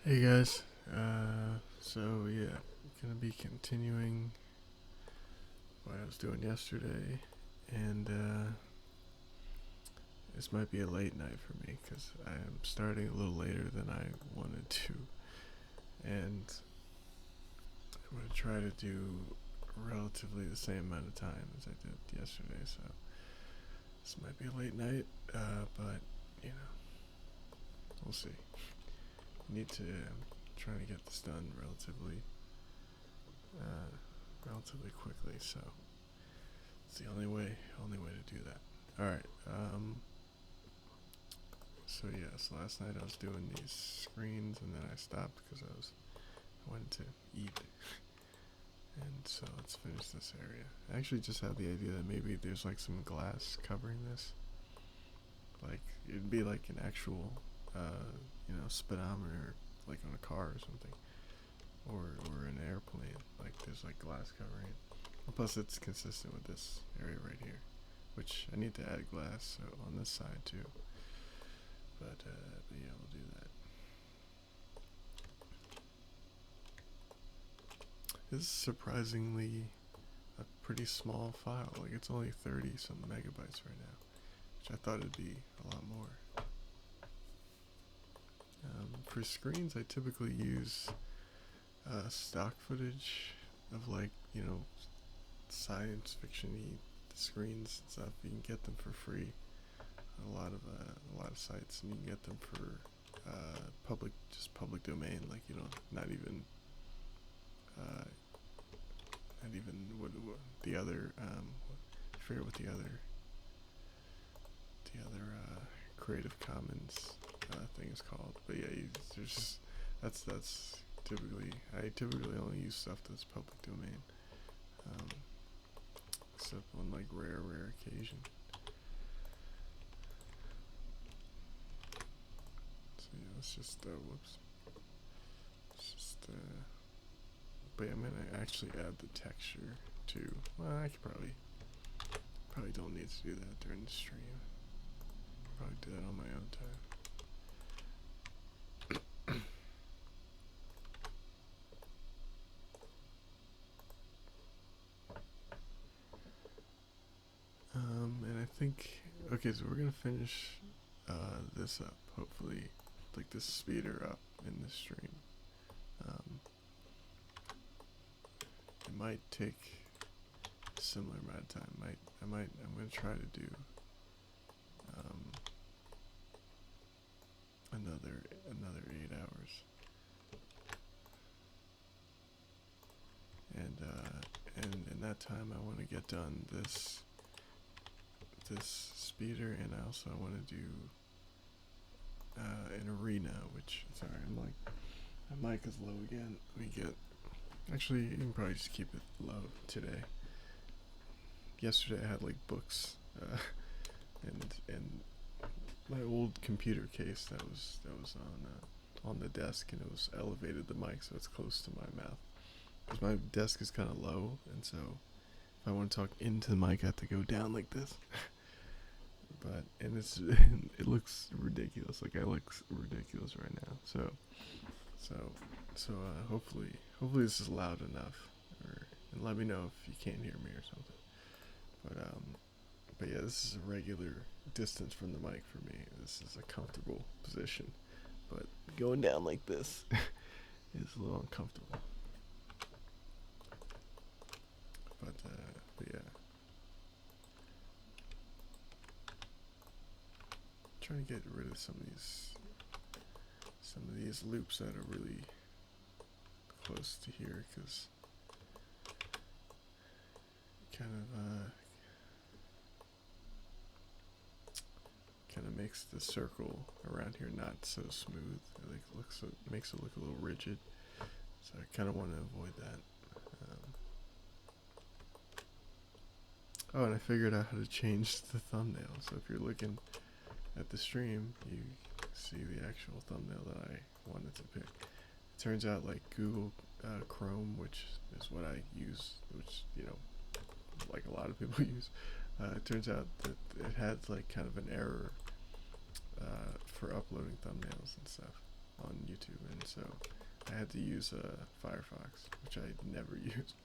Hey guys, so yeah, gonna be continuing what I was doing yesterday, and this might be a late night for me because I am starting a little later than I wanted to, and I'm gonna try to do relatively the same amount of time as I did yesterday. So this might be a late night, but you know, we'll see. Need to trying to get this done uh, relatively quickly. So it's the only way to do that. All right. So yes, last night I was doing these screens and then I stopped because I went to eat. And so let's finish this area. I actually just had the idea that maybe there's like some glass covering this. Like it'd be like an actual, speedometer, like on a car or something, or an airplane. Like there's like glass covering it. Plus, it's consistent with this area right here, which I need to add glass so on this side too. But yeah, we'll do that. This is surprisingly a pretty small file. Like it's only 30 some megabytes right now, which I thought it'd be a lot more. For screens, I typically use stock footage of science fiction-y screens and stuff. You can get them for free. A lot of sites, and you can get them for public domain. Like not even uh, not even what the other I forget what the other Creative Commons thing is called. But yeah, there's just that's typically I typically only use stuff that's public domain, um, except on like rare occasion. So yeah, let's just whoops. Let's just but yeah, I'm gonna actually add the texture too. Well, I could probably don't need to do that during the stream. Probably do that on my own time. And I think okay, so we're gonna finish this up. Hopefully, like this speeder up in this stream. Um, it might take a similar amount of time. I'm gonna try to do um, another 8 hours, and in that time I want to get done this speeder, and I also want to do an arena. Which sorry, my mic is low again. Let me get. Actually, you can probably just keep it low today. Yesterday I had like books, and my old computer case that was on the desk, and it was elevated the mic so it's close to my mouth. Because my desk is kind of low, and so if I want to talk into the mic, I have to go down like this. But and it looks ridiculous. Like I look ridiculous right now. So hopefully this is loud enough, and let me know if you can't hear me or something. But yeah, this is a regular distance from the mic for me. This is a comfortable position, but going down like this is a little uncomfortable. But yeah, trying to get rid of some of these loops that are really close to here because kind of kind of makes the circle around here not so smooth. It makes it look a little rigid. So I kind of want to avoid that. Oh, and I figured out how to change the thumbnail. So if you're looking at the stream, you see the actual thumbnail that I wanted to pick. It turns out like Google Chrome, which is what I use, which like a lot of people use. It turns out that it had like kind of an error for uploading thumbnails and stuff. on YouTube, and so I had to use Firefox, which I never used.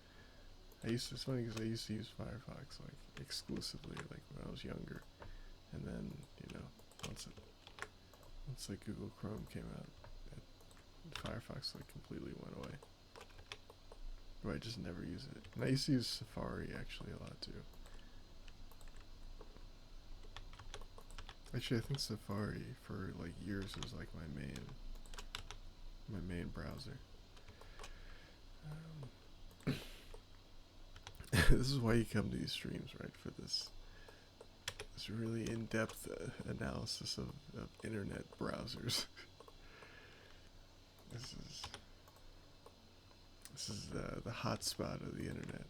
It's funny because I used to use Firefox like exclusively, like when I was younger, and then once like Google Chrome came out, Firefox like completely went away. But I just never use it. And I used to use Safari actually a lot too. Actually, I think Safari for like years was like my main browser. This is why you come to these streams, right? For this really in-depth analysis of internet browsers. This is the hot spot of the internet.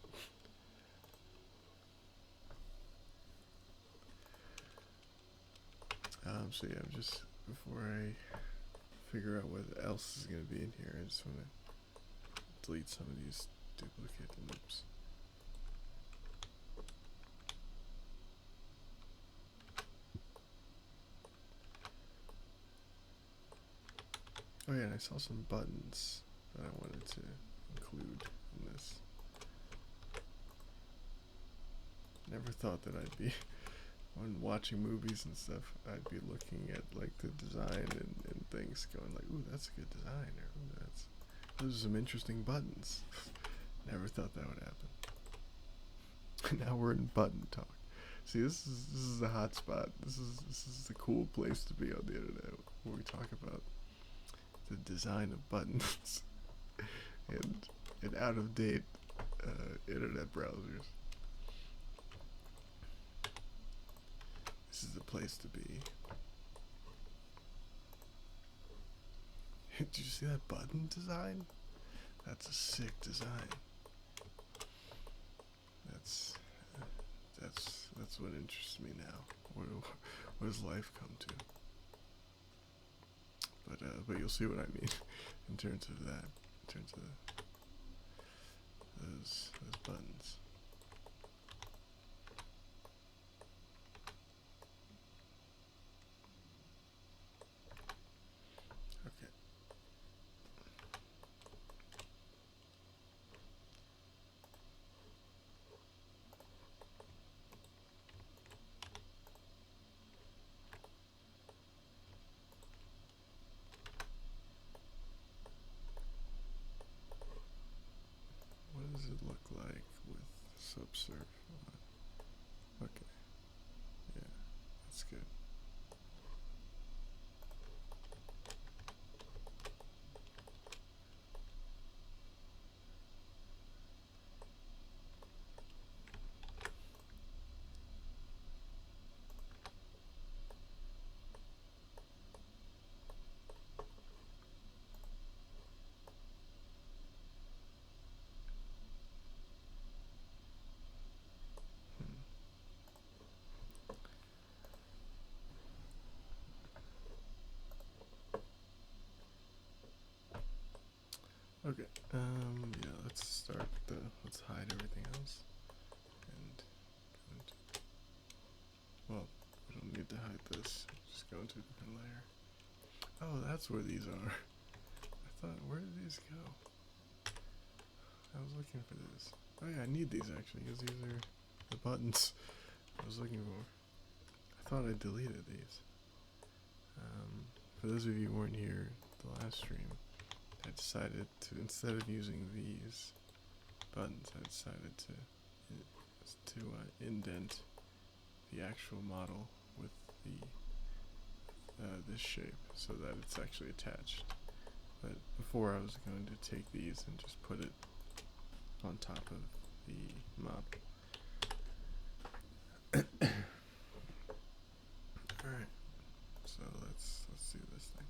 So yeah, just before I figure out what else is going to be in here, I just want to delete some of these duplicate loops. Oh yeah, and I saw some buttons that I wanted to include in this. Never thought that I'd be, when watching movies and stuff, I'd be looking at like the design and things, going like, ooh, that's a good design, or ooh, those are some interesting buttons. Never thought that would happen. Now we're in button talk. See, this is the hot spot. This is the cool place to be on the internet, where we talk about the design of buttons and out of date internet browsers. This is the place to be. Did you see that button design? That's a sick design. That's what interests me now. What does life come to? But you'll see what I mean in terms of that. In terms of those buttons. Okay. What does it look like with Subsurf on? Okay. Yeah, that's good. Okay, yeah, let's hide everything else, and well, we don't need to hide this, just go into a different layer. Oh, that's where these are. I thought, where did these go? I was looking for this. Oh yeah, I need these actually, because these are the buttons I was looking for. I thought I deleted these. For those of you who weren't here the last stream, I decided to, instead of using these buttons, I decided to indent the actual model with this shape so that it's actually attached. But before, I was going to take these and just put it on top of the model. Alright, so let's do this thing.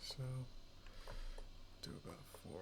So do about 4.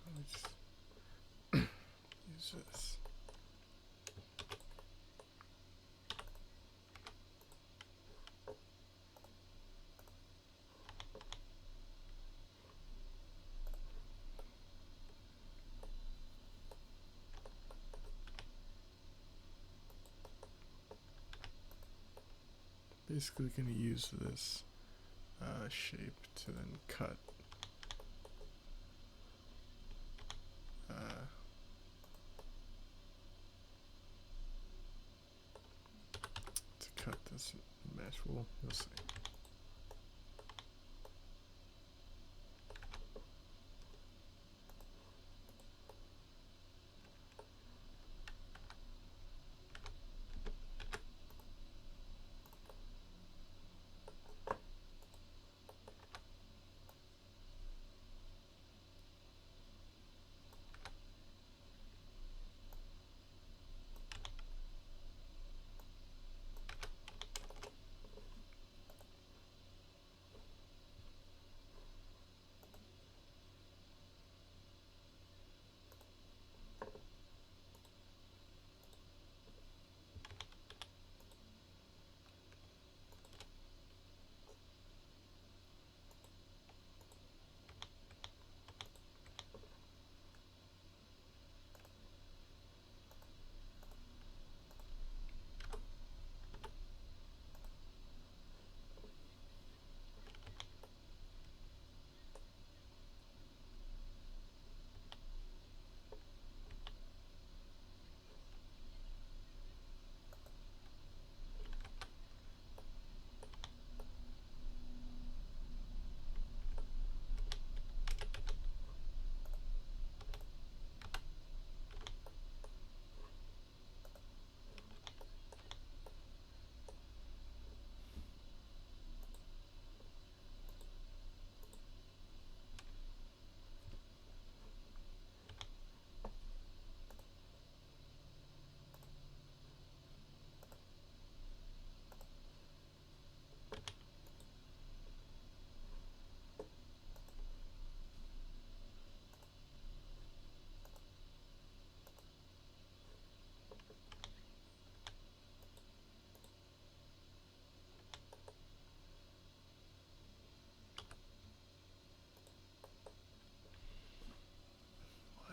Let me just use this. Basically going to use this shape to then cut this mesh. We'll see.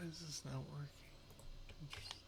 Why is this not working? Interesting.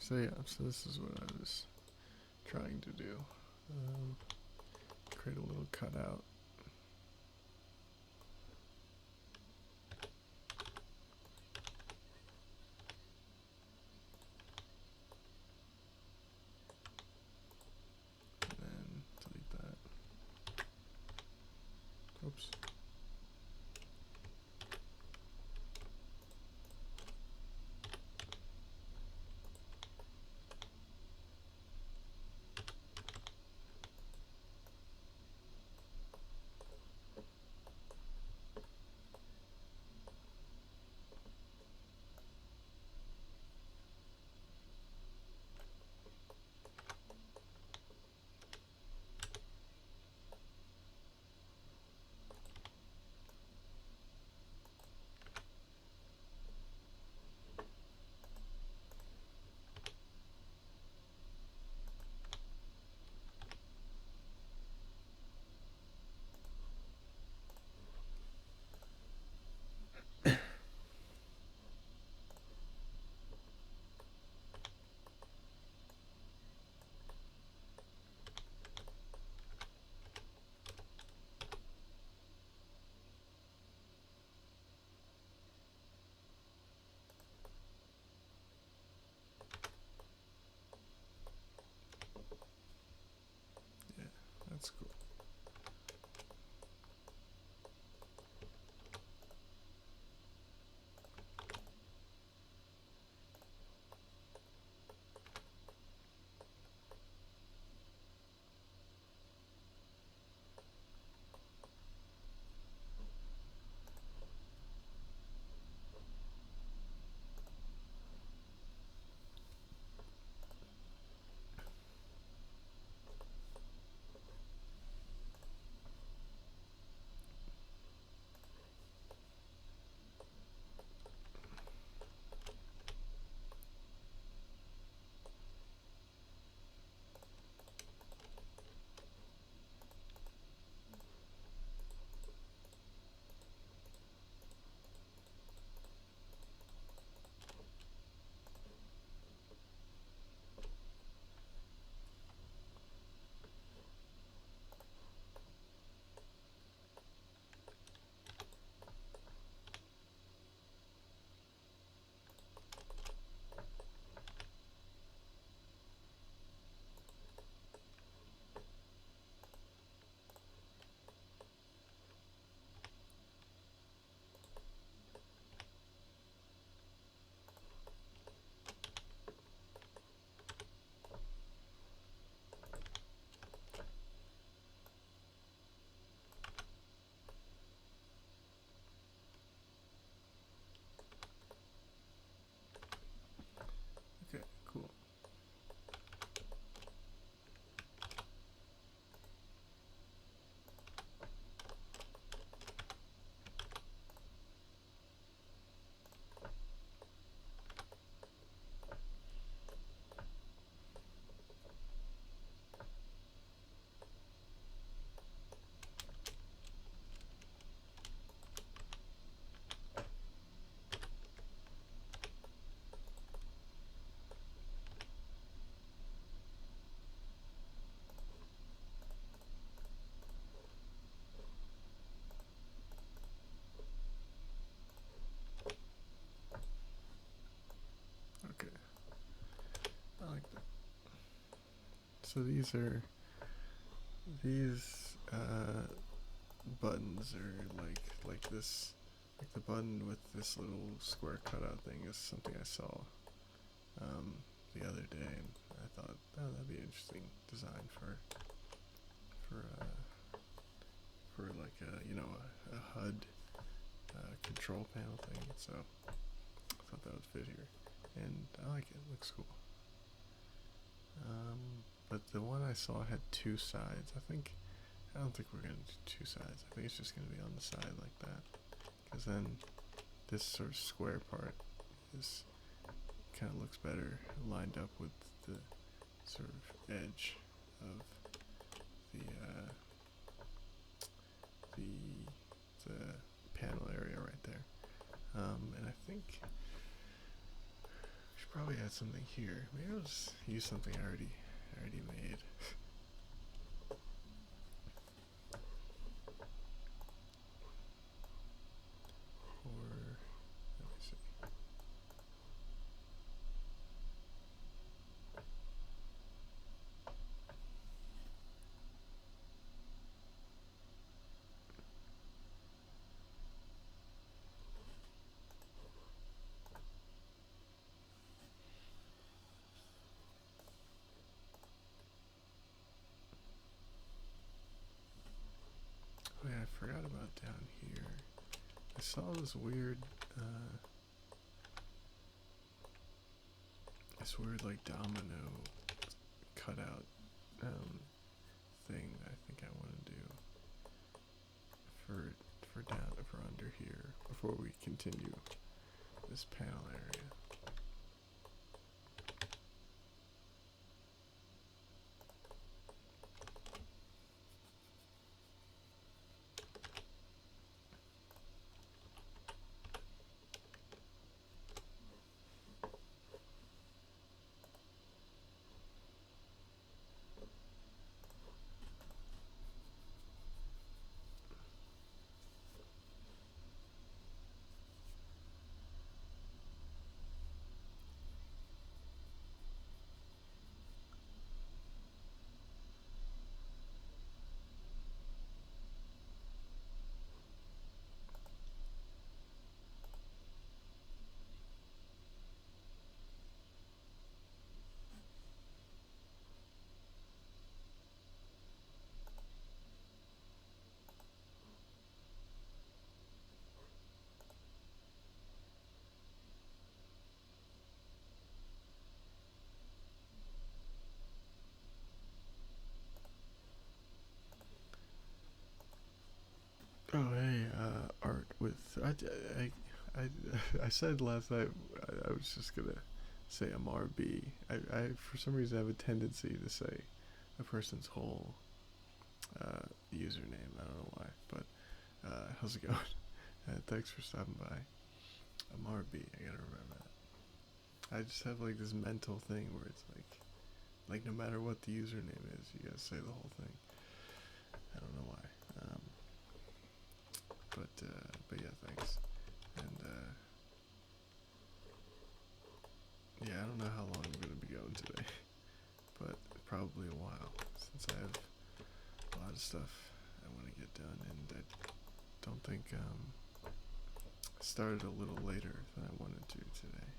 So yeah, so this is what I was trying to do. Create a little cutout. And then delete that. Oops. Yeah, that's cool. Okay, cool. Okay, I like that. So these buttons are like this, like the button with this little square cutout thing is something I saw um, the other day, and I thought, oh, that'd be an interesting design for for like a HUD control panel thing. So I thought that would fit here, and I like it. It looks cool. But the one I saw had two sides. I don't think we're gonna do two sides. I think it's just gonna be on the side like that, because then this sort of square part is kind of looks better lined up with the sort of edge of the the panel area right there. And I think we should Probably add something here. Maybe I'll just use something I already made. Or let me see. Oh yeah, I forgot about down here. I saw this weird like domino cutout thing that I think I want to do for under here before we continue this panel area. Oh hey, art with I said last night I was just gonna say MRB. I for some reason have a tendency to say a person's whole username. I don't know why, but how's it going? Thanks for stopping by. MRB. I gotta remember that. I just have like this mental thing where it's like no matter what the username is, you gotta say the whole thing. I don't know why. But yeah, thanks. And yeah, I don't know how long I'm gonna be going today, but probably a while since I have a lot of stuff I want to get done, and I don't think I started a little later than I wanted to today.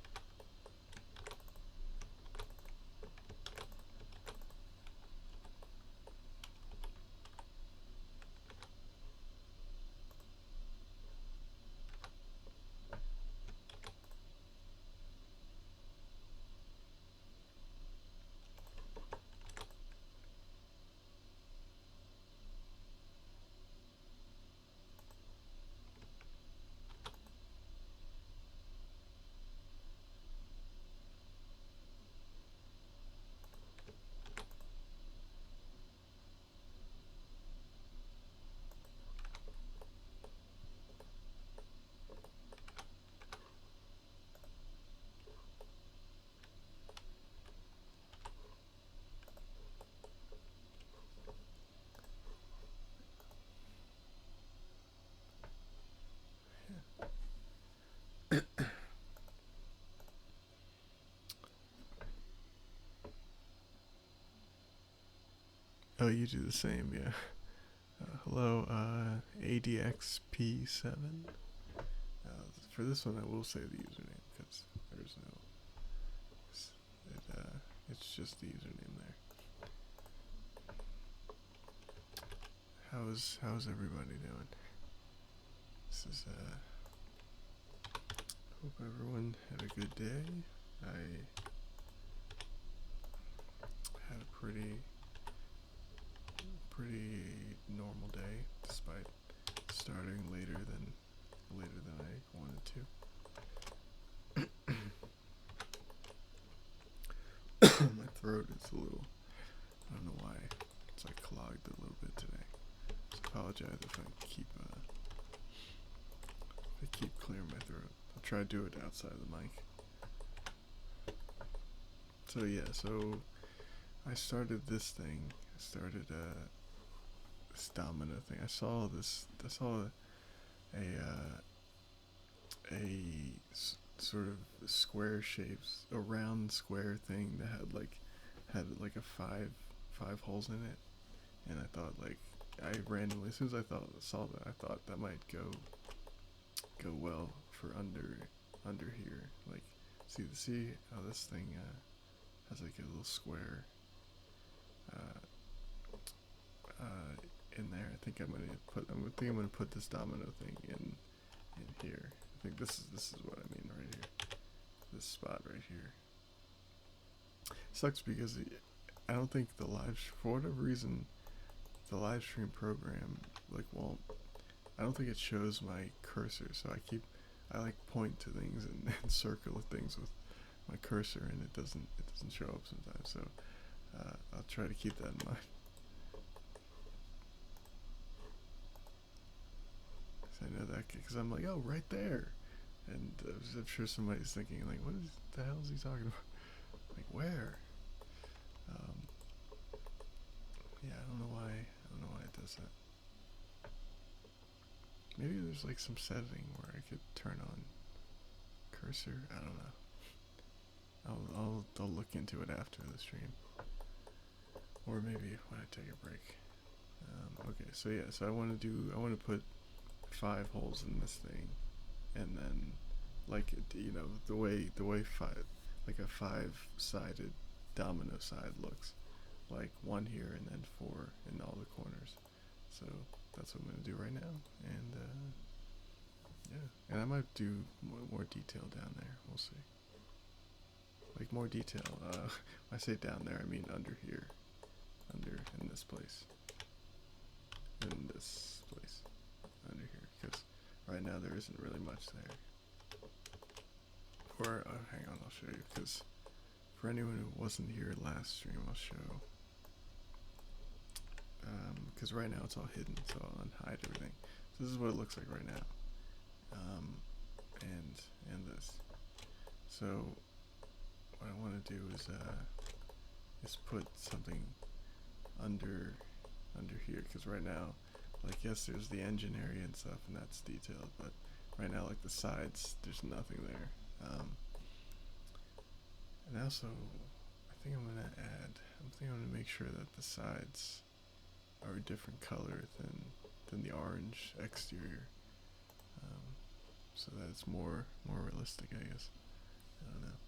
Oh, you do the same, yeah. Hello, ADXP7. For this one, I will say the username because there's no. It's just the username there. How's everybody doing? This is hope everyone had a good day. I had a pretty normal day despite starting later than I wanted to. My throat is a little, I don't know why, it's like clogged a little bit today. So I apologize if I keep clearing my throat. I'll try to do it outside of the mic. So yeah, so I started this thing. I started this domino thing. I saw this. I saw a sort of square shapes, a round square thing that had like a five holes in it, and I thought like I randomly as soon as saw that I thought that might go well for under here. Like see how this thing has like a little square uh, uh, in there. I'm gonna put this domino thing in here. I think this is what I mean right here. This spot right here sucks because I don't think for whatever reason the live stream program like won't. I don't think it shows my cursor, so I like point to things and circle things with my cursor, and it doesn't show up sometimes. So I'll try to keep that in mind. I know that because I'm like, oh, right there, and I'm sure somebody's thinking like, what the hell is he talking about? Like where? Um, yeah, I don't know why. I don't know why it does that. Maybe there's like some setting where I could turn on cursor. I don't know. I'll look into it after the stream, or maybe when I take a break. Okay, so yeah, so I want to put 5 holes in this thing, and then like the way five like a 5-sided domino side looks like 1 here and then 4 in all the corners. So that's what I'm gonna do right now, and yeah, and I might do more detail down there. We'll see. Like more detail. When I say down there, I mean under here, in this place, under here, because right now there isn't really much there. Or hang on, I'll show you. Because for anyone who wasn't here last stream, I'll show. Because right now it's all hidden, so I'll unhide everything. So this is what it looks like right now. And this. So what I want to do is put something under here, because right now, like, yes, there's the engine area and stuff, and that's detailed, but right now, like the sides, there's nothing there. And also, I think I'm gonna make sure that the sides are a different color than the orange exterior, so that it's more realistic, I guess. I don't know.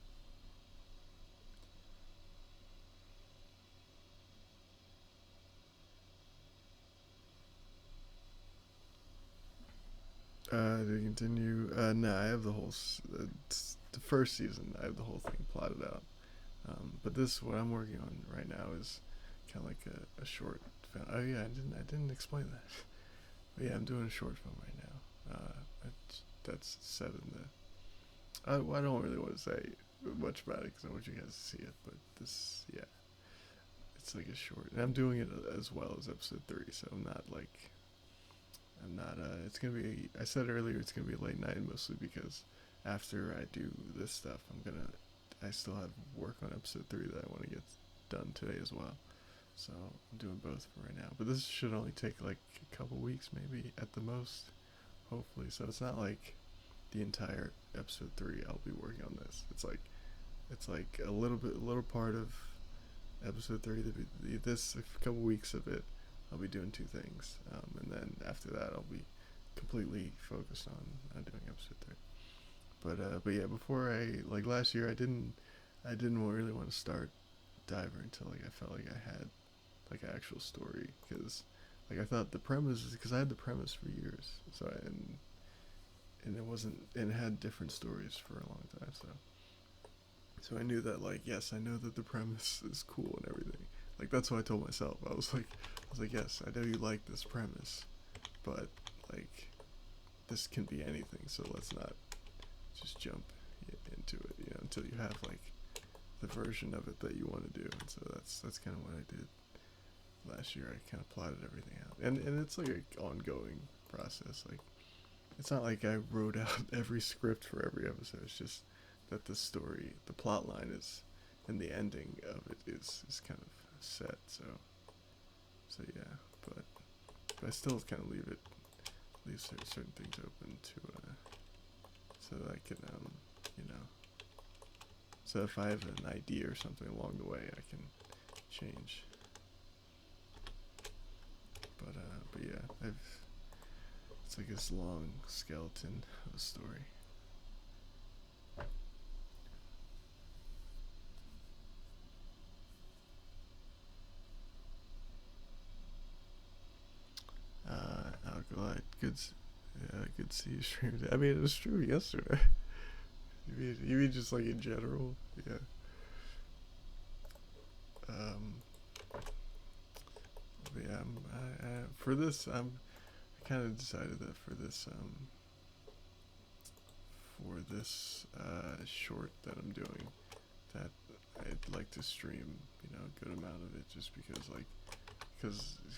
To continue, no, I have the whole. It's the first season. I have the whole thing plotted out. But this, what I'm working on right now, is kind of like a short film. Oh yeah, I didn't explain that. But yeah, I'm doing a short film right now. That's set in the. I don't really want to say much about it because I want you guys to see it. But this, yeah, it's like a short, and I'm doing it as well as episode 3. So I'm not like. I'm not. It's gonna be. I said earlier it's gonna be late night mostly because after I do this stuff, I still have work on episode 3 that I want to get done today as well. So I'm doing both for right now. But this should only take like a couple weeks, maybe at the most, hopefully. So it's not like the entire episode 3 I'll be working on this. It's like a little part of episode 3. This a couple weeks of it, I'll be doing 2 things, and then after that I'll be completely focused on doing episode 3. But yeah, before like last year, I didn't really want to start Diver until like I felt like I had like an actual story, because like I thought the premise, because I had the premise for years, so and it wasn't, and it had different stories for a long time, so I knew that, like, yes, I know that the premise is cool and everything. Like that's what I told myself. I was like, yes, I know you like this premise, but like this can be anything. So let's not just jump into it, until you have like the version of it that you want to do. And so that's kind of what I did last year. I kind of plotted everything out, and it's like an ongoing process. Like it's not like I wrote out every script for every episode. It's just that the story, the plot line is and the ending of it is kind of set. So yeah, but I still kind of leave certain things open to so that I can you know, so if I have an idea or something along the way, I can change. But yeah, it's like this long skeleton of a story. Alkali, yeah, good to see you streamed. I mean, it was true yesterday. You mean just like in general? Yeah. Um, but yeah, for this, I kind of decided that for this short that I'm doing, that I'd like to stream, a good amount of it, just because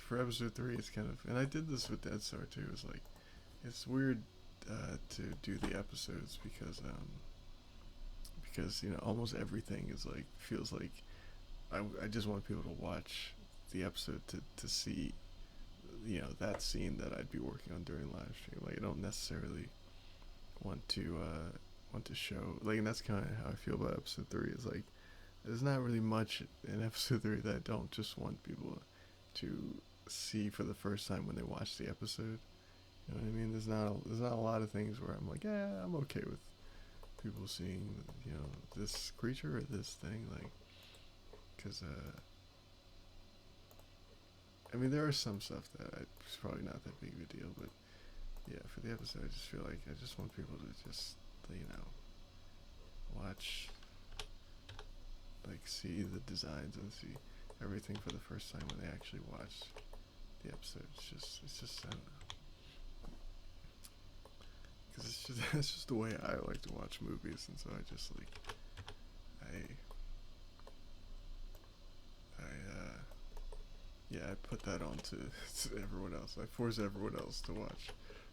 for episode 3, it's kind of, and I did this with Dead Star too. It's like, it's weird to do the episodes because almost everything is like feels like I just want people to watch the episode to see that scene that I'd be working on during live stream. Like I don't necessarily want to show, like, and that's kind of how I feel about episode 3. Is like there's not really much in episode 3 that I don't just want people to see for the first time when they watch the episode. You know what I mean? There's not a lot of things where I'm like, yeah, I'm okay with people seeing this creature or this thing, like, because I mean, there are some stuff that it's probably not that big of a deal, but yeah, for the episode, I just feel like I just want people to just watch, like, see the designs and see everything for the first time when they actually watch the episode. It's just I don't know, because it's just the way I like to watch movies, and so I just like I yeah, I put that on to everyone else. I force everyone else to watch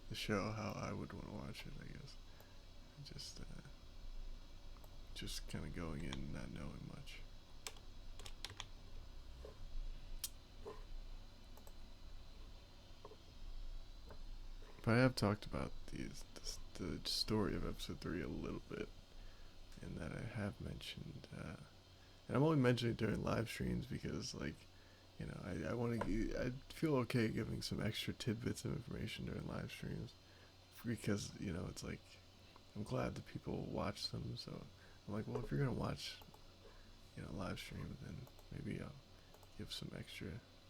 the show how I would want to watch it, I guess. Just kind of going in and not knowing much. But I have talked about the story of episode 3 a little bit, and that I have mentioned, and I'm only mentioning it during live streams because, like, I want to, I feel okay giving some extra tidbits of information during live streams because, it's like, I'm glad that people watch them, so I'm like, well, if you're going to watch, live stream, then maybe I'll give some extra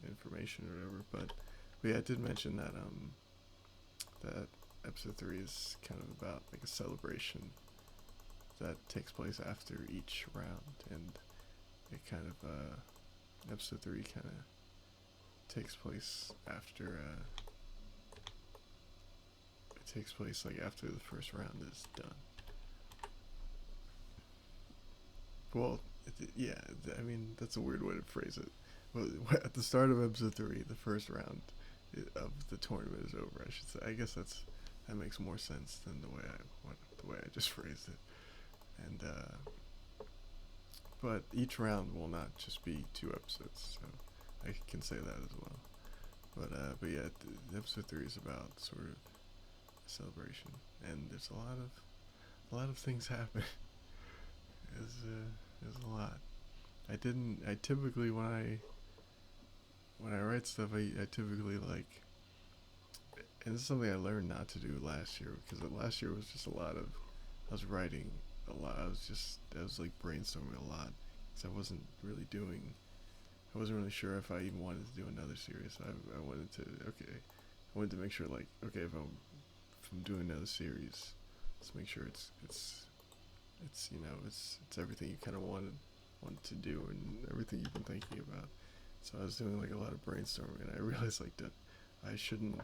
information or whatever, but yeah, I did mention that episode 3 is kind of about, like, a celebration that takes place after each round, and it kind of, episode 3 kind of takes place after, it takes place, like, after the first round is done. Well, yeah, I mean, that's a weird way to phrase it. Well, at the start of episode 3, the first round of the tournament is over, I should say. I guess that makes more sense than the way I just phrased it. And but each round will not just be 2 episodes, so I can say that as well. But yeah, the episode 3 is about sort of a celebration, and there's a lot of things happen. There's a lot. I typically when I write stuff, I typically, like, and this is something I learned not to do last year, because last year was just a lot of, I was writing a lot. I was like brainstorming a lot, because I wasn't really sure if I even wanted to do another series. I wanted to make sure, like, okay, if I'm doing another series, let's make sure it's it's everything you kind of wanted to do and everything you've been thinking about. So I was doing, like, a lot of brainstorming, and I realized, like, that I shouldn't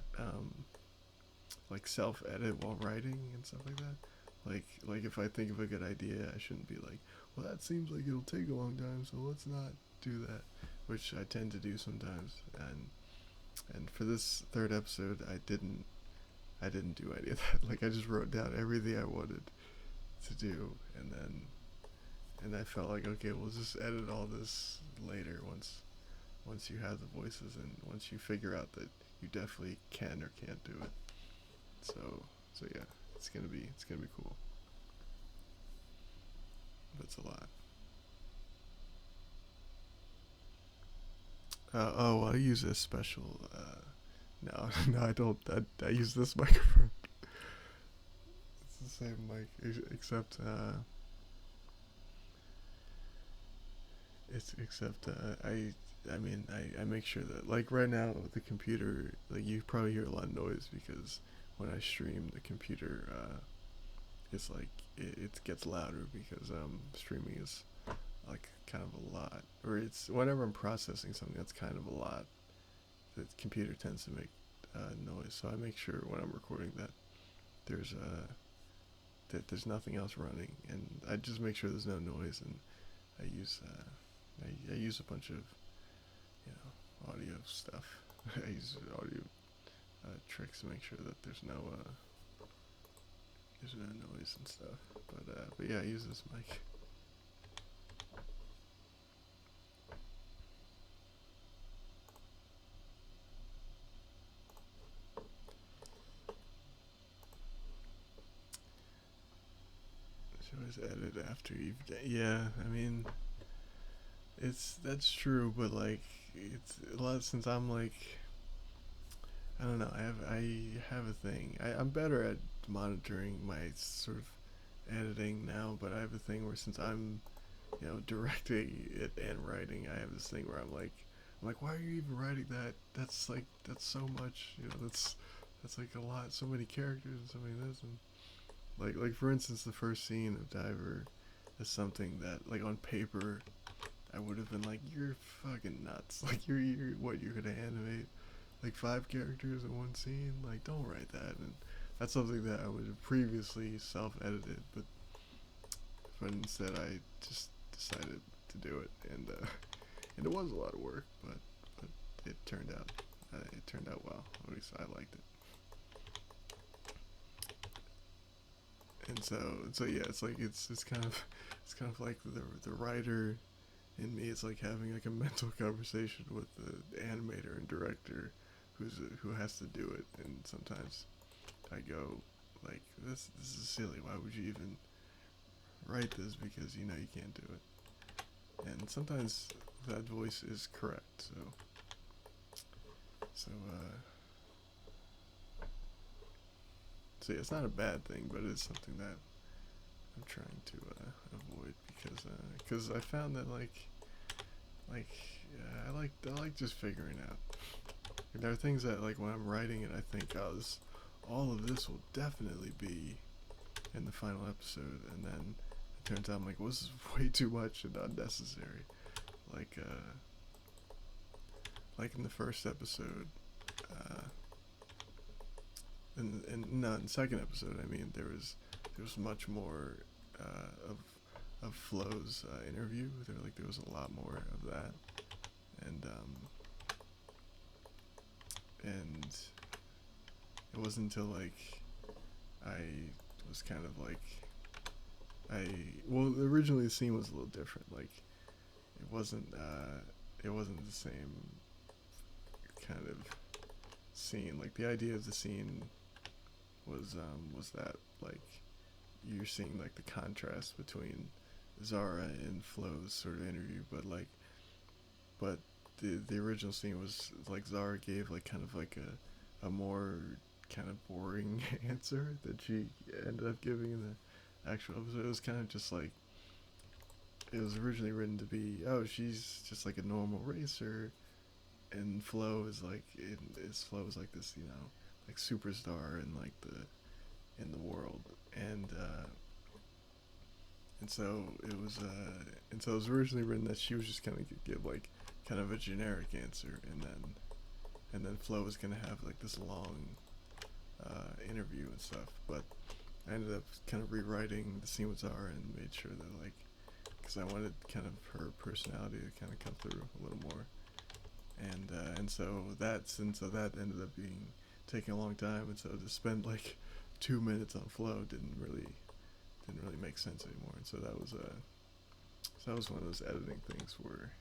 like, self-edit while writing and stuff like that. Like if I think of a good idea, I shouldn't be like, well, that seems like it'll take a long time, so let's not do that, which I tend to do sometimes. And for this 3rd episode, I didn't do any of that. Like, I just wrote down everything I wanted to do, and and I felt like, okay, we'll just edit all this later once you have the voices and once you figure out that you definitely can or can't do it. So yeah, it's gonna be cool. But it's a lot. Oh, I use a special. No, no, I don't. I use this microphone. It's the same mic, except it's except I mean I make sure that like right now the computer, like you probably hear a lot of noise because when I stream the computer it's like it gets louder because streaming is like kind of a lot, or it's whenever I'm processing something that's kind of a lot, the computer tends to make noise. So I make sure when I'm recording that there's there's nothing else running, and I just make sure there's no noise, and I use I use a bunch of audio stuff. I use audio tricks to make sure that there's no noise and stuff. But yeah, I use this mic. Should always edit after you've done. Yeah, I mean, that's true, but like it's a lot since I'm like I don't know. I have a thing. I'm better at monitoring my sort of editing now, but I have a thing where since I'm directing it and writing, I have this thing where I'm like, why are you even writing that? That's so much. That's like a lot, so many characters and so many this and like for instance, the first scene of Diver is something that like on paper I would have been like, you're fucking nuts. Like you're gonna animate like five characters in one scene? Like don't write that. And that's something that I would have previously self-edited, but instead I just decided to do it, and it was a lot of work, but it turned out well. At least I liked it. And so yeah, it's kind of like the writer in me. It's like having like a mental conversation with the animator and director who has to do it, and sometimes I go like this is silly. Why would you even write this, because you can't do it. And sometimes that voice is correct. So so yeah, it's not a bad thing, but it's something that I'm trying to avoid because I found that I like just figuring out. And there are things that like when I'm writing it, I think, oh, all of this will definitely be in the final episode, and then it turns out I'm like, well, this is way too much and unnecessary. Like like in the first episode, uh, in the second episode, I mean, there was much more of Flo's interview. There was a lot more of that, and and it wasn't until like I was kind of like I well originally the scene was a little different. Like it wasn't the same kind of scene. Like the idea of the scene was that like you're seeing like the contrast between Zara and Flo's sort of interview, but the original scene was like Zara gave like kind of like a more kind of boring answer that she ended up giving in the actual episode. It was kind of just like it was originally written to be, oh, she's just like a normal racer, and Flo is like this, like superstar in like the world, and so it was originally written that she was just gonna give like kind of a generic answer, and then Flo was gonna have like this long interview and stuff. But I ended up kind of rewriting the scene with Zara and made sure that like, because I wanted kind of her personality to kind of come through a little more, and so that ended up being taking a long time, and so to spend like 2 minutes on Flo didn't really make sense anymore, and so So that was one of those editing things where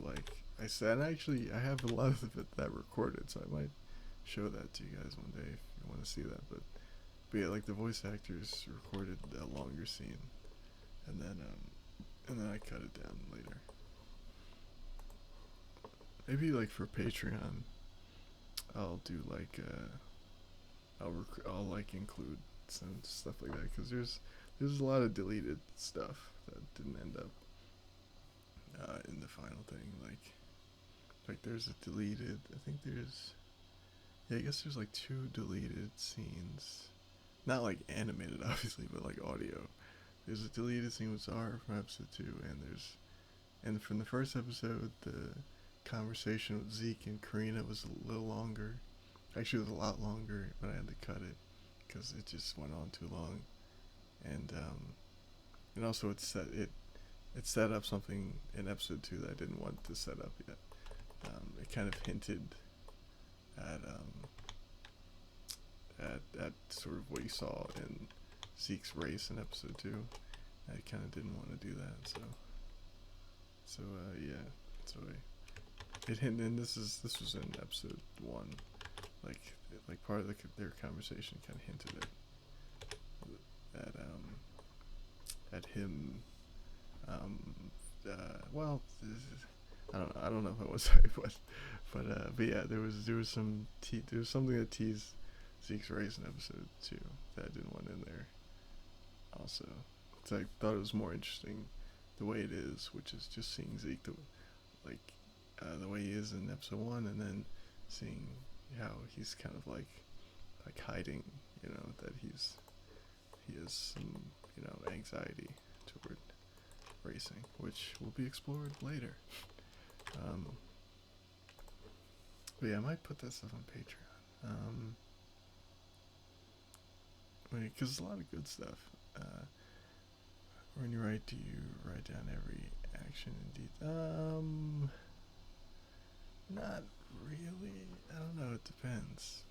like I said, actually I have a lot of it that recorded, so I might show that to you guys one day if you want to see that. But yeah, like the voice actors recorded a longer scene, and then I cut it down later. Maybe like for Patreon, I'll do like I'll like include some stuff like that because there's a lot of deleted stuff that didn't end up in the final thing. Like there's a deleted. I think there's yeah. I guess there's like two deleted scenes. Not like animated, obviously, but like audio. There's a deleted scene with Zara from episode 2, and from the first episode, the conversation with Zeke and Karina was a little longer. Actually, it was a lot longer, but I had to cut it because it just went on too long. And also it set up something in episode 2 that I didn't want to set up yet. It kind of hinted at at sort of what you saw in Zeke's race in episode 2. I kind of didn't want to do that, so yeah. So it hinted, and this was in episode 1. Like part of their conversation kind of hinted at him. Well, I don't know if I was sorry, but yeah, there was something that teased Zeke's race in episode 2 that I didn't want in there. Also, so I thought it was more interesting the way it is, which is just seeing Zeke the way he is in episode 1, and then seeing how he's kind of like hiding, that he has some anxiety toward racing, which will be explored later. But yeah, I might put that stuff on Patreon. Because there's a lot of good stuff. When you write, do you write down every action in detail? Not really. I don't know. It depends.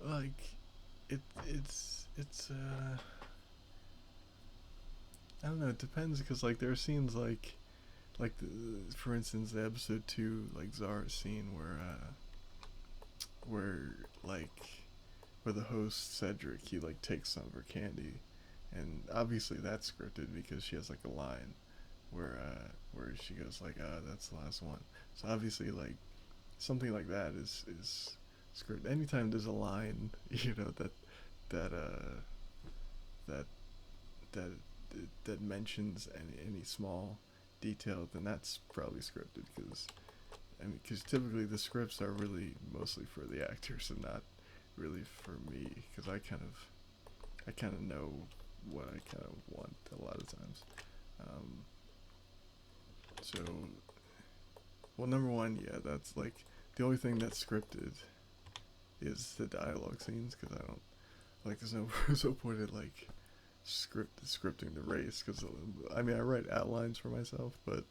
Like, it's I don't know. It depends because like there are scenes for instance the episode 2 like Zara scene where like where the host Cedric he like takes some of her candy, and obviously that's scripted because she has like a line where she goes like that's the last one. So obviously like something like that is scripted. Anytime there's a line that that that that mentions any small detail, then that's probably scripted because typically the scripts are really mostly for the actors and not really for me because I kind of know what I kind of want a lot of times. So, well, number one, yeah, that's like the only thing that's scripted is the dialogue scenes because I don't like there's no point in like scripting the race because I mean I write outlines for myself, but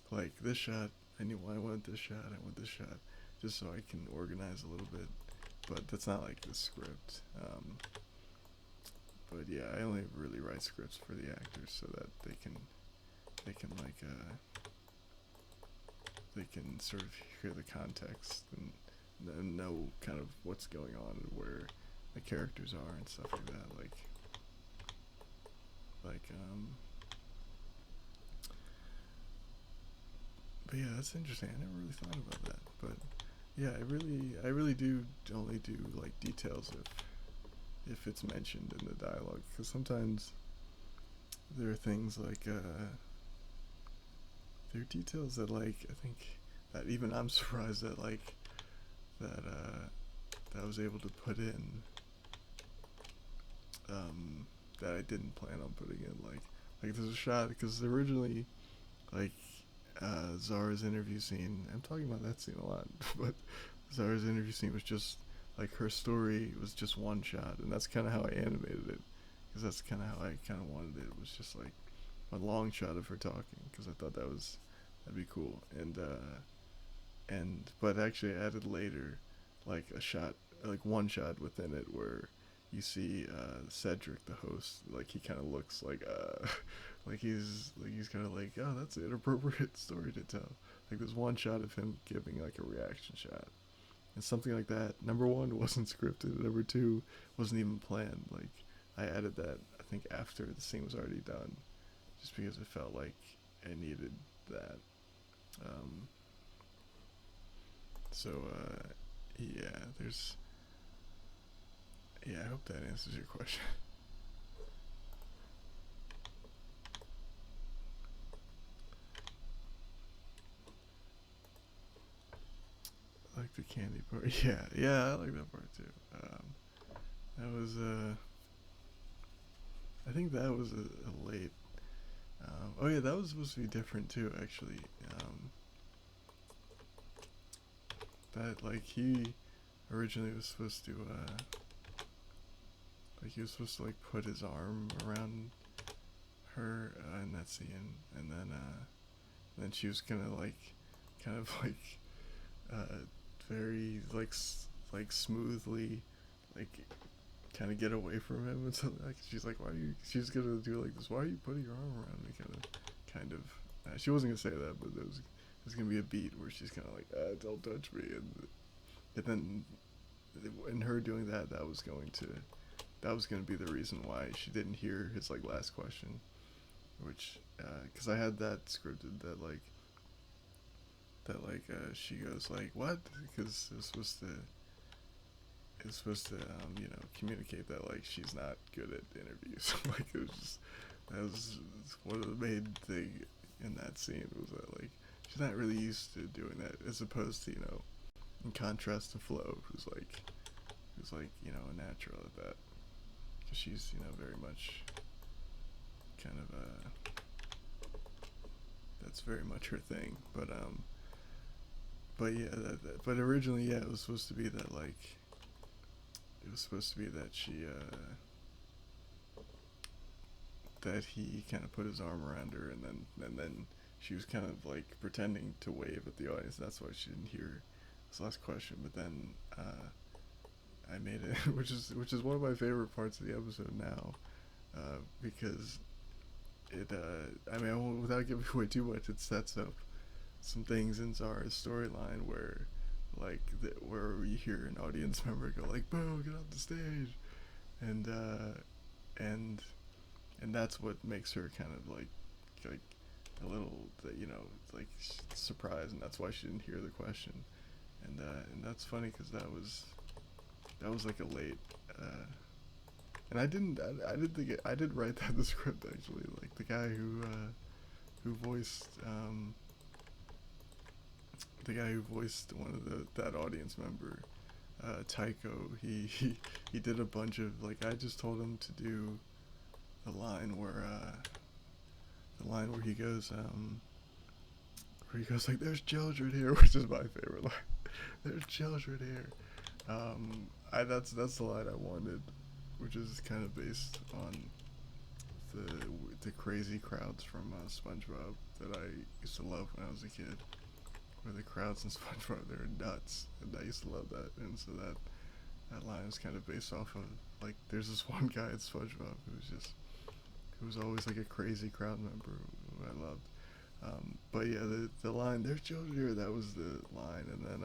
like this shot I knew I want this shot, I want this shot, just so I can organize a little bit. But that's not like the script. But yeah, I only really write scripts for the actors so that they can like they can sort of hear the context and know kind of what's going on and where the characters are and stuff like that. But yeah, that's interesting. I never really thought about that. But yeah, I really do only do like details if it's mentioned in the dialogue because sometimes there are things like there are details that like I think that even I'm surprised that like that I was able to put in that I didn't plan on putting in like there's a shot because originally like Zara's interview scene. I'm talking about that scene a lot, but Zara's interview scene was just like her story was just one shot, and that's kind of how I animated it, because that's kind of how I kind of wanted it. It was just like a long shot of her talking, because I thought that'd be cool, and but actually I added later, like a shot, like one shot within it where you see Cedric, the host, like he kind of looks like like he's kind of like, oh, that's an inappropriate story to tell. Like there's one shot of him giving like a reaction shot, and something like that. Number one wasn't scripted. Number two wasn't even planned. Like I added that I think after the scene was already done, just because it felt like it needed that. Um, so yeah, there's yeah. I hope that answers your question. Like the candy part. Yeah, yeah, I like that part too. That was I think that was a late. Oh yeah, that was supposed to be different too. Actually, um, that like he originally was supposed to like he was supposed to like put his arm around her in that scene, and then she was gonna like kind of like uh, very like smoothly like kind of get away from him and something like she's like why are you she's gonna do like this, why are you putting your arm around me, kind of she wasn't gonna say that, but there's gonna be a beat where she's kind of like don't touch me, and then in her doing that, that was going to be the reason why she didn't hear his like last question, which because I had that scripted that she goes like what, because it was supposed to you know communicate that like she's not good at interviews. Like it was just that was one of the main thing in that scene was that like she's not really used to doing that, as opposed to, you know, in contrast to Flo, who's like you know a natural at that, because she's, you know, very much kind of that's very much her thing. But yeah, but originally, yeah, it was supposed to be that like it was supposed to be that she that he kind of put his arm around her, and then she was kind of like pretending to wave at the audience. That's why she didn't hear his last question. But then I made it, which is one of my favorite parts of the episode now, because it. I mean, I won't, without giving away too much, it sets up some things in Zara's storyline where, like, where you hear an audience member go like, "Boo, get off the stage," and and and that's what makes her kind of like a little, you know, like surprised, and that's why she didn't hear the question, and that's funny because that was like a late. And I didn't think I did write that in the script actually. Like the guy who voiced one of that audience member, Tycho. He did a bunch of like I just told him to do the line where he goes like "There's children here," which is my favorite line. "There's children here." That's the line I wanted, which is kind of based on the the crazy crowds from SpongeBob that I used to love when I was a kid. Where the crowds in SpongeBob, they're nuts, and I used to love that. And so that line is kind of based off of like there's this one guy at SpongeBob who was always like a crazy crowd member who I loved. But yeah, the line "There's children here," that was the line, and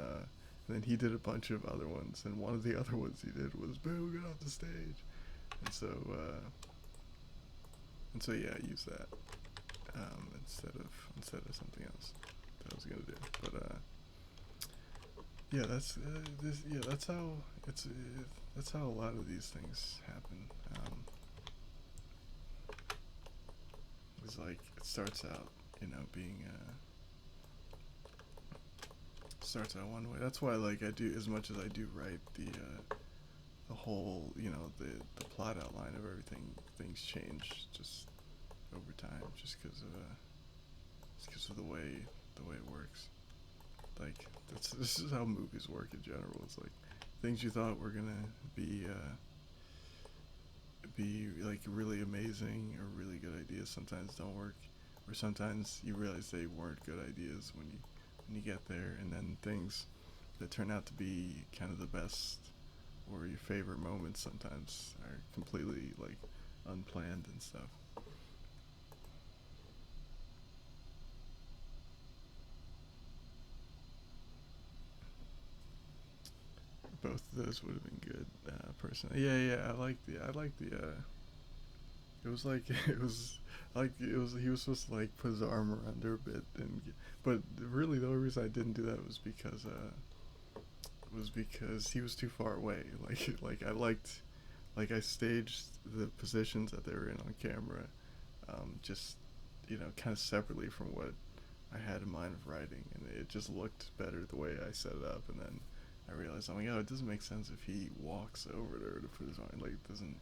then he did a bunch of other ones, and one of the other ones he did was "Boo, get off the stage," and so yeah, I used that instead of something else that I was gonna do. But yeah, that's how it's that's how a lot of these things happen. It's like it starts out, you know, being starts out one way. That's why like I do as much as I do write the whole, you know, the plot outline of everything. Things change just over time, just because of the way it works. Like this is how movies work in general. It's like things you thought were gonna be like really amazing or really good ideas sometimes don't work, or sometimes you realize they weren't good ideas when you get there, and then things that turn out to be kind of the best or your favorite moments sometimes are completely like unplanned and stuff. Both of those would have been good, personally. Yeah, yeah. I like the. It was like it was he was supposed to like put his arm around her a bit, but really the only reason I didn't do that was because he was too far away. Like I liked, like I staged the positions that they were in on camera, just kind of separately from what I had in mind of writing, and it just looked better the way I set it up. And then I realized, I'm like, oh, it doesn't make sense if he walks over to her to put his arm. Like, it doesn't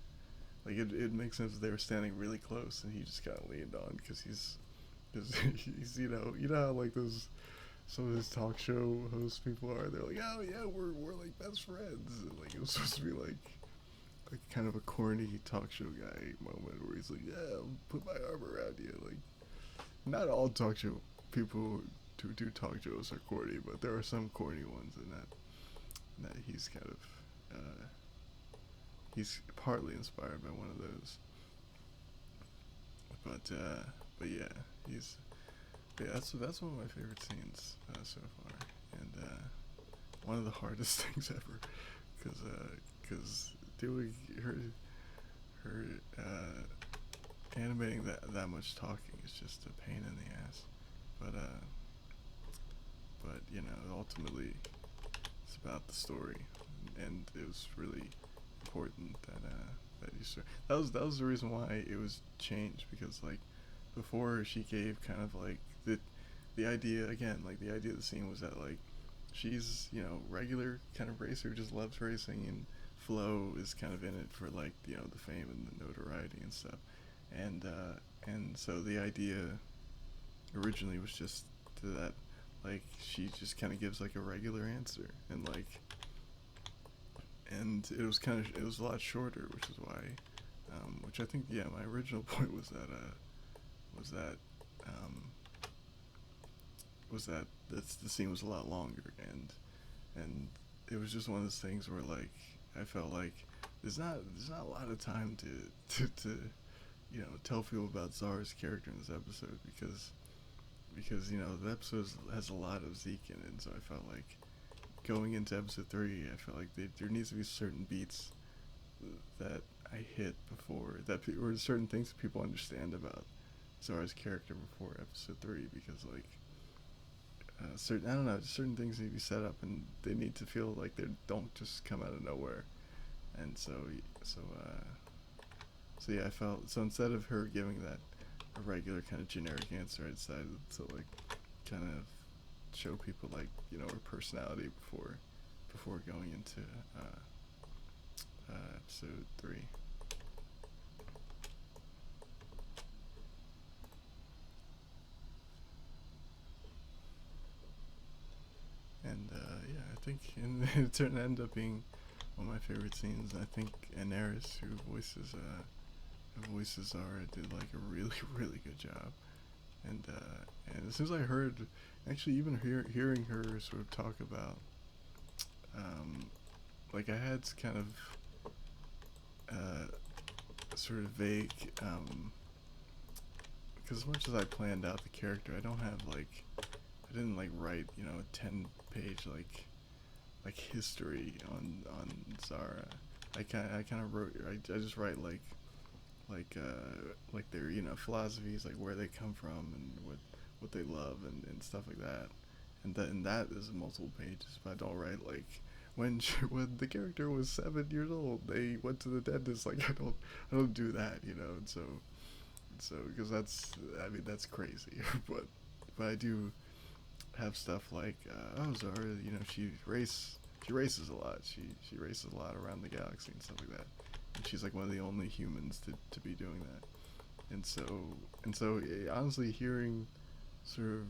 like it makes sense if they were standing really close and he just kind of leaned on because he's how like those some of his talk show host people are. They're like, oh yeah, we're like best friends. And, like it was supposed to be like kind of a corny talk show guy moment where he's like, yeah, I'll put my arm around you. Like, not all talk show people who do talk shows are corny, but there are some corny ones in that he's kind of he's partly inspired by one of those. But yeah, he's yeah, that's one of my favorite scenes so far, and one of the hardest things ever, because doing her animating that much talking is just a pain in the ass. But ultimately it's about the story, and it was really important that you start. That was the reason why it was changed, because like before she gave kind of like the idea again, like the idea of the scene was that like she's regular kind of racer who just loves racing, and Flo is kind of in it for like the fame and the notoriety and stuff, and so the idea originally was just that like she just kind of gives like a regular answer, and it was a lot shorter, which is why which I think, yeah, my original point was that um, the scene was a lot longer, and it was just one of those things where like I felt like there's not a lot of time to tell people about Zara's character in this episode, because the episode has a lot of Zeke in it, and so I felt like going into episode 3, I felt like there needs to be certain beats that I hit before that, or certain things that people understand about Zara's character before episode 3, because like certain, I don't know, certain things need to be set up, and they need to feel like they don't just come out of nowhere. And so uh, so yeah, I felt so instead of her giving that a regular kind of generic answer, I decided to like kind of show people like her personality before going into episode 3. And yeah, I think and it turned end up being one of my favorite scenes. I think Anaris, who voices Zara, did like a really really good job. And as soon as I heard, actually even hearing her sort of talk about, um, like I had kind of sort of vague, because as much as I planned out the character, I don't have like I didn't like write a 10-page like history on Zara. I kind of wrote I just write like their philosophies, like where they come from and what they love, and stuff like that, and that is multiple pages. But I don't write like when the character was 7 years old they went to the dentist. Like I don't do that, and so because that's crazy. but I do have stuff like oh, Zara, she races a lot. She races a lot around the galaxy and stuff like that. And she's like one of the only humans to be doing that. And so honestly, hearing sort of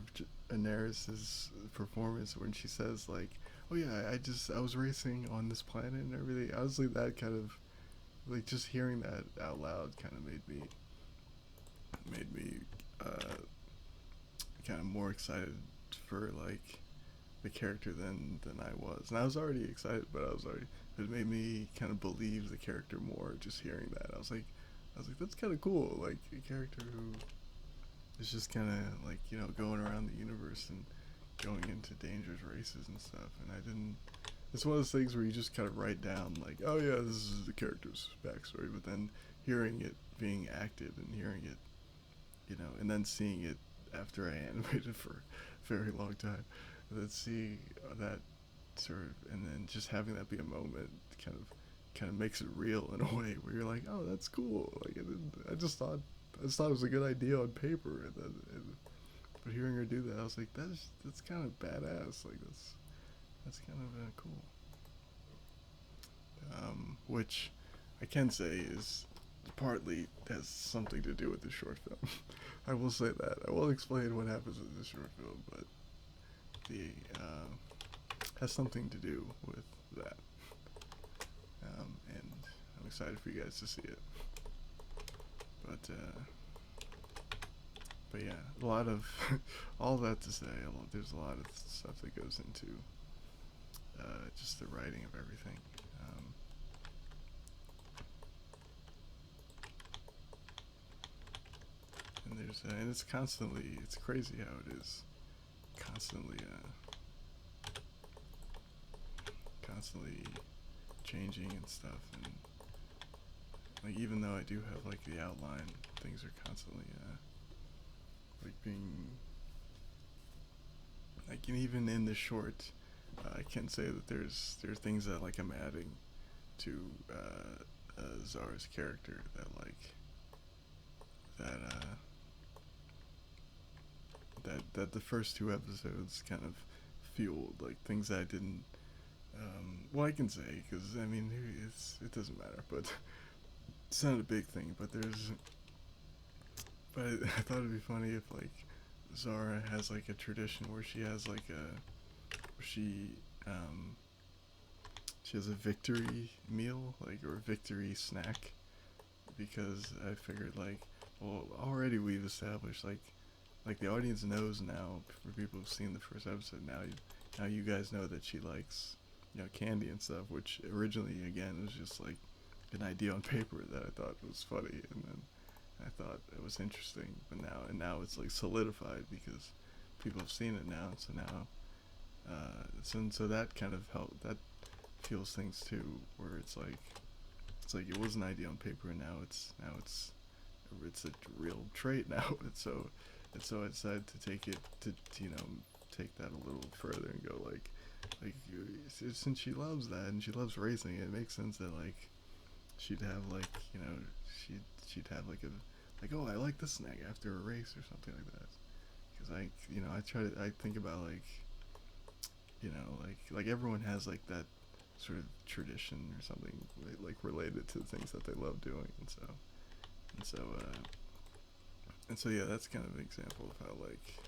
Anaris's performance when she says like, "Oh yeah, I was racing on this planet and everything." Honestly, that kind of like just hearing that out loud kind of made me kind of more excited for like the character than I was, and I was already excited, but I was already it made me kind of believe the character more just hearing that. I was like, that's kind of cool, like a character who is just kind of like going around the universe and going into dangerous races and stuff. And I didn't. It's one of those things where you just kind of write down like, oh yeah, this is the character's backstory, but then hearing it being acted and hearing it, and then seeing it after I animated for a very long time, and then seeing that sort of, and then just having that be a moment kind of makes it real in a way where you're like, oh, that's cool. Like I just thought it was a good idea on paper, but hearing her do that, I was like, that's kind of badass. Like that's kind of cool. Which I can say is partly has something to do with the short film. I will say that. I won't explain what happens in the short film, but the has something to do with that. And I'm excited for you guys to see it. But but yeah, a lot of all that to say. There's a lot of stuff that goes into just the writing of everything. And it's constantly, it's crazy how it is constantly constantly changing and stuff. And like, even though I do have like the outline, things are constantly like being like, and even in the short, I can say that there's things that like I'm adding to Zara's character that that the first two episodes kind of fueled, like things that I didn't. Well, I can say because I mean it doesn't matter, but it's not a big thing. But I thought it'd be funny if like Zara has like a tradition where she has like um she has a victory meal, like, or a victory snack, because I figured like, well, already we've established like the audience knows now, for people who've seen the first episode, now you guys know that she likes candy and stuff, which originally again was just like an idea on paper that I thought was funny, and then I thought it was interesting, but now it's like solidified because people have seen it now. So now so that kind of helped, that feels things too, where it's like it was an idea on paper, and it's a real trait now. And so I decided to take it to take that a little further and go like since she loves that and she loves racing, it makes sense that like she'd have like she'd have like a like, oh, I like this snack after a race or something like that. Because I think about like like everyone has like that sort of tradition or something like related to the things that they love doing, and so yeah, that's kind of an example of how like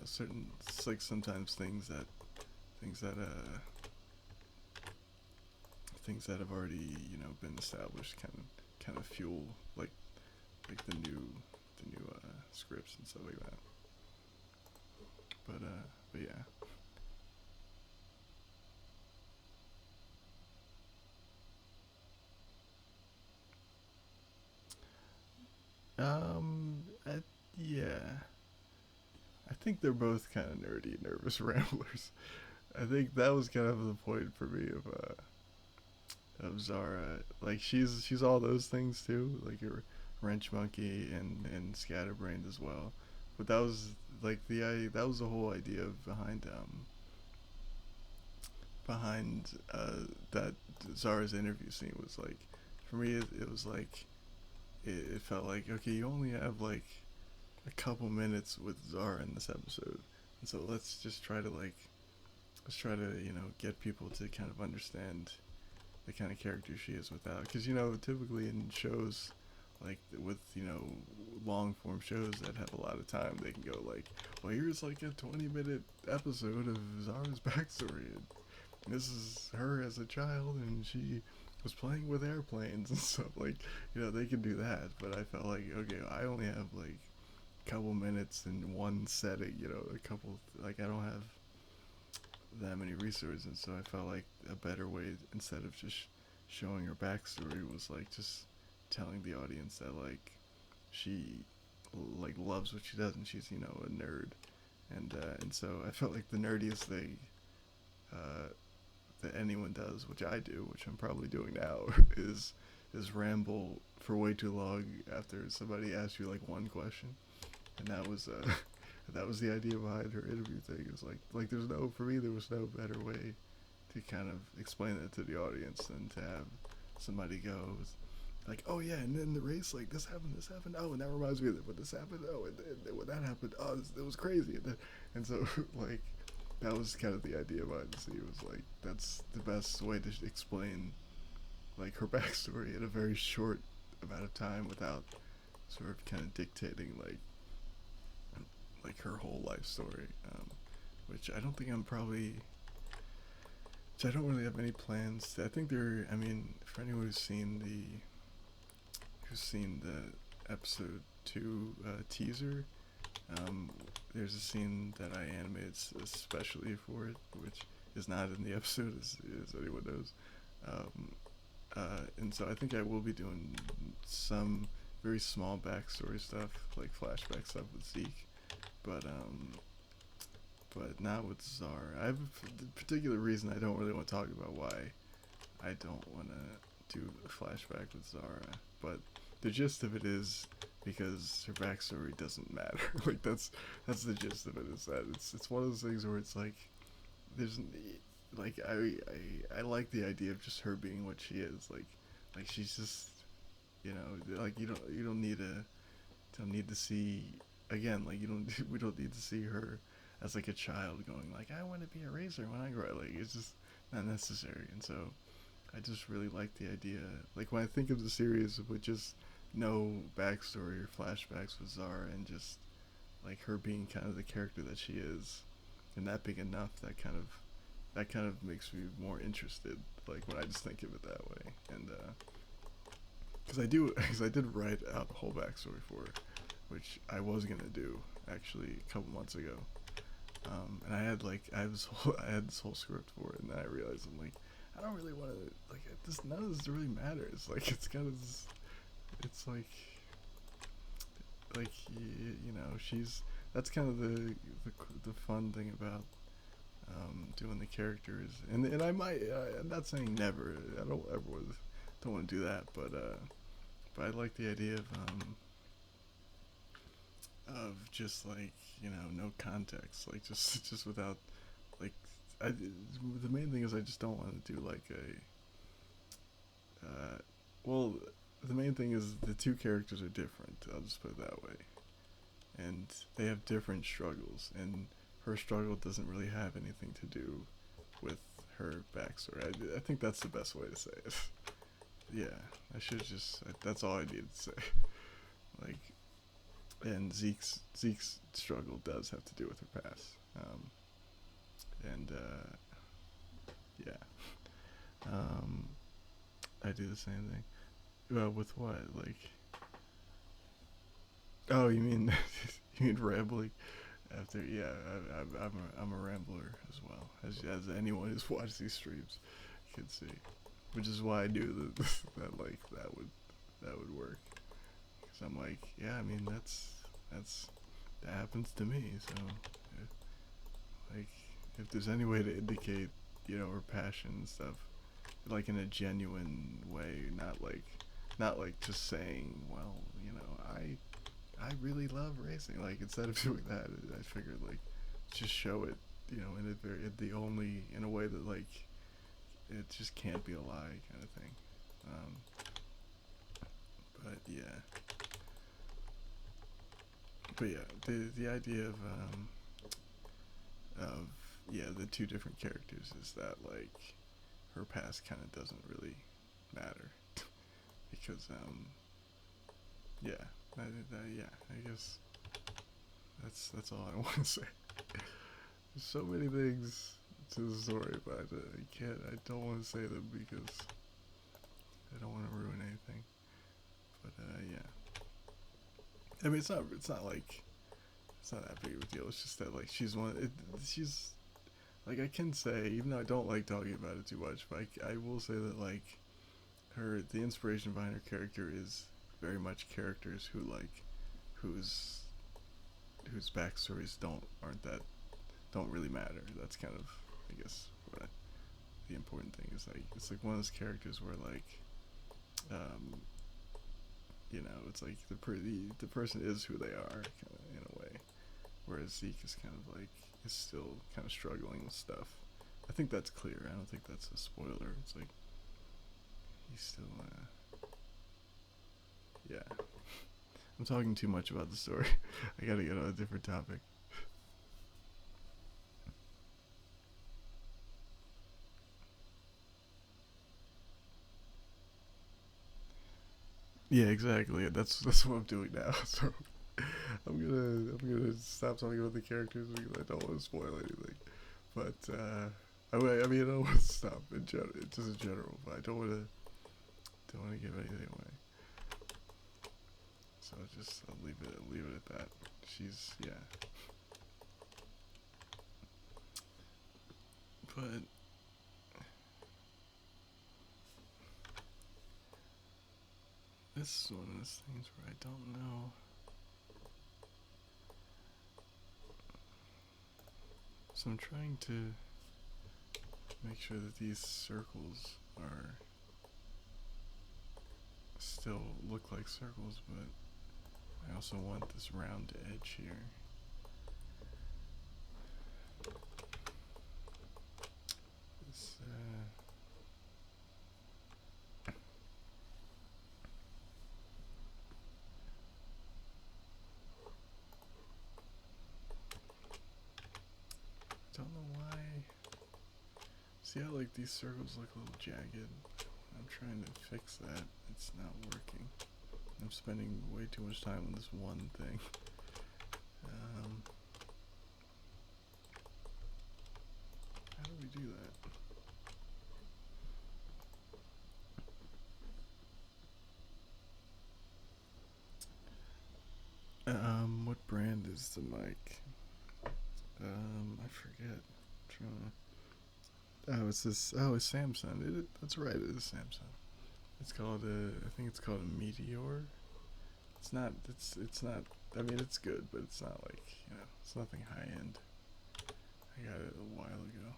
certain, it's like sometimes things that have already been established kind of fuel like the new scripts and stuff like that. But yeah. Yeah. I think they're both kind of nerdy, nervous ramblers. I think that was kind of the point for me of Zara. Like she's all those things too, like your wrench monkey and scatterbrained as well. But that was like that was the whole idea behind that Zara's interview scene was like, for me it was like it felt like, okay, you only have like a couple minutes with Zara in this episode, and so let's try to get people to kind of understand the kind of character she is without, because typically in shows like with long form shows that have a lot of time, they can go like, well, here's like a 20-minute episode of Zara's backstory, and this is her as a child, and she was playing with airplanes and stuff. Like, they can do that, but I felt like, okay, I only have like a couple minutes in one setting, a couple, like, I don't have that many resources, so I felt like a better way, instead of just showing her backstory, was like just telling the audience that like she like loves what she does, and she's, you know, a nerd, and so I felt like the nerdiest thing uh, that anyone does, which I do, which I'm probably doing now, is ramble for way too long after somebody asks you like one question, and that was that was the idea behind her interview thing. It was like there's no, for me there was no better way to kind of explain it to the audience than to have somebody go like, oh yeah, and then the race, like this happened, oh, and that reminds me of when this happened, oh, and when that happened, oh, it was crazy, and so like that was kind of the idea behind the scene. It was like that's the best way to explain like her backstory in a very short amount of time without sort of kind of dictating like her whole life story, which I don't think I'm probably. Which I don't really have any plans. I think there. I mean, for anyone who's seen the episode 2 teaser, there's a scene that I animated especially for it, which is not in the episode, as anyone knows. Um, and so I think I will be doing some very small backstory stuff, like flashback stuff with Zeke, but not with Zara. I have a particular reason I don't really want to talk about why I don't want to do a flashback with Zara, but the gist of it is because her backstory doesn't matter. Like that's the gist of it. Is that it's one of those things where it's like there's like I like the idea of just her being what she is. Like she's just, you know, like you don't need to see again, like you don't we don't need to see her as like a child going like I want to be a racer when I grow. Like it's just not necessary. And so I just really like the idea. Like when I think of the series with just no backstory or flashbacks with Zara, and just like her being kind of the character that she is, and that being enough, that kind of makes me more interested. Like when I just think of it that way, and because I did write out a whole backstory for her, which I was gonna do actually a couple months ago. And I had this whole script for it, and then I realized I'm like, I don't really want to like this. None of this really matters. Like it's kind of, it's like you know, she's that's kind of the fun thing about doing the characters, and I'm not saying never. I don't want to do that, but I like the idea of just like, you know, no context, like just without like the main thing is I just don't want to do like well, the main thing is the two characters are different. I'll just put it that way, and they have different struggles, and her struggle doesn't really have anything to do with her backstory. I think that's the best way to say it. Yeah, I should just. That's all I needed to say. Like, and Zeke's struggle does have to do with her past. And yeah, um, I do the same thing. With what? Like, oh, you mean you mean rambling? After, yeah, I'm a rambler as well, as anyone who's watched these streams can see, which is why I knew that that would work. Because I'm like, yeah, I mean that happens to me. So, like, if there's any way to indicate, you know, her passion and stuff, like in a genuine way, not like just saying, well, you know, I really love racing. Like instead of doing that, I figured like just show it, you know, in a way that like it just can't be a lie kind of thing. Um, but yeah, the idea of yeah, the two different characters is that like her past kind of doesn't really matter because yeah, yeah, I guess that's all I want to say. There's so many things to the story, but I don't want to say them because I don't want to ruin anything. But yeah, I mean it's not like it's not that big of a deal. It's just that like she's like I can say, even though I don't like talking about it too much, but I will say that like the inspiration behind her character is very much characters who like whose whose backstories don't really matter. That's kind of, I guess, the important thing is like it's like one of those characters where like um, it's like the person is who they are kind of in a way, whereas Zeke is kind of like is still kind of struggling with stuff. I think that's clear. I don't think that's a spoiler. It's like he's still yeah. I'm talking too much about the story. I gotta get on a different topic. Yeah, exactly. That's what I'm doing now. So I'm gonna stop talking about the characters because I don't want to spoil anything. But I mean I don't want to stop in general, just in general. But I don't want to give anything away. So I'll leave it at that. She's yeah. But this is one of those things where I don't know. So I'm trying to make sure that these circles are still look like circles, but I also want this round edge here. This, don't know why. See how like these circles look a little jagged? I'm trying to fix that. It's not working. I'm spending way too much time on this one thing. How do we do that? What brand is the mic? I forget. I'm trying to. Oh, it's this. Oh, it's Samsung. That's right. It is Samsung. It's called a. I think it's called a Meteor. It's not. It's not. I mean, it's good, but it's not like it's nothing high end. I got it a while ago.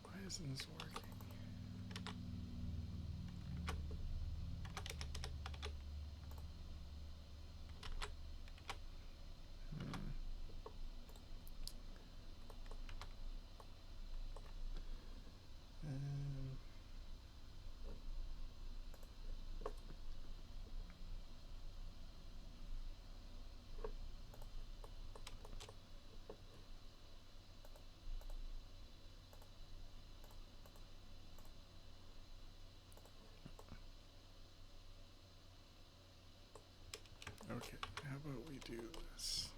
Why isn't this working? Hmm. Um, okay, how about we do this?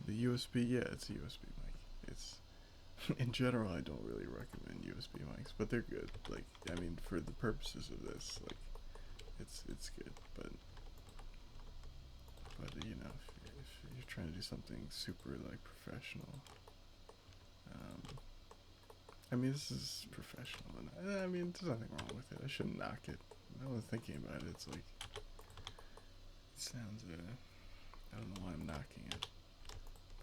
The USB, yeah, it's a USB mic. It's in general, I don't really recommend USB mics, but they're good. Like, I mean, for the purposes of this, like, it's good. But if you're trying to do something super like professional, um, I mean, this is professional, and I mean, there's nothing wrong with it. I shouldn't knock it. Now that I'm thinking about it, it's like it sounds. I don't know why I'm knocking it,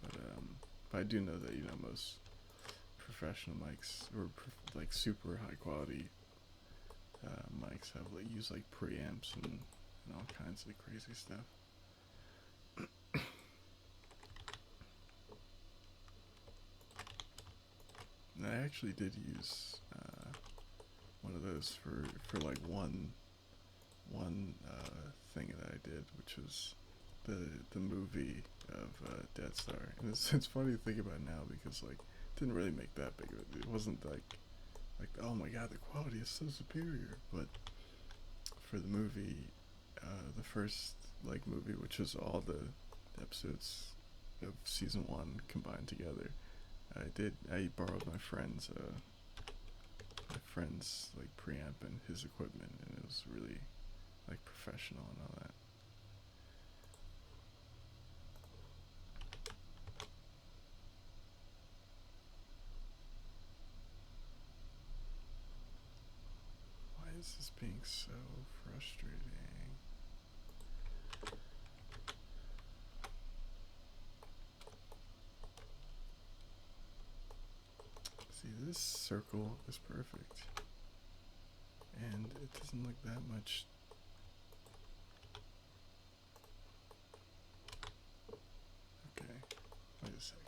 but I do know that most professional mics or like super high quality mics have like use like preamps and all kinds of crazy stuff. And I actually did use one of those for like one thing that I did, which was the movie of Death Star. And it's funny to think about now because like it didn't really make that big of it. It wasn't like oh my god, the quality is so superior. But for the movie, the first like movie, which was all the episodes of season one combined together, I borrowed my friend's like preamp and his equipment, and it was really like professional and all that. Why is this being so frustrating? See, this circle is perfect, and it doesn't look that much. Okay, wait a second.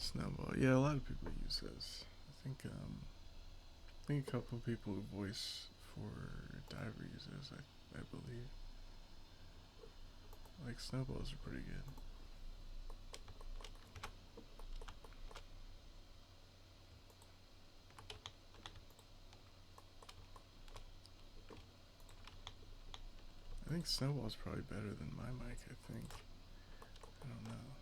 Snowball. Yeah, a lot of people use this. I think a couple of people who voice for Diver use this. I believe. Like snowballs are pretty good. I think snowball's probably better than my mic. I think. I don't know.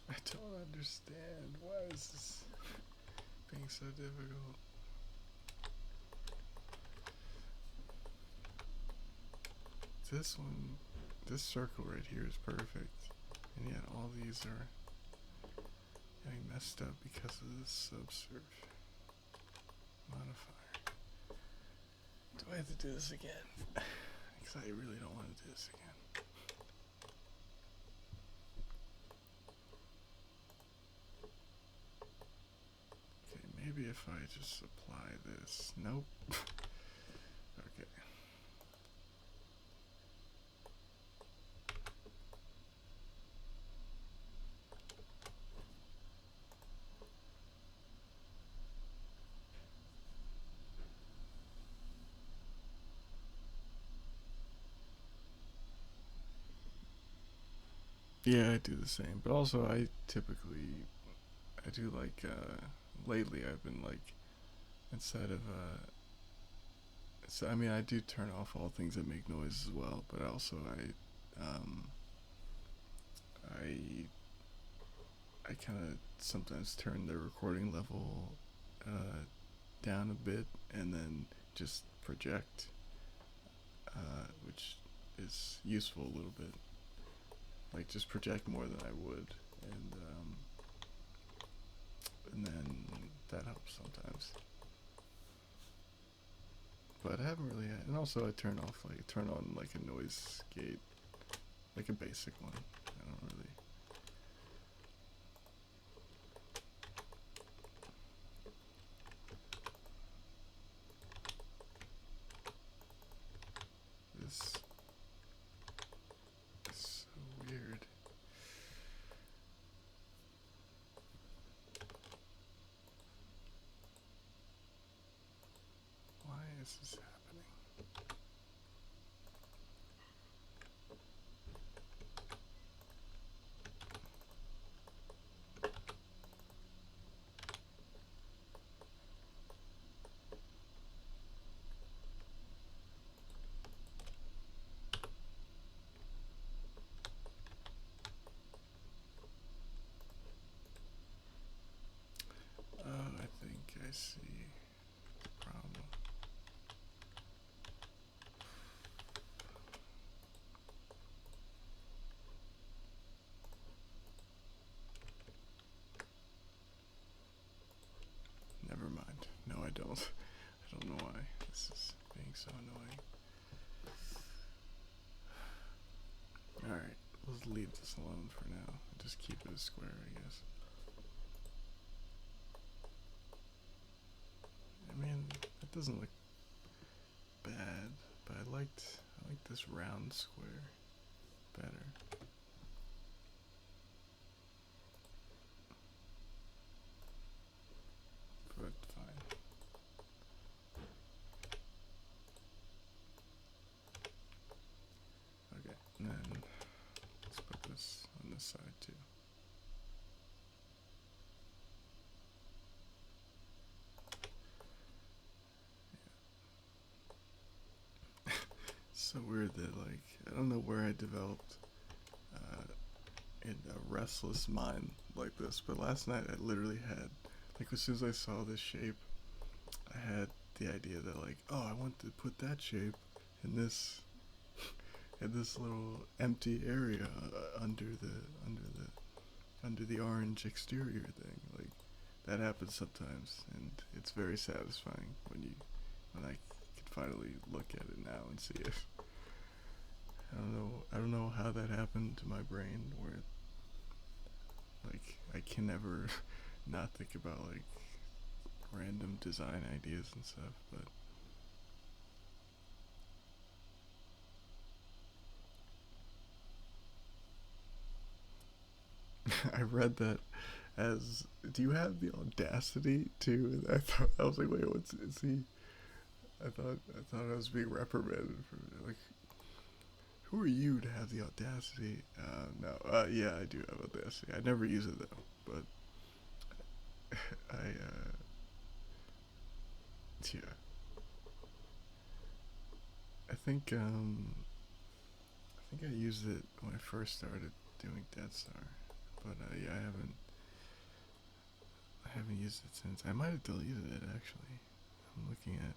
I don't understand. Why is this being so difficult? This one, this circle right here is perfect, and yet all these are getting messed up because of this subsurf modifier. Do I have to do this again? Because I really don't want to do this again. Okay, maybe if I just apply this. Nope. Okay. Yeah, I do the same, but also I do like lately I've been like instead of so I mean I do turn off all things that make noise as well, but also I I kind of sometimes turn the recording level down a bit and then just project, which is useful a little bit. Like just project more than I would, and then that helps sometimes. But I haven't really, and also I turn on like a noise gate, like a basic one. I don't really. This is so weird. Why is this happening? Oh, I think I see the problem. Never mind. No, I don't. I don't know why this is being so annoying. Alright, let's leave this alone for now. Just keep it a square, I guess. I mean, it doesn't look bad, but I like this round square better. But fine. Okay, and then let's put this on this side too. So weird that, like, I don't know where I developed in a restless mind like this, but last night I literally had, like, as soon as I saw this shape, I had the idea that, like, oh, I want to put that shape in this little empty area under the orange exterior thing. Like, that happens sometimes, and it's very satisfying when I can finally look at it now and see it. I don't know how that happened to my brain, where like I can never not think about like random design ideas and stuff, but I read that as, do you have the audacity to? I was like, wait, what's is he? I thought I was being reprimanded for, like, who are you to have the audacity? No, yeah, I do have audacity. I never use it though, but yeah, I think I used it when I first started doing Dead Star, but yeah, I haven't used it since. I might have deleted it actually. I'm looking at,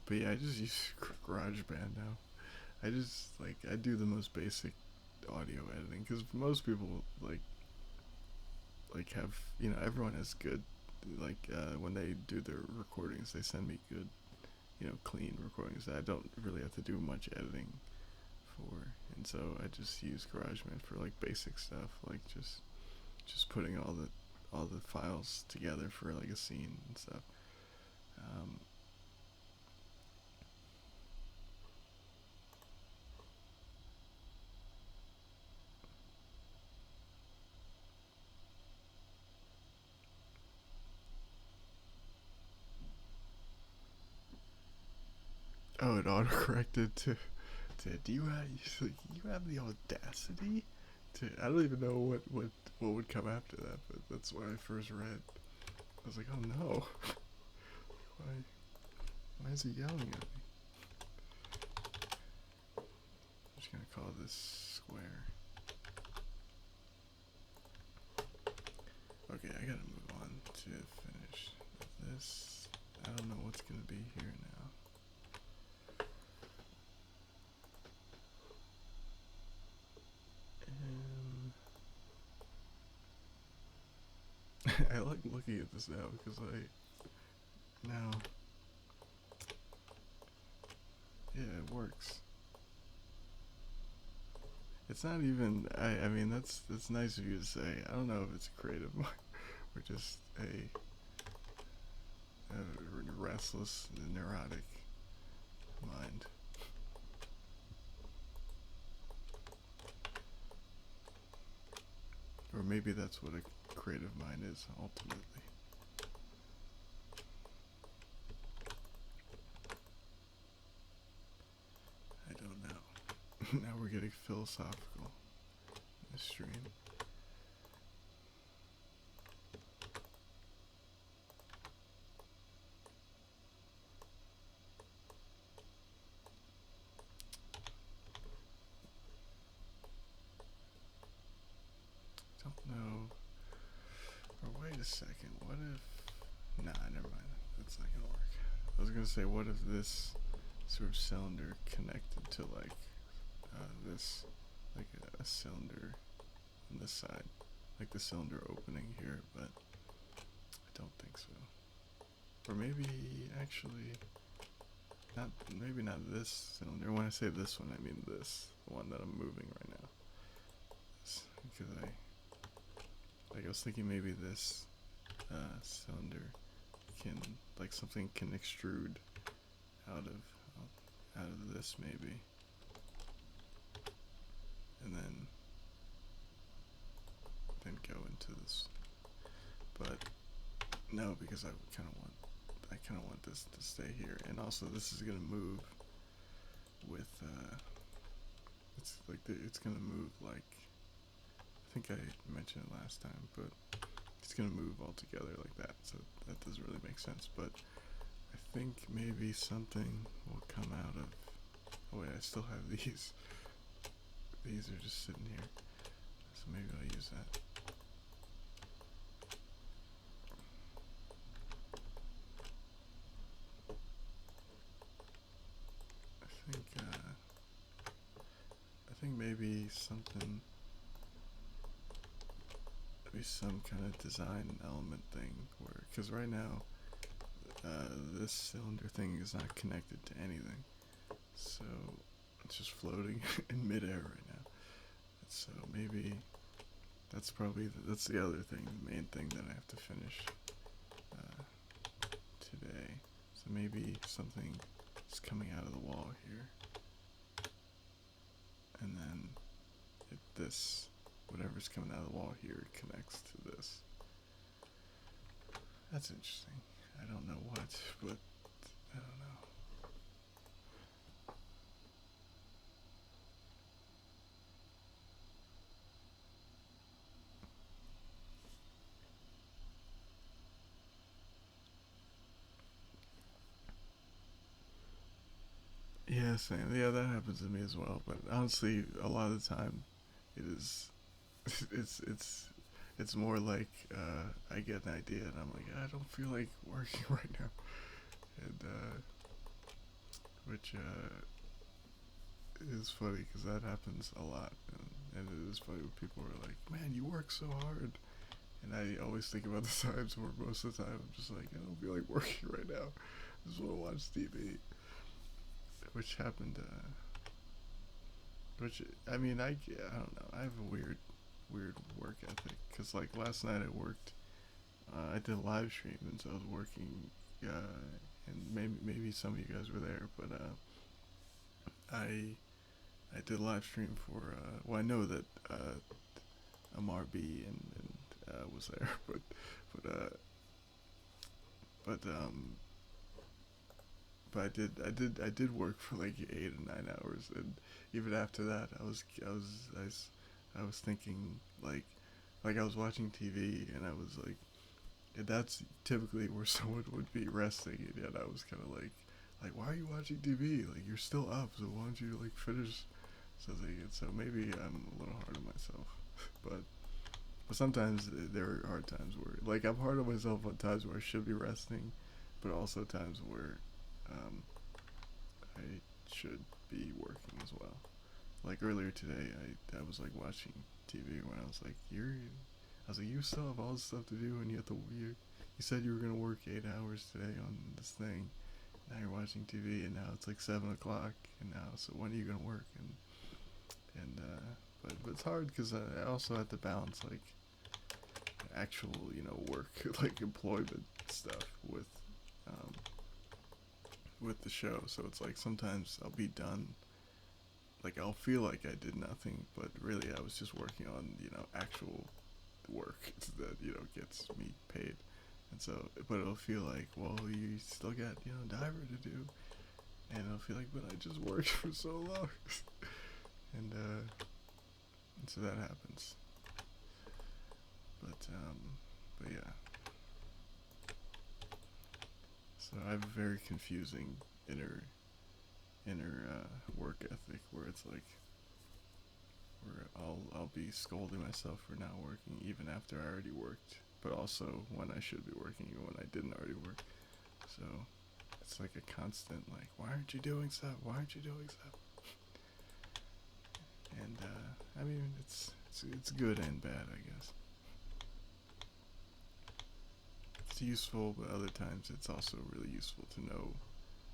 but yeah, I just use GarageBand now. I just like I do the most basic audio editing because most people have, everyone has good, like, when they do their recordings they send me good, clean recordings that I don't really have to do much editing for, and so I just use GarageBand for like basic stuff, like just putting all the files together for like a scene and stuff. Um, oh, it autocorrected to do you have the audacity to, I don't even know what would come after that, but that's what I first read. I was like, oh no, why why is he yelling at me? I'm just gonna call this square. Okay, I gotta move on to finish this. I don't know what's gonna be here now. I like looking at this now because now, yeah, it works. It's not even. I mean, that's nice of you to say. I don't know if it's a creative mind or just a restless, neurotic mind. Or maybe that's what a creative mind is ultimately. I don't know. Now we're getting philosophical in this stream. Don't know. Or wait a second. What if? Nah, never mind. That's not gonna work. I was gonna say, what if this sort of cylinder connected to like this, like a cylinder on this side, like the cylinder opening here, but I don't think so. Or maybe actually not. Maybe not this cylinder. When I say this one, I mean this, the one that I'm moving right now. Because I was thinking maybe this cylinder can, like, something can extrude out of this maybe, and then go into this. But no, because I kind of want this to stay here, and also this is gonna move with it's gonna move like, I think I mentioned it last time, but it's gonna move all together like that, so that doesn't really make sense. But I think maybe something will come out of, oh wait, I still have these. These are just sitting here, so maybe I'll use that. I think maybe something, maybe some kind of design element thing, where, because right now this cylinder thing is not connected to anything, so it's just floating in midair right now. So maybe that's that's the other thing, the main thing that I have to finish today. So maybe something is coming out of the wall here, and then this, whatever's coming out of the wall here, connects to this. That's interesting. I don't know what, but I don't know. Yeah, same. Yeah, that happens to me as well. But honestly, a lot of the time, it is, it's it's more like I get an idea and I'm like, I don't feel like working right now, and which is funny because that happens a lot, and it is funny when people are like, "Man, you work so hard," and I always think about the times where most of the time I'm just like, I don't feel like working right now. I just want to watch TV, which happened. Which I mean, I don't know. I have a weird work ethic because like last night I worked. I did a live stream, and so I was working. And maybe some of you guys were there, but I did a live stream for. Well, I know that MRB and was there, but but but I did work for like 8 or 9 hours, and even after that, I was thinking like I was watching TV, and I was like, and that's typically where someone would be resting, and yet I was kind of like why are you watching TV? Like you're still up, so why don't you like finish something? And so maybe I'm a little hard on myself, but sometimes there are hard times where like I'm hard on myself on times where I should be resting, but also times where um, I should be working as well. Like earlier today, I was like watching TV when I was like, I was like, you still have all this stuff to do, and you said you were gonna work 8 hours today on this thing. Now you're watching TV, and now it's like 7 o'clock, and now so when are you gonna work? But it's hard because I also have to balance like actual work like employment stuff um, with the show. So it's like sometimes I'll be done, like I'll feel like I did nothing, but really I was just working on actual work that gets me paid. And so, but it'll feel like, well, you still got diver to do, and it'll feel like, but I just worked for so long, and so that happens. But yeah. So I have a very confusing inner work ethic where it's like where I'll be scolding myself for not working even after I already worked, but also when I should be working even when I didn't already work. So it's like a constant like, why aren't you doing stuff? Why aren't you doing stuff? And I mean it's good and bad, I guess. It's useful, but other times it's also really useful to know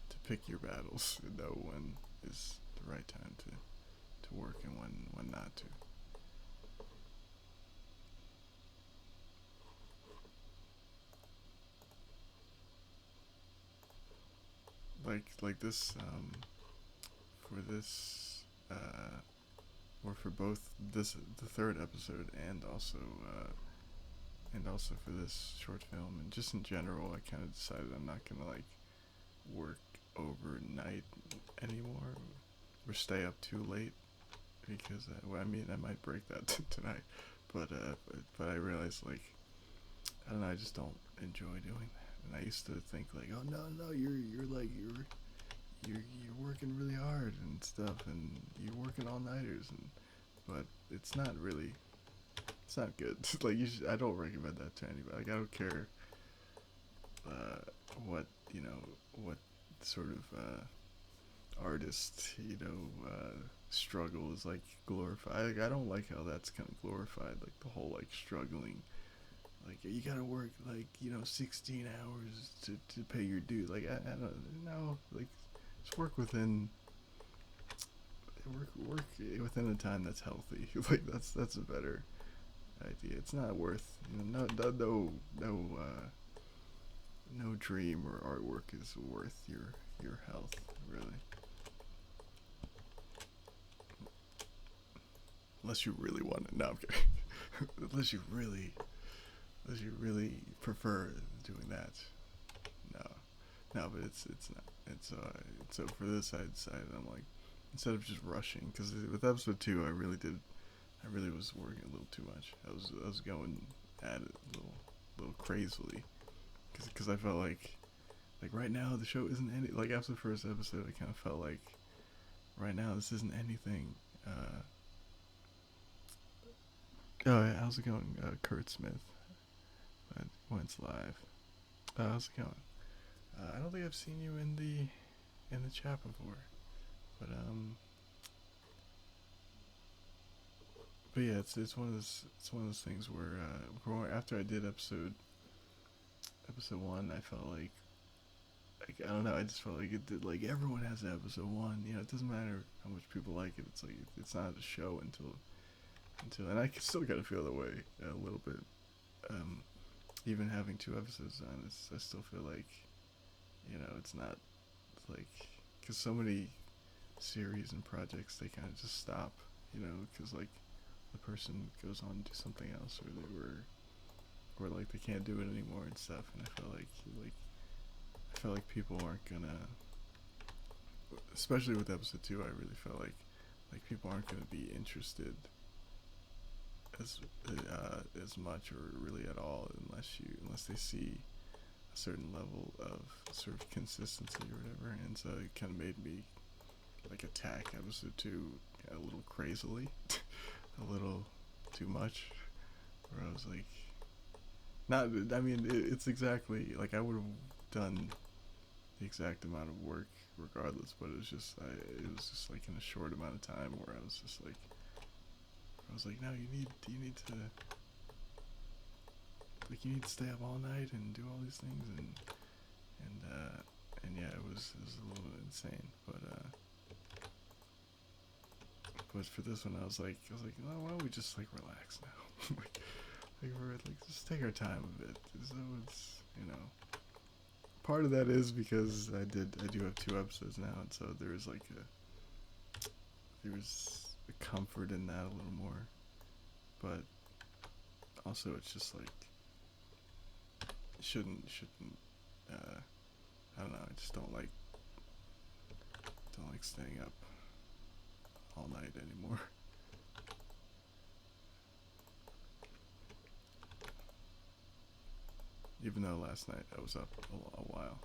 to pick your battles and know when is the right time to work and when not to. like this for this or for both this the third episode and also for this short film and just in general, I kind of decided I'm not gonna like work overnight anymore or stay up too late because well, I mean I might break that tonight, but I realized like I don't know, I just don't enjoy doing that. And I used to think like, oh no, you're working really hard and stuff, and you're working all nighters, and but it's not really, it's not good. Like I don't recommend that to anybody. Like I don't care uh, what what sort of artist struggle is like glorified. Like, I don't like how that's kind of glorified. Like the whole like struggling, like you gotta work like 16 hours to pay your due. Like I don't know. Like just work within a time that's healthy. Like that's a better idea. It's not worth no dream or artwork is worth your health, really. Unless you really want it. No, I'm kidding. Unless you really prefer doing that. No, no, but it's not. So for this, I decided I'm like, instead of just rushing, because with episode two, I really was working a little too much. I was going at it a little crazily, because I felt like right now the show isn't any like after the first episode, I kind of felt like right now this isn't anything. Oh, yeah, how's it going, Kurt Smith? Wentz live. How's it going? I don't think I've seen you in the chat before, but yeah, it's one of those things where after I did episode one, I felt like I don't know, I just felt like it did like everyone has episode one. It doesn't matter how much people like it. It's like it's not a show and I still kind of feel that way a little bit. Um, Even having two episodes on, I still feel like it's not like because so many series and projects they kind of just stop, because like the person goes on to do something else or like they can't do it anymore and stuff. And I felt like people aren't gonna, especially with episode two. I really felt like people aren't gonna be interested as much or really at all unless they see a certain level of sort of consistency or whatever. And so it kind of made me like attack episode two a little crazily, a little too much. Where I was like, not. I mean, it's exactly like I would have done the exact amount of work regardless, but it was just like in a short amount of time where I was just like. I was like, no, you need to stay up all night and do all these things and yeah, it was a little insane, but for this one I was like, no, why don't we just like relax now? We're like just take our time a bit. So it's part of that is because I do have two episodes now, and so there's a comfort in that a little more, but also it's just like shouldn't I don't know, I just don't like staying up all night anymore. Even though last night I was up a while,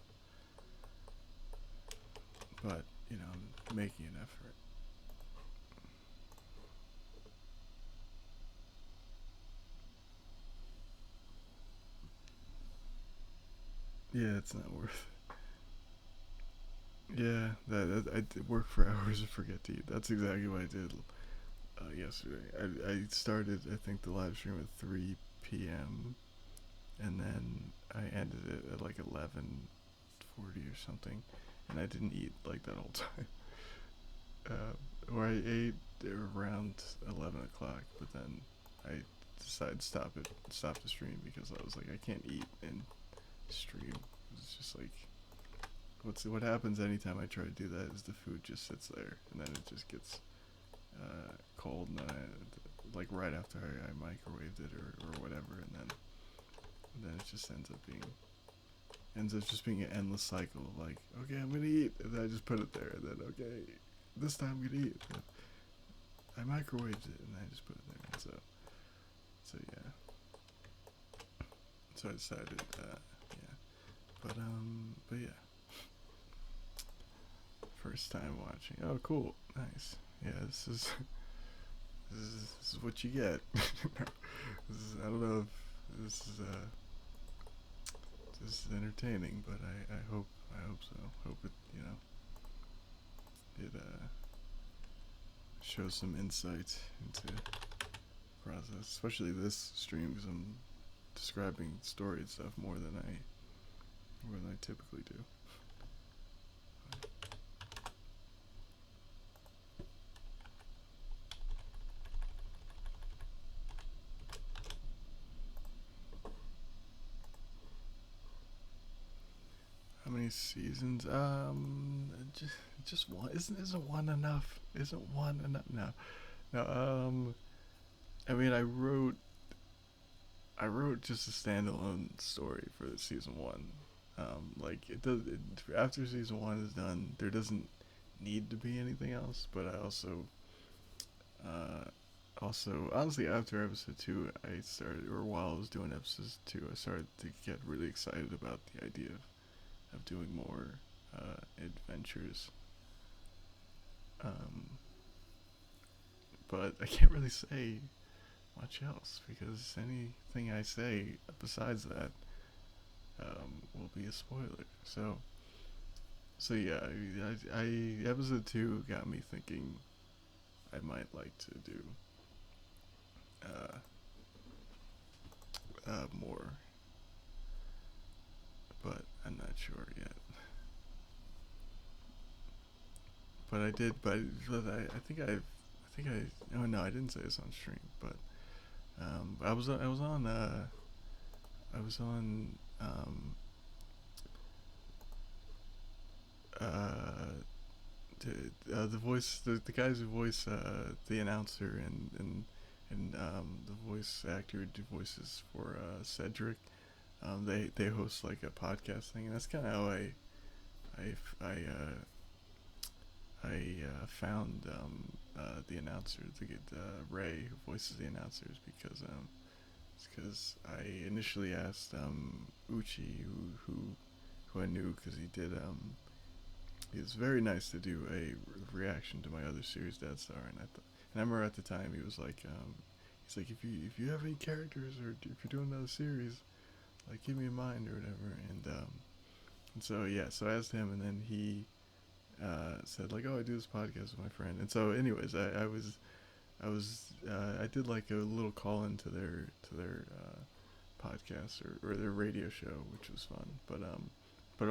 but I'm making an effort. Yeah, it's not worth it. Yeah, that I did work for hours and forget to eat. That's exactly what I did yesterday. I started, I think, the live stream at 3 p.m. and then I ended it at like 11:40 or something, and I didn't eat like that whole time. Or I ate around 11 o'clock, but then I decided to stop the stream because I was like, I can't eat and stream. It's just like, what happens anytime I try to do that is the food just sits there and then it just gets cold, and then like right after I microwaved it or whatever, and then it just ends up just being an endless cycle of like, okay, I'm gonna eat, and then I just put it there, and then okay, this time I'm gonna eat. And I microwaved it, and I just put it there, and so yeah. So I decided, yeah, but yeah, first time watching. Oh, cool, nice. Yeah, this is what you get. I don't know if this is entertaining, but I hope so. Hope it it shows some insight into the process, especially this stream, because I'm describing story and stuff more than I typically do. How many seasons? Just one. Isn't one enough? Isn't one enough? No, no. I mean, I wrote just a standalone story for season one. Like it does. After season one is done, there doesn't need to be anything else. But I uh, also honestly, after episode two, I started, or while I was doing episode two, I started to get really excited about the idea of doing more adventures. Um, but I can't really say much else because anything I say besides that will be a spoiler. So yeah, I episode two got me thinking I might like to do uh, more, but I'm not sure yet. But I did, I think I. Oh no, I didn't say this on stream, but I was on uh, the voice, the guys who voice the announcer and the voice actor who voices for Cedric. They host like a podcast thing, and that's kind of how I I uh, found the announcer to get Ray, who voices the announcers, because I initially asked Uchi, who I knew because he did he was very nice to do a reaction to my other series, Dead Star, and I remember at the time he was like he's like, if you have any characters or if you're doing another series, like keep me in mind or whatever, and so yeah, so I asked him, and then he said like, oh, I do this podcast with my friend, and so anyways, I did like a little call into their podcast or their radio show, which was fun. But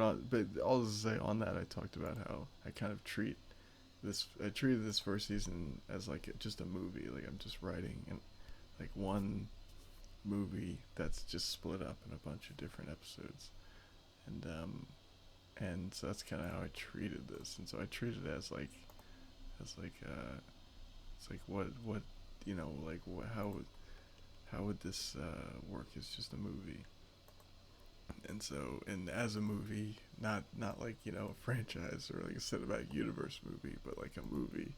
all to say on that, I talked about how I treated this first season as like just a movie. Like I'm just writing and like one movie that's just split up in a bunch of different episodes, and so that's kind of how I treated this. And so I treated it as like it's like what like how would this work as just a movie. And so, and as a movie, not like a franchise or like a cinematic universe movie, but like a movie,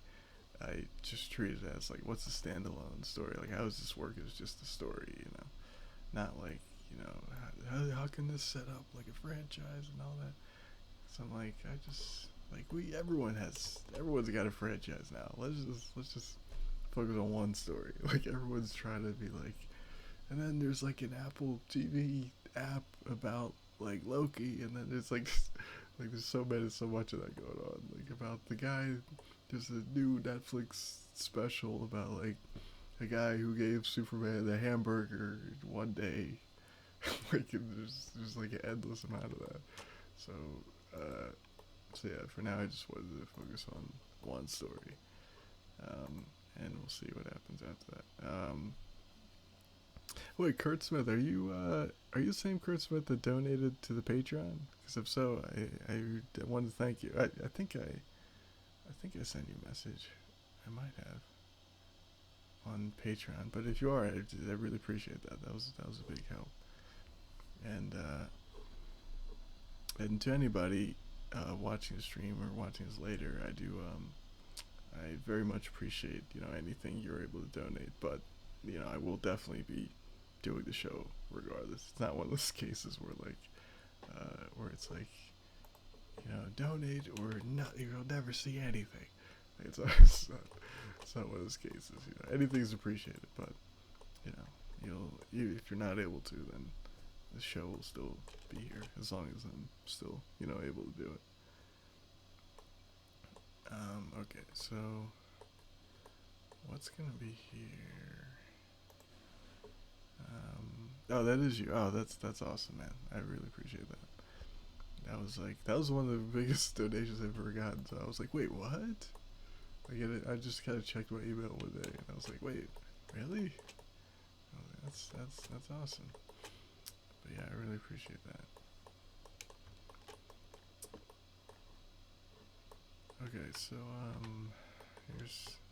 I just treat it as like, what's a standalone story, like how does this work as just a story, not like, how can this set up like a franchise and all that. So I'm like, I just like, everyone's got a franchise now. Let's just focus on one story. Like everyone's trying to be like, and then there's like an Apple TV app about like Loki, and then it's like like there's so much of that going on. Like about the guy, there's a new Netflix special about like a guy who gave Superman the hamburger one day. Like there's like an endless amount of that. So uh, so yeah, for now I just wanted to focus on one story, and we'll see what happens after that. Wait, Kurt Smith, are you the same Kurt Smith that donated to the Patreon? Because if so, I wanted to thank you. I think I sent you a message. I might have on Patreon, but if you are, I really appreciate that. That was a big help. And and to anybody watching the stream or watching this later, I very much appreciate anything you're able to donate. But I will definitely be doing the show regardless. It's not one of those cases where it's like donate or not, you'll never see anything. It's not one of those cases. Anything's appreciated, but you know, if you're not able to, then the show will still be here as long as I'm still able to do it. Okay, so what's gonna be here? Oh, that is you. Oh, that's awesome, man. I really appreciate that. That was one of the biggest donations I've ever gotten. So I was like, wait, what? I just kind of checked my email one day, and I was like, wait, really? I was like, that's awesome. But yeah, I really appreciate that. Okay, so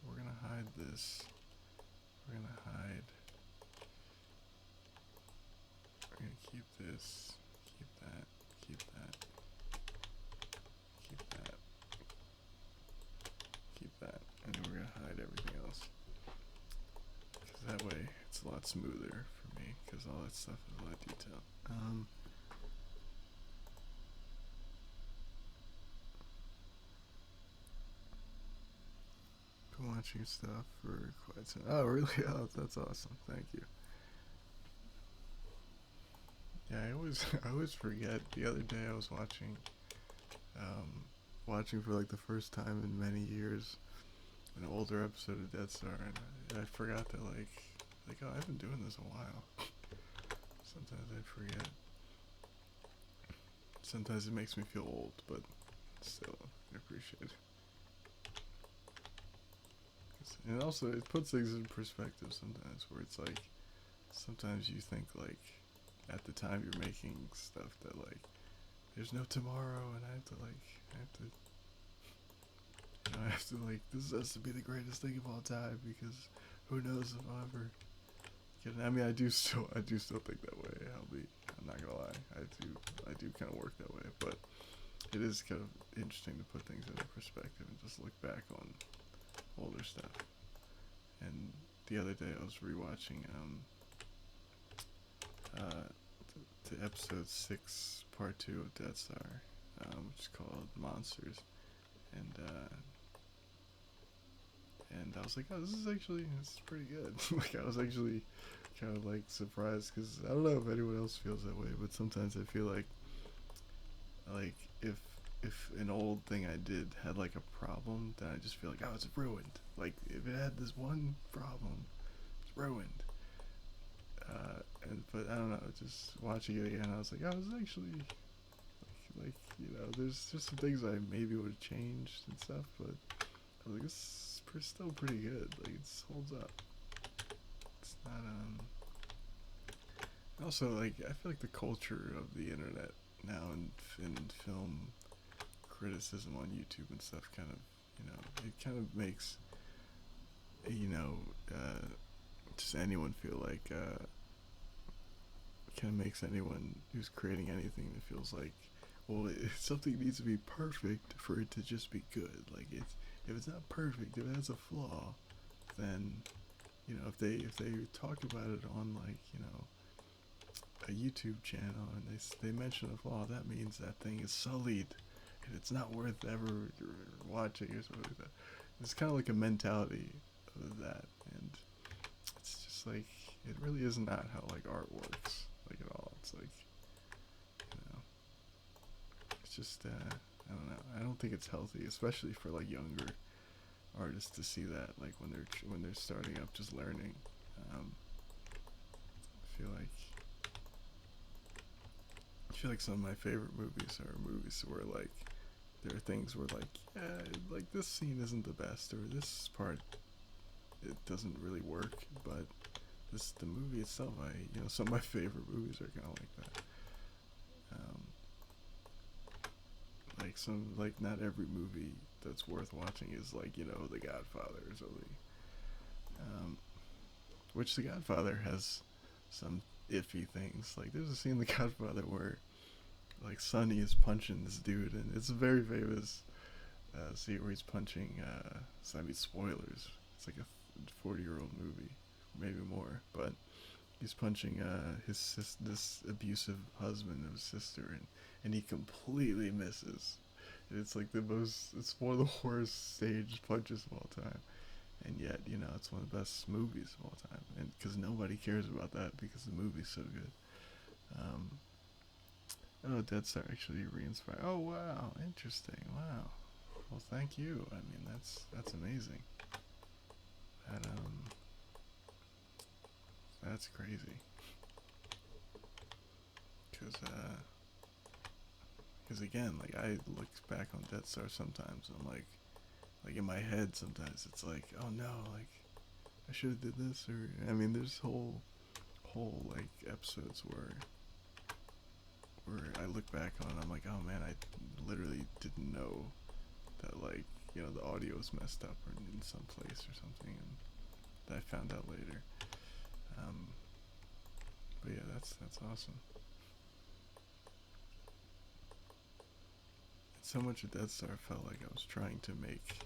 we're gonna hide this. We're gonna hide. We're gonna keep this. Keep that. Keep that. Keep that. Keep that. And then we're gonna hide everything else. Because that way it's a lot smoother for me. Because all that stuff is a lot of detail. Been watching stuff for quite some. Oh, really? Oh, that's awesome. Thank you. Yeah, I always forget. The other day I was um, watching for like the first time in many years, an older episode of Death Star, and I forgot that oh, I've been doing this a while. Sometimes I forget. Sometimes it makes me feel old, but still, I appreciate it. And also, it puts things in perspective sometimes, where it's like, sometimes you think at the time you're making stuff that there's no tomorrow, and I have to this has to be the greatest thing of all time because who knows if I'll ever get it. I mean, I do still think that way. I'm not gonna lie, I do kind of work that way, but it is kind of interesting to put things into perspective and just look back on older stuff. And the other day I was rewatching to episode 6, part 2 of Death Star, which is called Monsters, and I was like, oh, this is pretty good. I was actually kind of surprised because I don't know if anyone else feels that way, but sometimes I feel like if an old thing I did had a problem, then I just feel oh, it's ruined. If it had this one problem, it's ruined. But I don't know, just watching it again, I was like, oh, it's actually there's just some things I maybe would have changed and stuff, but I was like, it's still pretty good. It holds up. It's not Also, I feel like the culture of the internet now in film criticism on YouTube and stuff it kind of makes just anyone feel kind of makes anyone who's creating anything that feels well, something needs to be perfect for it to just be good. If it's not perfect, if it has a flaw, then if they talk about it on a YouTube channel and they mention a flaw, that means that thing is sullied and it's not worth ever watching or something like that. It's kind of like a mentality of that, and it's just it really is not how art works at all. It's it's just I don't know. I don't think it's healthy, especially for younger artists to see that when they're starting up, just learning. I feel like some of my favorite movies are movies where there are things where yeah, this scene isn't the best, or this part it doesn't really work, but the movie itself, some of my favorite movies are kind of like that. Um, like not every movie that's worth watching is like The Godfather or something. Um, which The Godfather has some iffy things. Like there's a scene in The Godfather where like Sonny is punching this dude, and it's a very famous scene where he's punching. So I mean, spoilers. It's like a 40-year-old movie, maybe more, but he's punching this abusive husband of his sister, and he completely misses. It's like it's one of the worst stage punches of all time, and yet it's one of the best movies of all time, and because nobody cares about that because the movie's so good. Um, oh, Dead Star actually re-inspired. Oh wow, interesting. Wow. Well, thank you. I mean, that's amazing. That that's crazy. Cause again, like I look back on Death Star sometimes, and I'm like in my head sometimes it's like, oh no, like I should have did this, or I mean, there's whole like episodes where I look back on, and I'm like, oh man, I literally didn't know that like the audio was messed up or in some place or something, and that I found out later. Um, but yeah, that's awesome. So much of Death Star felt like I was trying to make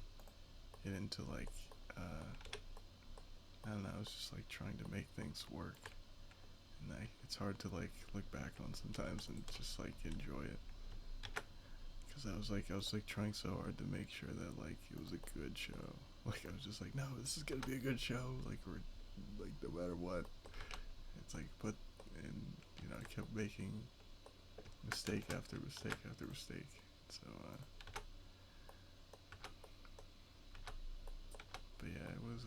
it into like I don't know, I was just like trying to make things work, and it's hard to like look back on sometimes and just like enjoy it, because I was like trying so hard to make sure that like it was a good show. Like I was just like, no, this is gonna be a good show. Like we're like no matter what, it's like, but and I kept making mistake after mistake after mistake. So, but yeah, it was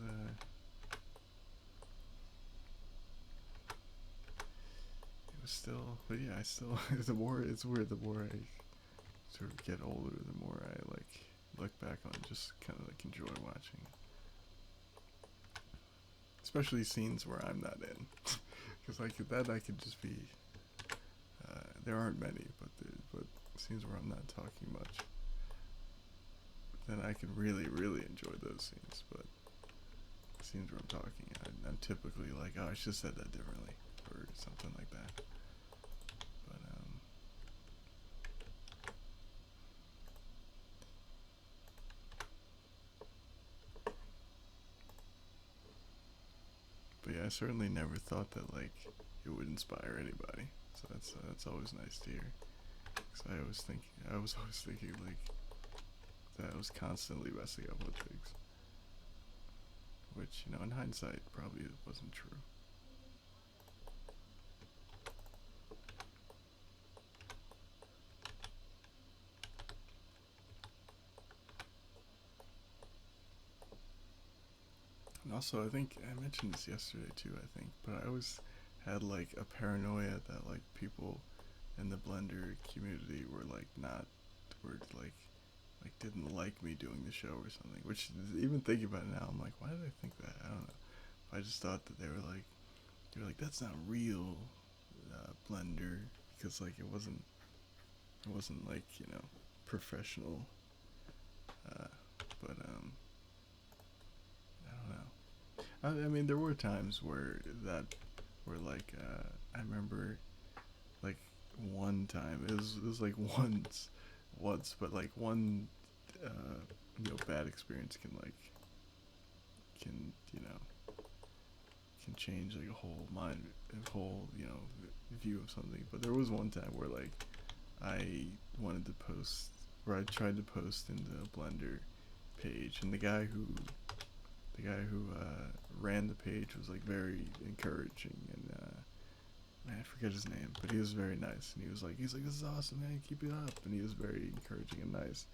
still, but yeah, I still the more it's weird, the more I sort of get older, the more I like look back on, just kind of like enjoy watching, especially scenes where I'm not in, because like that I could just be. There aren't many, but scenes where I'm not talking much, then I can really really enjoy those scenes. But scenes where I'm talking, I'm typically like, oh, I should have said that differently, or something like that. But yeah, I certainly never thought that like it would inspire anybody. So that's always nice to hear. Cause I was always thinking like that I was constantly messing up with things, which in hindsight probably wasn't true. And also, I think I mentioned this yesterday too. I think, but I always had like a paranoia that like people in the Blender community were like not were like didn't like me doing the show or something. Which even thinking about it now, I'm like, why did I think that? I don't know. I just thought that they were like that's not real Blender, because like it wasn't like professional. Uh, but I don't know. I mean, there were times where like I remember like one time it was like once, but like one bad experience can can change like a whole view of something. But there was one time where like I wanted to post, where I tried to post in the Blender page, and the guy who ran the page was like very encouraging, and man, I forget his name, but he was very nice, and he's like this is awesome, man, keep it up, and he was very encouraging and nice.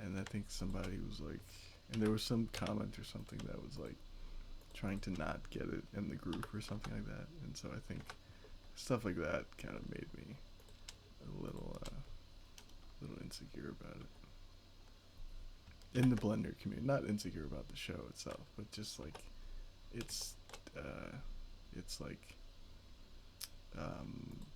And I think somebody was like, and there was some comment or something that was like trying to not get it in the group or something like that, and so I think stuff like that kind of made me a little insecure about it in the Blender community. Not insecure about the show itself, but just like it's it's like um,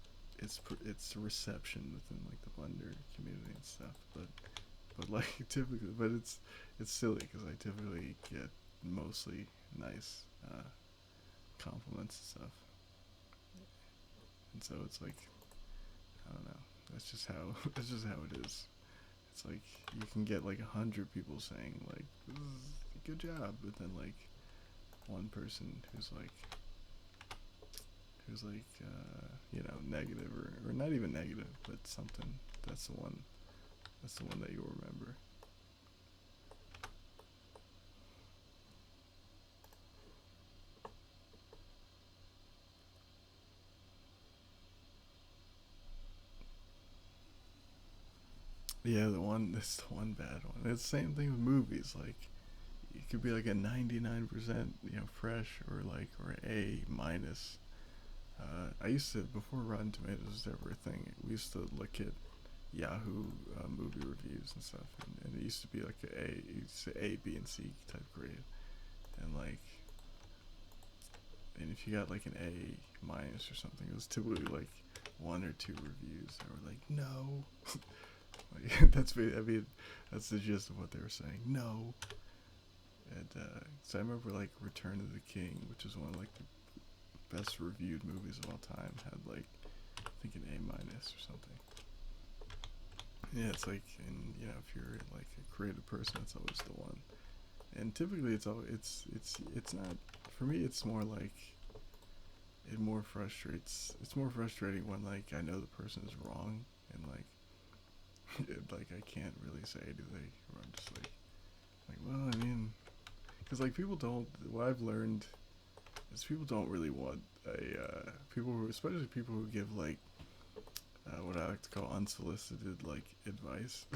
it's reception within like the Blender community and stuff. But like typically, but it's silly because I typically get mostly nice compliments and stuff, and so it's like I don't know. That's just how that's just how it is. It's like you can get like 100 people saying like this is a good job, but then like one person who's like negative or not even negative, but something. That's the one. That's the one that you'll remember. Yeah, the one. That's the one bad one. It's the same thing with movies. Like it could be like a 99% fresh or like or A minus. I used to before Rotten Tomatoes was ever a thing. We used to look at Yahoo movie reviews and stuff, and it used to be like it used to A, B, and C type grade, and like, and if you got like an A minus or something, it was typically like one or two reviews that were like, no, like I mean, that's the gist of what they were saying, no, and so I remember like Return of the King, which is one of like the best reviewed movies of all time, had like I think an A minus or something. Yeah, it's like, and if you're like a creative person, it's always the one. And typically, it's not. For me, it's more like it more frustrates. It's more frustrating when like I know the person is wrong and like I can't really say anything, or I'm just like well, I mean, because like people don't. What I've learned is people don't really want a people who, especially people who give like what I like to call unsolicited like advice,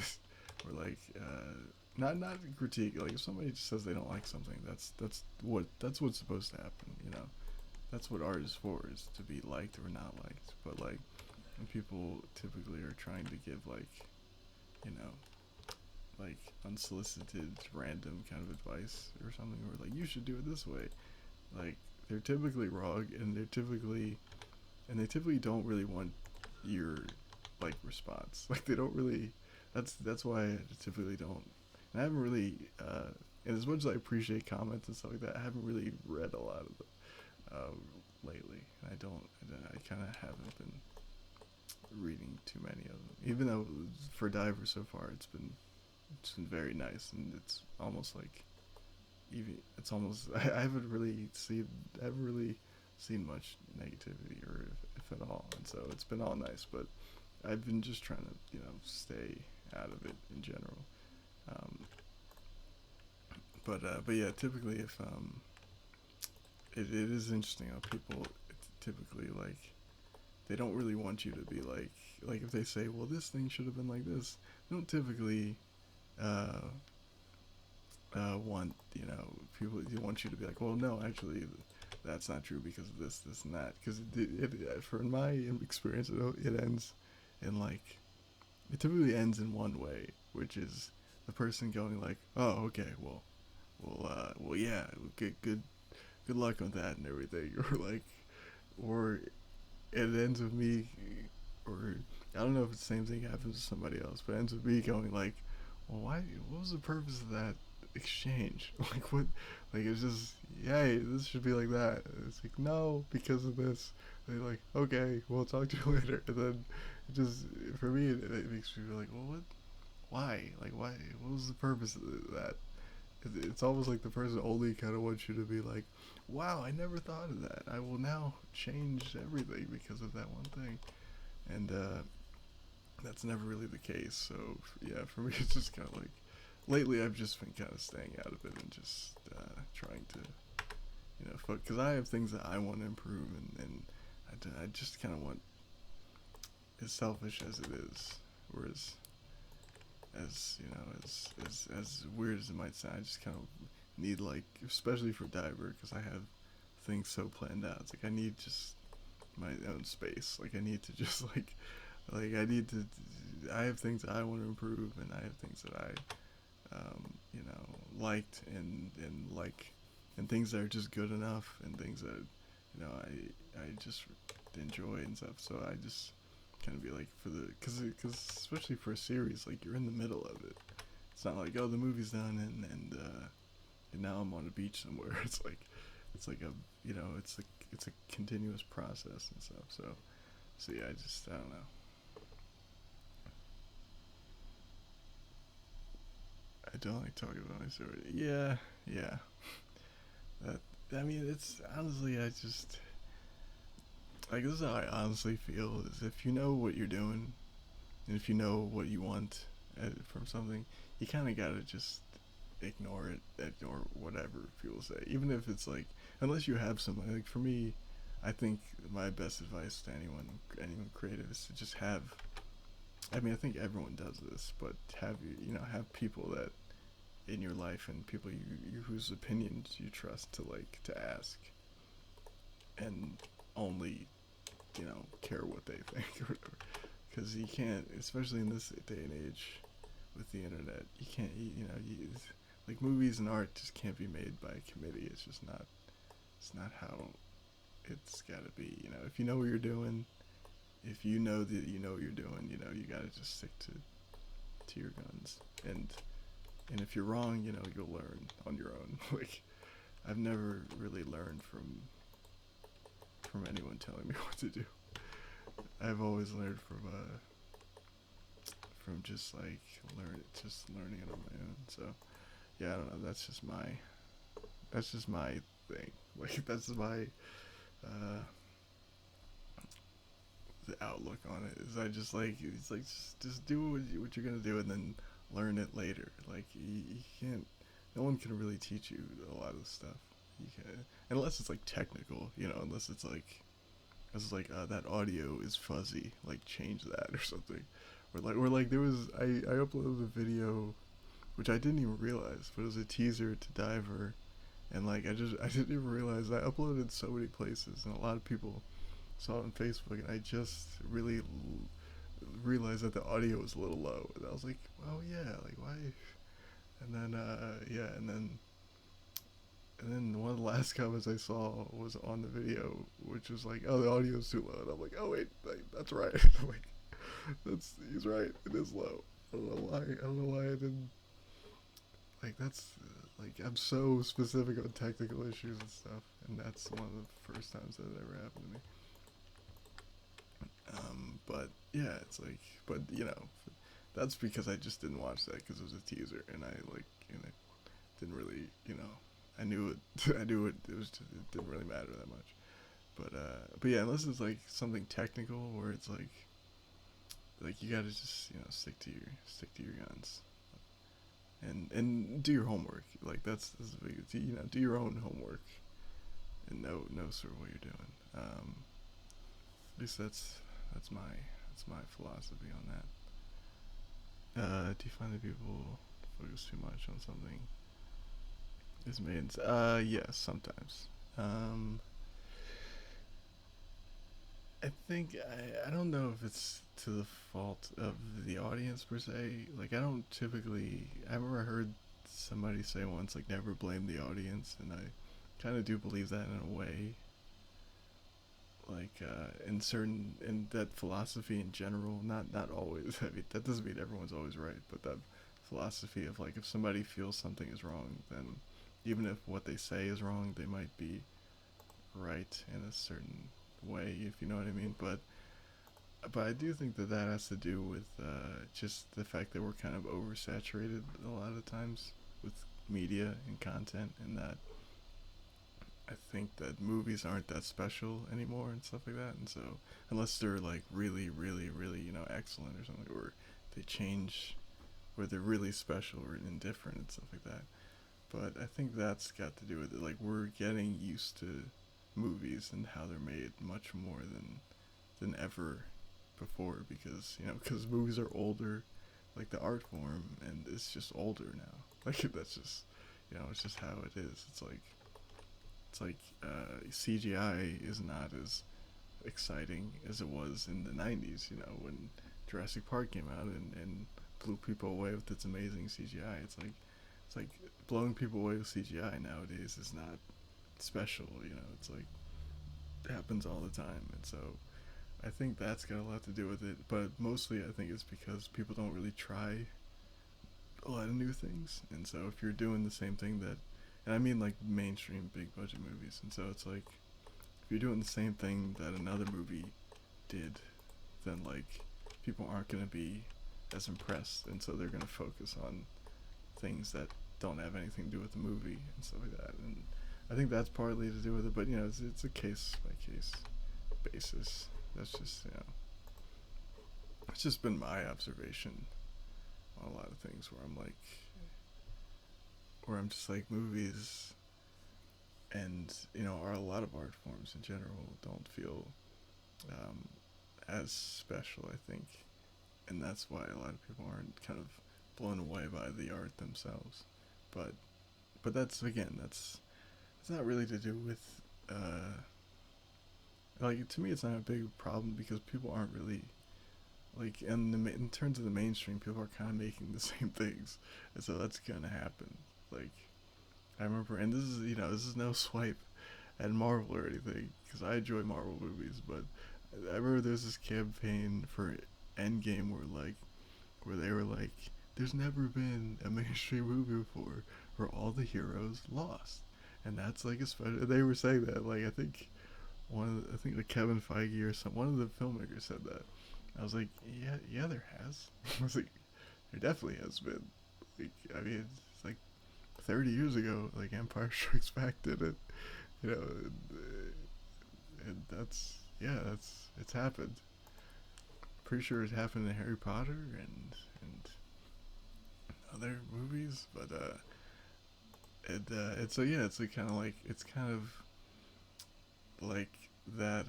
or like not critique. Like if somebody just says they don't like something, that's what's supposed to happen. That's what art is for, is to be liked or not liked. But like when people typically are trying to give you know like unsolicited random kind of advice or something, or like you should do it this way, like they're typically wrong, and they typically don't really want your like response. Like they don't really. That's why I typically don't. And I haven't really. And as much as I appreciate comments and stuff like that, I haven't really read a lot of them lately. I don't. I kind of haven't been reading too many of them. Even though for Diver so far, it's been very nice, and it's almost like even it's almost I haven't really seen much negativity, or if at all, and so it's been all nice. But I've been just trying to stay out of it in general. Um, but yeah, typically if it is interesting how people typically like they don't really want you to be like if they say, well, this thing should have been like this, they don't typically uh, want people want you to be like, well, no, actually that's not true because of this and that, because for in my experience it ends in like it typically ends in one way, which is the person going like, oh, okay, well, yeah, good luck on that and everything, or like, or it ends with me, or I don't know if it's the same thing happens to somebody else, but it ends with me going like, well, why? What was the purpose of that exchange? Like what? Like it's just, yay, this should be like that. It's like no, because of this. They're like, okay, we'll talk to you later, and then it just for me it makes me feel like, well, what? Why? Like why? What was the purpose of that? It's almost like the person only kind of wants you to be like, wow, I never thought of that. I will now change everything because of that one thing. And that's never really the case. So, yeah, for me, it's just kind of like, lately I've just been kind of staying out of it and just trying to, because I have things that I want to improve, and I just kind of want, as selfish as it is, or as as weird as it might sound, I just kind of need like, especially for Diver, because I have things so planned out. It's like I need just my own space. Like I need to just like I need to. I have things that I want to improve, and I have things that I, liked and like, and things that are just good enough, and things that I just enjoy and stuff. So I just kind of be like for the because especially for a series, like you're in the middle of it. It's not like, oh, the movie's done and now I'm on a beach somewhere. It's like a, it's a continuous process and stuff. So yeah, I don't know. I don't like talking about my story. Yeah, yeah. That I mean, it's honestly, I just like, this is how I honestly feel. Is if you know what you're doing, and if you know what you want from something, you kind of gotta just ignore it, ignore whatever people say, even if it's like, unless you have something. Like for me, I think my best advice to anyone creative is to just have. I mean, I think everyone does this, but have people that in your life and people you whose opinions you trust to ask and only care what they think or whatever. Because you can't, especially in this day and age with the internet, you can't, like movies and art just can't be made by a committee. It's just not. It's not how it's got to be. If you know what you're doing, if you know that you know what you're doing, you got to just stick to your guns. And if you're wrong, you'll learn on your own. Like I've never really learned from anyone telling me what to do. I've always learned from just like learning it on my own. So yeah, I don't know. That's just my thing. Like that's my uh, the outlook on it. Is I just like it's like just do what you're gonna do and then learn it later. Like you can't. No one can really teach you a lot of stuff. You can unless it's like technical. Unless it's like that audio is fuzzy. Like change that or something. Or like there was I uploaded a video which I didn't even realize, but it was a teaser to Diver, and like I didn't even realize I uploaded so many places, and a lot of people saw it on Facebook, and I just really realized that the audio was a little low, and I was like, oh yeah, like why? And then yeah, and then one of the last comments I saw was on the video, which was like, oh, the audio's too low, and I'm like, oh wait, like, that's right, like he's right, it is low. I don't know why. I don't know why I didn't. Like that's like I'm so specific on technical issues and stuff, and that's one of the first times that it ever happened to me. But yeah, it's like, but that's because I just didn't watch that because it was a teaser, and I didn't really, I knew it, I knew it. It was just, it didn't really matter that much. But yeah, unless it's like something technical where it's like you gotta just stick to your guns and do your homework. Like that's the big, do your own homework and know sort of what you're doing. At least that's my philosophy on that. Do you find that people focus too much on something is made? Yes, sometimes. Um, I think I don't know if it's to the fault of the audience per se. Like I don't typically. I remember I heard somebody say once like never blame the audience, and I kind of do believe that in a way. Like in that philosophy in general, not always. I mean that doesn't mean everyone's always right, but that philosophy of like if somebody feels something is wrong, then even if what they say is wrong, they might be right in a certain way, if you know what I mean. But I do think that that has to do with just the fact that we're kind of oversaturated a lot of times with media and content, and that I think that movies aren't that special anymore and stuff like that. And so unless they're like really, really, really, excellent or something, or they change, or they're really special or indifferent and stuff like that. But I think that's got to do with it. Like we're getting used to movies and how they're made much more than ever before because because movies are older, like the art form, and it's just older now. Like that's just it's just how it is. It's like CGI is not as exciting as it was in the 90s. When Jurassic Park came out and blew people away with its amazing CGI. It's like blowing people away with CGI nowadays is not special. It's like happens all the time, and so I think that's got a lot to do with it. But mostly, I think it's because people don't really try a lot of new things, and so if you're doing the same thing that, and I mean like mainstream big budget movies, and so it's like if you're doing the same thing that another movie did, then like people aren't gonna be as impressed, and so they're gonna focus on things that don't have anything to do with the movie and stuff like that. And I think that's partly to do with it, but it's a case by case basis. That's just it's just been my observation on a lot of things where I'm like, where I'm just like movies and are a lot of art forms in general don't feel um, as special, I think, and that's why a lot of people aren't kind of blown away by the art themselves. But that's again that's it's not really to do with like to me it's not a big problem because people aren't really like in terms of the mainstream people are kind of making the same things, and so that's gonna happen. Like I remember, and this is no swipe at Marvel or anything because I enjoy Marvel movies, but I remember there's this campaign for Endgame where they were like, "There's never been a mainstream movie before where all the heroes lost," and that's like a special. They were saying that like I think like Kevin Feige or some one of the filmmakers said that. I was like, yeah, there has. I was like, there definitely has been. Like, I mean, it's like 30 years ago, like Empire Strikes Back did it, you know, and that's that's it's happened. Pretty sure it happened in Harry Potter and other movies, but it's so yeah, it's like kind of like it's kind of like that.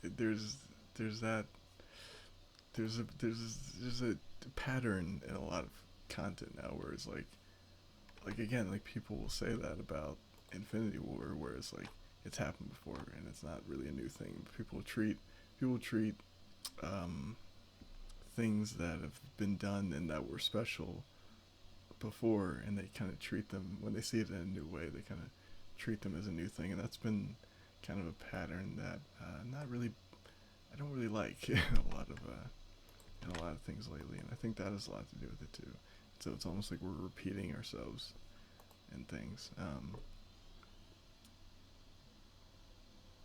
There's there's that there's a pattern in a lot of content now where it's like again like people will say that about Infinity War where it's like it's happened before and it's not really a new thing. People treat um, things that have been done and that were special before, and they kind of treat them when they see it in a new way. They kind of treat them as a new thing, and that's been kind of a pattern that not really I don't really like in a lot of things lately, and I think that has a lot to do with it too. So it's almost like we're repeating ourselves in things.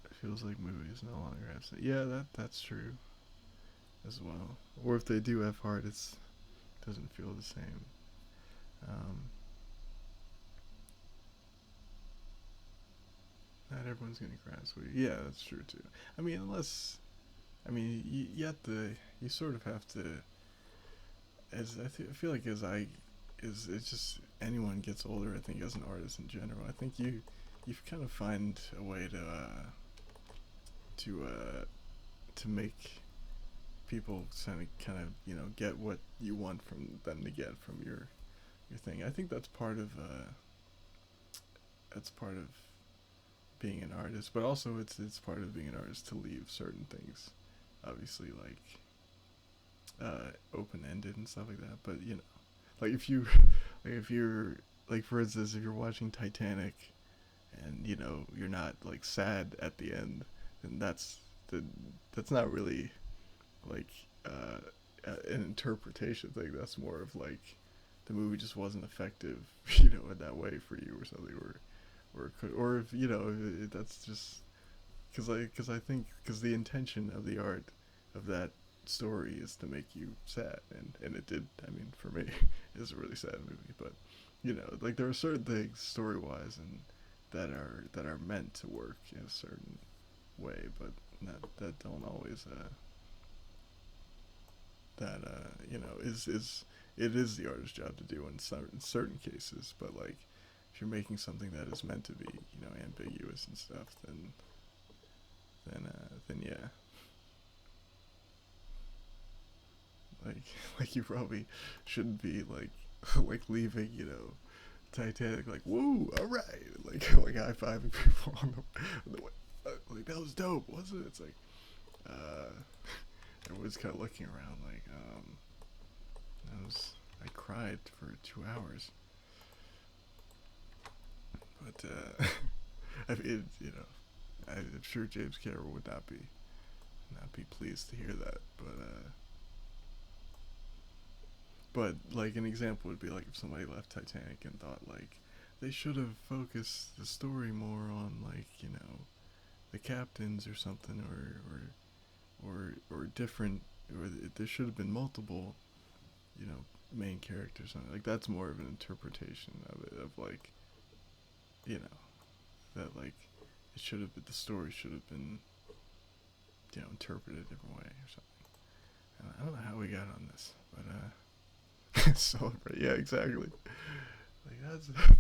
It feels like movies no longer have. Yeah, that's true as well. Or if they do have heart, it doesn't feel the same. Um, Not everyone's gonna grasp what. Yeah, that's true too. I mean, unless you have to, you sort of have to. As I feel like as I, is it's just anyone gets older. I think as an artist in general, I think you kind of find a way to to make people kind of get what you want from them to get from your thing. I think that's part of being an artist, but also it's part of being an artist to leave certain things, obviously open ended and stuff like that. But like if you like if you're like for instance if you're watching Titanic and you're not like sad at the end, then the, that's not really like uh, an interpretation thing. That's more of like the movie just wasn't effective, in that way for you or something, or it could, or if that's just because I think because the intention of the art of that story is to make you sad, and it did. I mean, for me, it's a really sad movie, but like there are certain things story wise and that are meant to work in a certain way, but that don't always is it is the artist's job to do in certain cases, but like if you're making something that is meant to be ambiguous and stuff, then yeah, like like you probably shouldn't be like like leaving Titanic like woo all right like high fiving people on the way. Like that was dope, wasn't it? It's like uh everyone's kind of looking around like I cried for 2 hours, but I mean I'm sure James Cameron would not be pleased to hear that, but like an example would be like if somebody left Titanic and thought like they should have focused the story more on like the captains or something or different or there should have been multiple main characters on it. Like that's more of an interpretation of it of like you know that like it should have been the story should have been interpreted a different way or something. And I don't know how we got on this, but celebrate. Yeah, exactly. Like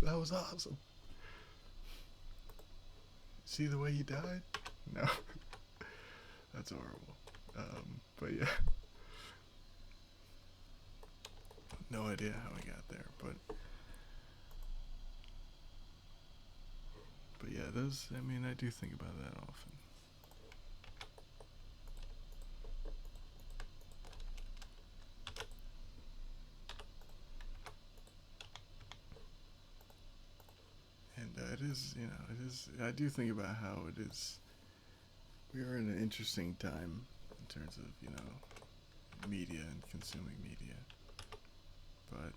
that was awesome. See the way he died? No, that's horrible. But yeah, no idea how we got there, but yeah, those. I mean, I do think about that often. And it is, it is. I do think about how it is. We are in an interesting time in terms of media and consuming media, but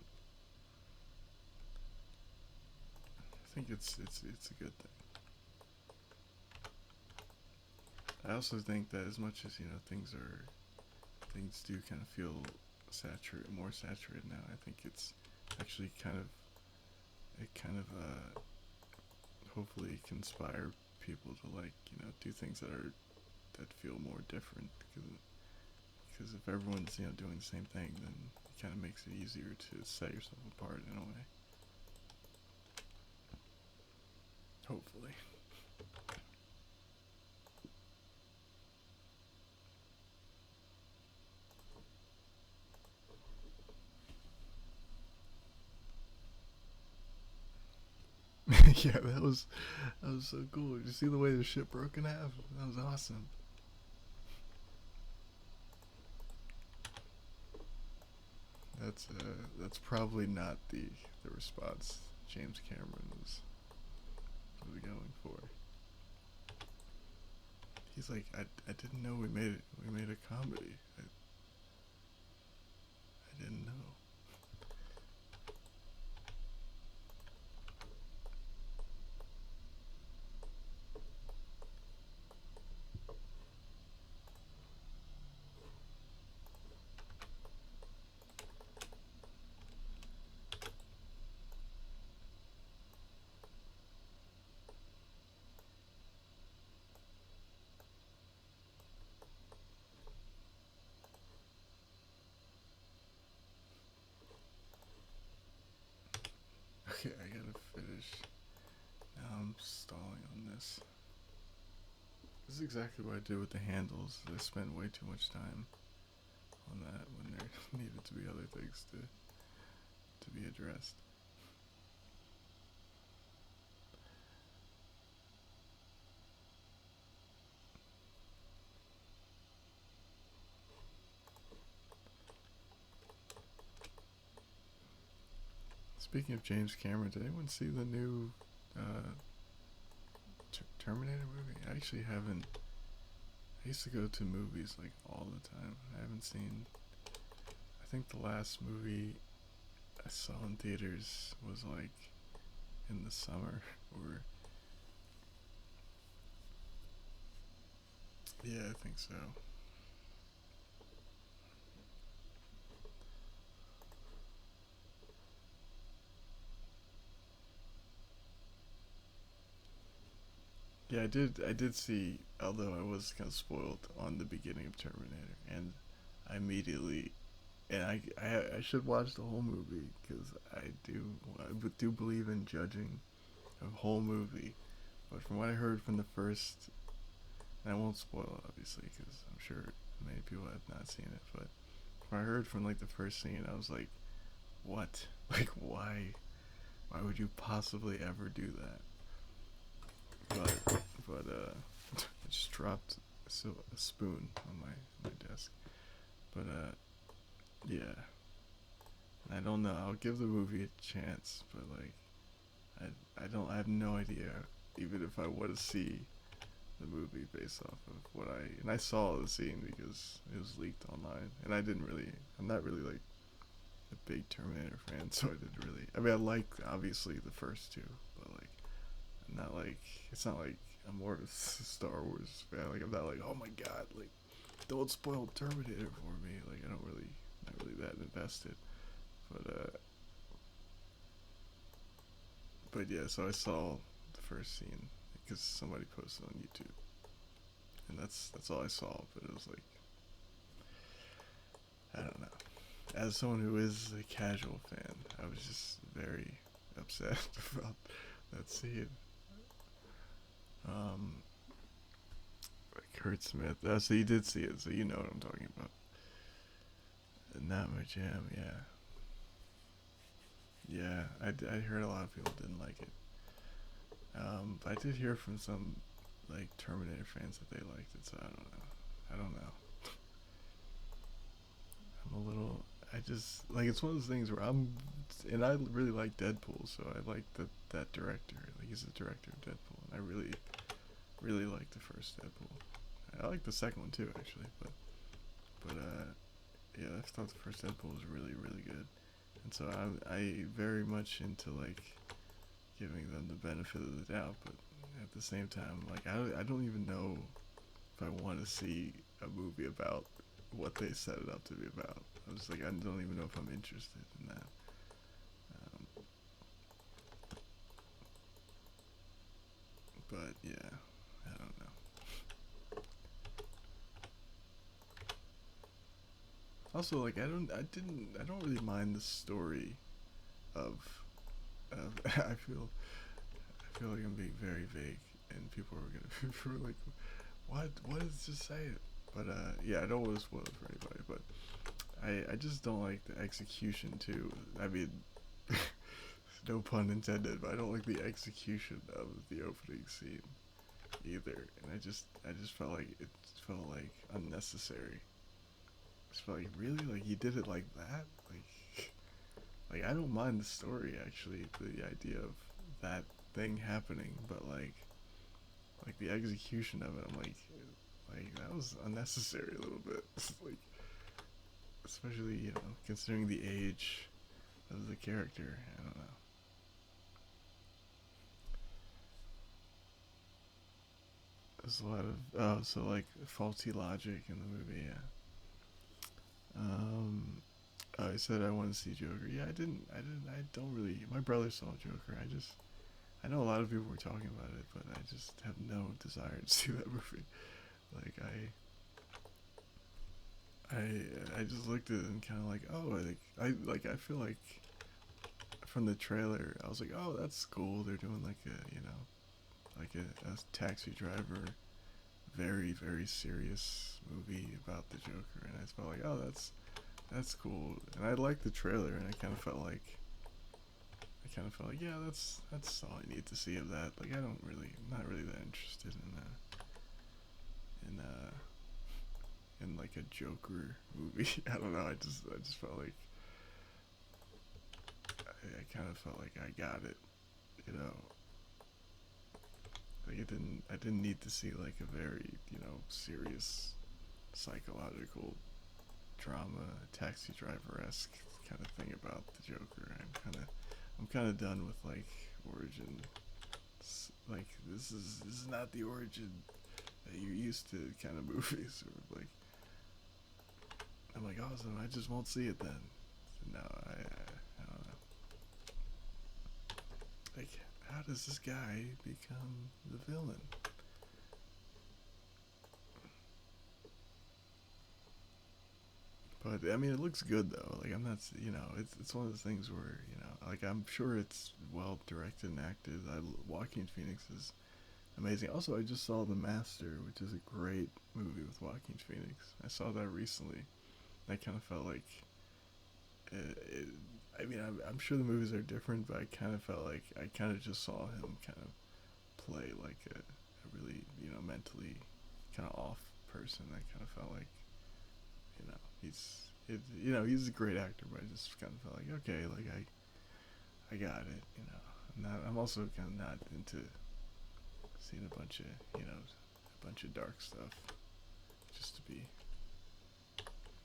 I think it's a good thing. I also think that as much as things do kind of feel more saturated now. I think it's actually it kind of hopefully can inspire people to like do things that feel more different because if everyone's doing the same thing, then it kind of makes it easier to set yourself apart in a way. Hopefully. Yeah, that was so cool. Did you see the way the ship broke in half? That was awesome. That's probably not the response James Cameron was going for. He's like, I didn't know we made a comedy. I didn't know. Okay, I gotta finish. Now I'm stalling on this. This is exactly what I did with the handles. I spent way too much time on that when there needed to be other things to be addressed. Speaking of James Cameron, did anyone see the new uh, Terminator movie? I actually haven't. I used to go to movies like all the time. I haven't seen. I think the last movie I saw in theaters was like in the summer, or yeah, I think so. Yeah, I did. I did see, although I was kind of spoiled on the beginning of Terminator, and I immediately, and I should watch the whole movie because I do believe in judging a whole movie. But from what I heard from the first, and I won't spoil it obviously because I'm sure many people have not seen it, but from what I heard from like the first scene, I was like, what? Like why? Why would you possibly ever do that? But I just dropped a spoon on my desk. But yeah, I don't know. I'll give the movie a chance, but like I have no idea even if I want to see the movie based off of what I saw the scene because it was leaked online, and I'm not really like a big Terminator fan, so I didn't really. I mean, I like obviously the first two, but like, I'm not like it's not like I'm more of a Star Wars fan. Like I'm not like, oh my god, like don't spoil Terminator for me. Like I don't really, not really that invested. But but yeah, so I saw the first scene because somebody posted on YouTube, and that's all I saw. But it was like, I don't know. As someone who is a casual fan, I was just very upset about that scene. Um, Kurt Smith. So you did see it, so you know what I'm talking about. Not my jam. Yeah, yeah. I heard a lot of people didn't like it. But I did hear from some like Terminator fans that they liked it. So I don't know. I don't know. I'm a little. I just like it's one of those things where and I really like Deadpool, so I like that director. Like he's the director of Deadpool, and I really like the first Deadpool. I like the second one too, actually, but yeah, I thought the first Deadpool was really good, and so I very much into like giving them the benefit of the doubt, but at the same time, like I don't even know if I want to see a movie about what they set it up to be about. I was like, I don't even know if I'm interested in that. Um, but yeah, I don't know. Also, like I don't really mind the story of, I feel like I'm being very vague, and people are gonna be like, what does this say? But yeah, I don't want to spoil it for anybody, but I just don't like the execution too. I mean, no pun intended, but I don't like the execution of the opening scene either, and I just felt like it felt like unnecessary. I just felt like really like he did it like that, like I don't mind the story actually, the idea of that thing happening, but like the execution of it, I'm like that was unnecessary a little bit. Like especially considering the age of the character. I don't know. There's a lot of so like faulty logic in the movie. Yeah. Um, I said I want to see Joker. Yeah, I didn't. I didn't. I don't really. My brother saw Joker. I know a lot of people were talking about it, but I just have no desire to see that movie. Like I just looked at it and kind of like, oh, I feel like from the trailer, I was like, oh, that's cool. They're doing like a taxi driver, very serious movie about the Joker, and I felt like, oh, that's cool. And I liked the trailer, and I kind of felt like, yeah, that's all I need to see of that. Like I'm not really that interested in in like a Joker movie. I don't know. I just felt like I kind of felt like I got it. You know, like I didn't need to see like a very serious psychological drama, taxi driver esque kind of thing about the Joker. I'm kind of done with like origin. Like this is not the origin that you're used to kind of movies. Or like I'm like awesome. I just won't see it then. No, I don't know. Like how does this guy become the villain? But I mean, it looks good though. Like I'm not, it's one of those things where like I'm sure it's well directed and acted. Joaquin Phoenix is amazing. Also, I just saw The Master, which is a great movie with Joaquin Phoenix. I saw that recently. I kind of felt like, it, I mean, I'm sure the movies are different, but I kind of felt like I kind of just saw him kind of play like a really mentally kind of off person. I kind of felt like he's a great actor, but I just kind of felt like okay, like I got it. I'm also kind of not into seeing a bunch of bunch of dark stuff, just to be,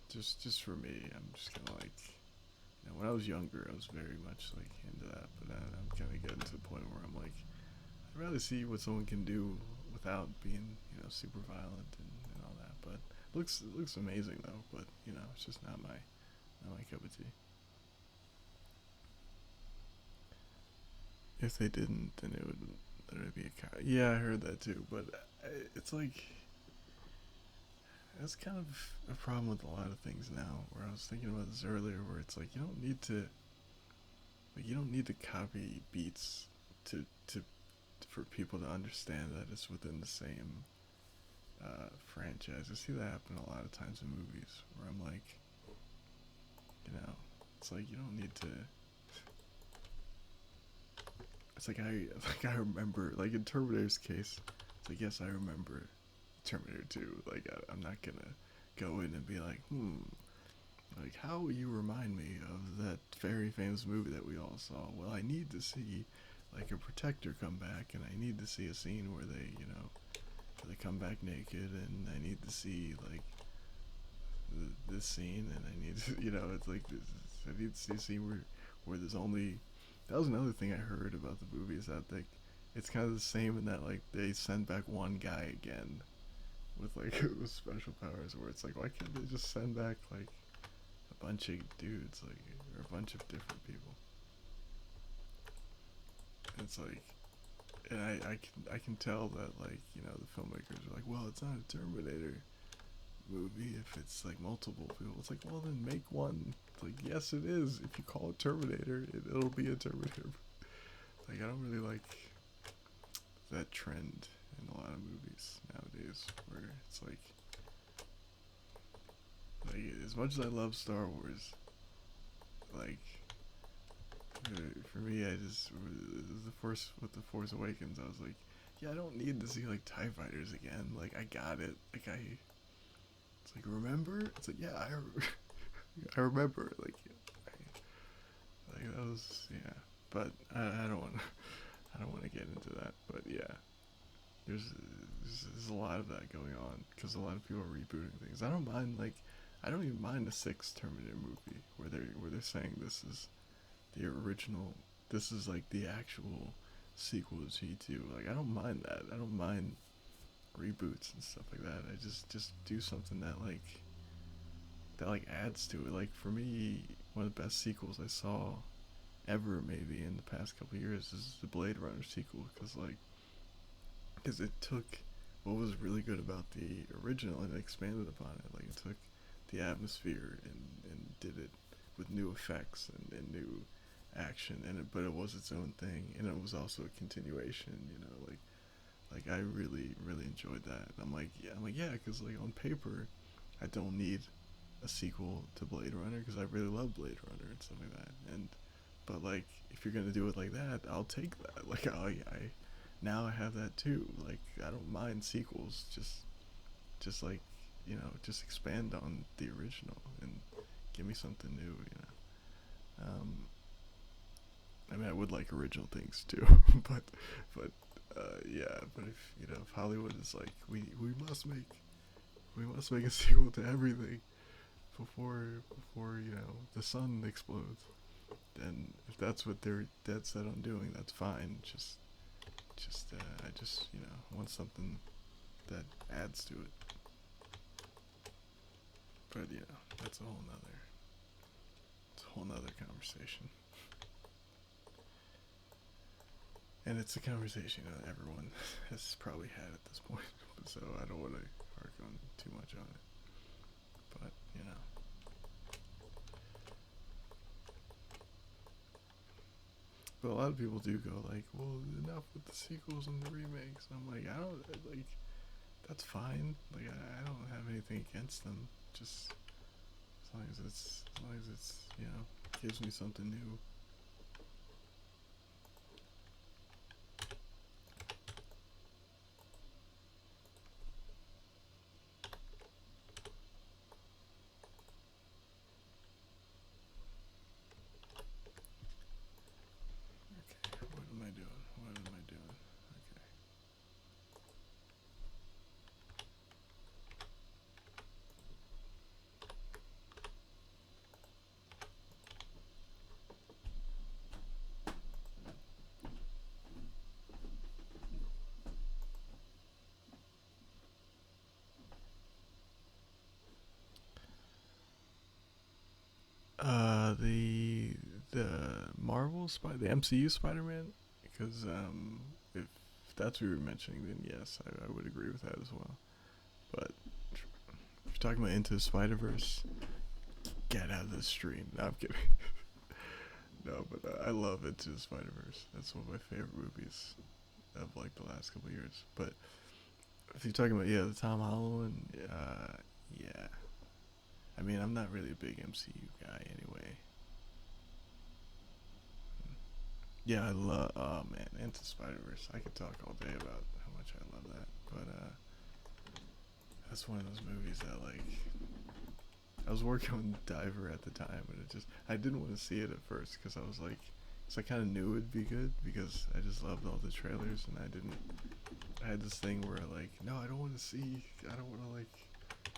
just for me. I'm just kind of like, you know, when I was younger, I was very much like into that, but I'm kind of getting to the point where I'm like, I'd rather see what someone can do without being, you know, super violent and all that. But it looks amazing though. But you know, it's just not my cup of tea. If they didn't, then it would literally be a cow. Yeah, I heard that too. But it's like that's kind of a problem with a lot of things now. Where I was thinking about this earlier, where it's like you don't need to copy beats to for people to understand that it's within the same franchise. I see that happen a lot of times in movies where I'm like, you know, it's like you don't need to. It's like I remember like in Terminator's case. It's like yes, I remember Terminator 2. Like I'm not gonna go in and be like, like how will you remind me of that very famous movie that we all saw? Well, I need to see like a protector come back, and I need to see a scene where they, you know, where they come back naked, and I need to see like this scene, and I need to, you know, it's like this, I need to see a scene where there's only. That was another thing I heard about the movie is that like it's kind of the same in that like they send back one guy again with like with special powers, where it's like why can't they just send back like a bunch of dudes like or a bunch of different people? And it's like, and I can tell that like you know the filmmakers are like, well, it's not a Terminator movie if it's like multiple people. It's like, well, then make one. It's like, yes, it is. If you call it Terminator, it'll be a Terminator. Like, I don't really like that trend in a lot of movies nowadays, where it's like as much as I love Star Wars, like for me, I just the Force with the Force Awakens, I was like, yeah, I don't need to see like Tie Fighters again. Like, I got it. Like, it's like remember. It's like yeah, I remember. Like that was yeah. But I don't want to. I don't want to get into that. But yeah, there's, there's a lot of that going on because a lot of people are rebooting things. I don't mind like I don't even mind the sixth Terminator movie where they're saying this is the original. This is like the actual sequel to G2. Like I don't mind that. I don't mind reboots and stuff like that. I just do something that like adds to it. Like for me, one of the best sequels I saw ever maybe in the past couple of years is the Blade Runner sequel because it took what was really good about the original and expanded upon it. Like it took the atmosphere and did it with new effects and new action and but it was its own thing and it was also a continuation. You know, like I really enjoyed that. And I'm like yeah, because like on paper, I don't need a sequel to Blade Runner because I really love Blade Runner and stuff like that. And but like if you're gonna do it like that, I'll take that. Like I now I have that too. Like I don't mind sequels. Just like you know, just expand on the original and give me something new. You know. I mean, I would like original things too, but yeah. But if you know, if Hollywood is like, we must make a sequel to everything before you know the sun explodes. Then if that's what they're dead set on doing, that's fine. I just you know want something that adds to it. But yeah, it's a whole nother conversation. And it's a conversation that everyone has probably had at this point, so I don't want to hark on too much on it. But you know, but a lot of people do go like, "Well, enough with the sequels and the remakes." And I'm like, I don't like. That's fine. Like I don't have anything against them. Just as long as it's you know gives me something new. Okay, what am I doing? What am I doing? Okay. the MCU Spider-Man, because if that's what you were mentioning, then yes, I would agree with that as well. But if you're talking about Into the Spider-Verse, get out of the stream. No, I'm kidding. No, but I love Into the Spider-Verse. That's one of my favorite movies of like the last couple of years. But if you're talking about the Tom Holland, yeah. I mean, I'm not really a big MCU guy anyway. Yeah, I love. Oh man, Into Spider Verse. I could talk all day about how much I love that. But that's one of those movies that like I was working on Diver at the time, and I didn't want to see it at first because I was like, I kind of knew it'd be good because I just loved all the trailers, and I had this thing where like, no, I don't want to like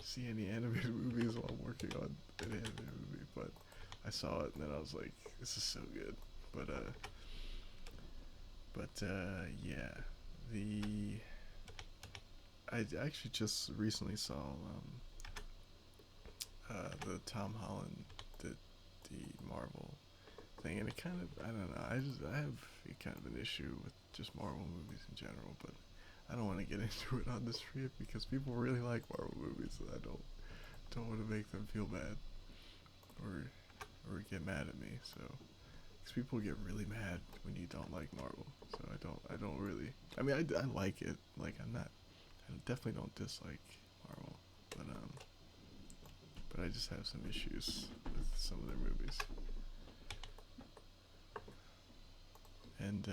see any animated movies while I'm working on an animated movie, but I saw it and then I was like, this is so good. But yeah, the I actually just recently saw the Tom Holland the Marvel thing, and it kind of, I don't know, I have kind of an issue with just Marvel movies in general, but I don't want to get into it on the street because people really like Marvel movies, and I don't want to make them feel bad or get mad at me. So, because people get really mad when you don't like Marvel, so I don't really. I mean, I like it. Like I definitely don't dislike Marvel, but I just have some issues with some of their movies. And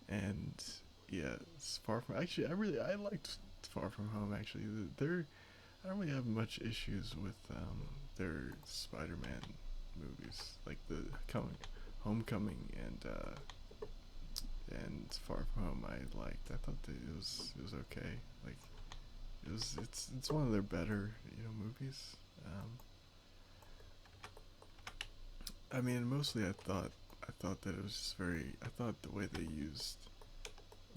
and yeah, it's Far From. Actually, I liked Far From Home. Actually, they're I don't really have much issues with their Spider-Man movies, like the Homecoming and Far From Home. I liked. I thought that it was okay. Like it's one of their better movies. I mean, mostly I thought that it was just very. I thought the way they used.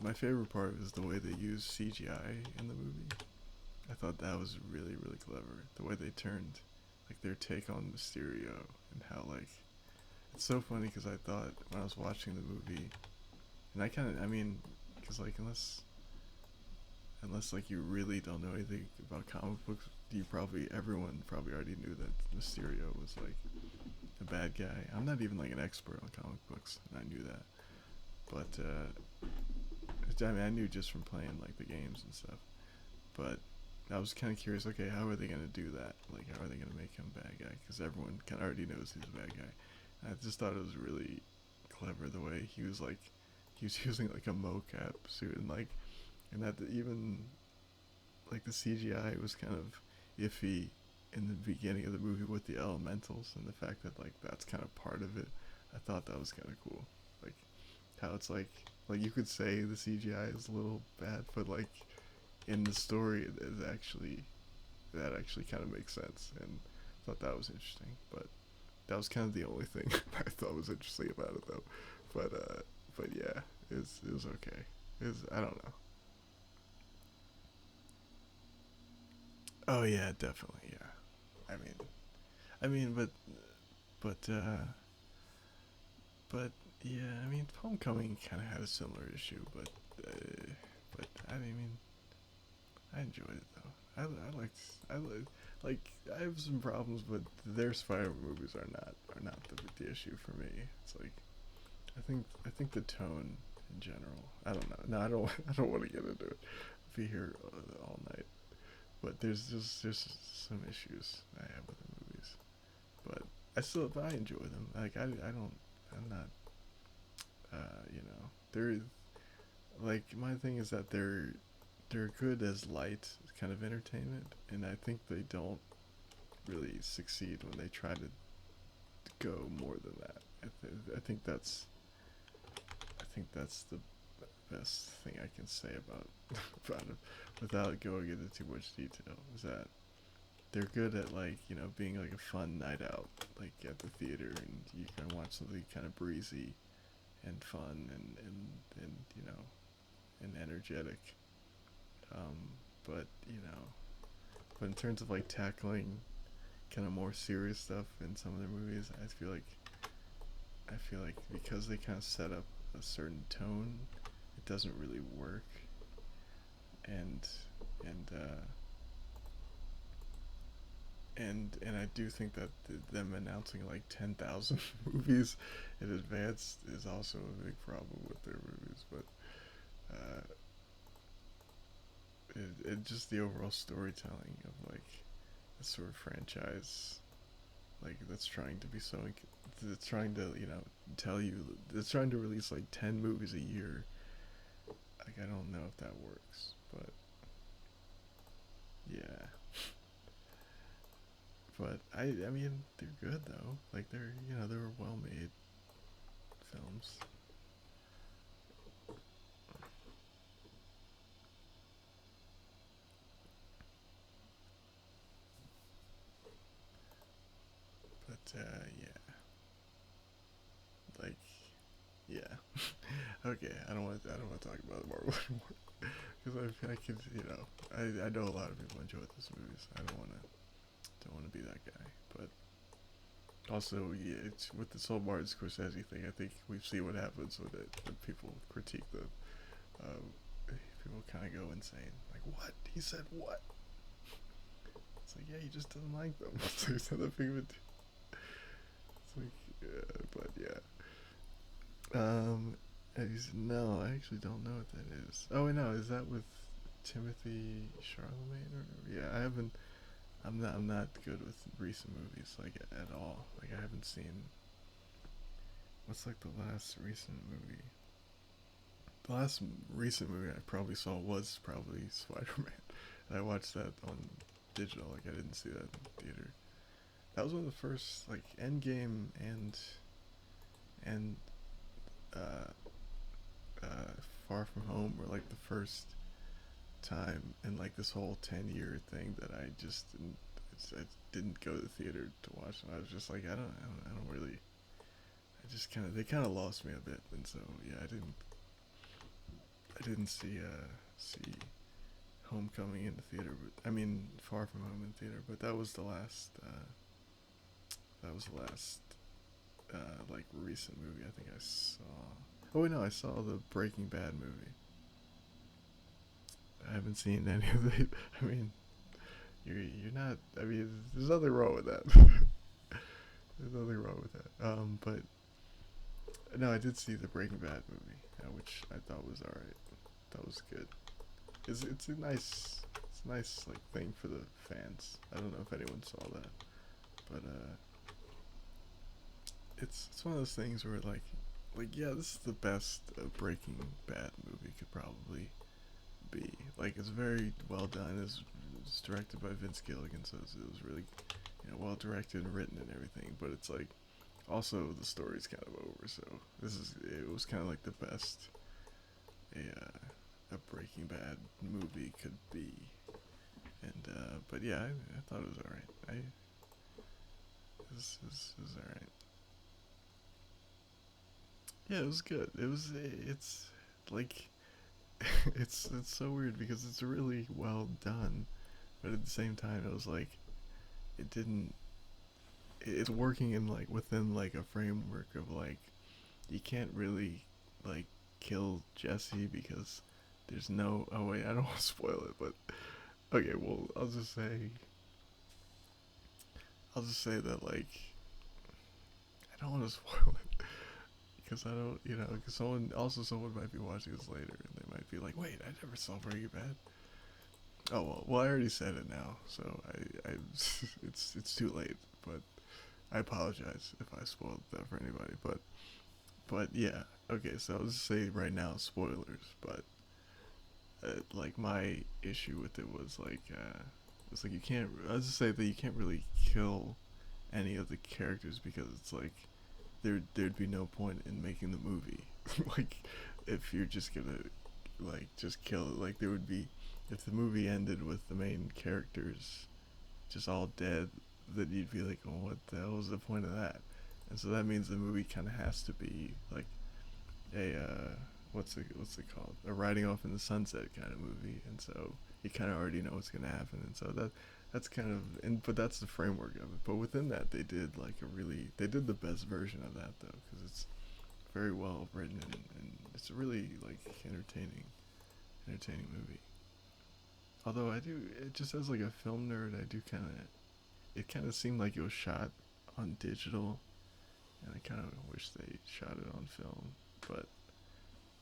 My favorite part was the way they used CGI in the movie. I thought that was really really clever. The way they turned, like their take on Mysterio and how like it's so funny because I thought when I was watching the movie, and I mean, because like unless like you really don't know anything about comic books, everyone probably already knew that Mysterio was like the bad guy. I'm not even like an expert on comic books, and I knew that. But I mean, I knew just from playing like the games and stuff. But I was kind of curious. Okay, how are they gonna do that? Like, how are they gonna make him a bad guy? Because everyone kind of already knows he's a bad guy. And I just thought it was really clever the way he was using like a mocap suit and that even like the CGI was kind of iffy in the beginning of the movie with the elementals and the fact that like that's kind of part of it. I thought that was kind of cool. Like how it's like you could say the CGI is a little bad, but like in the story it is actually that actually kind of makes sense, and I thought that was interesting. But that was kind of the only thing I thought was interesting about it though. But yeah, it was okay. I don't know. Oh yeah, definitely, yeah. I mean, but but yeah, I mean, Homecoming kind of had a similar issue, but I mean, I enjoyed it though. I I have some problems, but their Spider movies are not the issue for me. It's like I think the tone in general. I don't know. No, I don't. I don't want to get into it. I'll be here all night. But there's some issues I have with the movies. But I enjoy them. Like I don't. I'm not. They're like my thing is that they're good as light kind of entertainment, and I think they don't really succeed when they try to go more than that. I think that's the best thing I can say about about it without going into too much detail. Is that they're good at like being like a fun night out like at the theater, and you can watch something kind of breezy and fun and and energetic. Um, but but in terms of like tackling kind of more serious stuff in some of their movies. I feel like because they kind of set up a certain tone, it doesn't really work. And and and I do think that them announcing like 10,000 movies in advance is also a big problem with their movies. But uh, it just the overall storytelling of like a sort of franchise like that's trying to be so that's trying to tell you it's trying to release like 10 movies a year. Like I don't know if that works, but yeah. But I mean they're good though. Like they're well made films. But yeah, like yeah. Okay, I don't want to talk about Marvel anymore because I could I know a lot of people enjoy those movies. I don't want to be that guy. But also, yeah, it's with this whole Martin Scorsese thing. I think we've seen what happens when people critique the um, people kind of go insane. Like, what? He said what? It's like, yeah, he just doesn't like them. So he's not big of a It's like, yeah, but yeah. No, I actually don't know what that is. Oh, wait, no, is that with Timothy Charlemagne or whatever? Yeah, I haven't. I'm not good with recent movies like at all. Like I haven't seen. What's like the last recent movie? The last recent movie I probably saw was probably Spider Man, and I watched that on digital. Like I didn't see that in theater. That was one of the first like Endgame and uh, uh, Far From Home were like the first time in like this whole 10-year thing that I didn't go to the theater to watch them. I was just like I don't really. I just kind of they kind of lost me a bit, and so yeah, I didn't see Homecoming in the theater. But I mean Far From Home in theater, but that was the last like recent movie I think I saw. Oh wait, no, I saw the Breaking Bad movie. I haven't seen any of it. I mean, you're not. I mean, there's nothing wrong with that. There's nothing wrong with that. But no, I did see the Breaking Bad movie, which I thought was alright. That was good. It's a nice like thing for the fans. I don't know if anyone saw that, but it's one of those things where like yeah, this is the best Breaking Bad movie could probably be. Like it's very well done. It's directed by Vince Gilligan, so it was really well directed and written and everything. But it's like also the story's kind of over, so it was kind of like the best a Breaking Bad movie could be. And but yeah, I thought it was alright. It was alright. Yeah, it was good. It's like it's so weird because it's really well done, but at the same time it was like it didn't it's working in like within like a framework of like you can't really like kill Jesse because there's no oh wait, I don't want to spoil it, but okay, well, I'll just say that like I don't want to spoil it because I don't, because someone might be watching this later and they might be like, "Wait, I never saw Breaking Bad." Oh well, I already said it now, so I it's too late. But I apologize if I spoiled that for anybody. But yeah, okay. So I'll just say right now, spoilers. But like my issue with it was like it's like you can't. I'll just say that you can't really kill any of the characters because it's like there'd be no point in making the movie. Like if you're just gonna like just kill it, like there would be if the movie ended with the main characters just all dead, then you'd be like, oh, what the hell was the point of that? And so that means the movie kind of has to be like a what's it called? A riding off in the sunset kind of movie. And so you kind of already know what's gonna happen. And so that's kind of but that's the framework of it. But within that, they did like a really they did the best version of that though, because it's very well written and it's a really like entertaining movie. Although I do, it just as like a film nerd, I do kind of it kind of seemed like it was shot on digital, and I kind of wish they shot it on film. But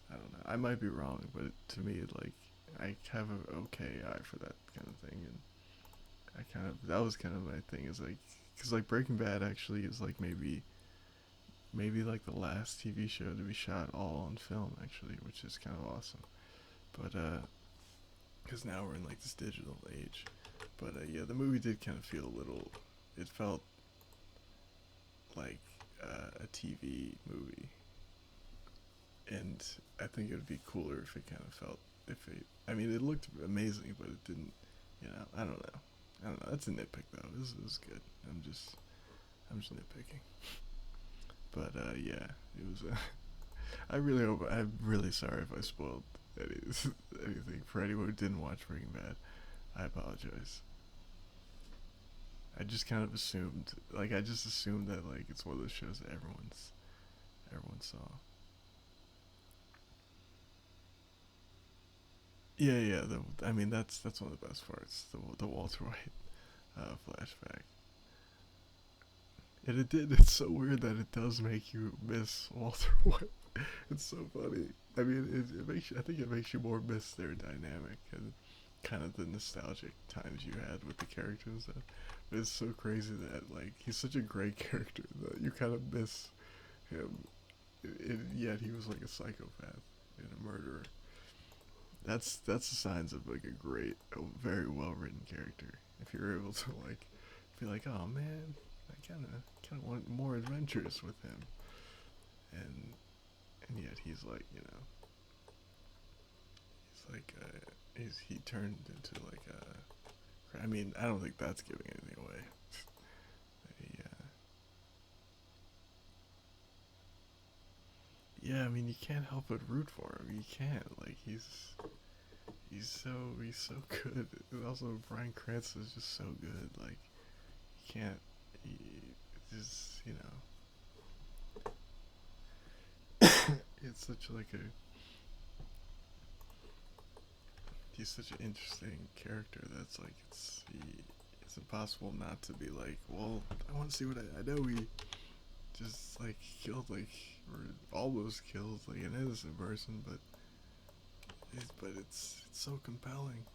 I don't know. I might be wrong, but to me, like I have an okay eye for that kind of thing, and I kind of that was kind of my thing is like because like Breaking Bad actually is like maybe like the last TV show to be shot all on film actually, which is kind of awesome. But because now we're in like this digital age. But yeah, the movie did kind of feel a little. It felt like a TV movie, and I think it would be cooler if it kind of felt if it. I mean, it looked amazing, but it didn't. You know, I don't know. I don't know. That's a nitpick though. This is good. I'm just nitpicking. But yeah, it was. I really hope. I'm really sorry if I spoiled any, anything for anyone who didn't watch Breaking Bad. I apologize. I just kind of assumed, like, I just assumed that like it's one of those shows that everyone saw. Yeah, yeah. I mean, that's one of the best parts. The Walter White flashback. And it did. It's so weird that it does make you miss Walter White. It's so funny. I mean, it makes you, I think it makes you more miss their dynamic and kind of the nostalgic times you had with the characters and stuff. But it's so crazy that like he's such a great character that you kind of miss him. Yet he was like a psychopath and a murderer. That's the signs of like a very well written character. If you're able to like be like, oh man, I kind of want more adventures with him, and yet he's like, you know, he's like, he turned into like a. I mean, I don't think that's giving anything away. Yeah, yeah. I mean, you can't help but root for him. You can't. Like he's so good. And also, Bryan Cranston is just so good. Like you can't. He just you know, it's such like a he's such an interesting character that's like it's impossible not to be like, well, I want to see what I know. He just like killed like or almost killed like an innocent person, but it's so compelling.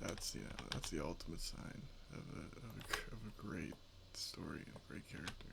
That's the ultimate sign of a great story, a great character.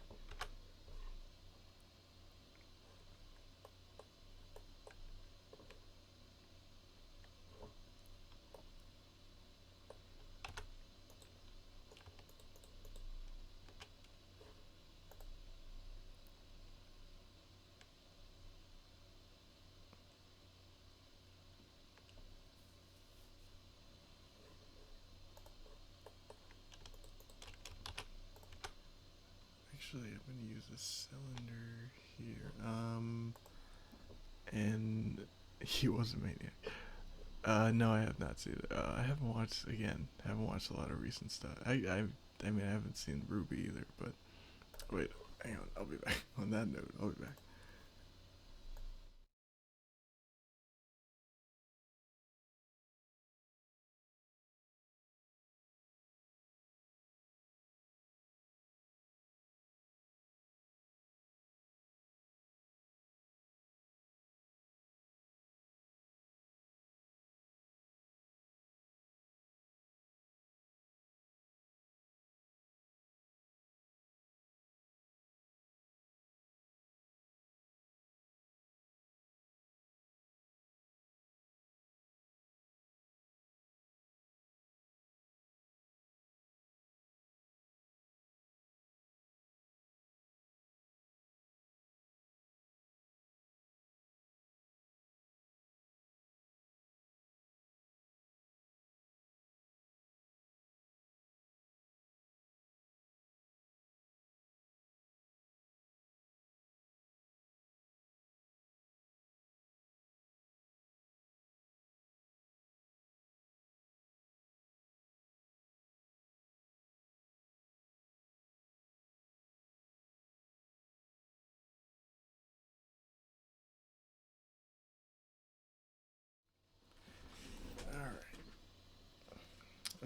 Actually, I'm gonna use a cylinder here. And he was a maniac. No, I have not seen it. I haven't watched again. I haven't watched a lot of recent stuff. I mean, I haven't seen Ruby either. But wait, hang on. I'll be back. On that note, I'll be back.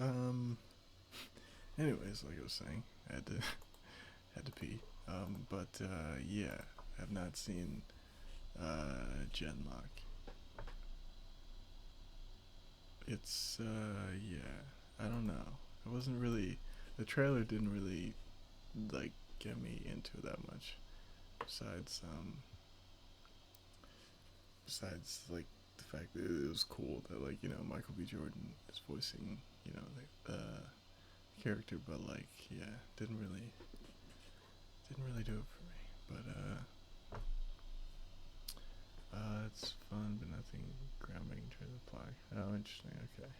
Um. Anyways, like I was saying, I had to pee. But yeah, have not seen Genlock. It's yeah, I don't know. It wasn't really, the trailer didn't really like get me into it that much. Besides besides like the fact that it was cool that like Michael B. Jordan is voicing the character, but like yeah, didn't really do it for me. But it's fun, but nothing groundbreaking in terms of plot. Oh, interesting. Okay.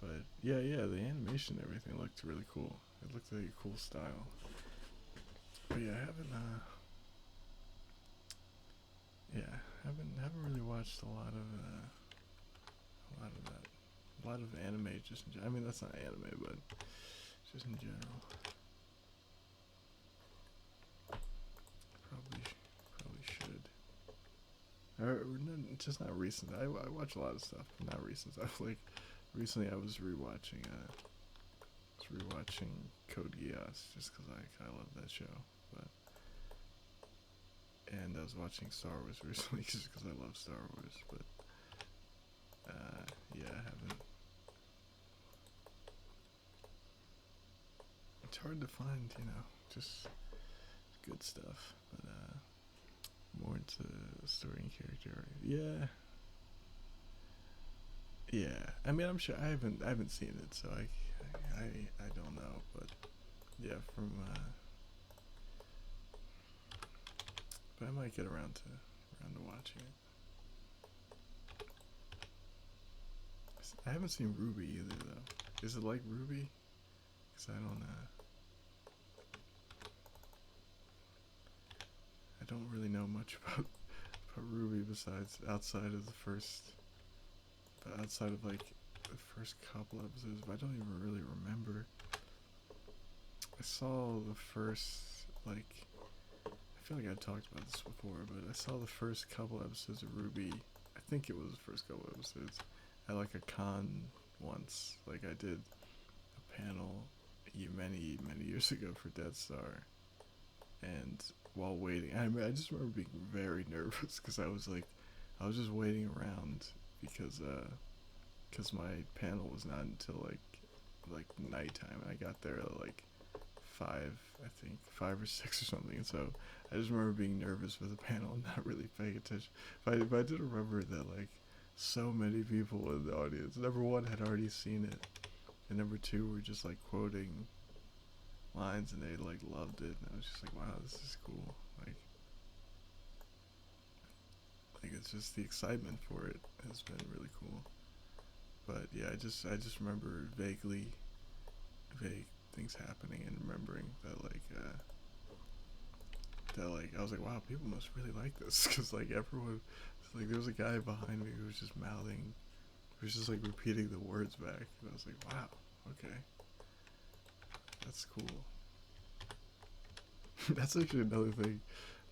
But yeah, the animation and everything looked really cool. It looked like a cool style. But yeah, I haven't yeah, haven't really watched a lot of that. A lot of anime just I mean that's not anime, but just in general. Probably probably should. Or just not recent. I watch a lot of stuff, but not recent stuff. Like recently, I was rewatching Code Geass just because I love that show. But and I was watching Star Wars recently just because I love Star Wars. But yeah, I haven't. It's hard to find, just good stuff. But more into story and character. Yeah, yeah. I mean, I'm sure I haven't seen it, so I don't know. But yeah, but I might get around to watching it. I haven't seen Ruby either though. Is it like Ruby? Cause I don't really know much about Ruby besides outside of like the first couple episodes, but I don't even really remember. I saw the first like I feel like I talked about this before, but I saw the first couple episodes of Ruby. I think it was the first couple episodes at like a con once. Like I did a panel many years ago for Death Star, and while waiting, I just remember being very nervous because I was just waiting around because my panel was not until like nighttime, and I got there at like 5, I think 5 or 6 or something. And so I just remember being nervous for the panel and not really paying attention. But I did remember that like so many people in the audience, number one, had already seen it, and number two were just like quoting lines, and they like loved it. And I was just like, wow, this is cool. Like it's just the excitement for it has been really cool. But yeah, I just remember vague things happening and remembering that like I was like, wow, people must really like this because like everyone, like there was a guy behind me who was just mouthing, who was just like repeating the words back, and I was like, wow, okay, that's cool. That's actually another thing,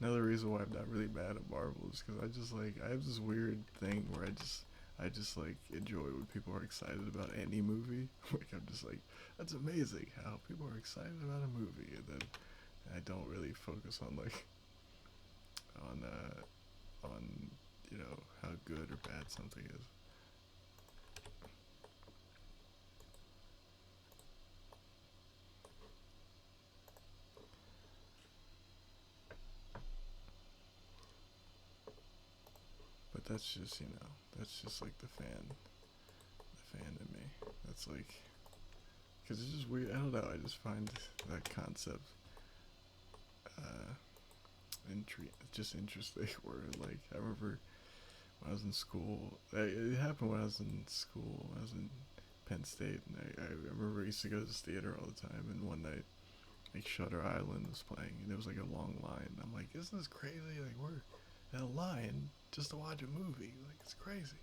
another reason why I'm not really mad at Marvel is because I have this weird thing where I just like enjoy when people are excited about any movie. Like I'm just like, that's amazing how people are excited about a movie, and then I don't really focus on like on how good or bad something is. But that's just like the fan in me. That's like, because it's just weird. I don't know. I just find that concept uh, just interesting. Where like I remember when I was in school, it happened when I was in school. I was in Penn State, and I remember I used to go to this theater all the time. And one night, like Shutter Island was playing, and there was like a long line. And I'm like, isn't this crazy? Like we're in a line just to watch a movie. Like it's crazy.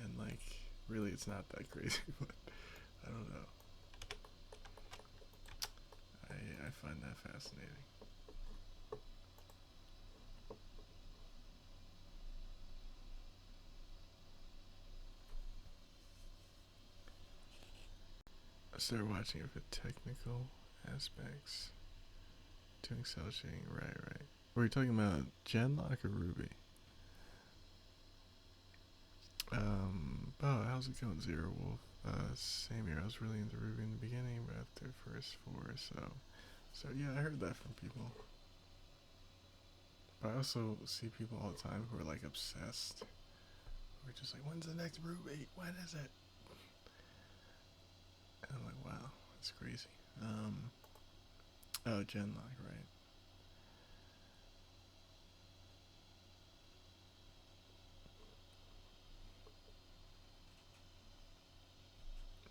And like really, it's not that crazy, but I don't know. I find that fascinating. I started watching it for technical aspects. Doing cell shading, right, right. Were you talking about Genlock or Ruby? Oh, how's it going, Zero Wolf? Same here. I was really into Ruby in the beginning, but after first four, so yeah, I heard that from people. But I also see people all the time who are like obsessed. We're just like, when's the next Ruby? When is it? And I'm like, wow, that's crazy. Oh, Genlock, right?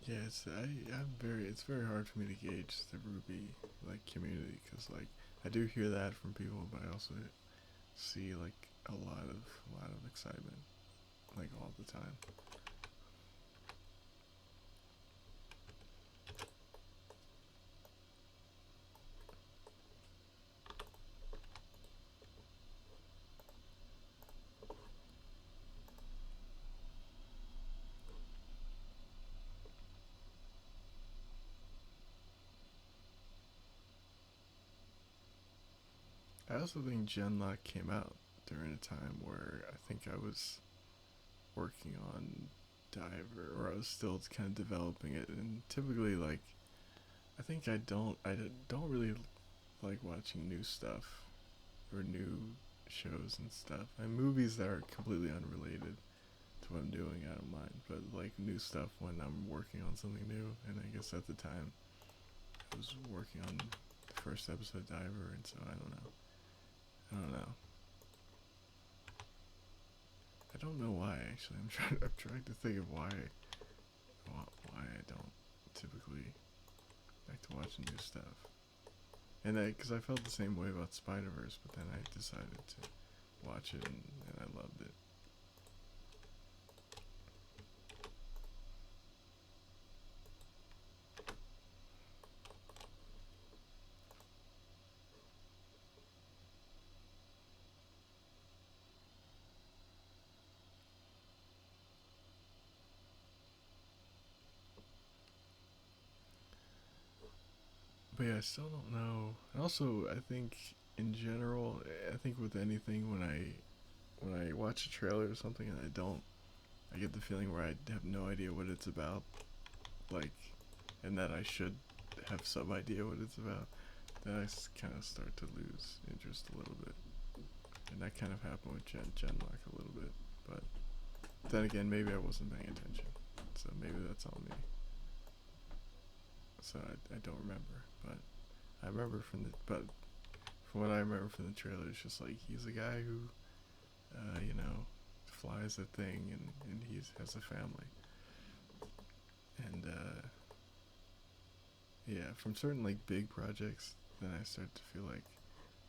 Yeah, it's very hard for me to gauge the Ruby like community because like I do hear that from people, but I also see like a lot of excitement like all the time. I also think Genlock came out during a time where I think I was working on Diver, or I was still kind of developing it, and typically like I don't really like watching new stuff or new shows and stuff. And movies that are completely unrelated to what I'm doing, I don't mind. But like new stuff when I'm working on something new, and I guess at the time I was working on the first episode of Diver, and so I don't know. I don't know. I don't know why actually. I'm trying to think of why I don't typically like to watch new stuff. And because I felt the same way about Spider Verse, but then I decided to watch it and I loved it. But yeah, I still don't know. And also, I think in general, I think with anything when I watch a trailer or something and I don't, I get the feeling where I have no idea what it's about, like, and that I should have some idea what it's about. Then I kind of start to lose interest a little bit, and that kind of happened with Genlock a little bit. But then again, maybe I wasn't paying attention, so maybe that's all me. So I don't remember, but I remember from what I remember from the trailer, it's just like he's a guy who, flies a thing and he has a family. And yeah, from certain like big projects, then I start to feel like,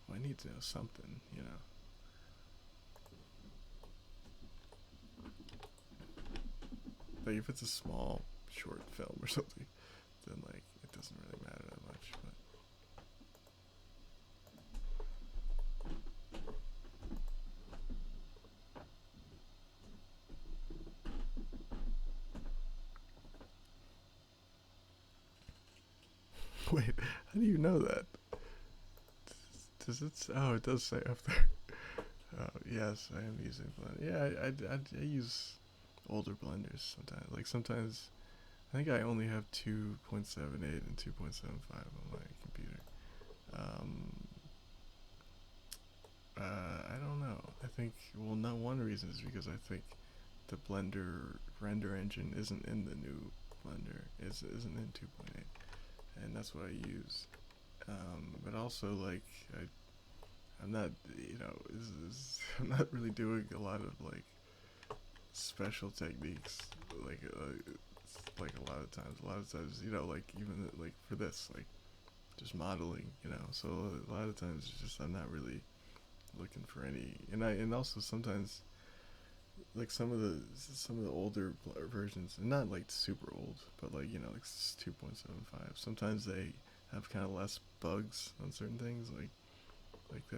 well, I need to know something. Like if it's a small short film or something, then like it doesn't really matter that much. But wait, how do you know that? Does it? Oh, it does say up there. Oh yes, I am using Blender. Yeah, I use older blenders sometimes. Like sometimes I think I only have 2.78 and 2.75 on my computer. Um, I don't know. I think, well, not one reason is because I think the Blender render engine isn't in the new Blender. Isn't in 2.8, and that's what I use. But also, like, I'm not, I'm not really doing a lot of like special techniques, like, like a lot of times, like even like for this, like just modeling. So a lot of times it's just I'm not really looking for any, and also sometimes like some of the older versions, and not like super old, but like 2.75. Sometimes they have kind of less bugs on certain things, like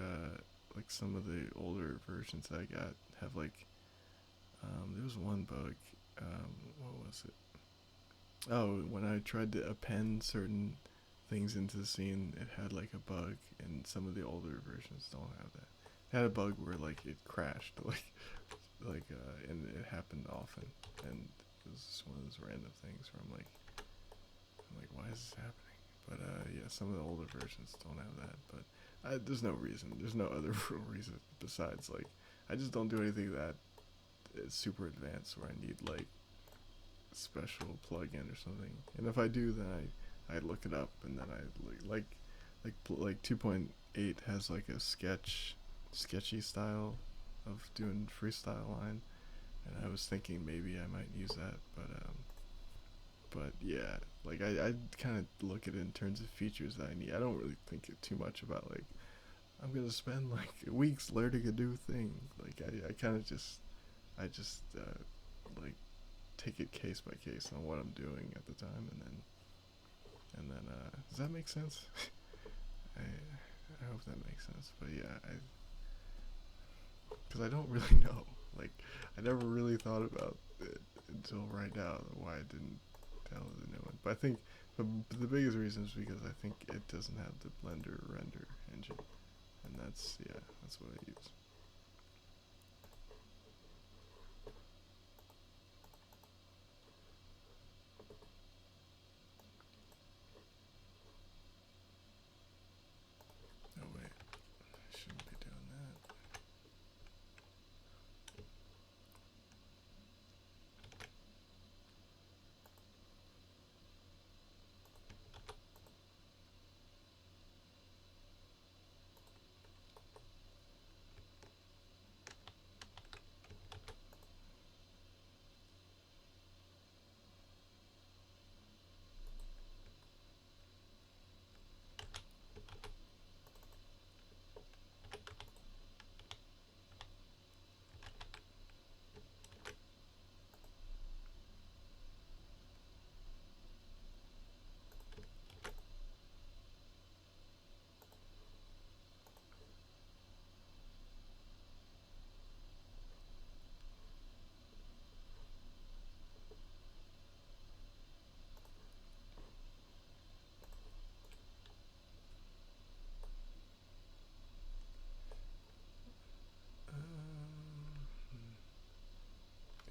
some of the older versions that I got have like there was one bug. What was it? Oh, when I tried to append certain things into the scene, it had like a bug, and some of the older versions don't have that. It had a bug where like it crashed, and it happened often, and it was just one of those random things where I'm like, why is this happening? But yeah, some of the older versions don't have that. But there's no reason. There's no other real reason besides like I just don't do anything that is super advanced where I need like special plug-in or something. And if I do, then I look it up and then I like 2.8 has like a sketchy style of doing freestyle line, and I was thinking maybe I might use that, but yeah, like I kind of look at it in terms of features that I need. I don't really think it too much about like I'm gonna spend like weeks learning a new thing. Like I kind of just I just like take it case by case on what I'm doing at the time, and then does that make sense? I hope that makes sense. But yeah, because I don't really know. Like I never really thought about it until right now why I didn't download the new one. But I think the biggest reason is because I think it doesn't have the Blender render engine, and that's what I use. Oh wait, I shouldn't be doing that.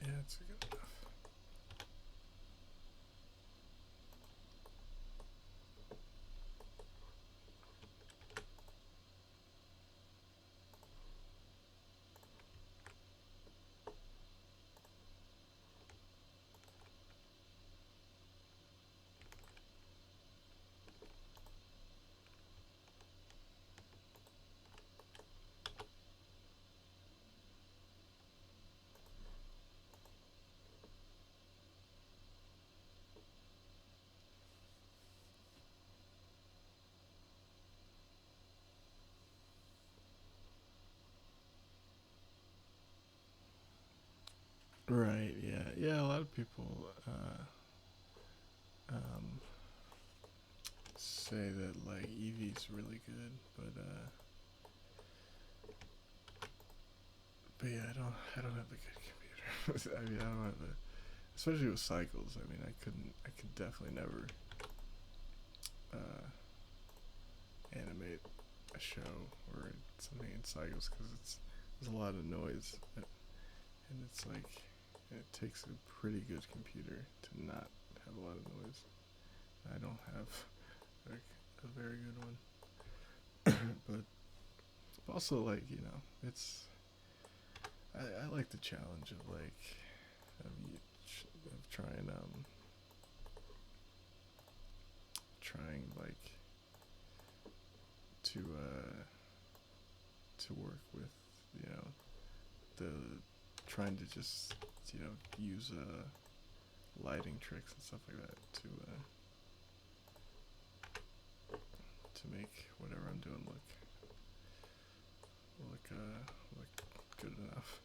Yeah, it's good enough. Right. Yeah. Yeah. A lot of people um, say that like Eevee's really good, but yeah, I don't have a good computer. I mean, I don't have a, especially with cycles. I mean, I could definitely never uh, animate a show or something in cycles because there's a lot of noise, and it's like it takes a pretty good computer to not have a lot of noise. I don't have like a very good one, but also like it's I like the challenge of like of, of trying like to to work with you know the trying to just use lighting tricks and stuff like that to make whatever I'm doing look good enough.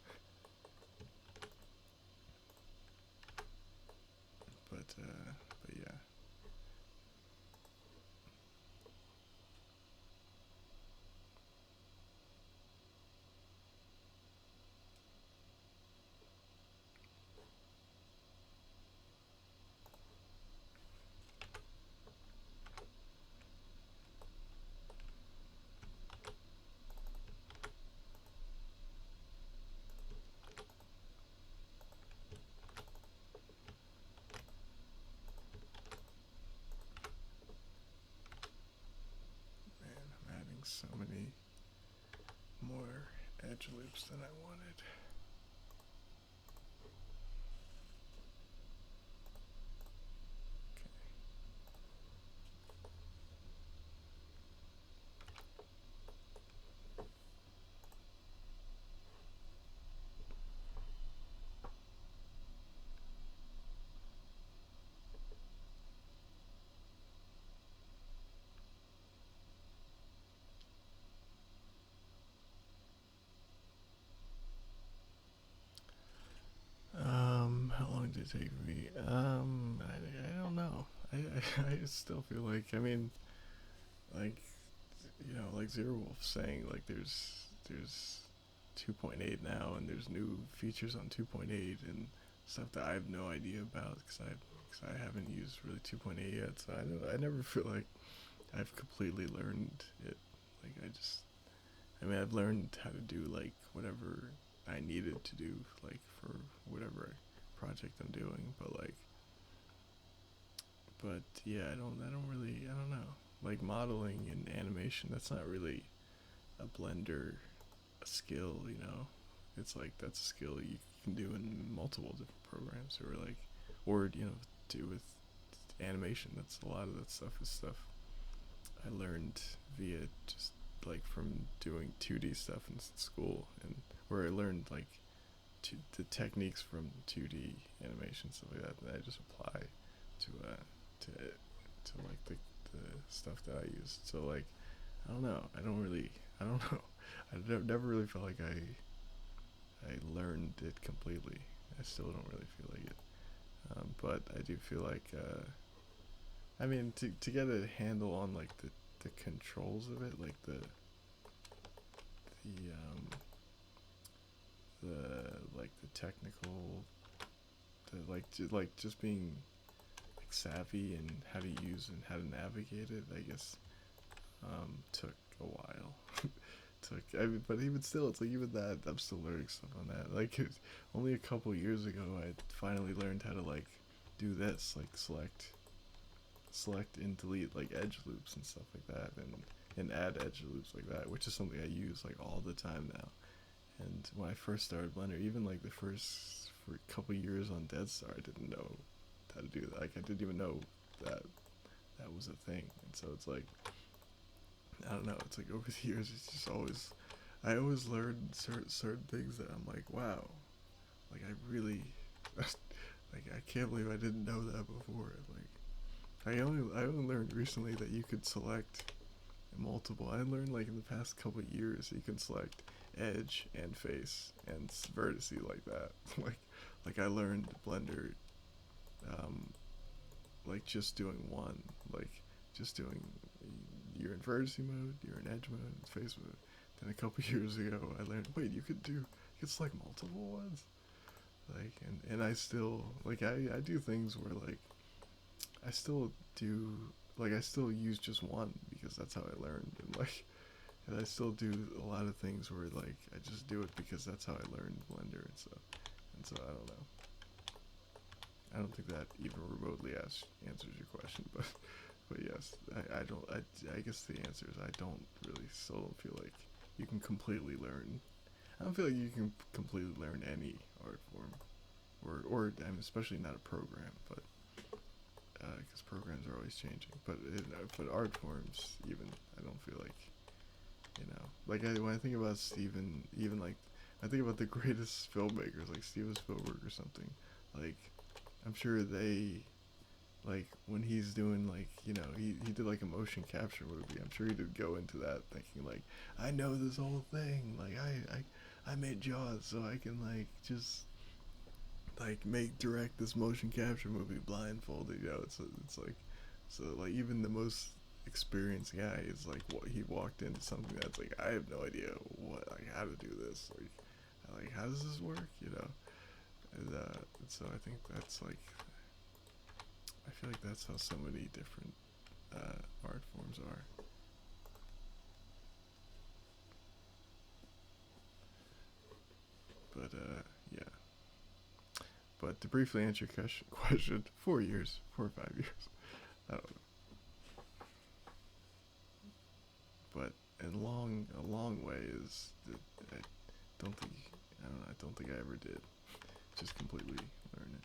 But yeah. edge loops than I wanted. How long did it take me? I don't know. I still feel like, I mean, like, like Zero Wolf saying, like, there's 2.8 now, and there's new features on 2.8 and stuff that I have no idea about because I haven't used really 2.8 yet. So I never feel like I've completely learned it. Like I mean, I've learned how to do like whatever I needed to do, like for whatever project I'm doing. But yeah, I don't know. Like modeling and animation, that's not really a Blender a skill, you know. It's like that's a skill you can do in multiple different programs, or do with animation. That's a lot of that stuff is stuff I learned via just like from doing 2D stuff in school, and where I learned like the techniques from 2D animation stuff like that that I just apply to like the stuff that I use. So like I don't know. I don't know. Never really felt like I learned it completely. I still don't really feel like it. But I do feel like I mean to get a handle on like the controls of it, like the the technical, like just being like savvy and how to use and how to navigate it. I guess took a while. I mean, but even still, it's like even that I'm still learning stuff on that. Like it was only a couple years ago, I finally learned how to like do this, like select and delete like edge loops and stuff like that, and add edge loops like that, which is something I use like all the time now. And when I first started Blender, even like the first for a couple years on Dead Star, I didn't know how to do that. Like I didn't even know that that was a thing. And so it's like I don't know. It's like over the years, it's just always I always learn certain things that I'm like, wow, like I really like I can't believe I didn't know that before. Like I only learned recently that you could select multiple. I learned like in the past couple of years you can select edge and face and vertice like that. like I learned Blender um, like just doing one, like just doing you're in vertice mode, you're in edge mode, and face mode. Then a couple years ago I learned wait you could select multiple ones. Like and I still like I do things where like I still do I still use just one because that's how I learned and I still do a lot of things where like I just do it because that's how I learned Blender and so I don't know. I don't think that even remotely answers your question, but yes, I guess the answer is I don't really still don't feel like you can completely learn. I don't feel like you can completely learn any art form, or I mean, especially not a program, but because programs are always changing. But art forms, even I don't feel like like when I think about Steven, even like I think about the greatest filmmakers like Steven Spielberg or something. Like I'm sure they like when he's doing like he did like a motion capture movie. I'm sure he did go into that thinking like I know this whole thing. Like I made Jaws so I can like just like make direct this motion capture movie blindfolded. It's like so like even the most experienced guy is like what he walked into something that's like I have no idea what like how to do this like how does this work and so I think that's like I feel like that's how so many different art forms are. But yeah. But to briefly answer your question, 4 years, 4 or 5 years. I don't know. But a long way is don't think, I don't know, I don't think I ever did. Just completely learn it.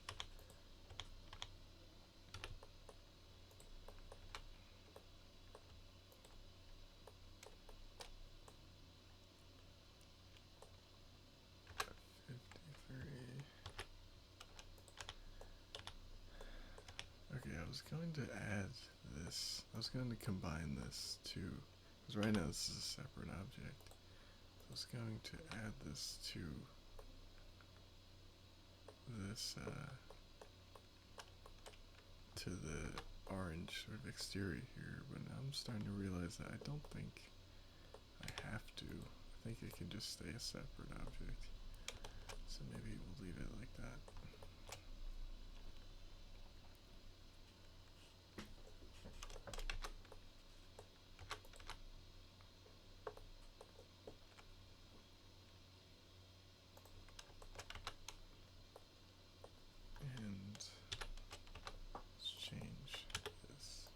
Okay, I was going to add this. I was going to combine this to, because right now this is a separate object. I was going to add this to this, to the orange sort of exterior here, but now I'm starting to realize that I don't think I have to. I think it can just stay a separate object. So maybe we'll leave it like that. And let's change this.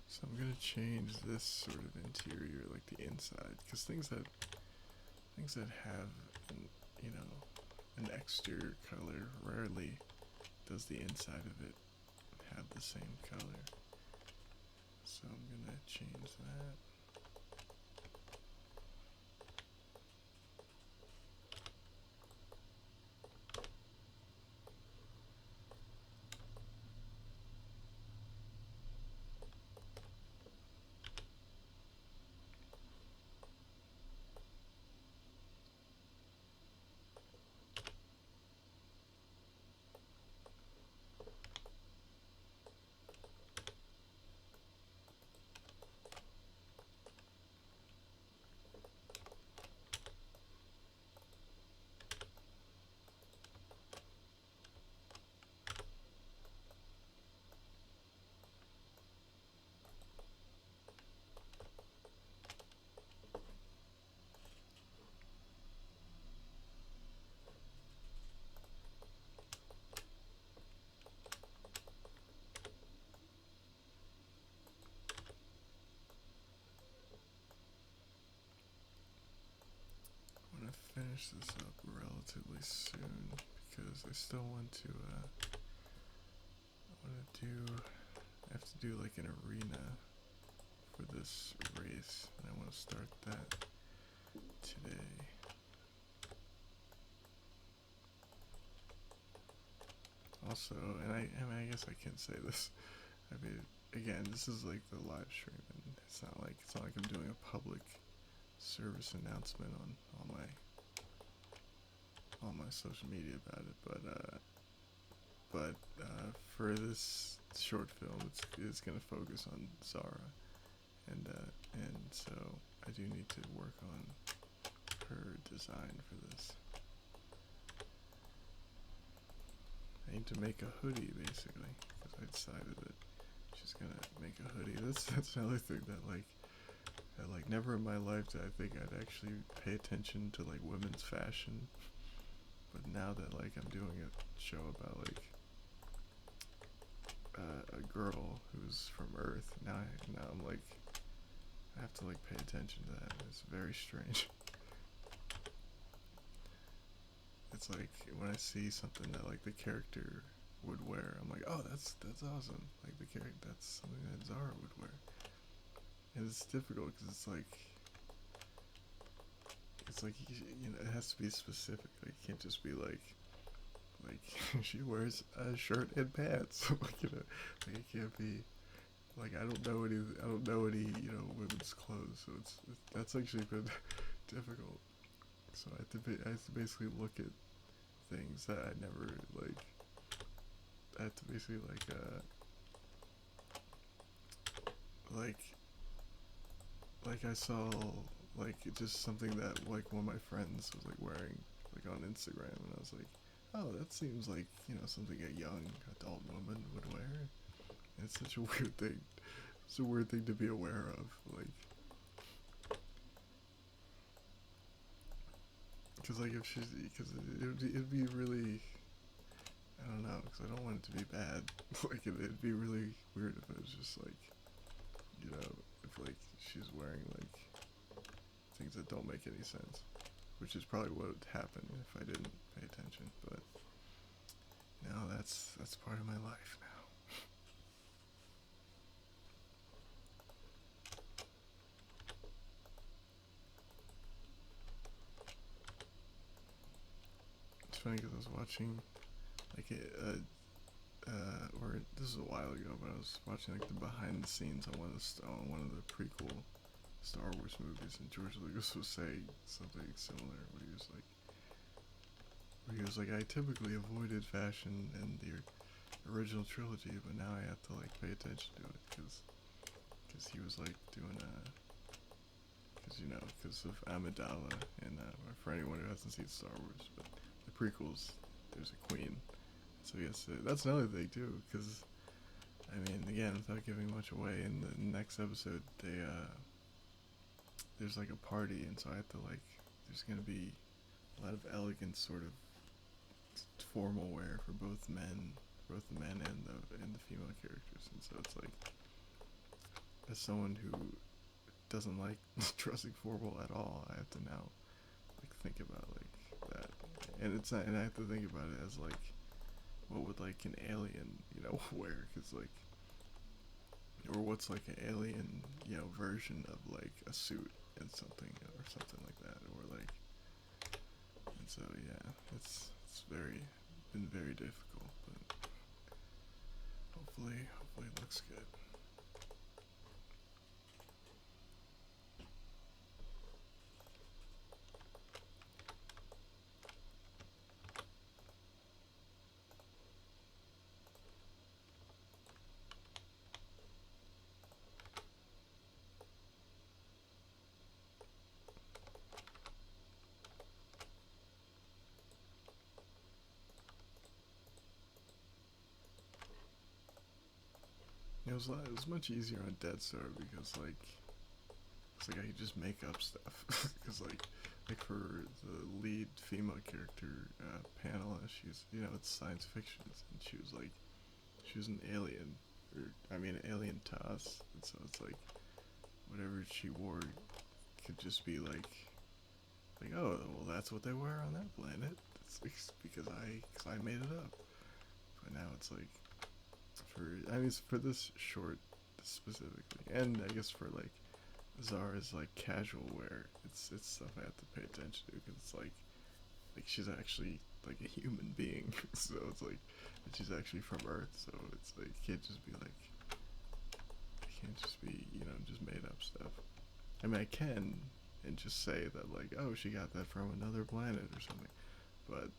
So I'm gonna change this sort of interior, like the inside, because things that have an, you know, an exterior color rarely does the inside of it have the same color. So I'm gonna change that. I want to finish this up relatively soon because I still want to. I have to do like an arena for this race, and I want to start that today. Also, and I mean, I guess I can say this. I mean, again, this is like the live stream, and it's not like I'm doing a public service announcement on my social media about it. But for this short film, it's gonna focus on Zara, and so I do need to work on her design for this. I need to make a hoodie basically, because I decided that she's gonna make a hoodie. That's another thing that never in my life did I think I'd actually pay attention to like women's fashion. But now that like I'm doing a show about like a girl who's from Earth, now I'm like I have to like pay attention to that. It's very strange. It's like when I see something that like the character would wear, I'm like, oh, that's awesome. Like the character, that's something that Zara would wear. And it's difficult because it's like you know, it has to be specific. Like, it can't just be like she wears a shirt and pants. Like, you know, like it can't be like I don't know any you know women's clothes. So it's that's actually been difficult. So I have to basically look at things that I never like. I have to basically like like I saw like just something that like one of my friends was like wearing like on Instagram, and I was like, oh, that seems like something a young adult woman would wear. And it's such a weird thing. It's a weird thing to be aware of, like, because like if she's because it'd be really, I don't know, because I don't want it to be bad. Like it'd be really weird if it was just like, if like she's wearing like things that don't make any sense, which is probably what would happen if I didn't pay attention. But now that's part of my life now. It's funny because I was watching like or this is a while ago, but I was watching like the behind the scenes on one of the prequel Star Wars movies, and George Lucas was saying something similar. Where he was like, I typically avoided fashion in the original trilogy, but now I have to like pay attention to it because he was like doing because of Amidala, and for anyone who hasn't seen Star Wars, but the prequels, there's a queen. So yes, that's another thing too, because I mean, again, without giving much away, in the next episode, there's like a party, and so I have to like, there's gonna be a lot of elegant sort of formal wear for both the men and the female characters, and so it's like, as someone who doesn't like dressing formal at all, I have to now like think about like that, and it's not, and I have to think about it as like, what would like an alien, wear? Because like, or what's like an alien, version of like a suit and something or something like that, or like, and so yeah, it's been very difficult, but hopefully it looks good. It was much easier on Dead Star because like it's like I could just make up stuff because like for the lead female character, Pamela, she's it's science fiction, and she was an alien, or I mean an alien to us, and so it's like whatever she wore could just be like, oh, well, that's what they wear on that planet. It's because I made it up. But now it's like, it's for this short specifically, and I guess for like Zara's like casual wear, it's stuff I have to pay attention to because it's like she's actually like a human being, so it's like she's actually from Earth, so it's like it can't just be just made up stuff. I mean, I can and just say that like, oh, she got that from another planet or something, but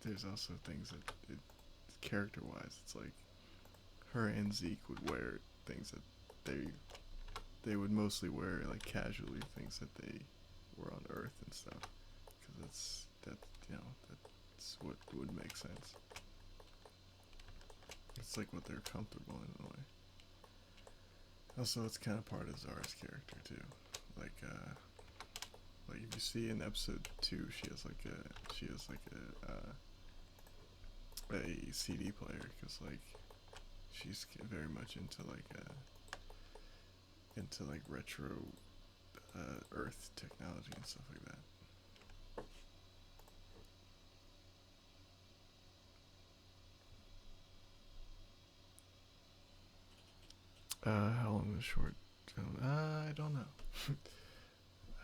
there's also things that character wise, it's like her and Zeke would wear things that they would mostly wear like casually, things that they were on Earth and stuff, because that's what would make sense. It's like what they're comfortable in a way. Also, it's kind of part of Zara's character too. Like, like if you see in episode 2, she has a CD player because like she's very much into like retro Earth technology and stuff like that. How long is short film? I don't know.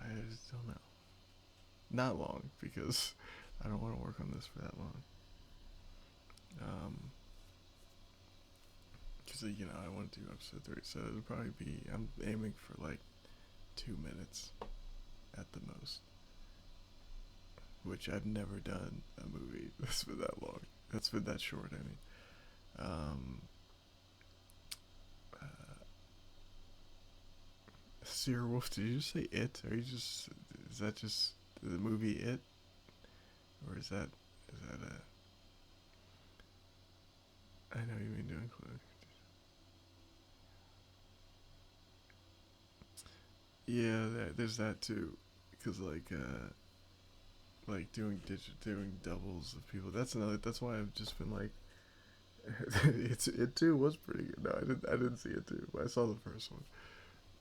I just don't know. Not long because I don't want to work on this for that long. Um, because I want to do episode 3, so it'll probably be, I'm aiming for like 2 minutes at the most, which I've never done a movie that's been that long. That's been that short. I mean, um, uh, Sierra Wolf, did you just say It? Are you just, is that just the movie It? Or is that I know you mean to include. Yeah, there's that too. Because, like doing doubles of people. That's why I've just been like, it too was pretty good. No, I didn't see it too, but I saw the first one.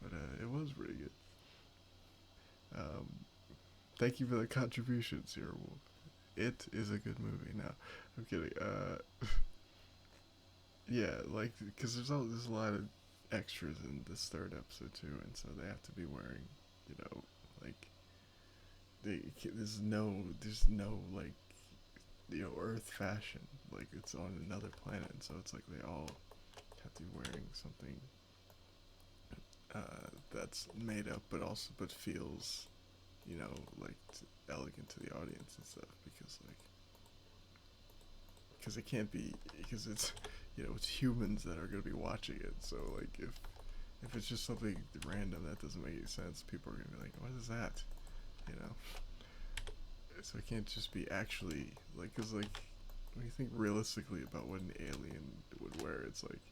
But it was pretty good. Um, Thank you for the contribution, Sierra Wolf. It is a good movie. No, I'm kidding. Yeah, like because there's a lot of extras in this third episode too, and so they have to be wearing, you know, like there's no like Earth fashion, like it's on another planet, and so it's like they all have to be wearing something that's made up, but feels like elegant to the audience and stuff because it can't be because it's it's humans that are going to be watching it. So like if it's just something random that doesn't make any sense, people are going to be like, what is that? You know. So it can't just be actually like because like when you think realistically about what an alien would wear, it's like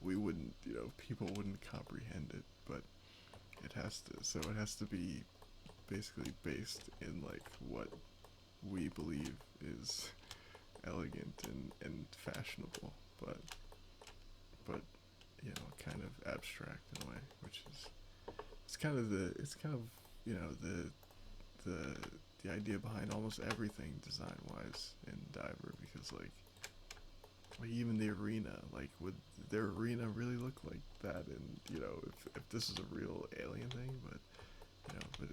we wouldn't people wouldn't comprehend it, but it has to be basically based in like what we believe is elegant and fashionable, but kind of abstract in a way, which is it's kind of the the idea behind almost everything design wise in Diver because like even the arena, like would their arena really look like that? And if this is a real alien thing, but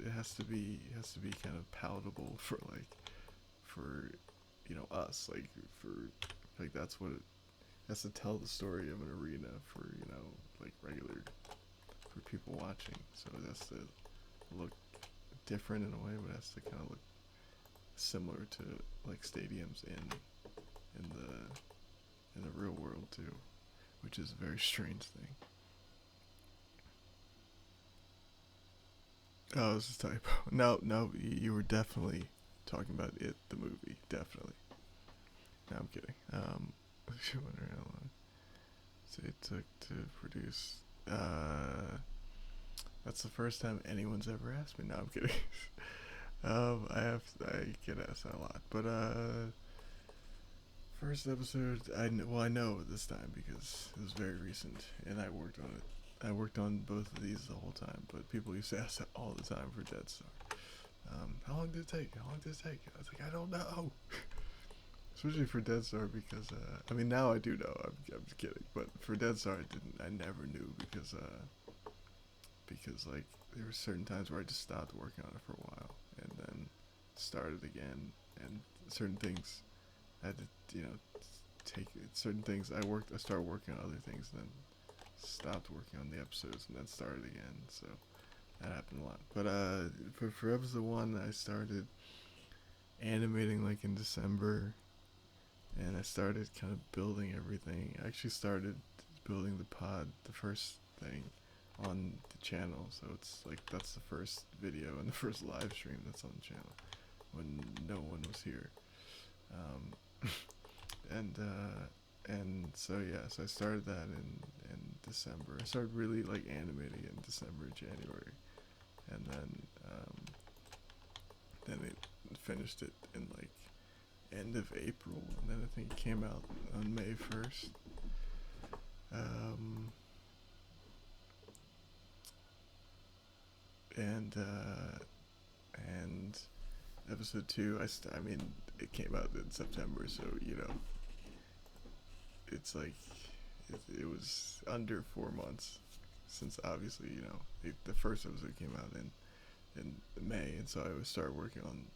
it has to be kind of palatable for us, like for like that's what it has to tell the story of an arena for like regular for people watching. So it has to look different in a way, but it has to kind of look similar to like stadiums in the real world too, which is a very strange thing. Oh, this is typo. No, no, you were definitely talking about it, the movie, definitely. No, I'm kidding. I wonder how long it took to produce. That's the first time anyone's ever asked me. No, I'm kidding. I get asked that a lot, but first episode, I know this time because it was very recent, and I worked on it. I worked on both of these the whole time, but people used to ask that all the time for Dead Star. How long did it take? How long did it take? I was like, I don't know. Especially for Dead Star because I mean now I do know. I'm just kidding, but for Dead Star I didn't. I never knew because like there were certain times where I just stopped working on it for a while and then started again, and certain things I had to take certain things. I started working on other things, and then stopped working on the episodes, and then started again. So that happened a lot. But for episode one, I started animating like in December, and I started kind of building everything. I actually started building the pod, the first thing, on the channel. So it's like that's the first video and the first live stream that's on the channel when no one was here. Um, and so yeah, so I started that in December. I started really like animating in December, January, and then it finished it in like end of April, and then I think it came out on May 1st. Um, and episode two, I mean, it came out in September, so it's like it was under 4 months since obviously the first episode came out in May, and so I started working on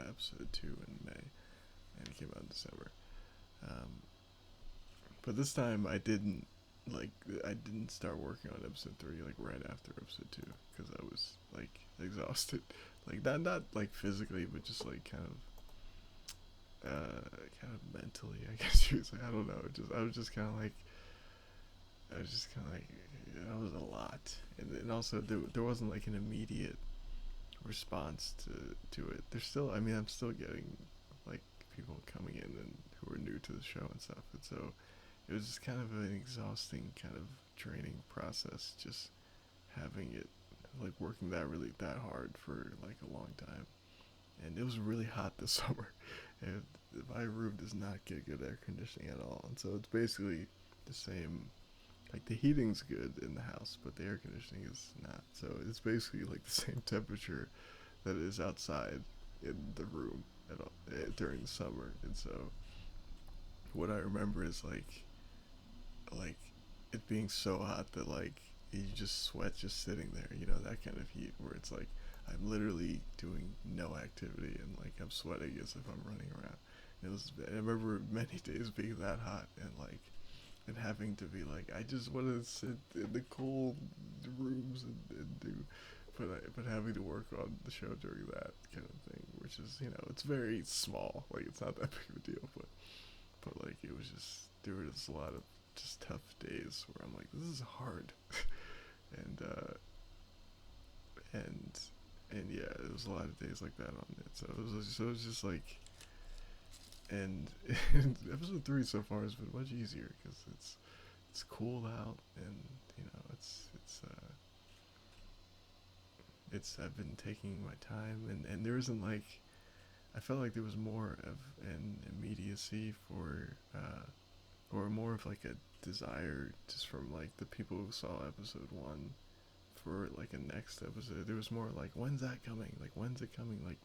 episode two in May, and it came out in December. Um, but this time I didn't start working on episode three like right after episode two because I was like exhausted, like not like physically, but just like kind of mentally, I guess you would say. I don't know. I was just kind of like that was a lot, and also there wasn't like an immediate response to it. There's still, I mean, I'm still getting like people coming in and who are new to the show and stuff, and so it was just kind of an exhausting, kind of draining process, just having it like working that hard for like a long time. And it was really hot this summer, and my room does not get good air conditioning at all, and so it's basically the same. Like the heating's good in the house, but the air conditioning is not. So it's basically like the same temperature that is outside in the room at all, during the summer. And so what I remember is like it being so hot that like you just sweat just sitting there. You know, that kind of heat where it's like I'm literally doing no activity and like I'm sweating as if I'm running around. It was. I remember many days being that hot and like and having to be like, I just want to sit in the cold rooms and do, but having to work on the show during that kind of thing, which is it's very small, like it's not that big of a deal, but like it was just there was a lot of just tough days where I'm like, this is hard, and and and yeah, there was a lot of days like that on it, so it was just like. And, and episode 3 so far has been much easier because it's cool out, and it's I've been taking my time, and there isn't like I felt like there was more of an immediacy for or more of like a desire just from like the people who saw episode 1 for like a next episode. There was more like, when's that coming, like when's it coming, like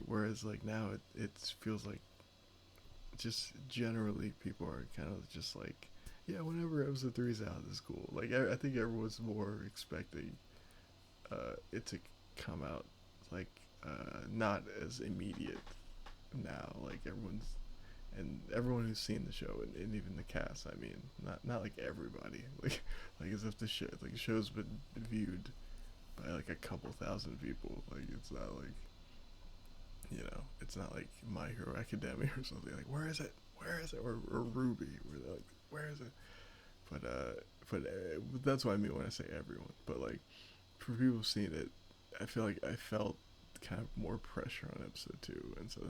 whereas like now it feels like just generally people are kind of just like, yeah, whenever episode 3 is out is cool. Like I think everyone's more expecting it to come out like not as immediate now. Like everyone who's seen the show, and even the cast. I mean, not like everybody. Like as if the show like the show's been viewed by like a couple thousand people. Like it's not like it's not like My Hero Academia or something. Like where is it? Where is it? Or Ruby, where they're like, where is it? But that's what I mean when I say everyone. But like for people who've seen it, I feel like I felt kind of more pressure on episode 2, and so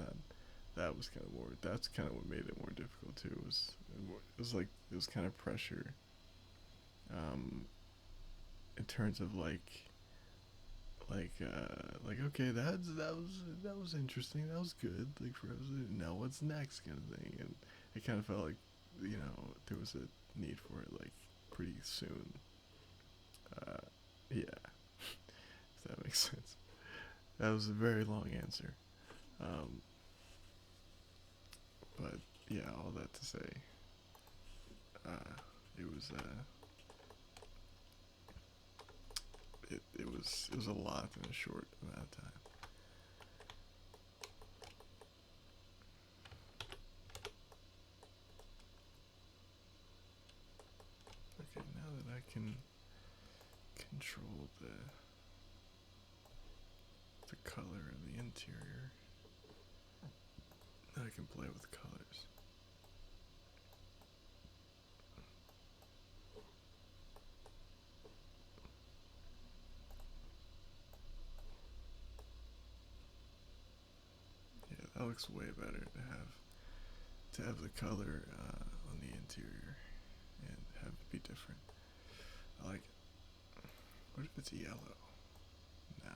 that was kind of more. That's kind of what made it more difficult too. It was like it was kind of pressure, um, in terms of like okay, that was interesting, that was good, like for episode. Now what's next kind of thing, and it kind of felt like there was a need for it like pretty soon. Uh, yeah, if that makes sense. That was a very long answer. Um, but yeah, all that to say, uh, it was it was a lot in a short amount of time. Okay, now that I can control the color of the interior, now I can play with colors. Yeah, that looks way better to have the color on the interior and have it be different. I like it. What if it's yellow? Nah.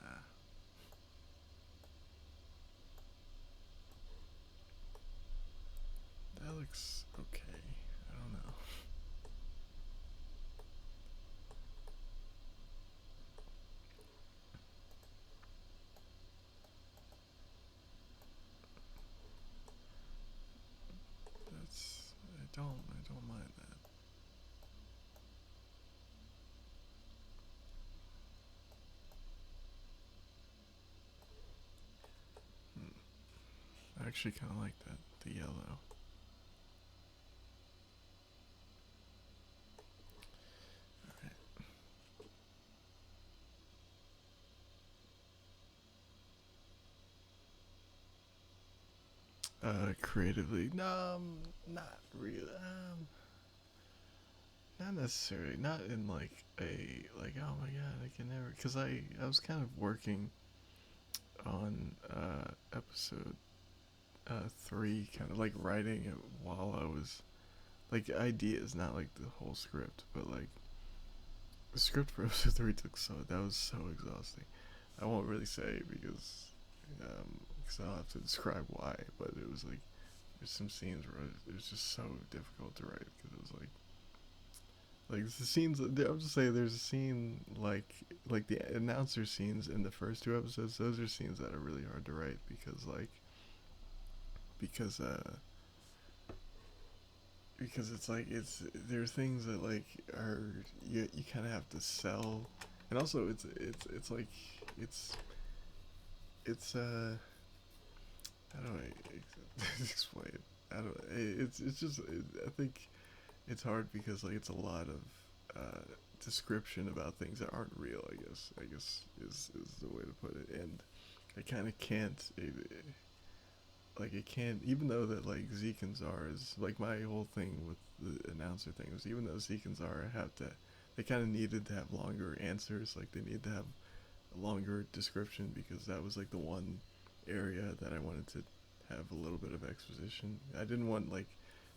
That looks okay. I don't know. I don't mind that. Hmm. I actually kind of like that, the yellow. Creatively, no, not really. not necessarily, not in like a like oh my god I can never, because I was kind of working on episode 3, kind of like writing it while I was like ideas, not like the whole script, but like the script for episode 3 took so that was so exhausting. I won't really say because I'll have to describe why, but it was like there's some scenes where it was just so difficult to write because it was like the scenes. I'll just say there's a scene like the announcer scenes in the first 2 episodes. Those are scenes that are really hard to write because because it's like it's there are things that like are you kind of have to sell, and also it's like it's it's how do I explain? I don't. It's just I think it's hard because like it's a lot of description about things that aren't real. I guess is the way to put it, and I kind of can't. Like it can't, even though that like Zeke and Zara is like my whole thing with the announcer thing was, even though Zeke and Zara have to, they kind of needed to have longer answers, like they need to have a longer description because that was like the one area that I wanted to have a little bit of exposition. I didn't want like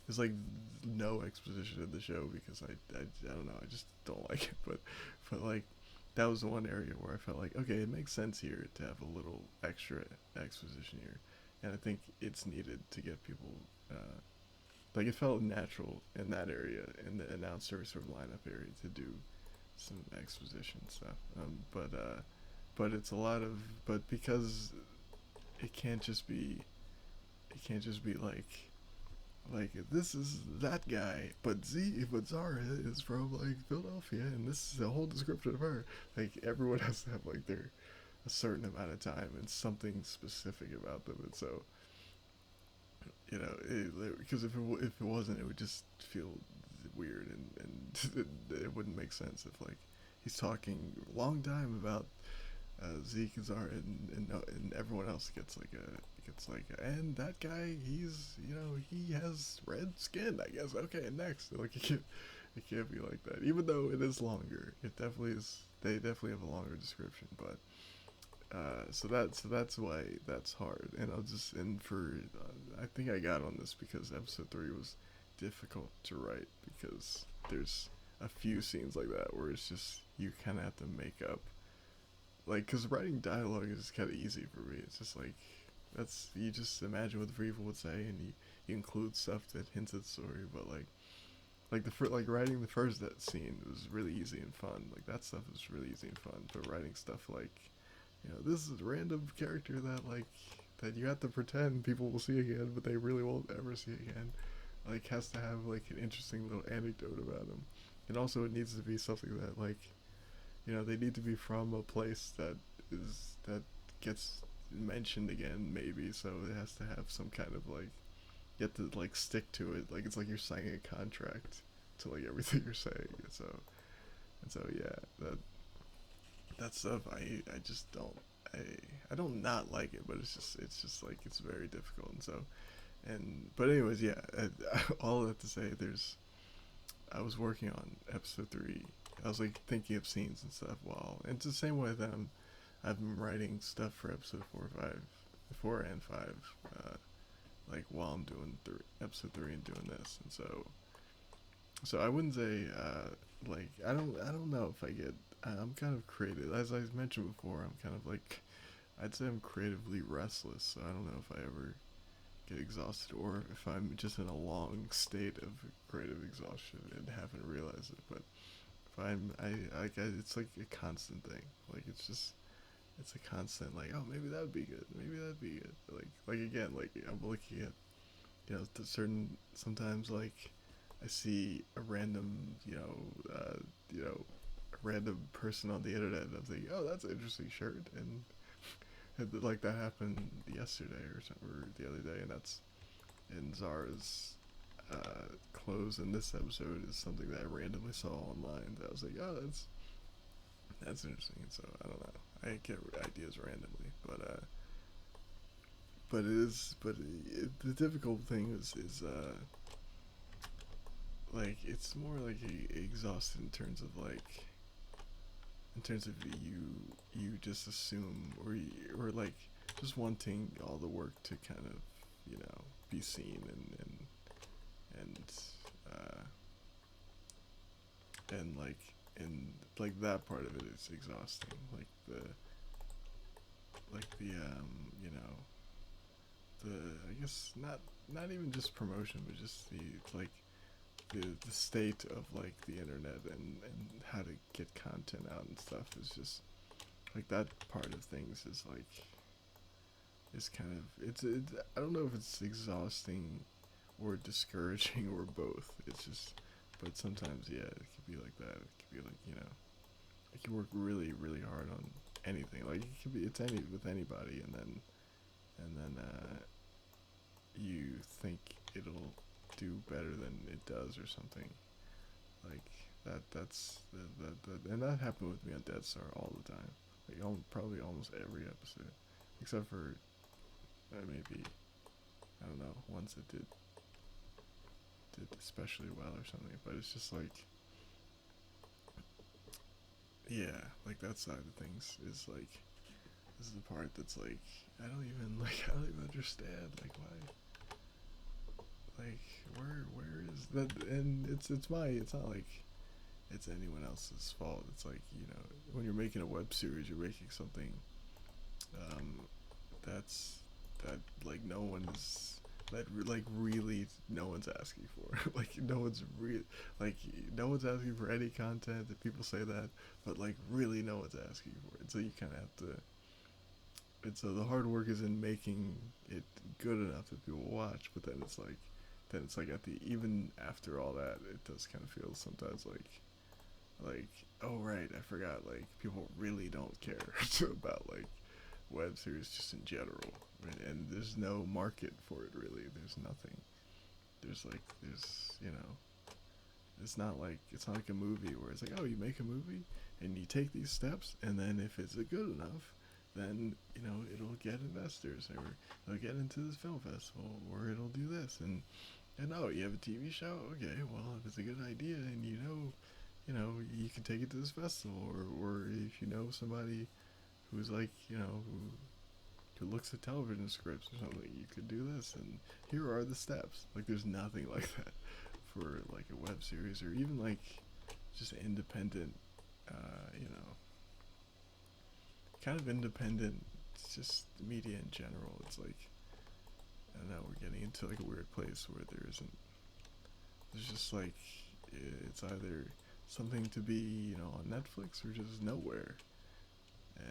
there's like no exposition in the show because I don't know, I just don't like it, but like that was the one area where I felt like okay, it makes sense here to have a little extra exposition here, and I think it's needed to get people like it felt natural in that area, in the announcer sort of lineup area, to do some exposition stuff. But it's a lot of, but because it can't just be it can't just be like this is that guy, but Zara is from like Philadelphia, and this is a whole description of her. Like everyone has to have like their a certain amount of time and something specific about them, and so because if it wasn't, it would just feel weird, and it wouldn't make sense if like he's talking a long time about Zeke and Zara, and everyone else and that guy, he has red skin, I guess. Okay, next, like it can't be like that. Even though it is longer, it definitely is. They definitely have a longer description, but so that's why that's hard. And I think I got on this because episode 3 was difficult to write because there's a few scenes like that where it's just you kind of have to make up, like, because writing dialogue is kind of easy for me. It's just like that's you just imagine what the people would say, and you include stuff that hints at the story. But like writing the first that scene was really easy and fun. Like that stuff was really easy and fun. But writing stuff like this is a random character that you have to pretend people will see again, but they really won't ever see again. Like has to have like an interesting little anecdote about him, and also it needs to be something that like they need to be from a place that gets mentioned again, maybe. So it has to have some kind of like you have to like stick to it. Like it's like you're signing a contract to like everything you're saying. And so yeah, that stuff I just don't I don't not like it, but it's just like it's very difficult. And so but anyways, yeah, all that to say, I was working on episode 3. I was like thinking of scenes and stuff while, and it's the same way that I've been writing stuff for episode 4 and 5, like while I'm doing episode 3 and doing this. And so I wouldn't say like I don't know if I get. I'm kind of creative, as I mentioned before. I'm kind of like I'd say I'm creatively restless. So I don't know if I ever get exhausted or if I'm just in a long state of creative exhaustion and haven't realized it. But if it's like a constant thing. Like it's a constant like, oh, maybe that would be good. Maybe that'd be good. Like again, like I'm looking at certain sometimes like I see a random a random person on the internet, and I'm thinking, oh, that's an interesting shirt, and like that happened yesterday or the other day, and that's in Zara's clothes in this episode is something that I randomly saw online that I was like, oh, that's interesting. And so I don't know, I get ideas randomly, but the difficult thing is like it's more like exhausted in terms of you just assume or like just wanting all the work to kind of be seen and uh, and like that part of it is exhausting, you know the I guess not even just promotion but just the state of like the internet and how to get content out and stuff is just like that part of things is like is kind of I don't know if it's exhausting or discouraging or both. It's just but sometimes yeah it could be like that. It could be like you can work really really hard on anything. Like it could be it's any with anybody and then you think it'll do better than it does or something like that and that happened with me on Dead Star all the time, like probably almost every episode except for maybe I don't know ones that did especially well or something, but it's just like yeah like that side of things is like this is the part that's like I don't even understand like why like where is that, and it's not like it's anyone else's fault. It's like when you're making a web series you're making something um that's that like no one is that like really no one's asking for like like no one's asking for any content that people say that, but like really no one's asking for it, so you kind of have to and so the hard work is in making it good enough that people watch, but then it's like at the even after all that, it does kind of feel sometimes like oh right, I forgot like people really don't care about like web series just in general, right? And there's no market for it really. There's nothing. There's it's not like a movie where it's like oh you make a movie and you take these steps and then if it's good enough then it'll get investors or it'll get into this film festival or it'll do this and oh you have a TV show, okay, well if it's a good idea and you can take it to this festival or if you know somebody who's like who looks at television scripts or something, you could do this and here are the steps. Like there's nothing like that for like a web series or even like just independent you know kind of independent just media in general. It's like I don't know, we're getting into like a weird place where there's just like it's either something to be on Netflix or just nowhere,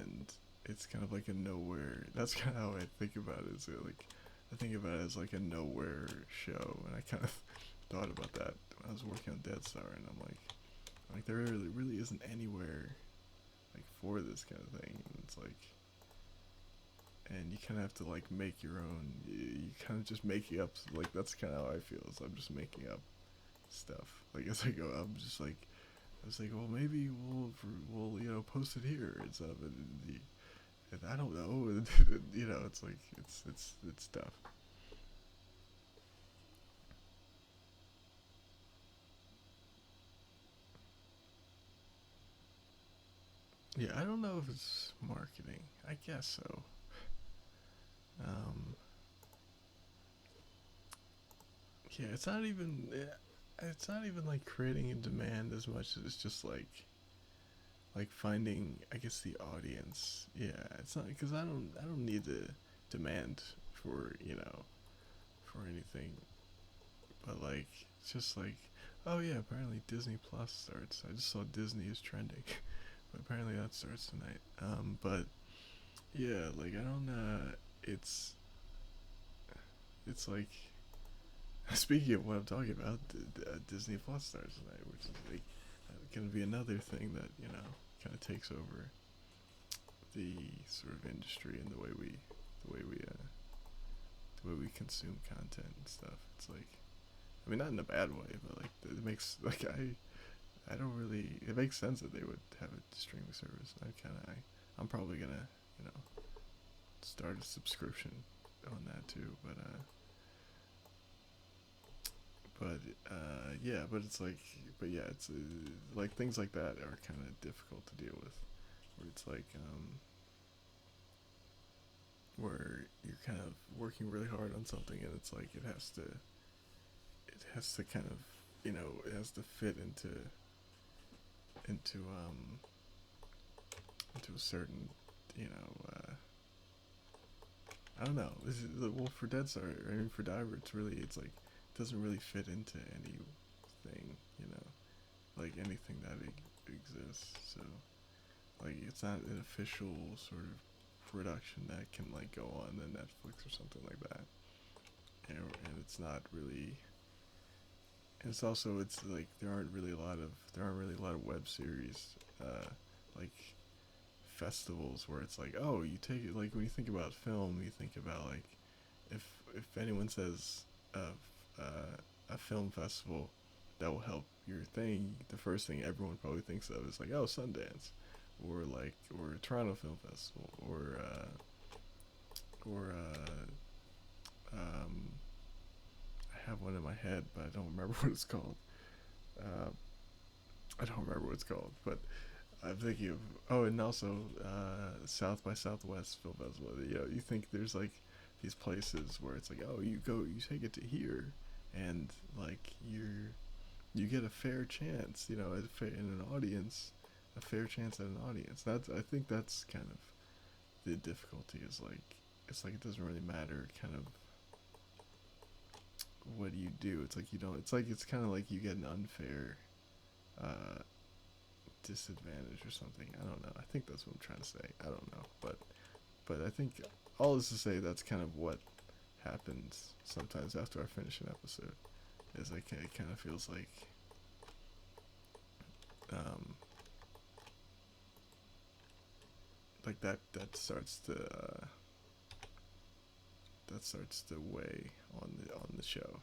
and it's kind of like a nowhere. That's kind of how I think about it. Is like I think about it as like a nowhere show, and I kind of thought about that when I was working on Dead Star, and I'm like there really isn't anywhere like for this kind of thing. And it's like, and you kind of have to like make your own. You kind of just making up. Like that's kind of how I feel. Is I'm just making up stuff. Like as I go, I'm just like I was like, well, maybe we'll post it here and stuff. And I don't know. It's like it's tough. Yeah, I don't know if it's marketing. I guess so. Um, yeah, it's not even like creating a demand as much as it's just like finding I guess the audience. Yeah, it's not because I don't need the demand for for anything, but like it's just like oh yeah, apparently Disney Plus starts. I just saw Disney is trending, but apparently that starts tonight. But yeah, like I don't. It's like speaking of what I'm talking about, Disney Plus starts tonight, which is like going to be another thing that kind of takes over the sort of industry and the way we the way we consume content and stuff. It's like I mean not in a bad way, but like it makes like I don't really it makes sense that they would have a streaming service. I'm probably gonna you know start a subscription on that too, but but yeah, but it's like, but yeah, it's like things like that are kind of difficult to deal with, where it's like where you're kind of working really hard on something, and it's like it has to kind of, it has to fit into um into a certain, you know I don't know. This is, well, for Dead Star, I mean, for Diver, it's like it doesn't really fit into anything, like anything that exists. So like it's not an official sort of production that can like go on the Netflix or something like that, and it's not really. And it's like there aren't really a lot of web series, like festivals where it's like, oh, you take it, like when you think about film, you think about like if anyone says a film festival that will help your thing, the first thing everyone probably thinks of is like, oh, Sundance, or Toronto Film Festival, or I have one in my head, but I don't remember what it's called. Uh, I don't remember what it's called, but I'm thinking of, oh, and also South by Southwest Film Festival. You think there's like these places where it's like, oh, you take it to here, and like you get a fair chance, in an audience, a fair chance at an audience. That's I think that's kind of the difficulty is like it's like it doesn't really matter kind of what do you do. It's like you don't. It's like it's kind of like you get an unfair uh, disadvantage or something. I don't know. I think that's what I'm trying to say. I don't know, but I think all this to say that's kind of what happens sometimes after I finish an episode. Is like it kind of feels um, like that starts to weigh on the show,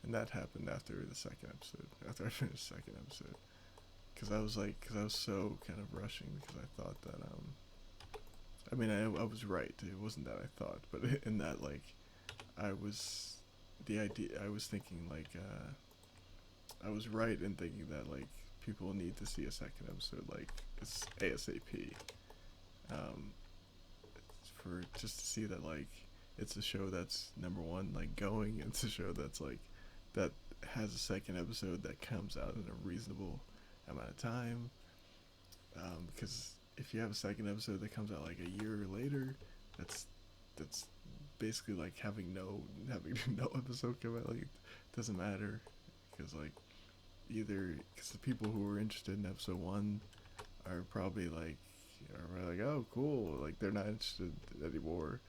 and that happened after the second episode. After I finished the second episode, because I was so kind of rushing because I thought that I mean I was right. It wasn't that I thought, but in that like I was I was thinking like I was right in thinking that like people need to see a second episode like it's ASAP. Um, for just to see that like it's a show that's number one like going. It's a show that's like that has a second episode that comes out in a reasonable amount of time. Because if you have a second episode that comes out like a year later, that's that's basically like having no episode come out. Like it doesn't matter because like either because the people who were interested in episode one are probably like oh cool, like they're not interested anymore,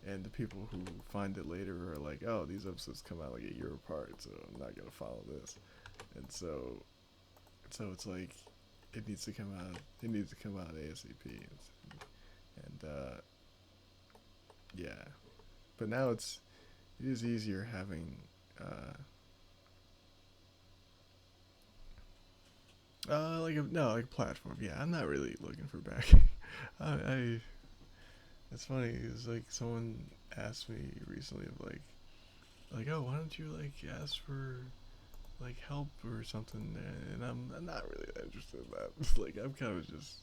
and the people who find it later are like, oh, these episodes come out like a year apart, so I'm not gonna follow this. And so it's like it needs to come out ASAP. And yeah, but now it is easier having like a no like a platform. Yeah, I'm not really looking for backing. I it's funny. It's like someone asked me recently of like oh, why don't you like ask for like help or something, and I'm not really that interested in that. It's like I'm kind of just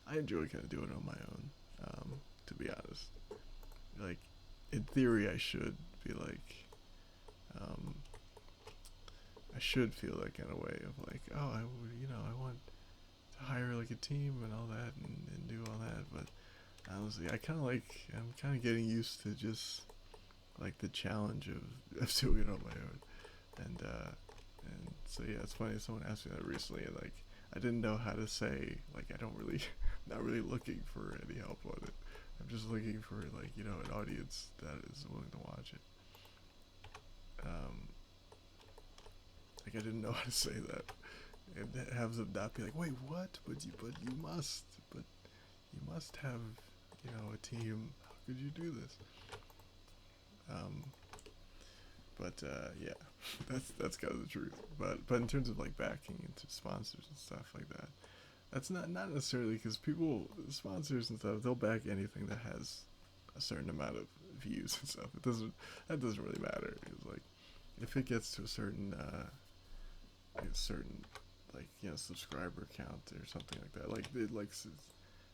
I enjoy kind of doing it on my own. To be honest, like in theory, I should be like um, I should feel that kind of way of like oh I want to hire like a team and all that and do all that, but honestly, I'm kind of getting used to just like the challenge of doing it on my own, and so yeah, it's funny. Someone asked me that recently, and like I didn't know how to say like I don't really, not really looking for any help on it. I'm just looking for like an audience that is willing to watch it. Um, like I didn't know how to say that, and have them not be like, wait, what? But you must have a team. How could you do this? Um, but yeah, that's kind of the truth. But in terms of like backing into sponsors and stuff like that, that's not necessarily because people sponsors and stuff they'll back anything that has a certain amount of views and stuff. That doesn't really matter. It's like if it gets to a certain like subscriber count or something like that, like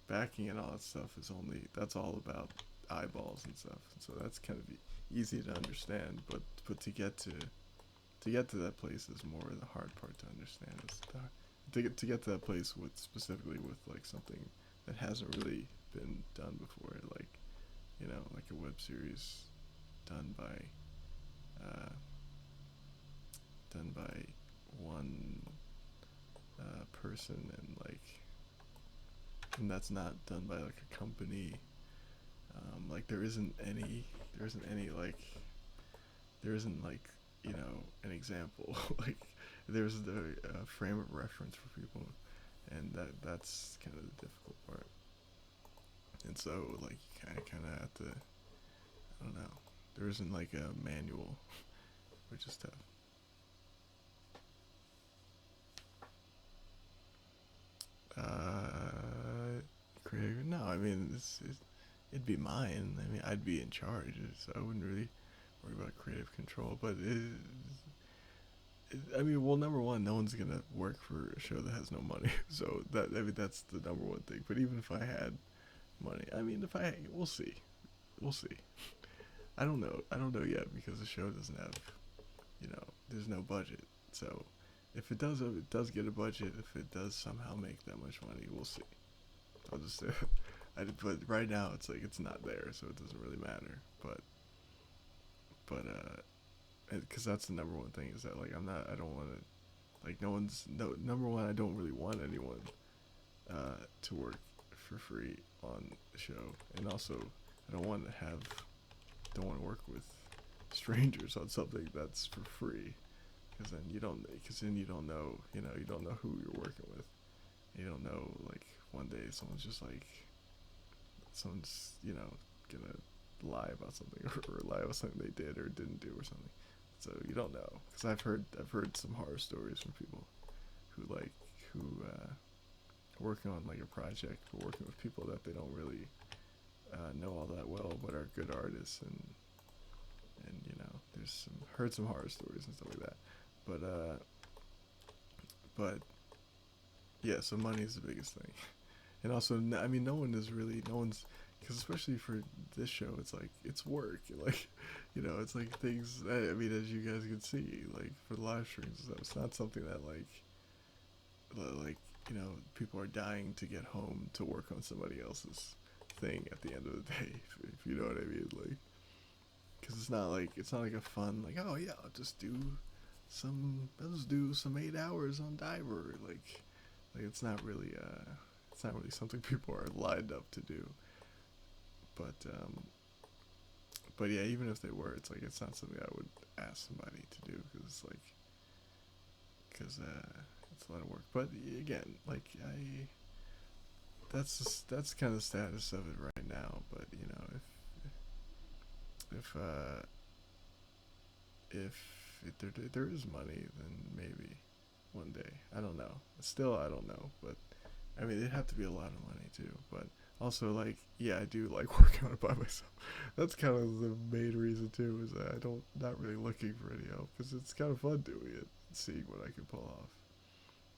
backing and all that stuff is only that's all about eyeballs and stuff. So that's kind of easy to understand, but to get to that place is more the hard part to understand. Is to get to that place with specifically with like something that hasn't really been done before, like like a web series done by uh, done by one person, and that's not done by like a company. Like there isn't any like there isn't like an example like there's the frame of reference for people, and that's kind of the difficult part. And so like you kind of have to, I don't know, there isn't like a manual, which is tough. uh Creative, no, I mean it'd be mine. I mean I'd be in charge, so I wouldn't really worry about creative control. But I mean, well, number one, no one's gonna work for a show that has no money. So that I mean, that's the number one thing. But even if I had money, I mean, if I, we'll see, we'll see. I don't know. I don't know yet because the show doesn't have, there's no budget. So if it does get a budget. If it does somehow make that much money, we'll see. I'll just, but right now it's like it's not there, so it doesn't really matter. But because that's the number one thing is that like I don't want to like no one's no number one. I don't really want anyone to work for free on the show, and also I don't want to work with strangers on something that's for free, because then you don't know you don't know who you're working with. You don't know, like one day someone's gonna lie about something or lie about something they did or didn't do or something. So you don't know, because I've heard some horror stories from people who working on like a project but working with people that they don't really know all that well but are good artists, and there's some heard some horror stories and stuff like that. But yeah, so money is the biggest thing. And also, I mean, no one's, because especially for this show, it's like it's work. Like, it's like things. I mean, as you guys can see, like for the live streams, it's not something that like people are dying to get home to work on somebody else's thing at the end of the day. If you know what I mean, like, because it's not like a fun like, oh yeah, I'll just do some 8 hours on Diver, like it's not really something people are lined up to do. But yeah, even if they were, it's like it's not something I would ask somebody to do, because it's a lot of work. But again, like that's kind of the status of it right now. But if uh, if there is money, then maybe one day. I don't know. Still, I don't know. But I mean, it'd have to be a lot of money too. But also, like, yeah, I do like working on it by myself. That's kind of the main reason too. Is that I don't not really looking for any help, because it's kind of fun doing it, and seeing what I can pull off.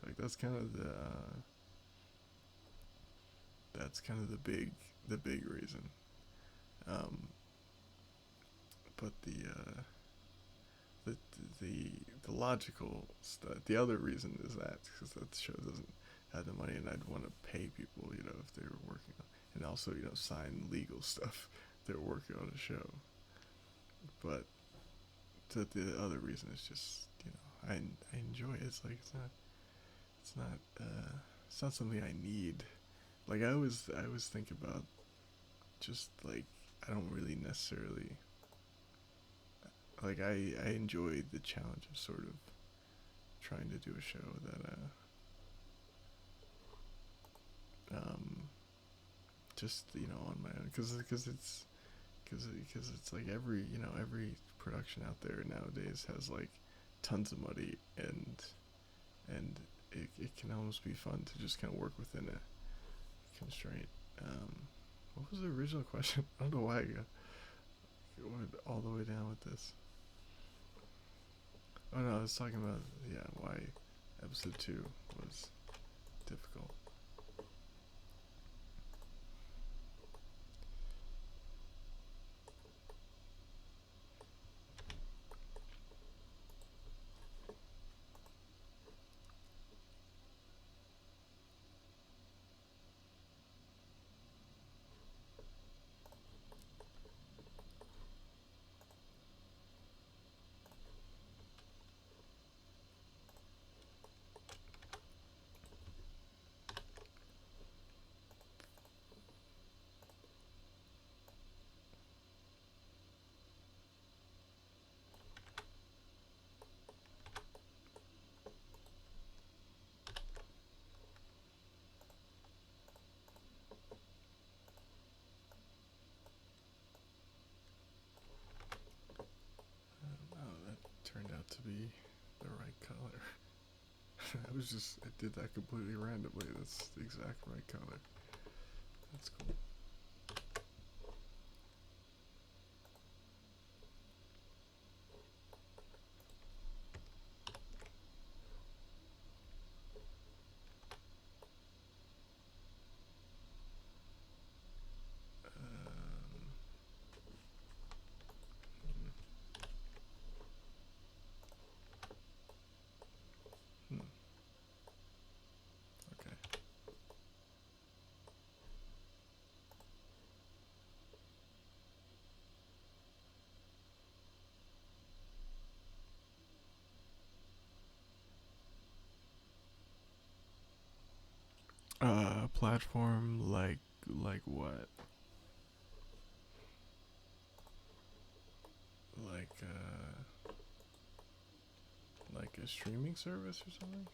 Like that's kind of the big reason. Um, but the the logical stuff. The other reason is that because that show doesn't have the money, and I'd want to pay people, if they were working on, and also sign legal stuff. If they're working on a show. But the other reason is just I enjoy it. It's like it's not it's not something I need. Like I always think about just like I don't really necessarily like I enjoy the challenge of sort of trying to do a show that just on my own, because it's like every production out there nowadays has like tons of money, and it can almost be fun to just kind of work within a constraint. What was the original question? I don't know why I went all the way down with this. Oh no, I was talking about, yeah, why episode 2 was difficult. Oh, that turned out to be the right color. I did that completely randomly. That's the exact right color. That's cool. Hmm. Okay. Platform like what? Like like a streaming service or something?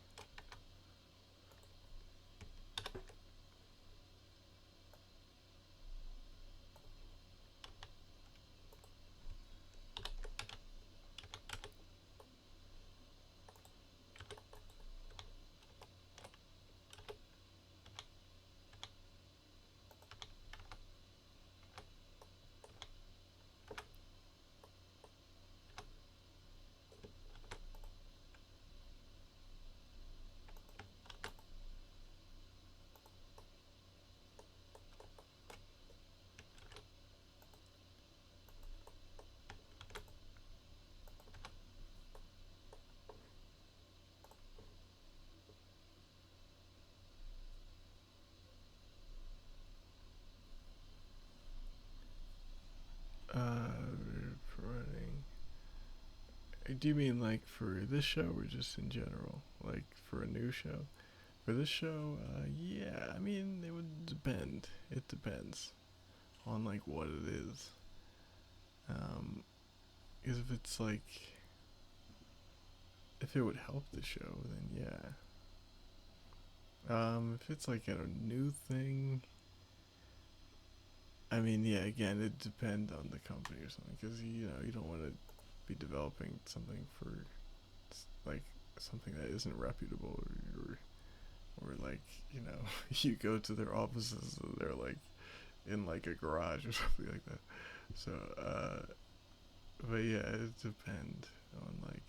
Running. Do you mean like for this show or just in general? Like for a new show? For this show, yeah. I mean, it would depend. It depends on like what it is. Because if it's like if it would help the show, then yeah. If it's like a new thing, I mean, yeah. Again, it depends on the company or something. Because you don't want to be developing something for like something that isn't reputable or like you go to their offices and they're like in like a garage or something like that. So, but yeah, it depends on like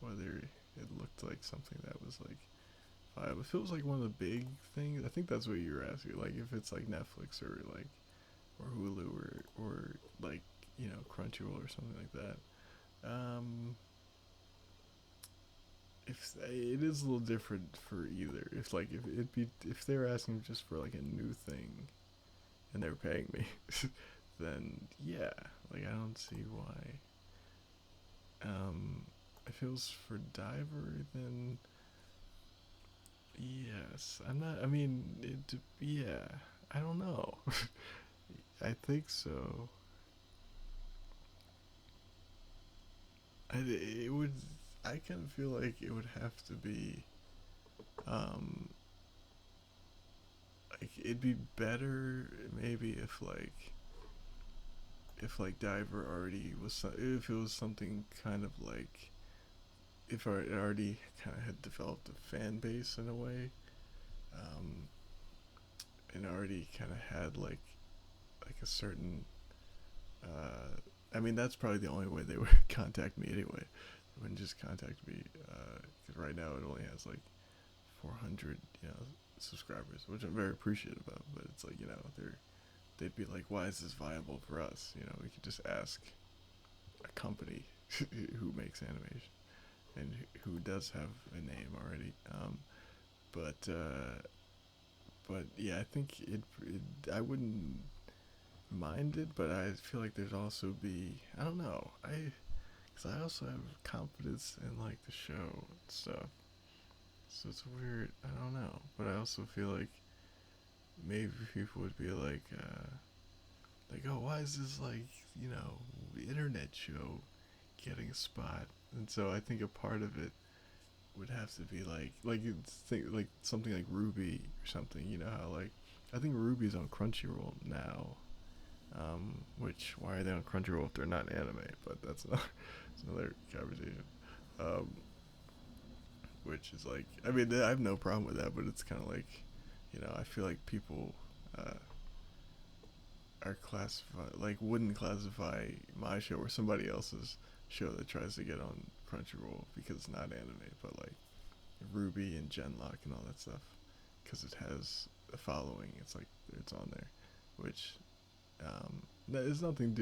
whether it looked like something that was like viable. If it was like one of the big things, I think that's what you're asking. Like if it's like Netflix or like or Hulu or like Crunchyroll or something like that. Um, if it is a little different for either. If they're asking just for like a new thing and they're paying me, then yeah, like I don't see why. If it was for Diver, then yes. I'm not. I mean, yeah. I don't know. I think so. It would. I kind of feel like it would have to be. Um, like it'd be better maybe if Diver already was if it was something kind of like if it already kind of had developed a fan base in a way, um, and already kind of had like a certain. I mean, that's probably the only way they would contact me anyway. wouldn't just contact me, because right now it only has like 400, subscribers, which I'm very appreciative of. But it's like, they'd be like, why is this viable for us? We could just ask a company who makes animation and who does have a name already. But but yeah, I think I wouldn't mind it, but I feel like there's also be, I don't know, because I also have confidence in like the show and stuff. So it's weird. I don't know, but I also feel like maybe people would be like, oh, why is this like, internet show getting a spot? And so I think a part of it would have to be like something like Ruby or something. You know how like I think Ruby's on Crunchyroll now. Which why are they on Crunchyroll if they're not anime? But that's another conversation. Um, which is like, I mean, I have no problem with that, but it's kind of like, I feel like people uh, are classified like wouldn't classify my show or somebody else's show that tries to get on Crunchyroll because it's not anime, but like Ruby and Genlock and all that stuff because it has a following. It's like it's on there, which there's nothing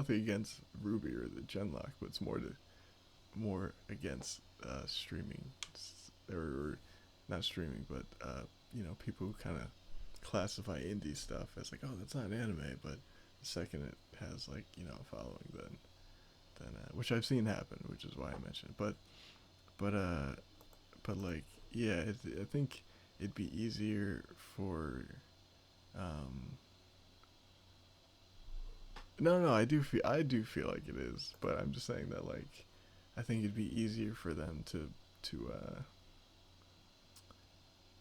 against Ruby or the Genlock, but it's more against streaming or not streaming, but people who kind of classify indie stuff as like, oh, that's not anime, but the second it has like a following, then which I've seen happen, which is why I mentioned it. But but like yeah, I think it'd be easier for um no, I do feel like it is, but I'm just saying that like I think it'd be easier for them to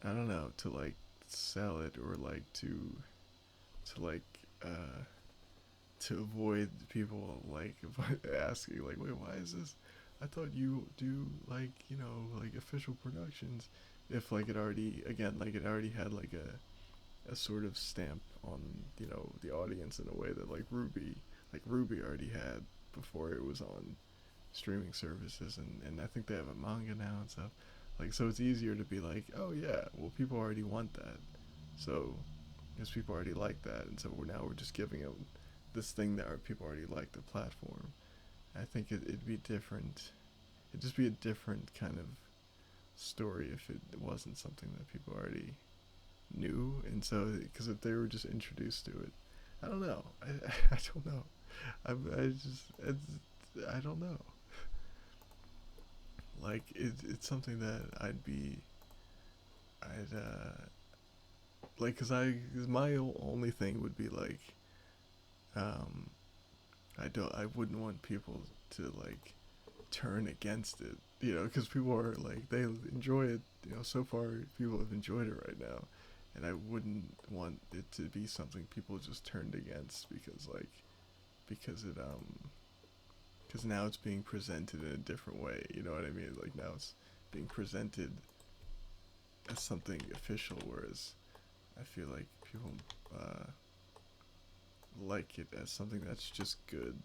I don't know, to like sell it or like to like uh to avoid people like asking like, wait, why is this? I thought you do like like official productions. If like it already again like it already had like a sort of stamp on the audience in a way that like Ruby already had before it was on streaming services, and I think they have a manga now and stuff. Like so it's easier to be like, oh yeah, well people already want that, so because people already like that, and so we're just giving them this thing that our people already like the platform. I think it'd be different. It'd just be a different kind of story if it wasn't something that people already knew, and so because if they were just introduced to it, I don't know. I don't know. I don't know. Like it's something that I'd like cause my only thing would be like um I wouldn't want people to like turn against it, because people are like they enjoy it. So far people have enjoyed it right now, and I wouldn't want it to be something people just turned against because it because now it's being presented in a different way. You know what I mean? Like now it's being presented as something official, whereas I feel like people uh, like it as something that's just good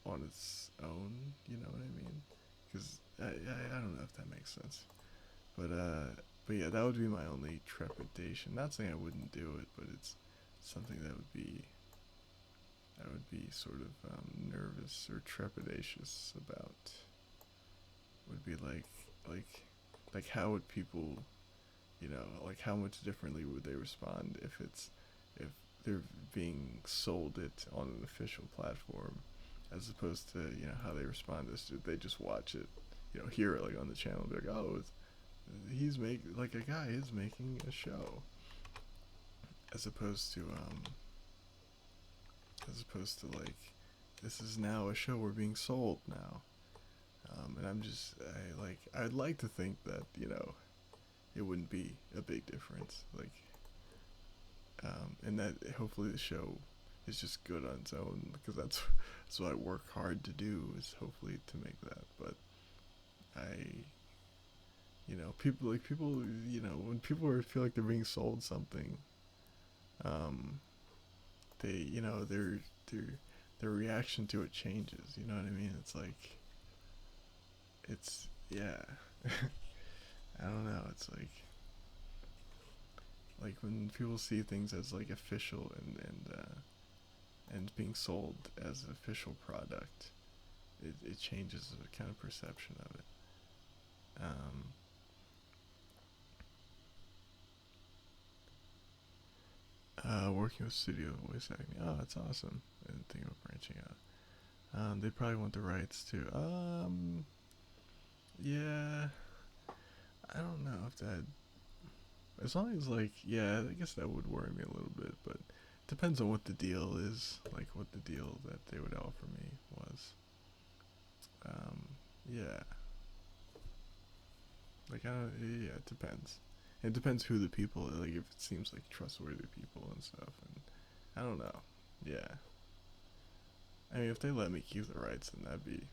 on its own. You know what I mean? Because I don't know if that makes sense. But but yeah, that would be my only trepidation. Not saying I wouldn't do it, but it's something that would be sort of nervous or trepidatious about. Would be like like how would people like how much differently would they respond if they're being sold it on an official platform as opposed to how they respond to this. They just watch it, hear it like on the channel, be like, oh, he's making like a guy is making a show, as opposed to like this is now a show we're being sold now. And I'd like to think that it wouldn't be a big difference, like and that hopefully the show is just good on its own, because that's what I work hard to do, is hopefully to make that. But I people when people feel like they're being sold something, um they their reaction to it changes. You know what I mean? It's like it's yeah. I don't know. It's like when people see things as like official and being sold as an official product, it changes the kind of perception of it. Um, Working with studio voice acting. Oh, that's awesome. I didn't think about branching out. They probably want the rights too. Yeah, I don't know if that. As long as like, yeah, I guess that would worry me a little bit, but depends on what the deal is. Like what the deal that they would offer me was. Um, yeah, like I don't. Yeah, it depends. It depends who the people. Like if it seems like trustworthy people and stuff, and I don't know. Yeah, I mean, if they let me keep the rights, then that'd be,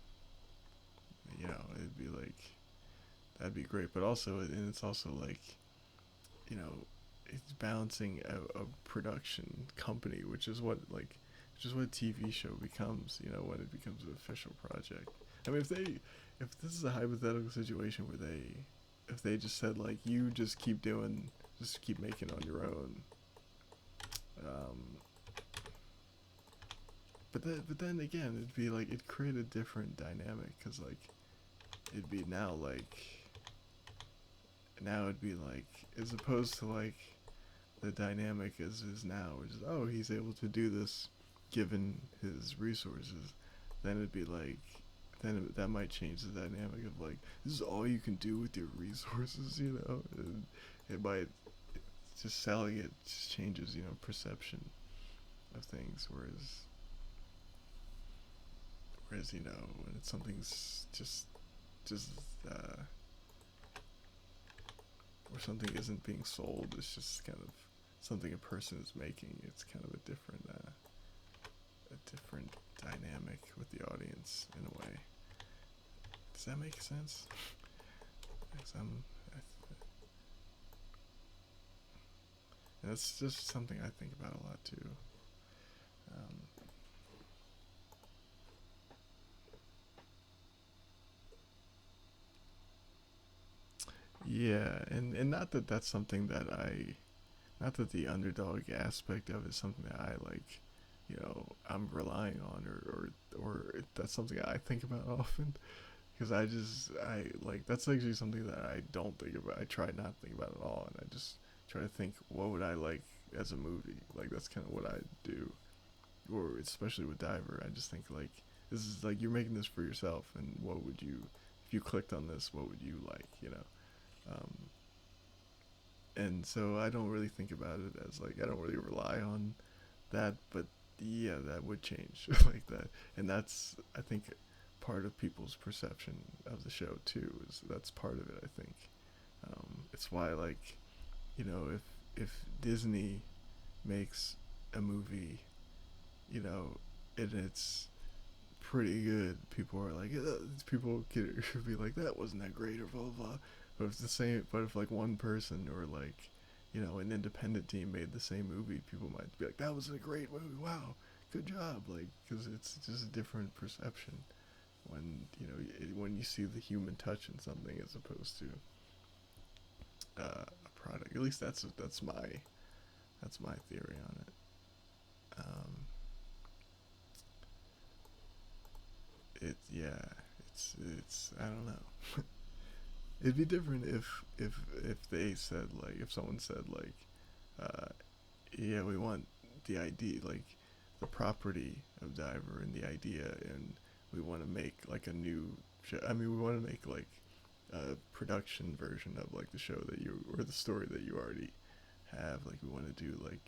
it'd be like that'd be great. But also, and it's also like, you know, it's balancing a production company, which is what a TV show becomes. You know, when it becomes an official project. I mean, if this is a hypothetical situation where if they just said like, you just keep making on your own. Um, but then again, it'd be like it'd create a different dynamic because like it'd be now it'd be like as opposed to like the dynamic is now, which is oh he's able to do this given his resources, then it'd be like that might change the dynamic of like this is all you can do with your resources, and it might just selling it just changes perception of things, whereas when it's something's just uh, or something isn't being sold, it's just kind of something a person is making. It's kind of a different dynamic with the audience in a way. Does that make sense? Because and that's just something I think about a lot too. Um, yeah, and not that that's something that not that the underdog aspect of it is something that I like, I'm relying on or that's something I think about often because I like that's actually something that I don't think about. I try not to think about at all, and I just try to think what would I like as a movie. Like that's kind of what I do, or especially with Diver. I just think like this is like you're making this for yourself, and what would you if you clicked on this? What would you like? Um, and so I don't really think about it as like I don't really rely on that, but yeah, that would change like that, and that's I think part of people's perception of the show too. Is that's part of it. I think it's why like if Disney makes a movie, you know, and it's pretty good, people are like people could be like that wasn't that great or blah blah blah. But if the same, but if like one person or like an independent team made the same movie, people might be like that was a great movie, wow, good job, like because it's just a different perception when when you see the human touch in something as opposed to a product. At least that's my theory on it. Um, it yeah, it's I don't know. It'd be different if they said like if someone said like uh, yeah we want the idea like the property of Diver and the idea and we want to make like a new show. I mean we want to make like a production version of like the show that you or the story that you already have. Like we want to do like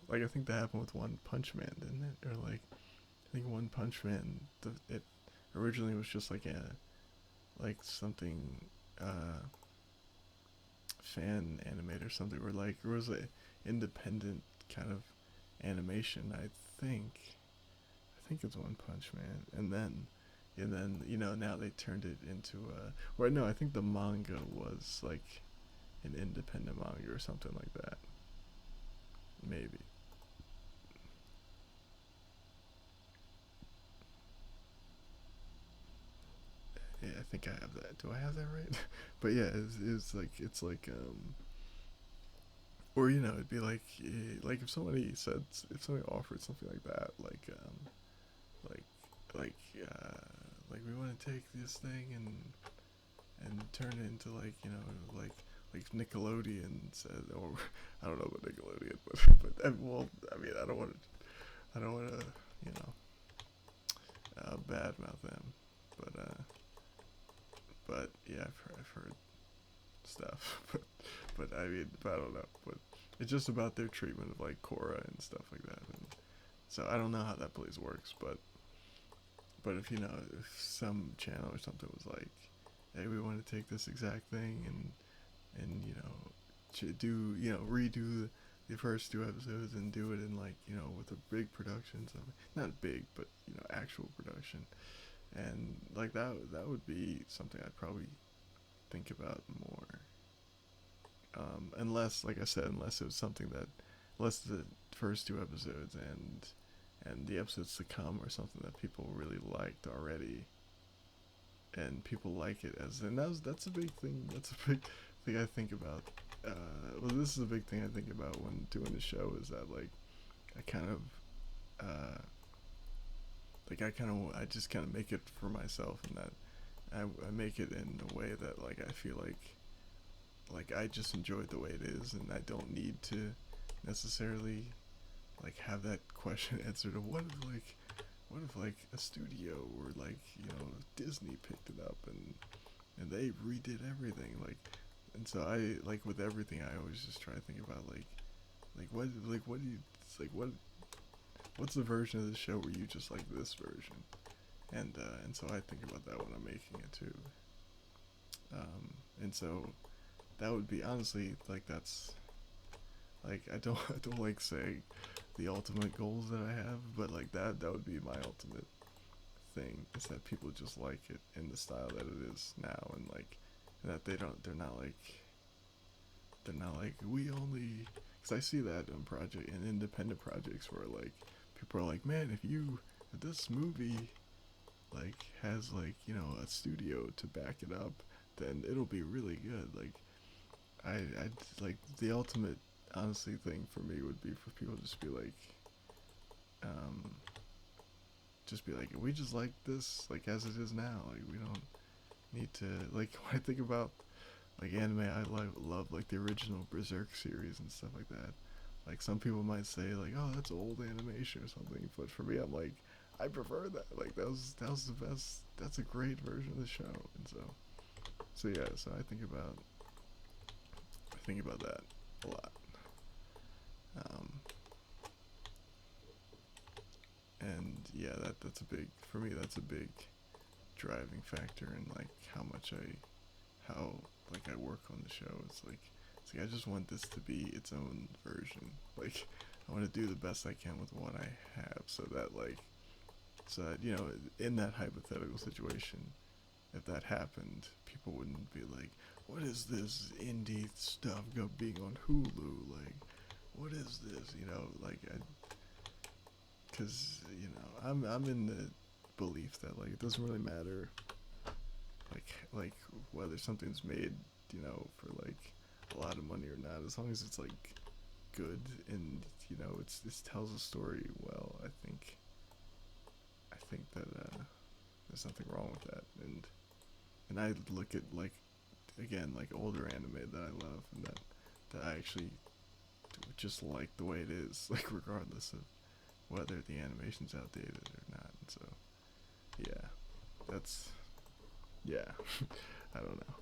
like I think that happened with One Punch Man, didn't it? Or like I think One Punch Man it originally was just like a like something uh fan animated or something, or like it was a independent kind of animation. I think it's One Punch Man, and then now they turned it into or no, I think the manga was like an independent manga or something like that. Maybe. Yeah, I think I have that. Do I have that right? But yeah, it's like or it'd be like if somebody offered something like that, like like uh like we want to take this thing and turn it into like Nickelodeon said, or I don't know about Nickelodeon, but well, I mean, I don't want to, you know, badmouth them, but yeah, I've heard stuff, but I mean, I don't know, but it's just about their treatment of like Korra and stuff like that, and so I don't know how that place works, but if some channel or something was like, hey, we want to take this exact thing and to do redo the first two episodes and do it in like with a big production, something not big but actual production, and like that would be something I'd probably think about more, unless, like I said, unless it was something that, unless the first two episodes and the episodes to come are something that people really liked already, and people like it as, and that's a big thing. That's a big thing I think about. Well, this is a big thing I think about when doing the show, is that like I kind of I just kind of make it for myself, and that I make it in a way that like I feel like I just enjoy it the way it is, and I don't need to necessarily like have that question answered of what if like a studio or like Disney picked it up and they redid everything, and so I like with everything I always just try to think about what do you, it's like what's the version of the show where you just like this version, and so I think about that when I'm making it too, and so that would be honestly like that's like I don't like saying the ultimate goals that I have, but like that would be my ultimate thing, is that people just like it in the style that it is now, and like that they're not like we only, because I see that in independent projects where like people are like, man, if this movie like has like a studio to back it up, then it'll be really good. Like I like the ultimate honestly thing for me would be for people to just be like, um we just like this like as it is now, like we don't need to, like when I think about like anime, I love like the original Berserk series and stuff like that. Like some people might say like, oh, that's old animation or something, but for me, I'm like, I prefer that. Like that was the best. That's a great version of the show, and so yeah. So I think about that a lot. Um, and yeah, that's a big, for me. That's a big driving factor in like how like I work on the show. It's like I just want this to be its own version. Like I want to do the best I can with what I have, so that in that hypothetical situation, if that happened, people wouldn't be like, "What is this indie stuff being on Hulu? Like, what is this?" Because I'm in the belief that like it doesn't really matter like whether something's made for like a lot of money or not, as long as it's like good and it tells a story well. I think that there's nothing wrong with that, and I look at like again like older anime that I love, and that I actually just like the way it is, like regardless of whether the animation's outdated or not. And so yeah, that's yeah. I don't know.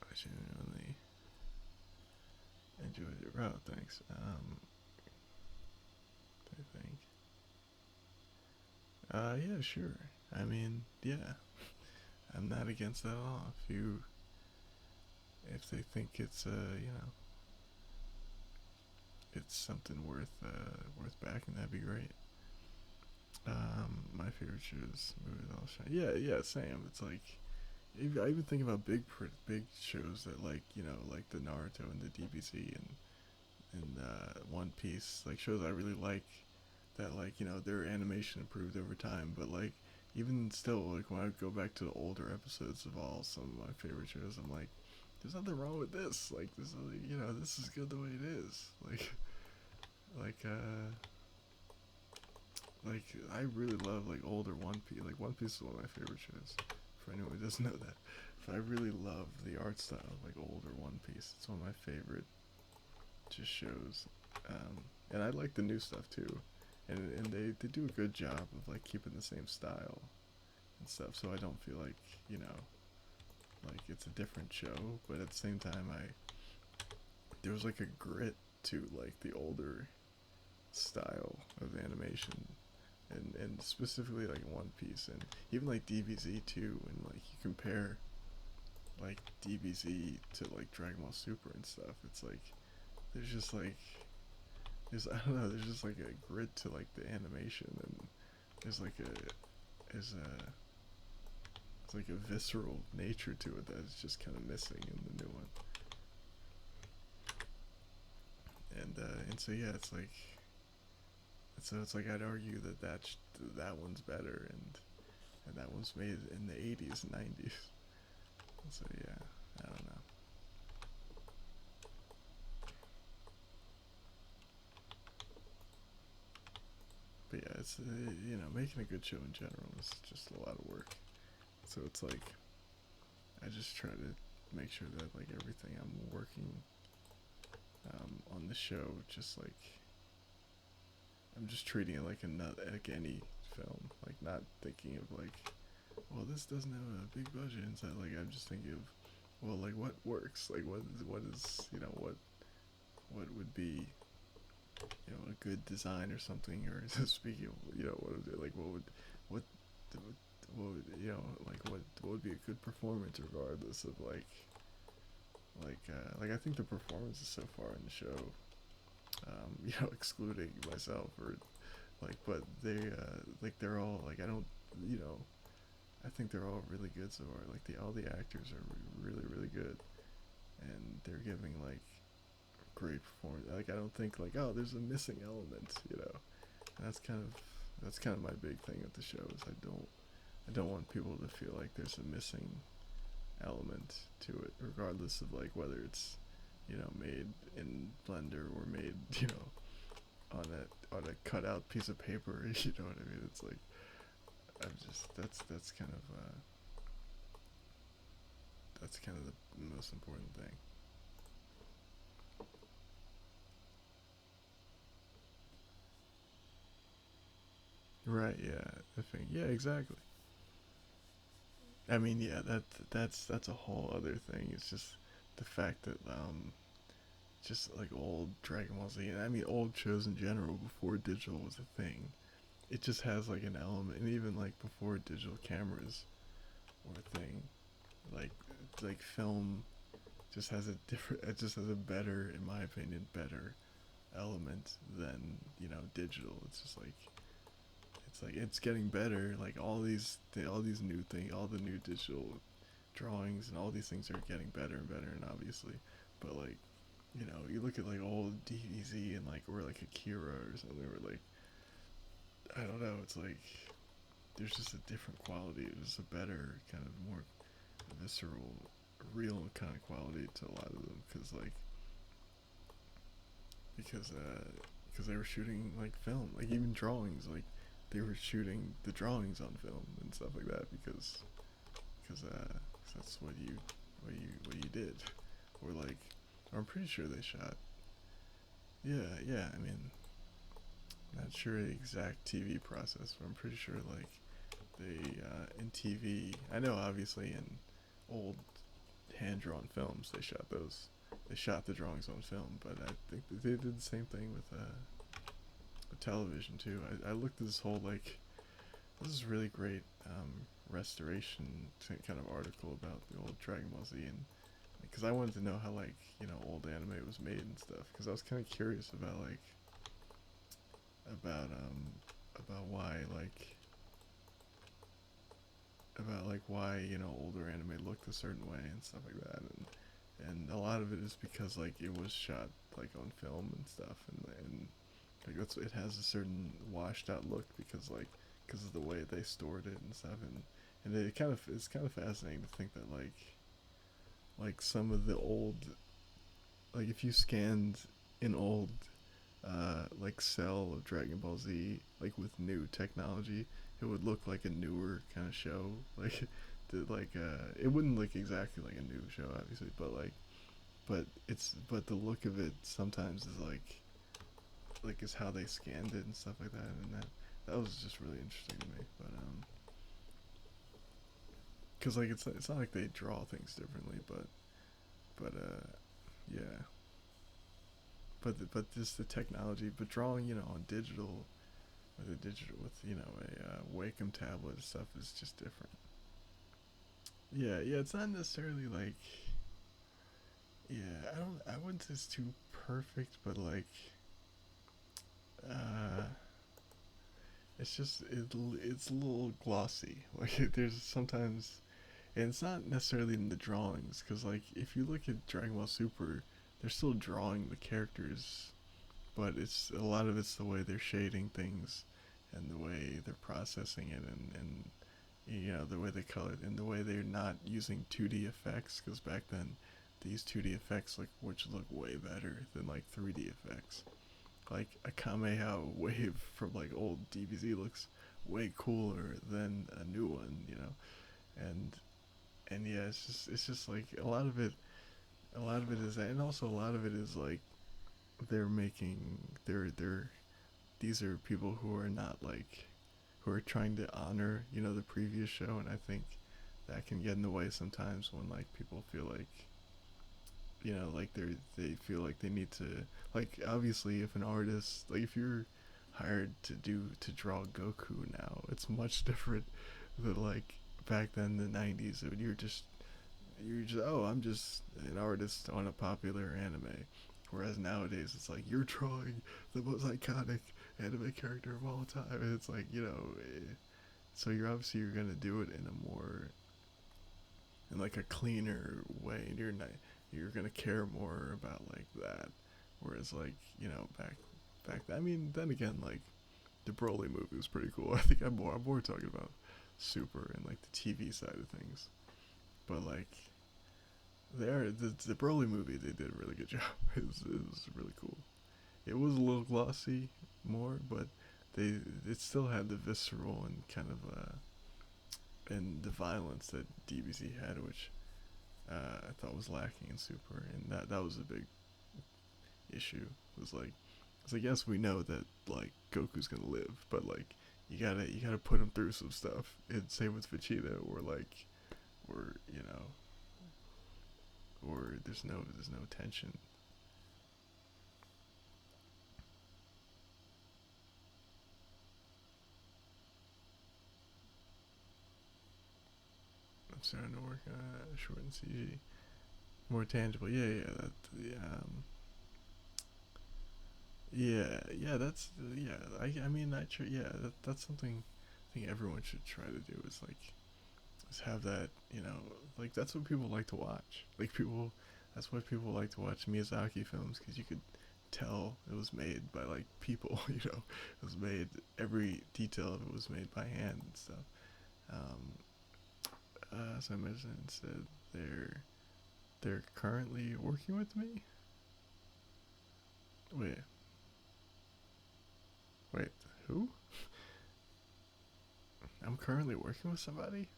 I genuinely enjoyed it. Oh, thanks. I think. Yeah, sure. I mean, yeah, I'm not against that at all. If they think it's it's something worth backing, that'd be great. My favorite shows, movies, all shine. Yeah, yeah, same. It's like I even think about big shows that like the Naruto and the DBZ and One Piece, like shows I really like that like their animation improved over time, but like even still, like when I go back to the older episodes of all some of my favorite shows, I'm like, there's nothing wrong with this. Like this, this is good the way it is. Like like I really love like older One Piece. Like One Piece is one of my favorite shows. For anyone who doesn't know that, but I really love the art style of like older One Piece. It's one of my favorite just shows, and I like the new stuff too, and they do a good job of like keeping the same style and stuff. So I don't feel like like it's a different show, but at the same time, there was like a grit to like the older style of animation, and specifically like One Piece and even like DBZ too. And like you compare like DBZ to like Dragon Ball Super and stuff, it's like there's just like I don't know, there's just like a grit to like the animation, and there's like there's a it's like a visceral nature to it that is just kind of missing in the new one. And so yeah, it's like it's like I'd argue that that one's better, and that one's made in the 80s and 90s. So yeah, I don't know. But yeah, it's making a good show in general is just a lot of work. So it's like I just try to make sure that like everything I'm working on the show, just like I'm just treating it like like any film, like not thinking of like, well, this doesn't have a big budget inside. Like I'm just thinking of, well, like what works, like what is what would be a good design or something, or speaking of what would it, like what what would like what would be a good performance regardless of like I think the performances so far in the show, excluding myself, or like, but they're all like I don't you know I think they're all really good so far. Like all the actors are really good, and they're giving like great performance. Like I don't think like, oh, there's a missing element. And that's kind of my big thing with the show is I don't want people to feel like there's a missing element to it, regardless of like whether it's made in Blender or made on a cutout piece of paper. You know what I mean? It's like I'm just that's kind of the most important thing. Right? Yeah. I think yeah, exactly. I mean, yeah, that's a whole other thing. It's just the fact that just like old Dragon Ball Z, and I mean old shows in general before digital was a thing. It just has like an element, and even like before digital cameras were a thing, like film just has a different. It just has a better, in my opinion, better element than digital. It's like it's getting better. Like all these new things, all the new digital drawings and all these things are getting better and better, and obviously, but like you look at like old DBZ and like or like Akira or something, or like I don't know. It's like there's just a different quality. There's a better kind of more visceral, real kind of quality to a lot of them because they were shooting like film, like even drawings, like they were shooting the drawings on film and stuff like that because that's what you did, or like I'm pretty sure they shot. Yeah. I mean, not sure the exact TV process, but I'm pretty sure like they in TV. I know obviously in old hand drawn films they shot those. They shot the drawings on film, but I think they did the same thing with television too. I looked at this whole like this is really great restoration kind of article about the old Dragon Ball Z, and because I wanted to know how like old anime was made and stuff, because I was kind of curious about like about about why why older anime looked a certain way and stuff like that, and a lot of it is because like it was shot like on film and stuff, and Like that's it has a certain washed out look because of the way they stored it and stuff, and it kind of it's kind of fascinating to think that like some of the old, like if you scanned an old like cell of Dragon Ball Z like with new technology, it would look like a newer kind of show. Like it wouldn't look exactly like a new show obviously, but the look of it sometimes is like is how they scanned it and stuff like that, and that was just really interesting to me. But because like it's not like they draw things differently, but yeah, but just the technology, but drawing on digital with a digital with a Wacom tablet and stuff is just different. Yeah, it's not necessarily like I wouldn't say it's too perfect, but like uh it's a little glossy. Like there's sometimes, and it's not necessarily in the drawings, because like if you look at Dragon Ball Super, they're still drawing the characters, but it's a lot of it's the way they're shading things, and the way they're processing it, and the way they color it, and the way they're not using 2D effects, because back then these 2D effects which look way better than like 3D effects. Like a Kamehameha wave from like old DBZ looks way cooler than a new one, and yeah, it's just like a lot of it is that, and also a lot of it is like they're making they're these are people who are not like who are trying to honor the previous show, and I think that can get in the way sometimes when like people feel like like they feel like they need to, like obviously if an artist, like if you're hired to draw Goku now, it's much different than like back then in the 90s when you're just oh, I'm just an artist on a popular anime. Whereas nowadays it's like you're drawing the most iconic anime character of all time, and it's like so you're gonna do it in a more in like a cleaner way, and you're gonna care more about like that. Whereas like back then, I mean, then again, like the Broly movie was pretty cool. I think I'm more talking about Super and like the TV side of things, but like the Broly movie, they did a really good job. It was really cool. It was a little glossy more, but they it still had the visceral and kind of and the violence that DBZ had, which I thought was lacking in Super, and that was a big issue. It was like it's like, yes, we know that like Goku's gonna live, but like you gotta put him through some stuff. And same with Vegeta, or or there's no tension. I'm starting to work on short and CG, more tangible. Yeah, that yeah. That's yeah. I mean, yeah. That's something I think everyone should try to do. Is have that, like that's what people like to watch. Like people, that's why people like to watch Miyazaki films, because you could tell it was made by like people. It was made, every detail of it was made by hand and stuff. Um, as I mentioned, said they're currently working with me. Wait, wait, who? I'm currently working with somebody.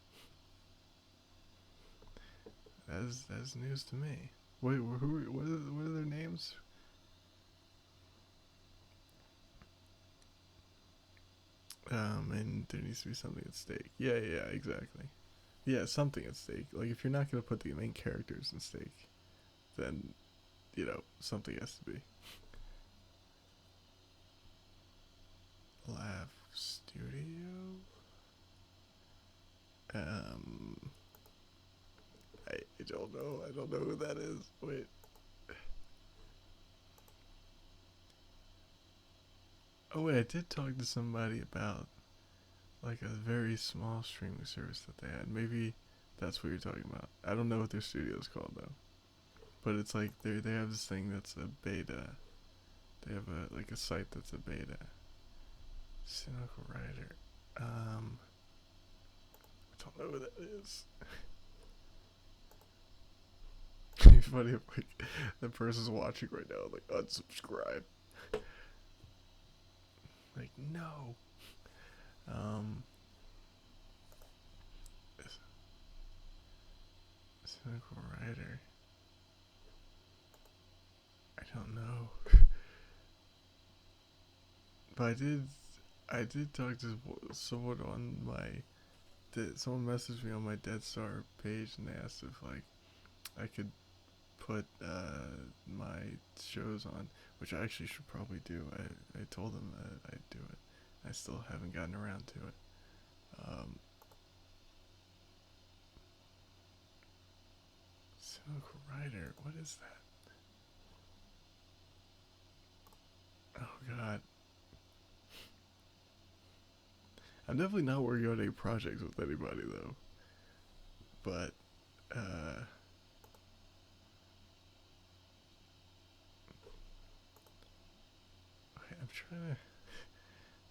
That's news to me. Wait, who? What are their names? And there needs to be something at stake. Yeah, exactly. Yeah, something at stake. Like if you're not gonna put the main characters at stake, then something has to be. Laugh Studio. Um, I don't know. I don't know who that is. Wait. Oh wait, I did talk to somebody about like a very small streaming service that they had. Maybe that's what you're talking about. I don't know what their studio is called though. But it's like they have this thing that's a beta, They have a like a site that's a beta. Cynical Writer. I don't know who that is. It's funny if like the person's watching right now, like unsubscribe. Like no. Um, Cynical Writer. I don't know, but I did talk to someone on my. Someone messaged me on my Dead Star page and they asked if like I could put my shows on, which I actually should probably do. I told them that I'd do it. I still haven't gotten around to it. Um, Cynical Writer, what is that? Oh god. I'm definitely not working on any projects with anybody though. But okay, I'm trying to.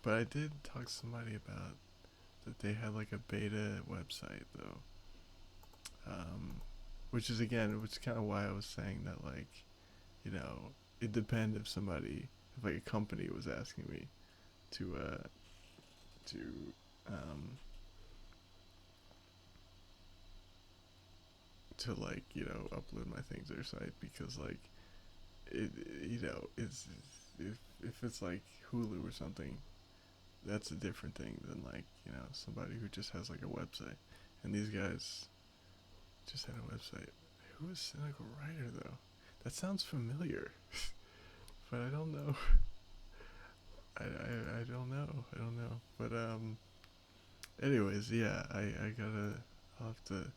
But I did talk to somebody about that they had like a beta website though. Which is again, which is kind of why I was saying that like, you know, it depends if somebody, if like a company was asking me to to um to like upload my things to their site because like it it's if it's like Hulu or something, that's a different thing than like somebody who just has like a website, and these guys just had a website. Who is Cynical Writer though? That sounds familiar, but I don't know. I don't know. I don't know. But anyways, yeah, I gotta. I'll have to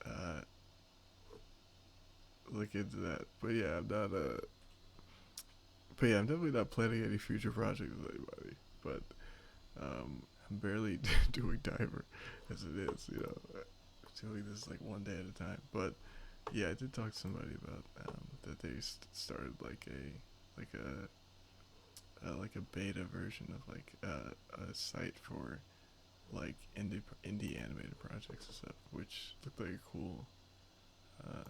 uh look into that. But yeah, I'm not But yeah, I'm definitely not planning any future projects with anybody. But I'm barely doing Diver as it is. Doing this like one day at a time. But yeah, I did talk to somebody about that they started like a beta version of like a site for like indie animated projects and stuff, which looked like a cool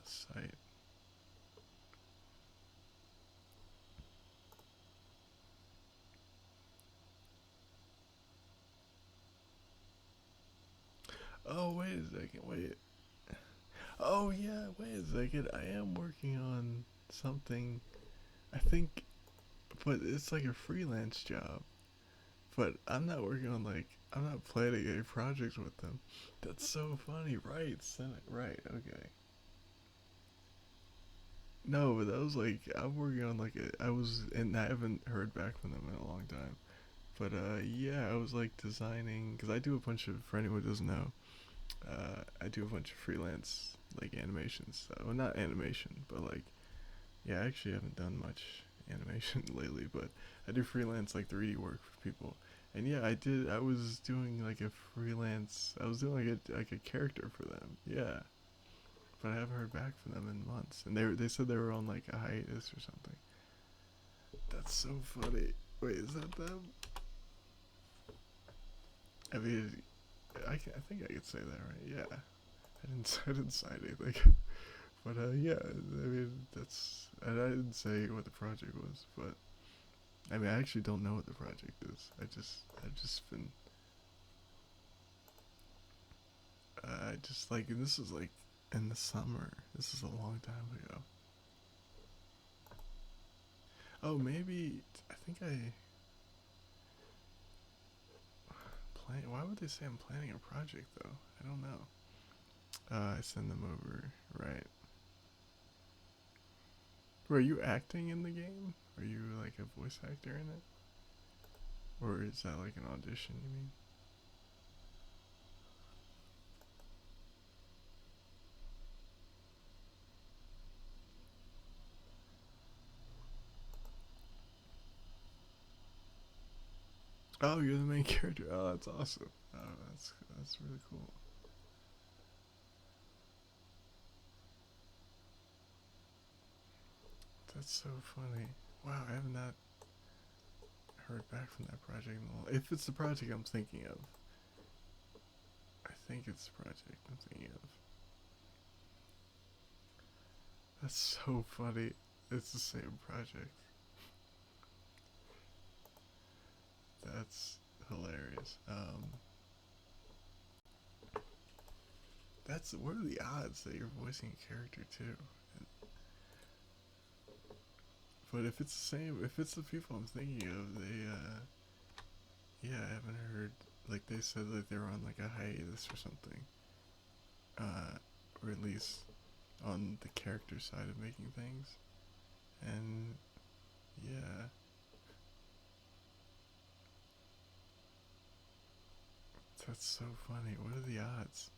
site. Oh wait a second, wait. Oh yeah, wait a second. I am working on something. I think, but it's like a freelance job. But I'm not working on like I'm not planning any projects with them. That's so funny, right? Senate, right? Okay. No, but that was like I'm working on like I was, and I haven't heard back from them in a long time. But yeah, I was like designing because I do a bunch of. For anyone who doesn't know, I do a bunch of freelance like animations. Well, not animation, but like yeah, I actually haven't done much animation lately, but I do freelance like 3D work for people. And yeah, I did. I was doing like a freelance. I was doing like a character for them. Yeah, but I haven't heard back from them in months. And they said they were on like a hiatus or something. That's so funny. Wait, is that them? I mean, I think I could say that, right? Yeah. I didn't sign anything. But yeah, I mean, and I didn't say what the project was, but I mean, I actually don't know what the project is. I've just been, I just like, and this is like in the summer. This is a long time ago. Oh, maybe, I think I plan. Why would they say I'm planning a project though? I don't know. I send them over, right? Were you acting in the game? Are you like a voice actor in it? Or is that like an audition, you mean? Oh, you're the main character. Oh, that's awesome. Oh, that's really cool. That's so funny. Wow, I have not heard back from that project in a while. If it's the project I'm thinking of, I think it's the project I'm thinking of. That's so funny. It's the same project. That's hilarious. That's what are the odds that you're voicing a character too? But if it's the same, if it's the people I'm thinking of, yeah, I haven't heard. Like they said that they were on like a hiatus or something, uh, or at least on the character side of making things, and yeah, that's so funny. What are the odds?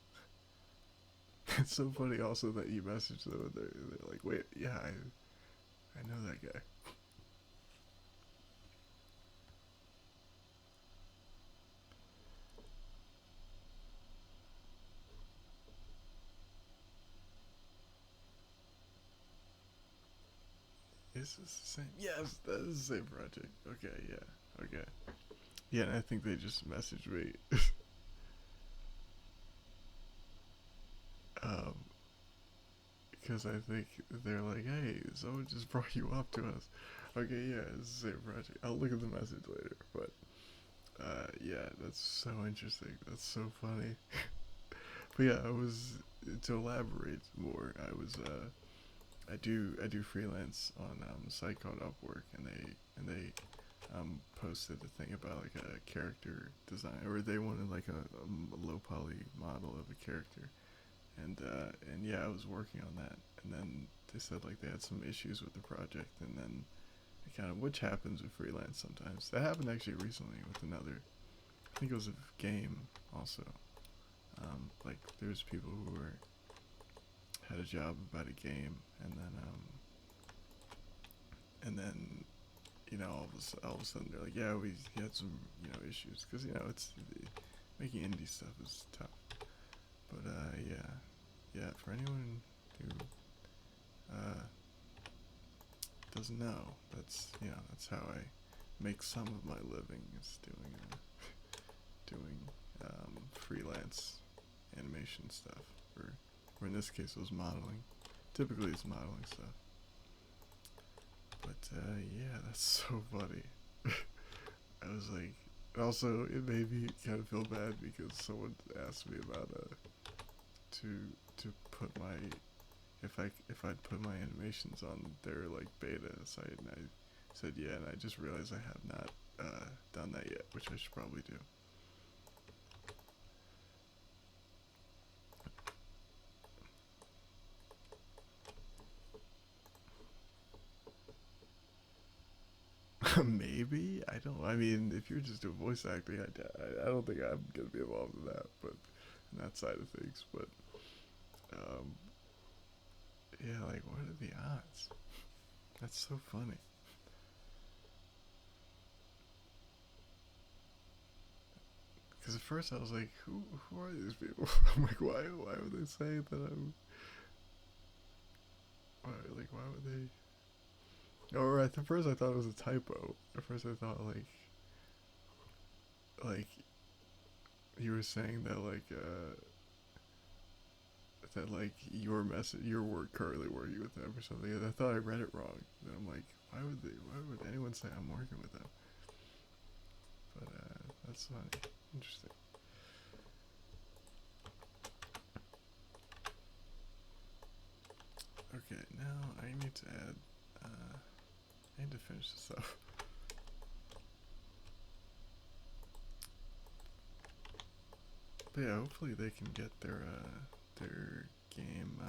It's so funny also that you message them and they're like, wait, yeah, I know that guy. Is this the same? Yes, that is the same project. Okay, yeah, okay. Yeah, and I think they just messaged me. um, because I think they're like, hey, someone just brought you up to us. Okay, yeah, it's the same project. I'll look at the message later, but yeah, that's so interesting. That's so funny. But yeah, I was to elaborate more. I do freelance on a site called Upwork, and they posted a thing about like a character design, or they wanted like a low poly model of a character, and yeah, I was working on that, and then they said like they had some issues with the project, and then it kind of which happens with freelance sometimes. That happened actually recently with another. I think it was a game also. Like there's people who were had a job about a game, and then all of a sudden they're like, yeah, we had some issues because it's making indie stuff is tough. But yeah, for anyone who uh, doesn't know, that's how I make some of my living is doing freelance animation stuff, or in this case it was modeling. Typically it's modeling stuff. But yeah, that's so funny. I was like, also it made me kind of feel bad because someone asked me about to to put my if I'd put my animations on their like beta site, and I said yeah, and I just realized I have not done that yet, which I should probably do. Maybe I don't. I mean, if you're just doing voice acting, I don't think I'm gonna be involved in that, but in that side of things. But um, yeah, like what are the odds? That's so funny. Because at first I was like, who are these people? I'm like, why would they say that I'm why would they? Or at first I thought it was a typo. At first I thought like you were saying that like your message your work currently working with them or something. And I thought I read it wrong. And I'm like, why would anyone say I'm working with them? But that's funny. Interesting. Okay, now I need to add I need to finish this up. But yeah, hopefully they can get their game.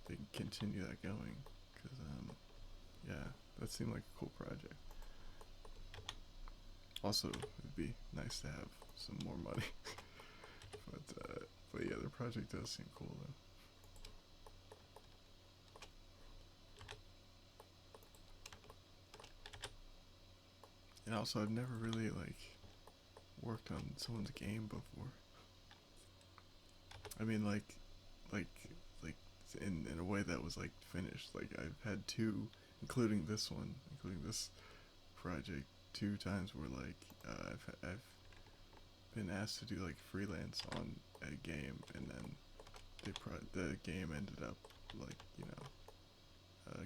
They can continue that going, because yeah, that seemed like a cool project. Also, it'd be nice to have some more money. But yeah, the project does seem cool though. And also, I've never really like worked on someone's game before. I mean, like, like in a way that was like finished. Like I've had two, including this one, including this project, 2 times where like I've been asked to do like freelance on a game, and then the game ended up like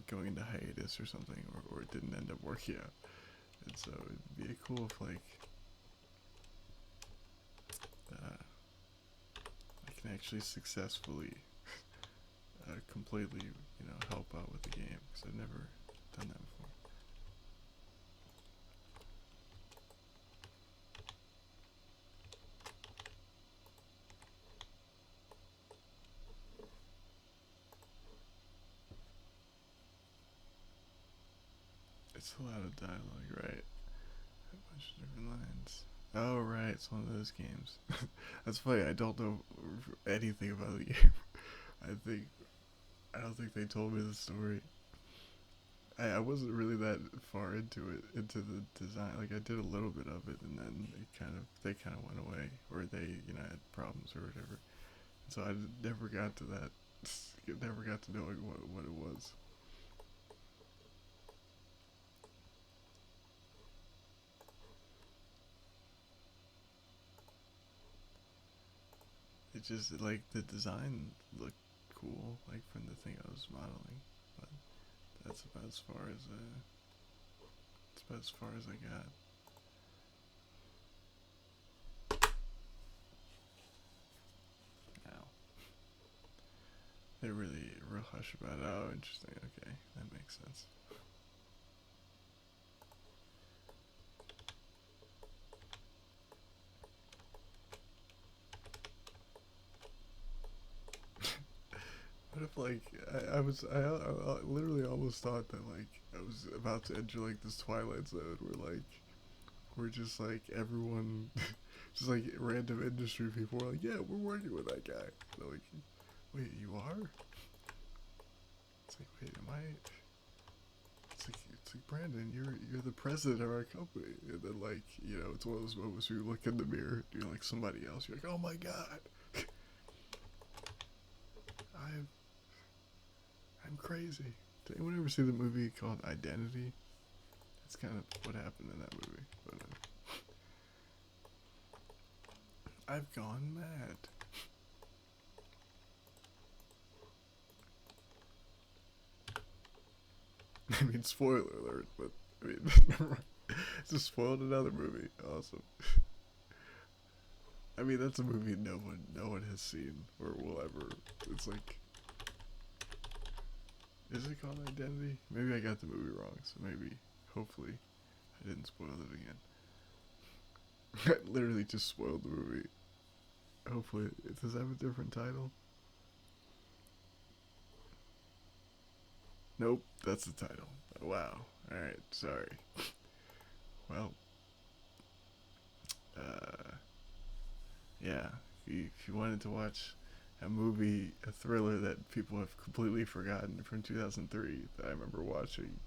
going into hiatus or something, or it didn't end up working out. And so it'd be cool if like I can actually successfully completely help out with the game, because I've never done that before. It's a lot of dialogue, right? A bunch of different lines. Oh, right, it's one of those games. That's funny. I don't know anything about the game. I think I don't think they told me the story. I wasn't really that far into it, into the design. Like I did a little bit of it, and then they kind of went away, or they had problems or whatever. So I never got to that. Never got to knowing what it was. It just like the design looked cool, like from the thing I was modeling, but that's about as far as it's about as far as I got. Now they're really real hush about it. Oh, interesting. Okay, that makes sense. What if like I literally almost thought that like I was about to enter like this Twilight Zone where like we're just like everyone, just like random industry people were like, yeah, we're working with that guy. They're like, wait, you are? It's like, wait, am I? It's like Brandon, you're the president of our company, and then like it's one of those moments where you look in the mirror, you're like somebody else, you're like, oh my god, I'm I'm crazy. Did anyone ever see the movie called Identity? That's kind of what happened in that movie. But I've gone mad. I mean, spoiler alert, but I mean, just spoiled another movie. Awesome. I mean, that's a movie no one has seen or will ever. It's like, is it called Identity? Maybe I got the movie wrong. So maybe, hopefully, I didn't spoil it again. I literally just spoiled the movie. Hopefully, does it have a different title? Nope, that's the title. Wow. All right, sorry. Well, uh, yeah. If you wanted to watch a movie, a thriller that people have completely forgotten from 2003 that I remember watching,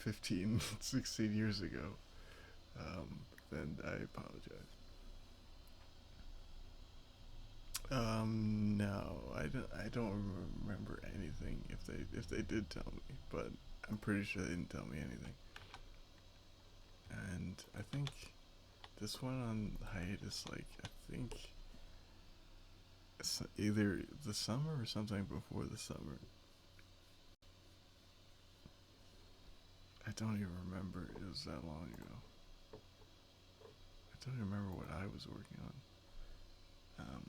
15, 16 years ago, then I apologize. No, I don't remember anything. If they did tell me, but I'm pretty sure they didn't tell me anything. And I think this went on hiatus. Like I think it's either the summer or sometime before the summer. I don't even remember. It was that long ago. I don't even remember what I was working on.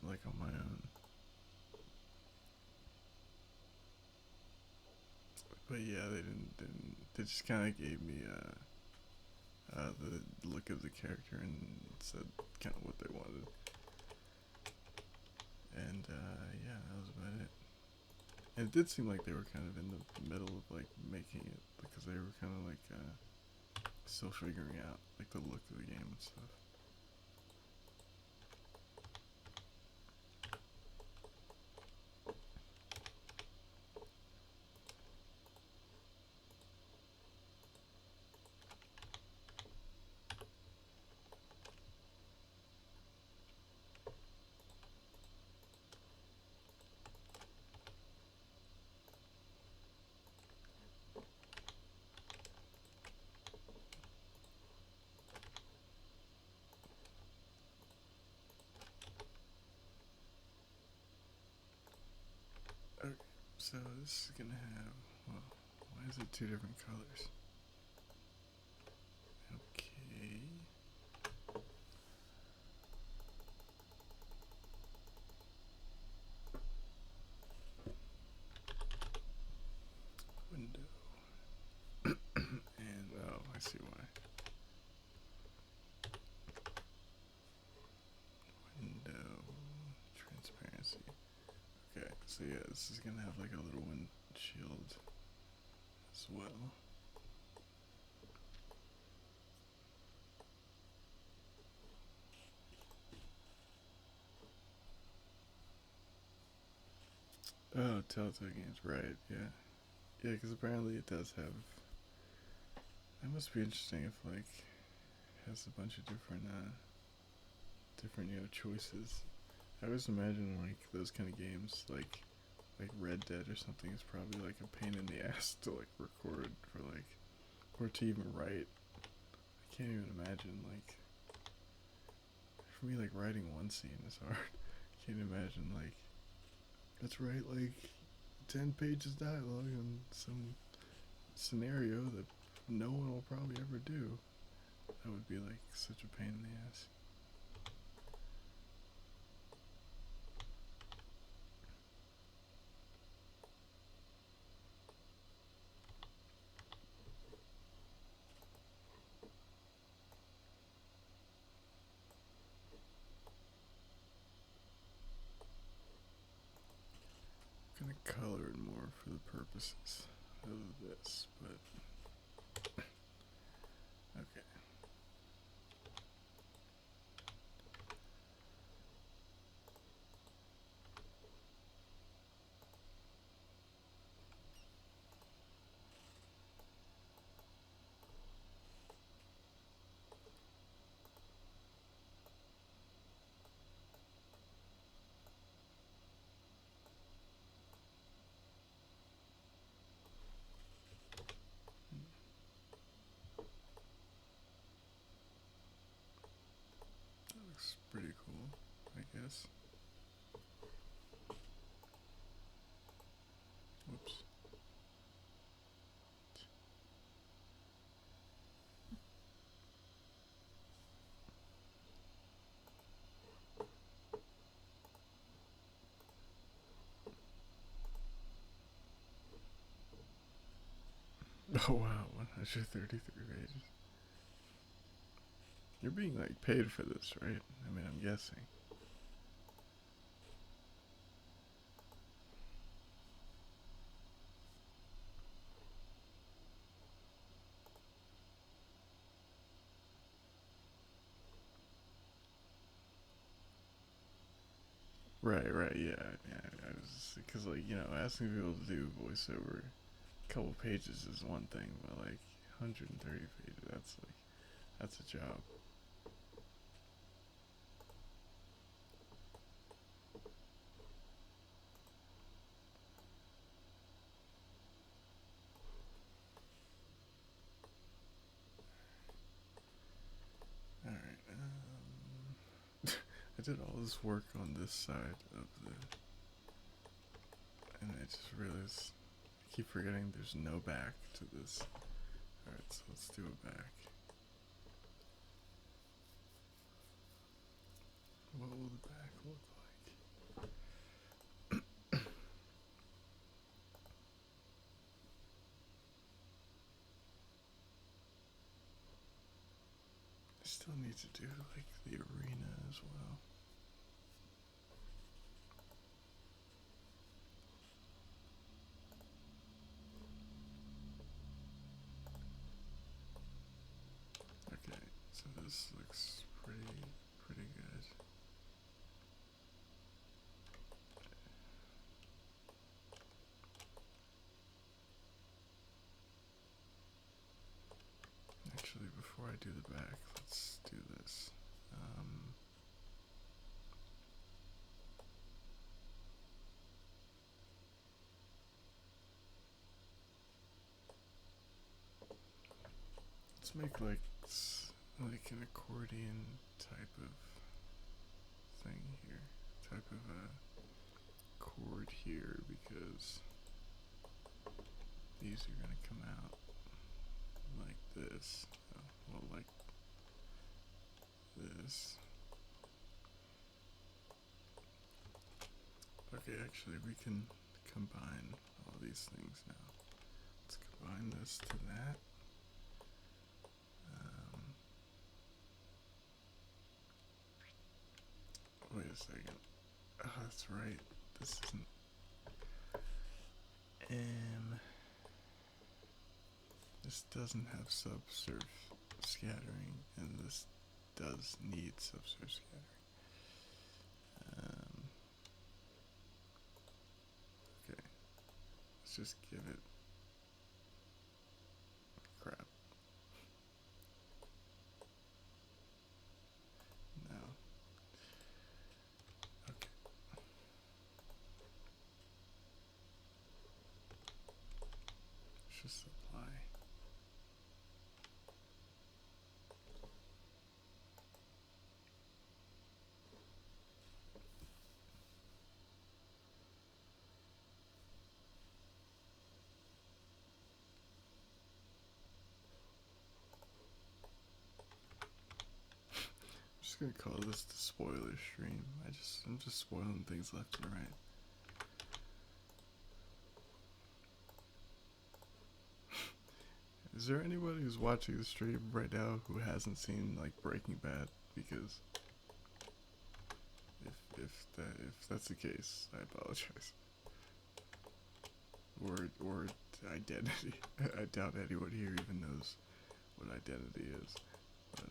Like on my own. But yeah, they didn't. They just kind of gave me the look of the character and said kind of what they wanted. And yeah, that was about it. And it did seem like they were kind of in the middle of like making it, because they were kind of like still figuring out like the look of the game and stuff. So this is gonna have, well, why is it two different colors? Okay. Window. And, oh, I see why. Window. Transparency. Okay, so yeah, this is gonna have like a little windshield as well. Oh, Telltale Games, right, yeah. Yeah, because apparently it does have. That must be interesting if, like, it has a bunch of different, choices. I always imagine, like, those kind of games, like Red Dead or something is probably, like, a pain in the ass to, like, record for, like, or to even write. I can't even imagine, like, for me, like, writing one scene is hard. I can't imagine, like, let's write, like, 10 pages dialogue on some scenario that no one will probably ever do. That would be like such a pain in the ass. I'm gonna color it more for the purposes of this, but okay. That looks pretty cool, I guess. Whoops. Oh wow, 133 pages. You're being like paid for this, right? I mean, I'm guessing. Right, yeah. I was because like asking people to do voiceover, a couple pages is one thing, but like 130 pages, that's a job. All right. I did all this work on this side of the, and I just realized I keep forgetting there's no back to this. All right, so let's do a back. What will the back look like? I still need to do like the arena as well. Okay, so this looks pretty good. Actually, before I do the back, let's do this. Let's make like an accordion type of thing here, type of a chord here because these are gonna come out like this. Well, like this. Okay, actually, we can combine all these things now. Let's combine this to that. Wait a second. Oh, that's right. This isn't M. This doesn't have subsurf scattering, and this does need subsurf scattering. Okay, let's just give it crap. No. Okay. Let's just apply. I'm just gonna call this the spoiler stream. I'm just spoiling things left and right. Is there anybody who's watching the stream right now who hasn't seen like Breaking Bad? Because if that's the case, I apologize. Or Identity. I doubt anyone here even knows what Identity is. But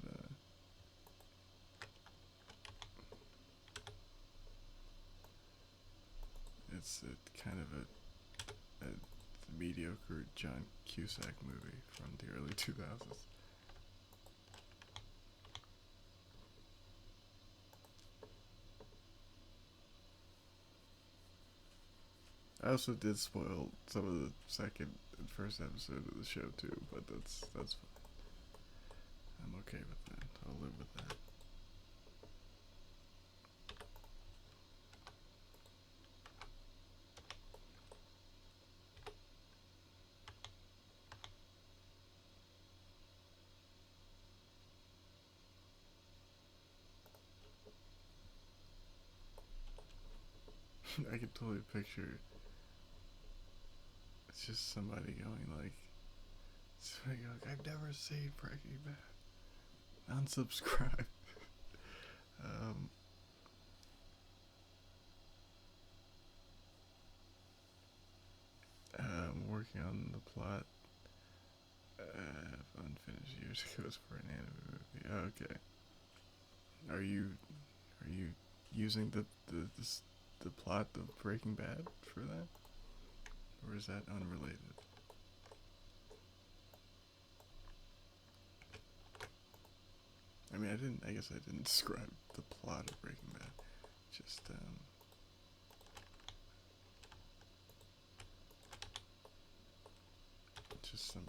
it's kind of a mediocre John Cusack movie from the early 2000s. I also did spoil some of the second and first episode of the show too, but that's fine. I'm okay with that. I'll live with that. I can totally picture it's just somebody going like, I've never seen Breaking Bad. Unsubscribe. I'm working on the plot of Unfinished Years Ago for an anime movie. Okay. Are you using the plot of Breaking Bad for that, or is that unrelated? I mean, I guess I didn't describe the plot of Breaking Bad. Just some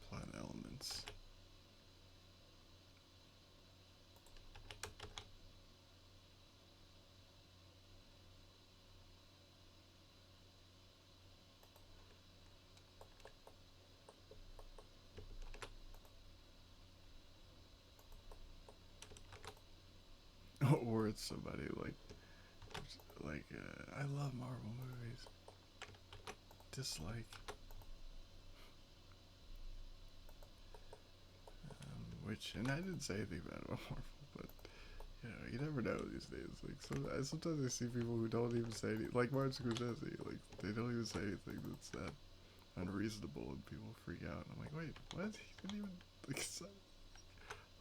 plot elements. Or it's somebody like I love Marvel movies. Dislike. And I didn't say anything bad about Marvel, but you never know these days. Like sometimes I see people who don't even say anything, like Martin Scorsese, like they don't even say anything that's that unreasonable, and people freak out. And I'm like, wait, what? He didn't even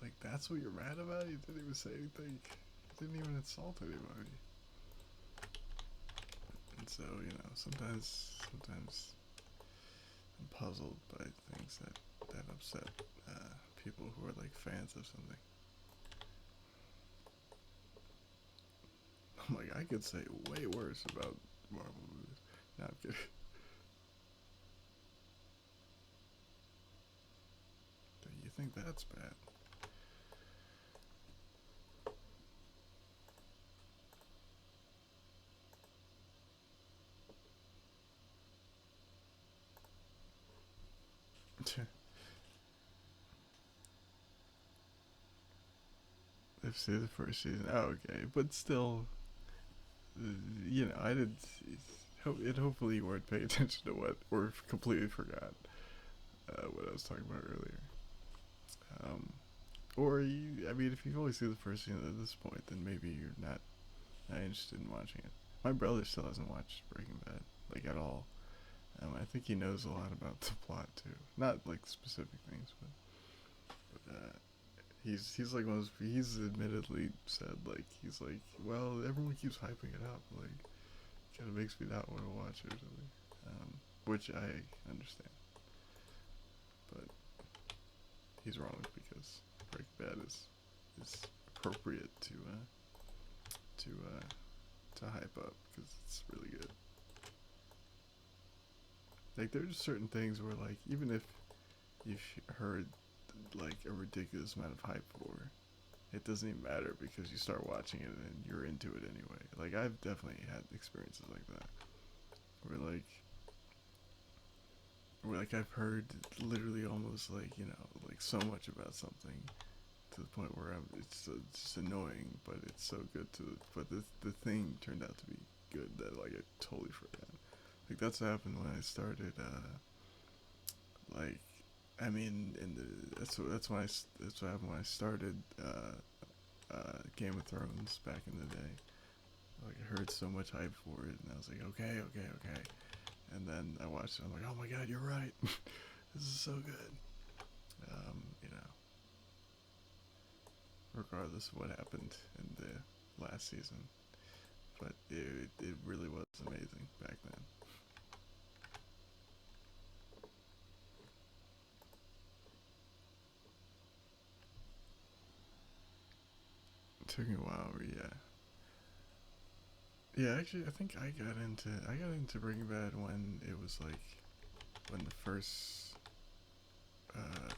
like that's what you're mad about? He didn't even say anything. He didn't even insult anybody. And so sometimes I'm puzzled by things that upset people who are like fans of something. I'm like, I could say way worse about Marvel movies. No, I'm kidding. Do you think that's bad? I've seen the first season. Oh, okay, but still, I did. It hopefully you weren't paying attention to what, or completely forgot what I was talking about earlier. Um, or I mean, if you've only seen the first season at this point, then maybe you're not interested in watching it. My brother still hasn't watched Breaking Bad, like at all. I think he knows a lot about the plot too, not like specific things, but he's like one of those, he's admittedly said like he's like, well, everyone keeps hyping it up, like kind of makes me not want to watch it or something, which I understand, but he's wrong because Breaking Bad is appropriate to to hype up because it's really good. Like there's certain things where like even if you've heard like a ridiculous amount of hype for, it doesn't even matter because you start watching it and you're into it anyway. Like I've definitely had experiences like that where like I've heard literally almost like like so much about something to the point where it's just annoying, but it's so good but the thing turned out to be good that like I totally forgot. Like that's what happened when I started. Like, I mean, that's what happened when I started Game of Thrones back in the day. Like I heard so much hype for it, and I was like, okay, okay, okay. And then I watched it. I'm like, oh my god, you're right. This is so good. You know, regardless of what happened in the last season, but it really was amazing back then. It took me a while, but yeah. Yeah, actually, I think I got into Breaking Bad when it was like when the first uh,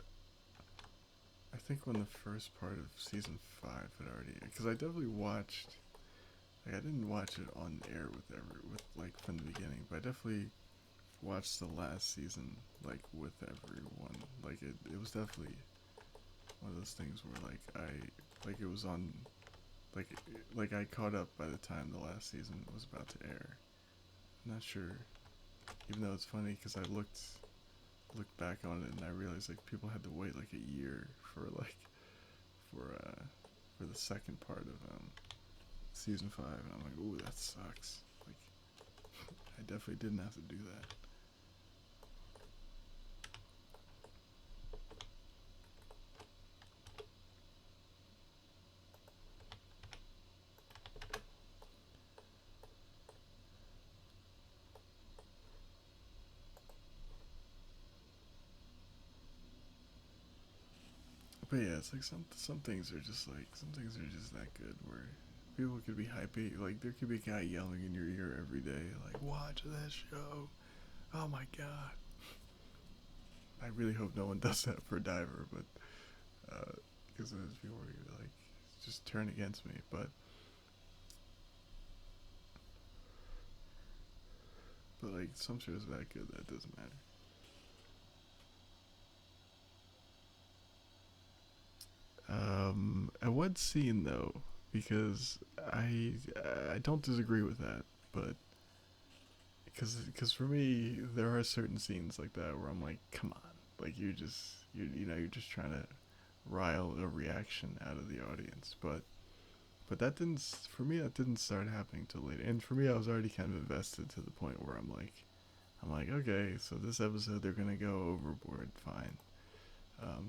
I think when the first part of season 5 had already, because I definitely watched, like I didn't watch it on air with like from the beginning, but I definitely watched the last season like with everyone. Like it was definitely one of those things where like it was on, like like I caught up by the time the last season was about to air. I'm not sure, even though it's funny because I looked back on it and I realized like people had to wait like a year for uh for the second part of season 5, and I'm like, ooh, that sucks. Like I definitely didn't have to do that. But yeah, it's like some things are just like some things are just that good where people could be hypey. Like there could be a guy yelling in your ear every day, like watch this show. Oh my god. I really hope no one does that for Diver, but because there's people who are like just turn against me. But like some shows are that good that it doesn't matter. At what scene though? Because I don't disagree with that, but because for me there are certain scenes like that where I'm like, come on, like you're just trying to rile a reaction out of the audience, but that didn't for me that didn't start happening till later, and for me I was already kind of invested to the point where I'm like, okay, so this episode they're gonna go overboard, fine.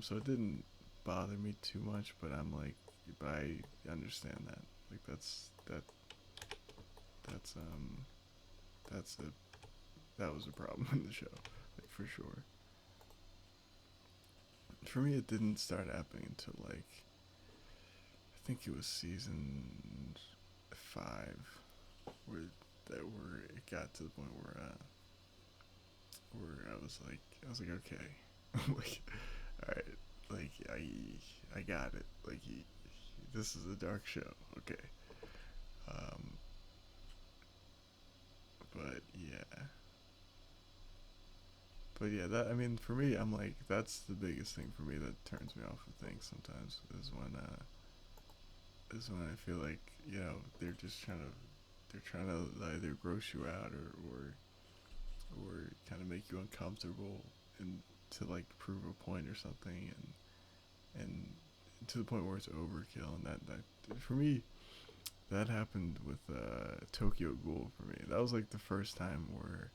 So it didn't bother me too much, but I'm like, but I understand that. Like that's that's a that was a problem in the show, like for sure. For me, it didn't start happening until like I think it was season 5, where where it got to the point where I was like okay, like all right, like I got it. Like this is a dark show, okay. Um, but yeah, but yeah, that I mean, for me, I'm like that's the biggest thing for me that turns me off of things sometimes is when is when I feel like, they're just they're trying to either gross you out or kind of make you uncomfortable and to like prove a point or something, and to the point where it's overkill. And that for me, that happened with Tokyo Ghoul for me. That was like the first time where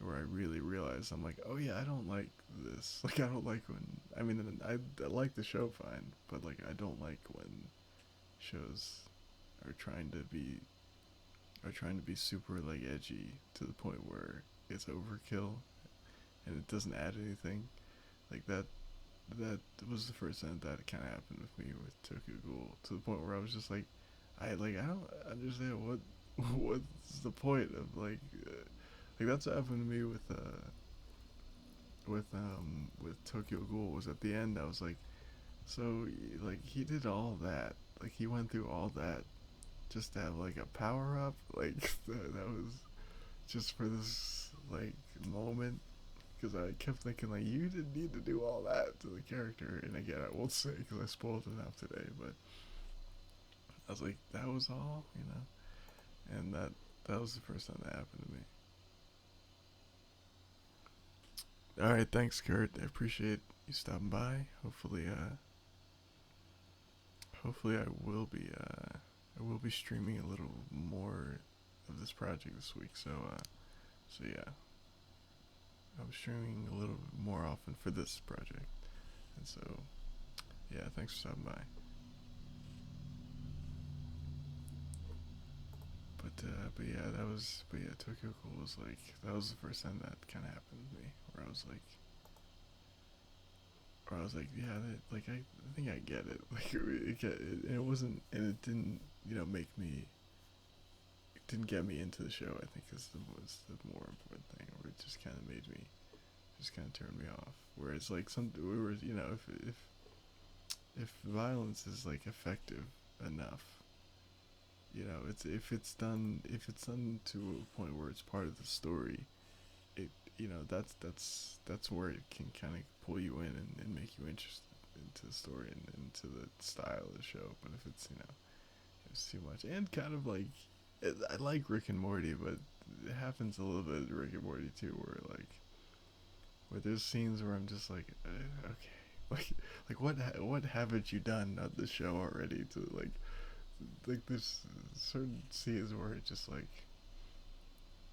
I really realized I'm like, oh yeah, I don't like this. Like I don't like when I mean I like the show fine, but like I don't like when shows are trying to be super like edgy to the point where it's overkill and it doesn't add anything. Like that was the first time that kind of happened with me with Tokyo Ghoul, to the point where I was just like, I don't understand what's the point of like that's what happened to me with Tokyo Ghoul. Was at the end I was like, so like he did all that, like he went through all that just to have like a power up, like that was just for this like moment, because I kept thinking like you didn't need to do all that to the character. And again, I won't say because I spoiled enough today, but I was like, that was all, and that was the first time that happened to me. All right, thanks, Kurt. I appreciate you stopping by. Hopefully, I will be streaming a little more of this project this week. So yeah, I'm streaming a little more often for this project, and so yeah, thanks for stopping by. But yeah, Tokyo Ghoul was like that was the first time that kind of happened to me, where I was like, yeah, like I think I get it. Like it wasn't, and it didn't, make me, it didn't get me into the show. I think is the was the more important thing, where it just kind of made me, just kind of turned me off. Whereas like if violence is like effective enough, it's if it's done to a point where it's part of the story, it that's where it can kind of pull you in and make you interested into the story and into the style of the show. But if it's it's too much and kind of like I like Rick and Morty, but it happens a little bit of Rick and Morty too, where there's scenes where I'm just like, okay, like what haven't you done on the show already to like there's certain scenes where it just like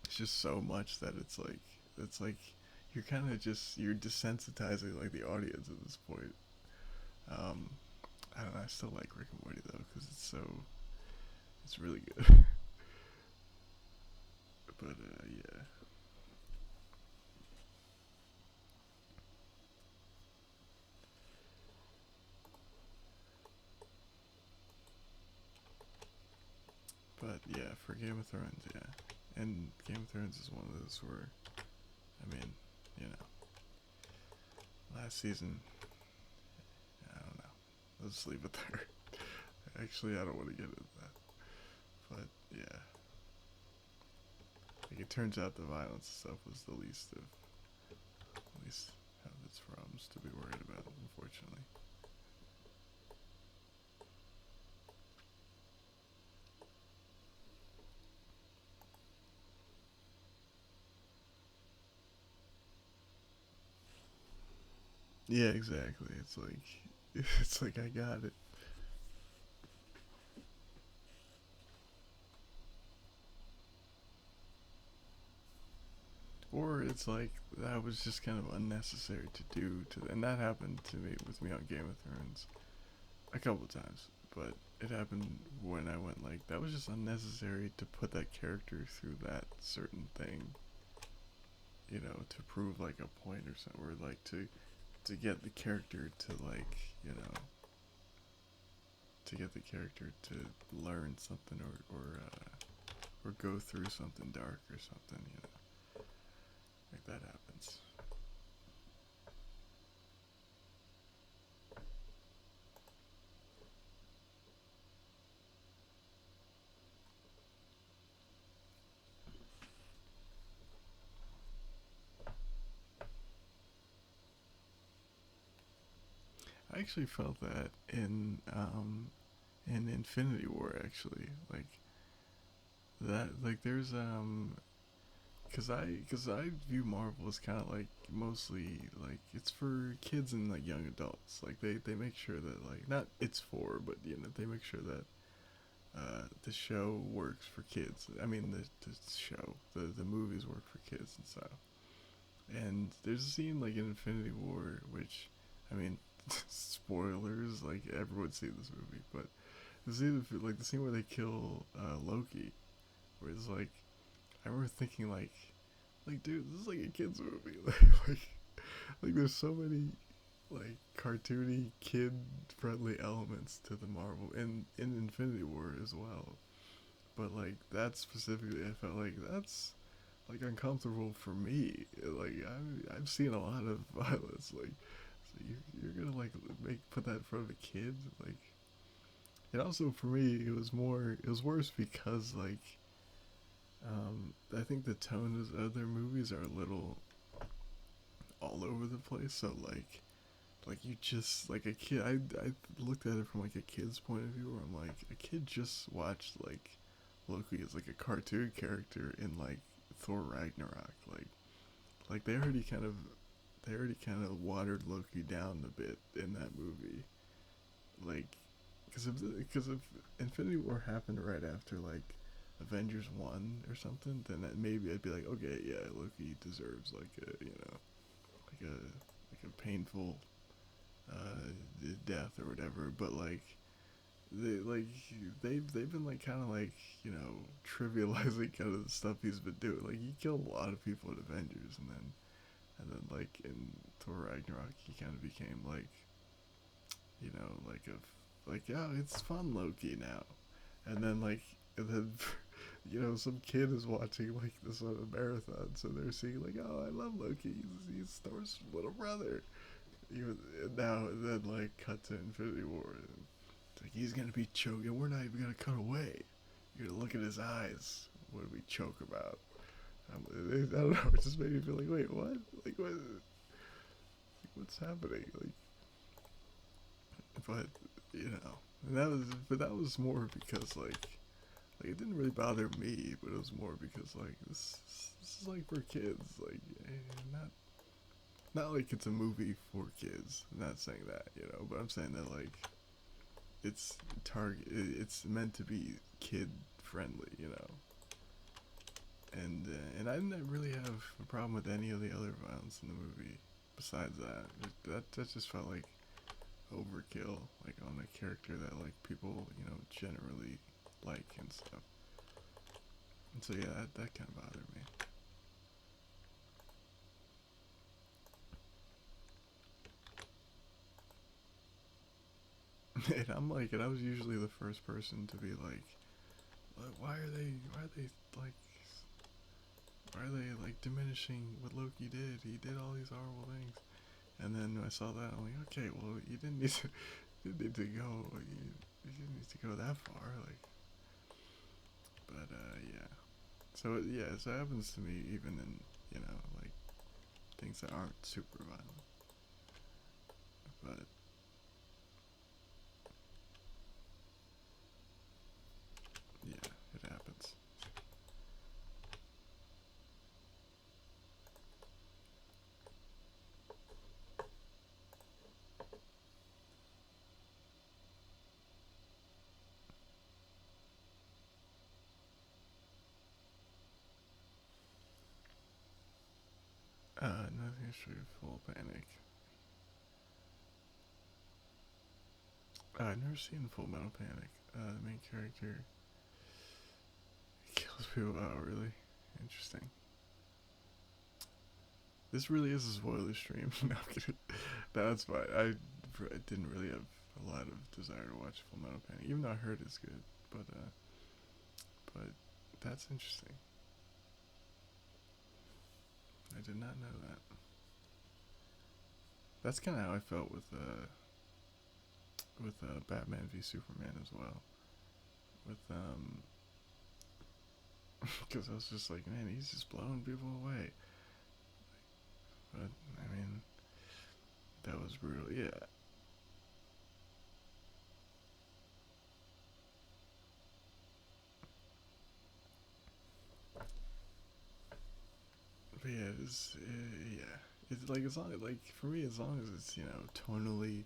it's just so much that it's like you're kind of just you're desensitizing like the audience at this point. Um, I don't know. I still like Rick and Morty though because it's really good. But yeah, but yeah, for Game of Thrones, yeah, and Game of Thrones is one of those where I mean, you know, last season, I don't know. Let's leave it there. Actually, I don't want to get into that, but yeah, like it turns out the violence stuff was the least of at least have its problems to be worried about, unfortunately. Yeah, exactly. It's like it's like I got it. Or it's like that was just kind of unnecessary to do to, and that happened to me with me on Game of Thrones a couple of times. But it happened when I went like that was just unnecessary to put that character through that certain thing, to prove like a point or something, or like to get the character to like to get the character to learn something or go through something dark or something, like that happens. I actually felt that in in Infinity War actually. Like that, like there's cause I view Marvel as kind of like mostly like it's for kids and like young adults. Like they make sure that like not it's for, but you know they make sure that the show works for kids. I mean the show the movies work for kids and stuff. And there's a scene like in Infinity War, which I mean spoilers like everyone's seen this movie, but the scene like the scene where they kill Loki, where it's like I remember thinking like dude, this is like a kids movie. Like there's so many like cartoony kid friendly elements to the Marvel in Infinity War as well. But like that specifically, I felt like that's like uncomfortable for me. Like I've seen a lot of violence. Like so you're gonna like make put that in front of a kid. Like and also for me it was worse because like I think the tone of their movies are a little all over the place. So like you just like a kid I looked at it from like a kid's point of view where I'm like a kid just watched like Loki as like a cartoon character in like Thor Ragnarok. Like they already kind of watered Loki down a bit in that movie. Like because if Infinity War happened right after like Avengers 1 or something, then maybe I'd be like, okay, yeah, Loki deserves like a, you know, like a like a painful death or whatever. But like they've been like kind of like you know trivializing kind of the stuff he's been doing. Like he killed a lot of people in Avengers, and then like in Thor Ragnarok, he kind of became like you know like oh it's fun Loki now, and then and then you know some kid is watching like this on a marathon, so they're seeing like oh I love Loki, he's Thor's little brother. Even now and then like cut to Infinity War. And it's like he's gonna be choking. We're not even gonna cut away. You're gonna look at his eyes. What do we choke about? I don't know. It just made me feel like, wait, what? What's happening? But you know, but that was more because like it didn't really bother me, but it was more because like this is like for kids. Like, not like it's a movie for kids. I'm not saying that, you know, but I'm saying that like it's meant to be kid friendly, you know. And I didn't really have a problem with any of the other violence in the movie. Besides that, that just felt like overkill, like on a character that like people you know generally like and stuff. And so yeah, that kind of bothered me. And I'm like, and I was usually the first person to be like, why are they like why are they like diminishing what Loki did? He did all these horrible things. And then when I saw that, I'm like, okay, well, you didn't need to, you didn't need to go, you didn't need to go that far, like. But yeah. So yeah, so it happens to me even in you know like things that aren't super violent. But yeah, it happens. Nothing history of full panic. I've never seen Full Metal Panic. The main character kills people. Oh, really? Interesting. This really is a spoiler stream. No, I'm kidding. No, that's fine. I didn't really have a lot of desire to watch Full Metal Panic, even though I heard it's good. But that's interesting. I did not know that. That's kind of how I felt with Batman v Superman as well. With because I was just like, man, he's just blowing people away. But I mean, that was brutal. Yeah, is, yeah. It's like, as long, like, for me, as long as it's, tonally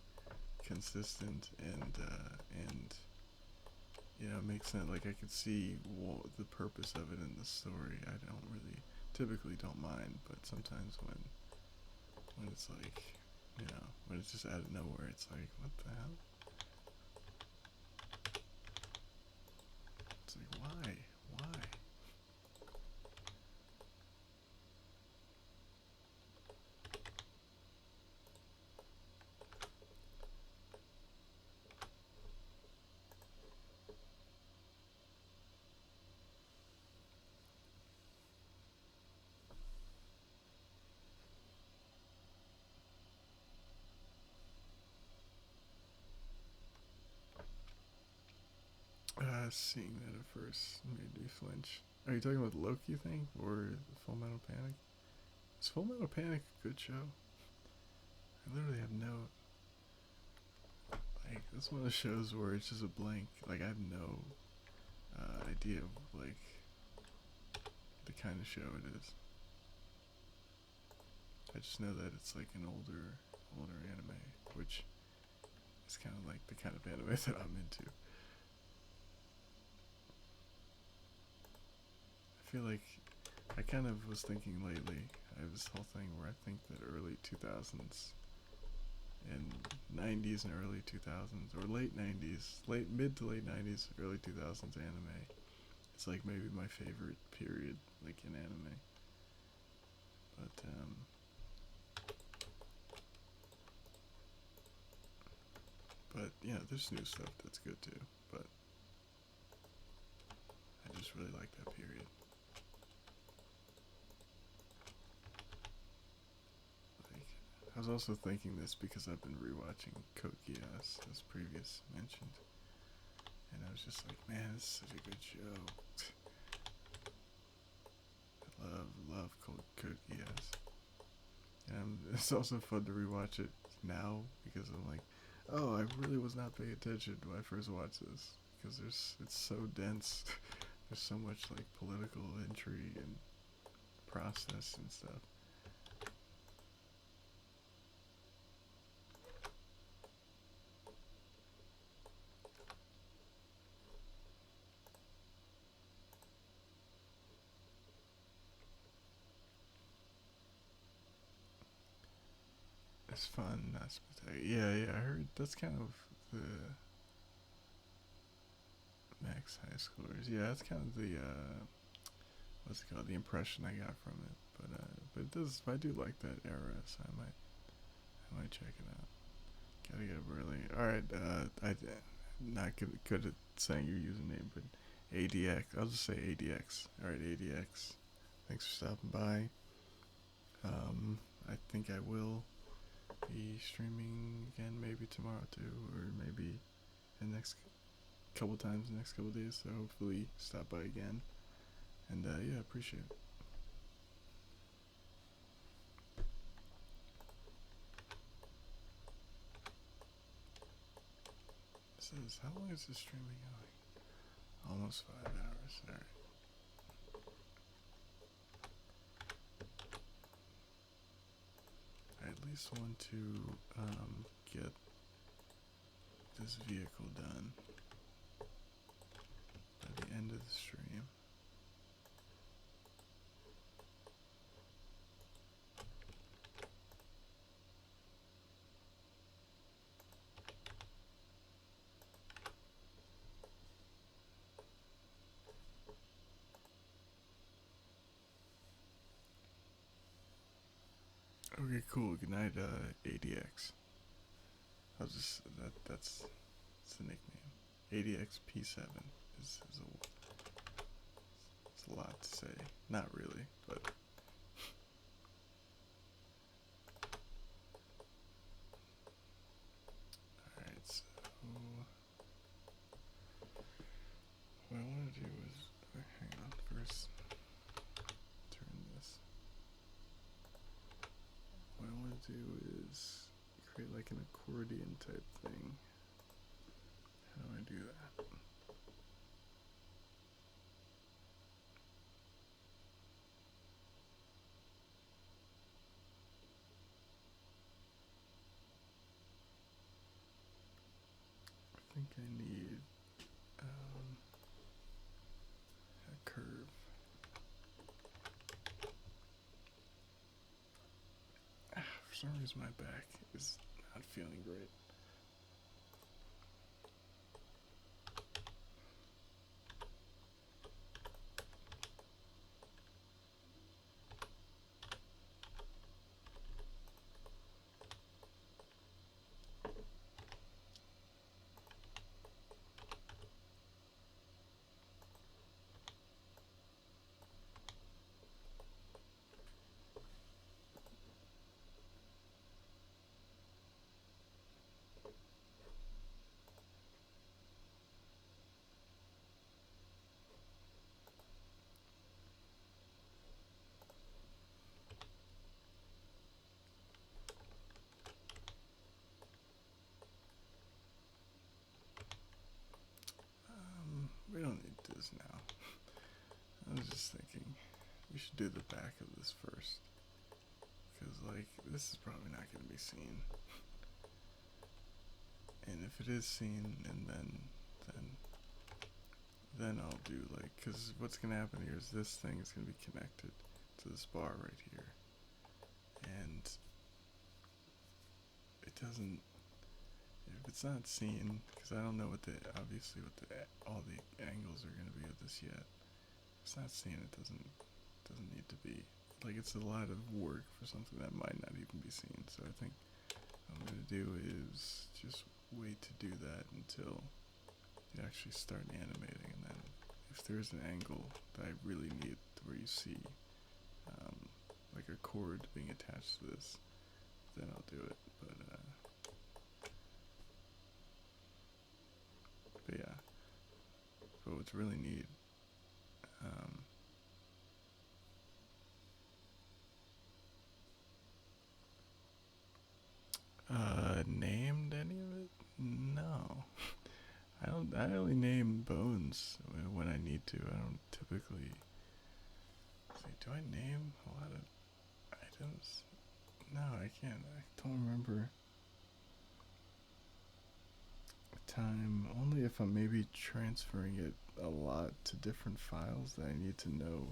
consistent and makes sense. Like, I could see the purpose of it in the story. I don't really, typically don't mind, but sometimes when it's like, when it's just out of nowhere, it's like, what the hell? It's like, why? Why? Seeing that at first made me flinch. Are you talking about the Loki thing or Full Metal Panic? Is Full Metal Panic a good show? I literally have no, like, that's one of the shows where it's just a blank. Like, I have no idea of, like, the kind of show it is. I just know that it's like an older anime, which is kind of like the kind of anime that I'm into. I feel like I kind of was thinking lately, I have this whole thing where I think that early 2000s and 90s and early 2000s, or late 90s, mid to late 90s, early 2000s anime, it's like maybe my favorite period, like, in anime. But there's new stuff that's good too. But I just really like that period. Like, I was also thinking this because I've been rewatching Code Geass, as previous mentioned, and I was just like, man, this is such a good show. I love Code Geass, and it's also fun to rewatch it now because I'm like, oh, I really was not paying attention when I first watched this because it's so dense. There's so much like political intrigue and process and stuff. It's fun, not spectacular. Yeah. I heard that's kind of the Max High Scores. Yeah, that's kind of the what's it called? The impression I got from it. But it does. I do like that era, so I might check it out. Gotta get up early. All right. I not good at saying your username, but ADX. I'll just say ADX. All right, ADX. Thanks for stopping by. I think I will be streaming again, maybe tomorrow too, or maybe the next couple times, the next couple days. So hopefully stop by again. And yeah, appreciate it. It says, how long is this streaming going? Almost 5 hours. All right. I at least want to get this vehicle done by the end of the stream. Okay, cool. Good night, ADX. I'll just that's the nickname. ADX P7 is it's a lot to say. Not really, but alright, so what I want to do is, hang on, first turn this. What I want to do is create like an accordion type thing. How do I do that? I need a curve. For some reason my back is not feeling great. We don't need this now. I was just thinking we should do the back of this first. Because, like, this is probably not going to be seen. And if it is seen, and then I'll do, like, because what's going to happen here is this thing is going to be connected to this bar right here. And it doesn't, if it's not seen, because I don't know what the, obviously what the, all the angles are going to be of this yet. If it's not seen, it doesn't need to be, like, it's a lot of work for something that might not even be seen. So I think what I'm going to do is just wait to do that until you actually start animating, and then if there's an angle that I really need where you see like a cord being attached to this, then I'll do it. But yeah, but what's really neat, named any of it? No. I only name bones when I need to. I don't typically. Do I name a lot of items? No, I can't. I don't remember a time. Only if I'm maybe transferring it a lot to different files that I need to know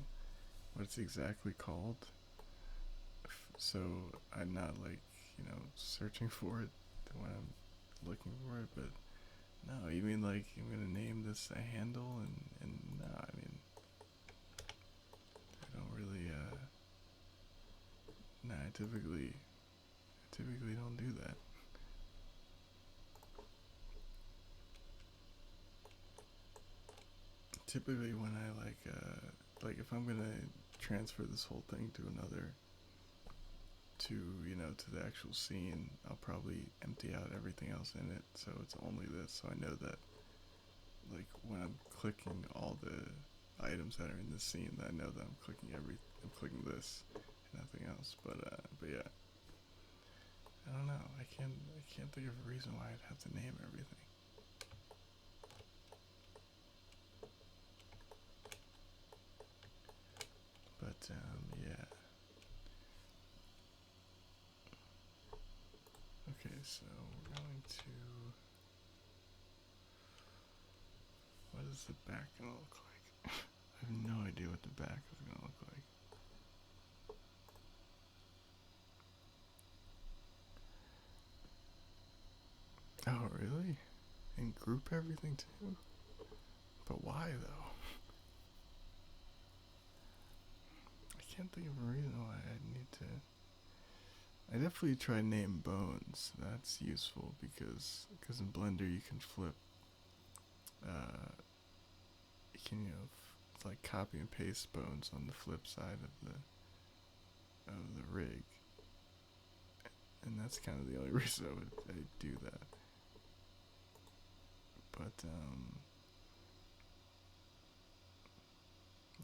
what it's exactly called. So I'm not, like, searching for it when I'm looking for it. But no, you mean like I'm gonna name this a handle, and no, I mean I don't really nah, I typically don't do that. Typically when I like if I'm gonna transfer this whole thing to another, to to the actual scene, I'll probably empty out everything else in it, so it's only this, so I know that, like, when I'm clicking all the items that are in the scene, that I know that I'm clicking this and nothing else. But yeah, I don't know. I can't think of a reason why I'd have to name everything. But yeah. Okay, so we're going to. What is the back gonna look like? I have no idea what the back is gonna look like. Oh, really? And group everything too? But why though? I can't think of a reason why I need to. I definitely try name bones. That's useful because in Blender you can flip. You can it's like copy and paste bones on the flip side of the rig, and that's kind of the only reason I do that. But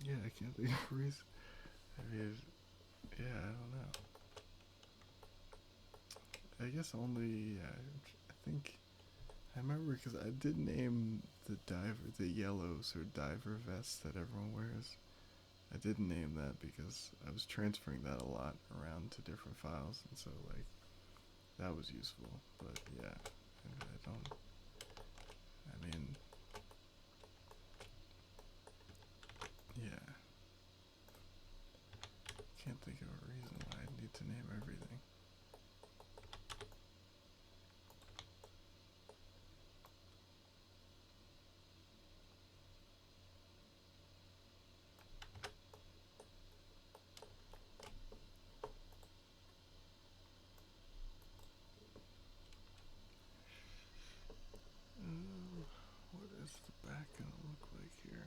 yeah, I can't think of a reason. I mean, yeah, I don't know. I guess only, I think, I remember because I did name the yellow sort of diver vest that everyone wears. I did name that because I was transferring that a lot around to different files, and so, like, that was useful. But yeah, I think of a reason why I need to name everything. What is the back gonna look like here?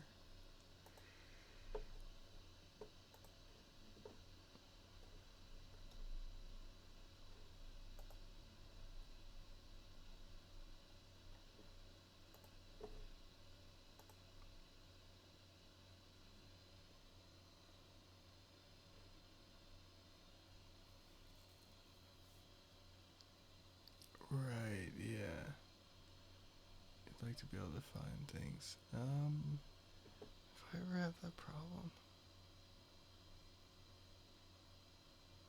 Right, yeah. I'd like to be able to find things. If I ever have that problem,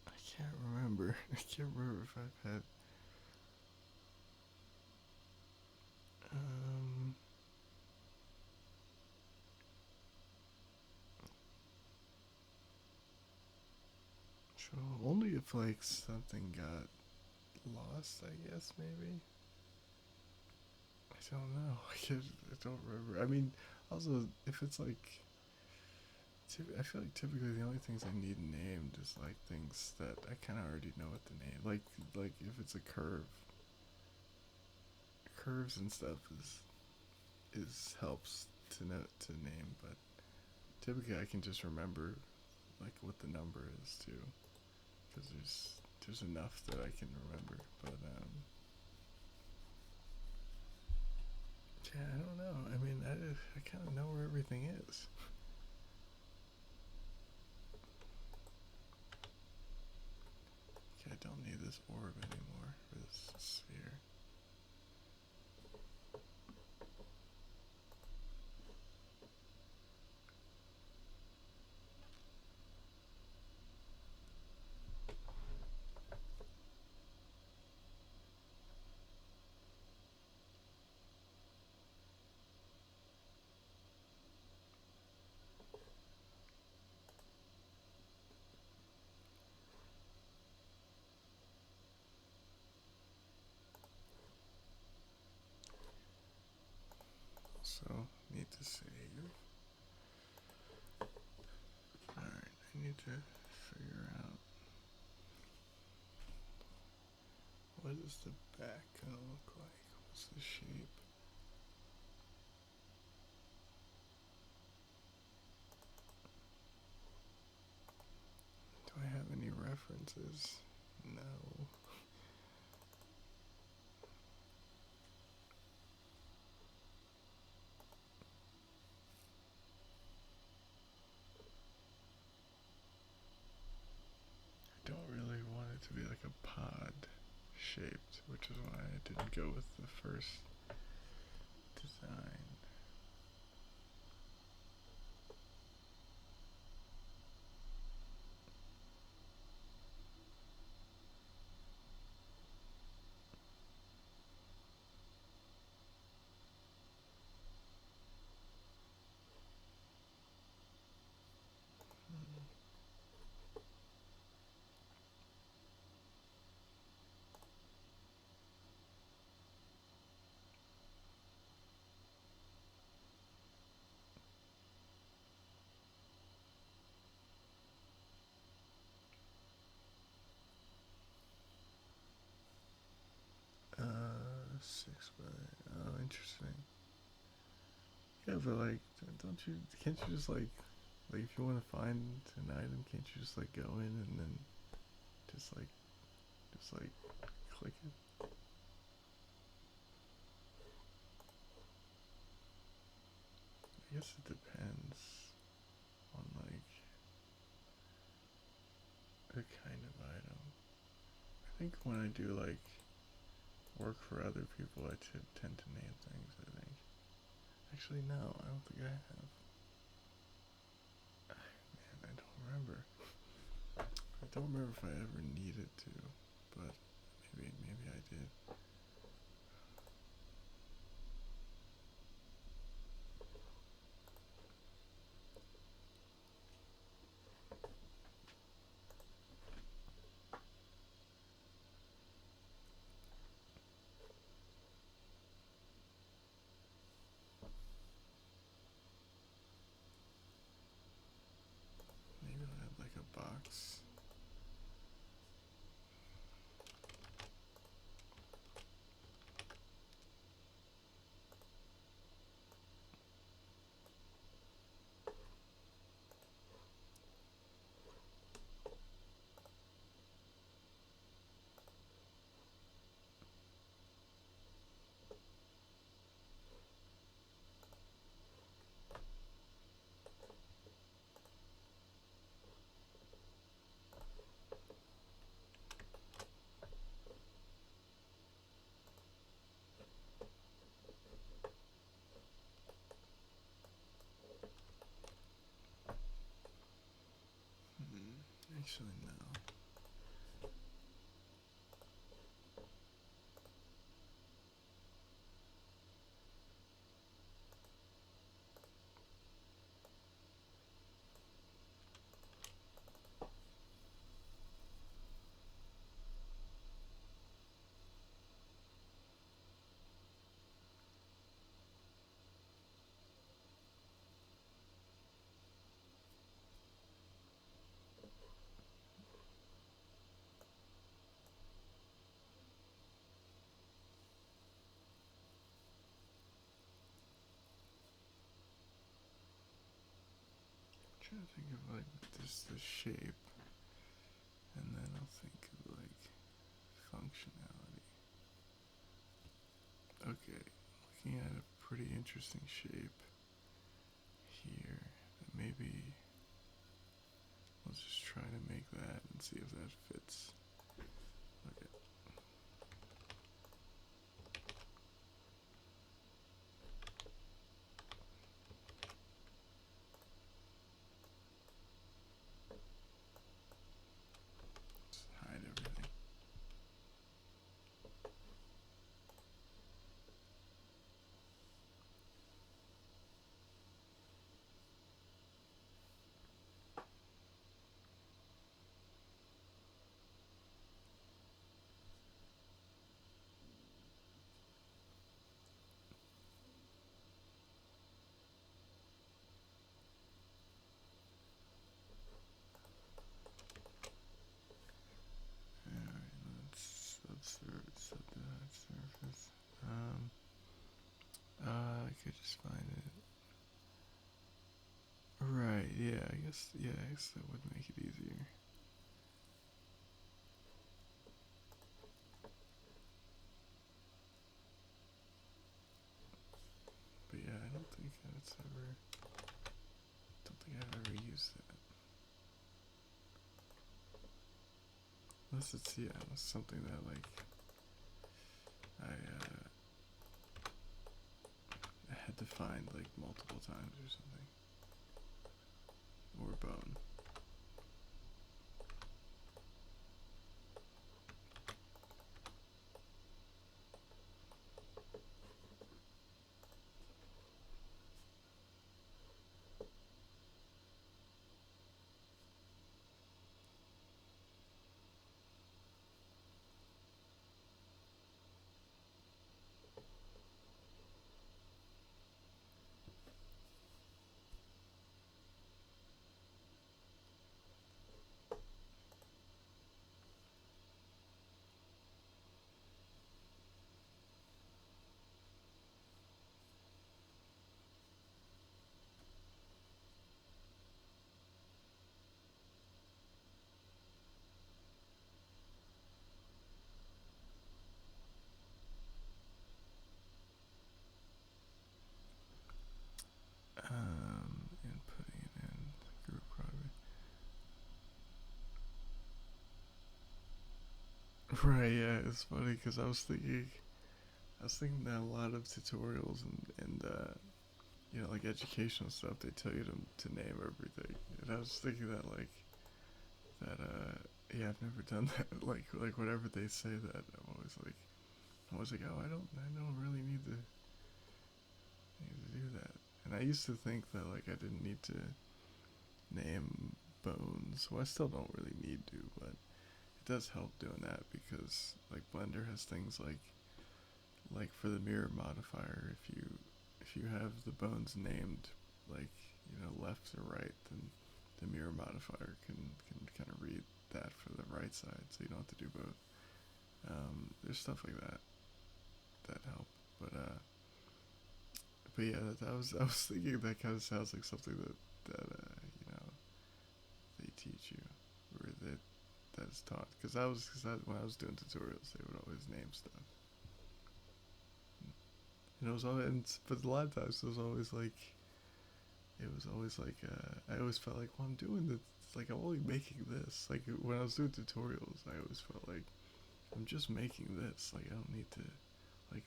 I can't remember. I can't remember if I've had. Um, so only if like something got lost, I guess maybe. I don't know. I don't remember. I mean, also if it's like, I feel like typically the only things I need named is like things that I kind of already know what to name. Like if it's a curve, curves and stuff is helps to know to name, but typically I can just remember like what the number is too, because there's enough that I can remember. But yeah, I don't know. I mean, I kind of know where everything is. Okay, I don't need this orb anymore for this sphere. Also, need to save. Alright, I need to figure out what is the back gonna look like? What's the shape? Do I have any references? No. I don't really want it to be like a pod shaped, which is why I didn't go with the first design. Six by. Oh, interesting. Yeah, but like, don't you? Can't you just like if you want to find an item, can't you just like go in and then just like, just like click it? I guess it depends on like the kind of item. I think when I do like work for other people, I tend to name things. I think. Actually, no, I don't think I have. Man, I don't remember. I don't remember if I ever needed to, but maybe I did. Actually, no. I'm trying to think of like just the shape, and then I'll think of like functionality. Okay, looking at a pretty interesting shape here. Maybe let's just try to make that and see if that fits. Okay. Just hide everything. Alright, let's set that surface. I could just find it. Right, yeah, I guess that would make it easier. But yeah, I don't think I've ever used that. Unless it's, yeah, unless something that like I had to find like multiple times or something. Or bone. And putting it in group project. Right, yeah, it's funny because I was thinking that a lot of tutorials and you know, like educational stuff, they tell you to name everything, and I was thinking that like yeah, I've never done that. Like whatever they say, that I'm always like, oh, I don't really need to do that. And I used to think that like I didn't need to name bones. Well, I still don't really need to, but it does help doing that because like Blender has things like for the mirror modifier, if you have the bones named like, you know, left or right, then the mirror modifier can kind of read that for the right side, so you don't have to do both. There's stuff like that that help, but yeah, I was thinking that kind of sounds like something that you know, they teach you, or that is taught. When I was doing tutorials, they would always name stuff. And it was always, but a lot of times it was always like I always felt like, well, I'm doing this. Like I'm only making this. Like when I was doing tutorials, I always felt like I'm just making this. Like I don't need to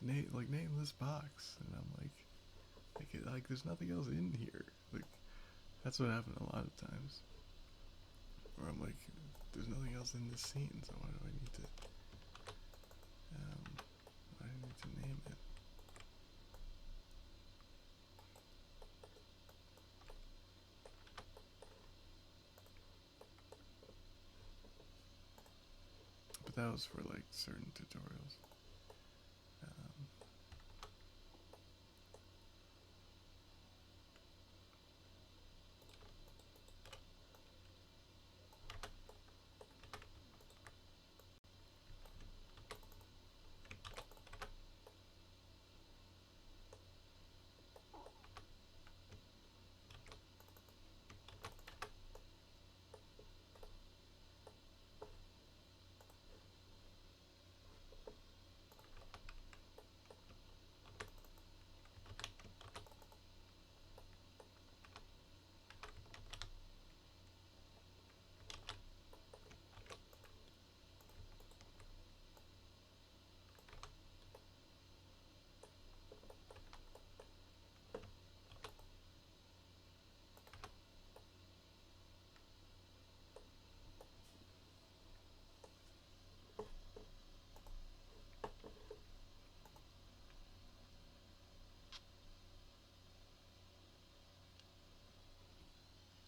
name this box. And I'm like there's nothing else in here. Like that's what happened a lot of times. Where I'm like, there's nothing else in this scene, so why do I need to, why do I need to name it? But that was for like certain tutorials. Um,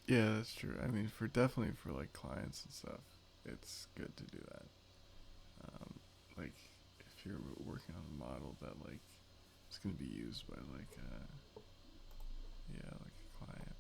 yeah, that's true. I mean, for definitely for like clients and stuff, it's good to do that. Like if you're working on a model that like is gonna be used by like yeah, like a client.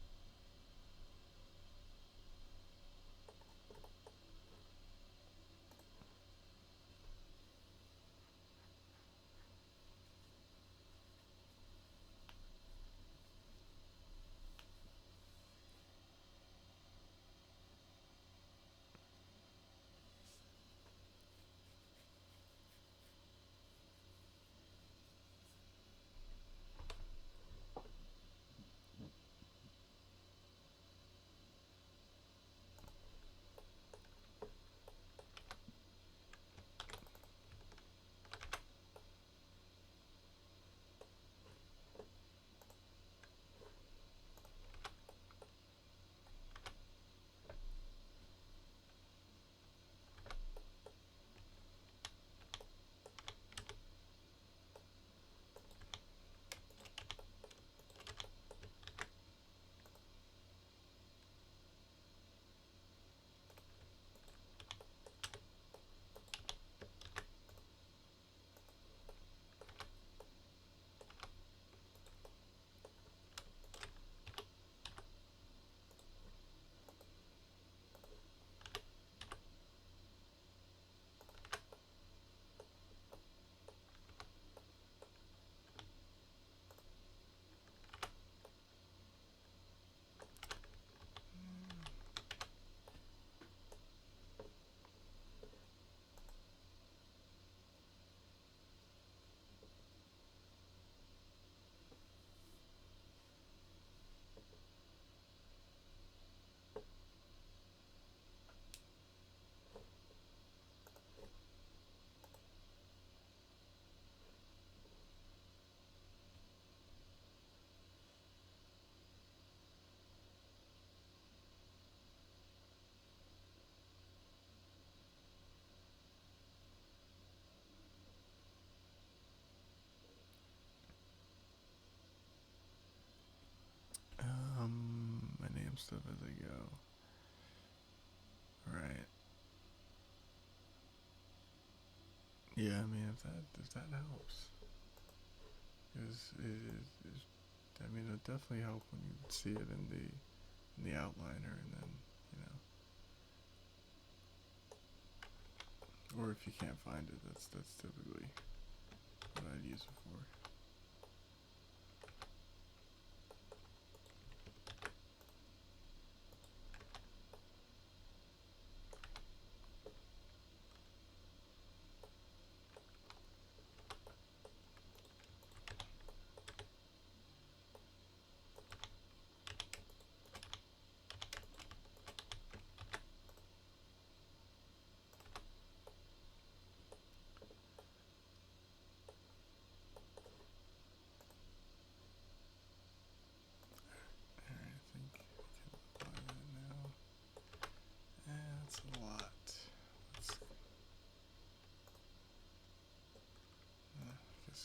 I name stuff as I go. Right. Yeah, I mean if that helps. Is I mean it'll definitely help when you see it in the outliner and then, you know. Or if you can't find it, that's typically what I'd use it for.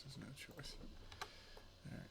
guess there's no choice. Alright.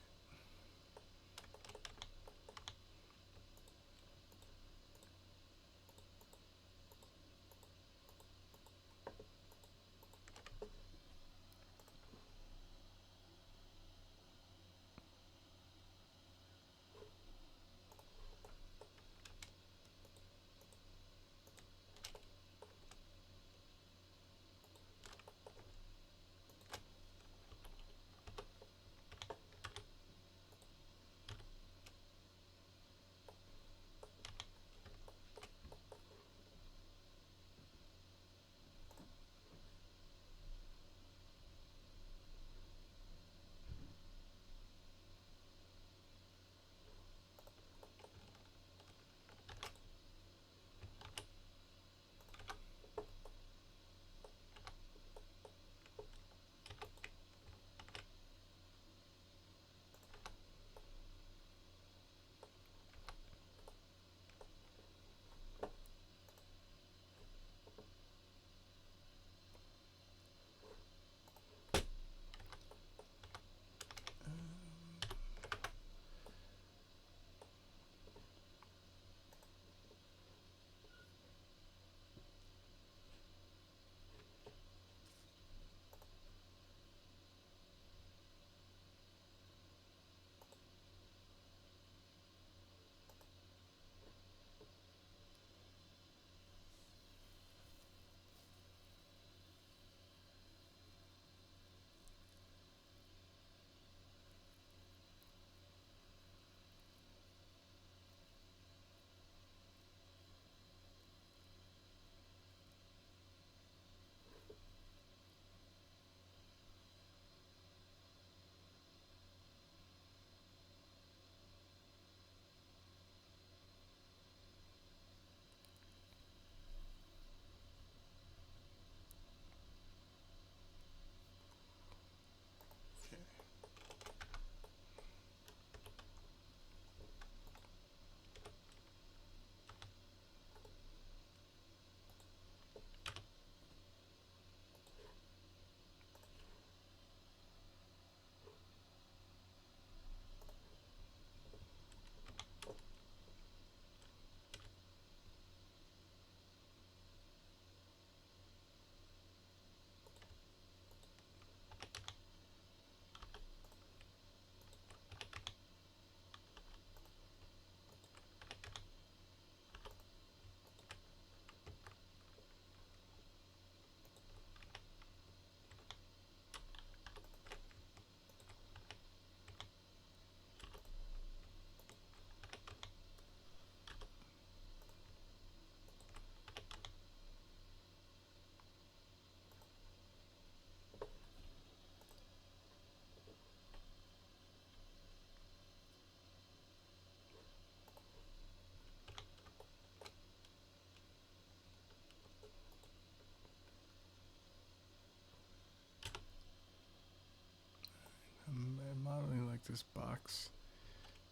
I'm modeling like this box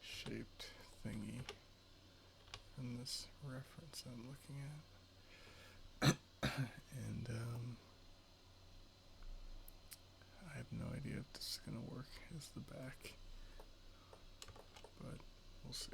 shaped thingy from this reference I'm looking at. And I have no idea if this is going to work as the back, but we'll see.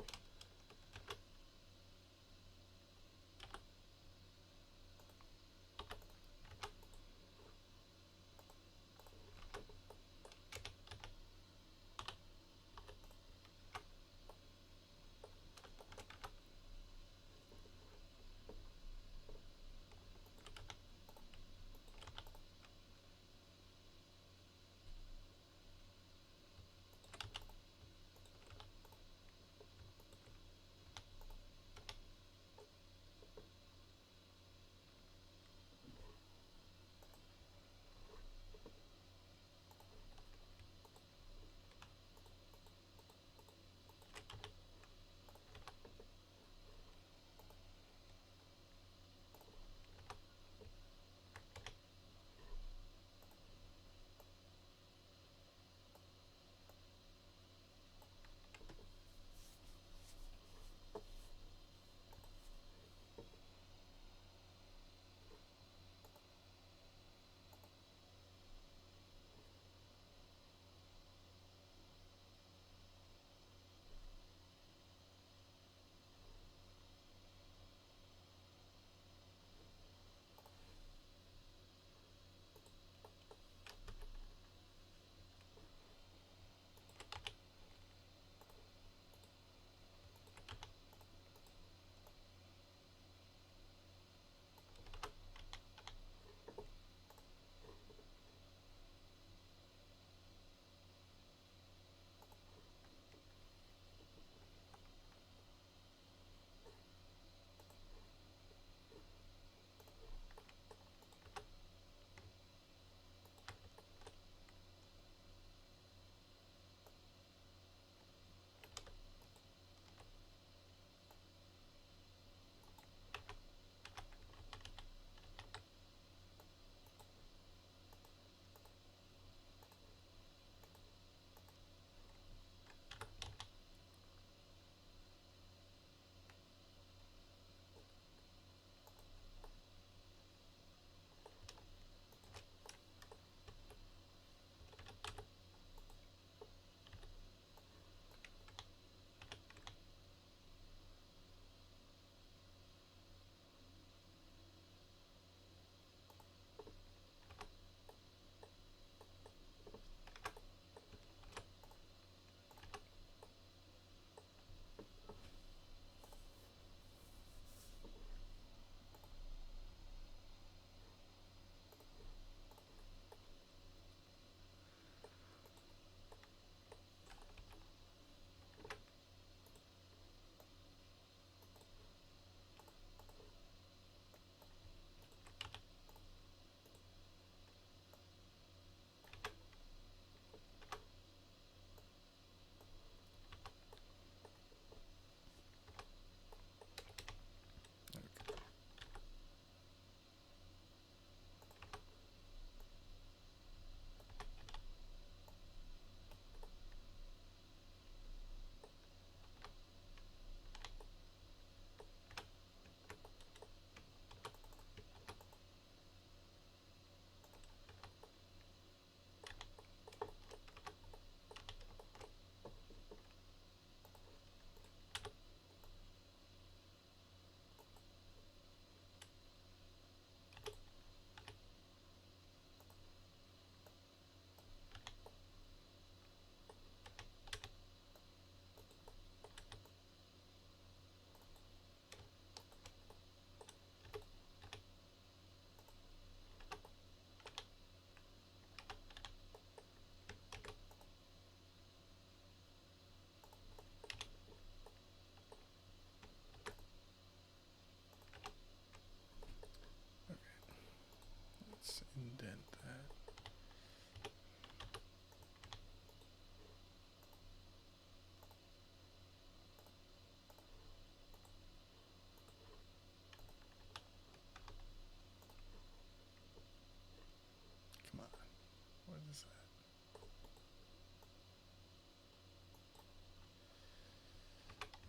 is that?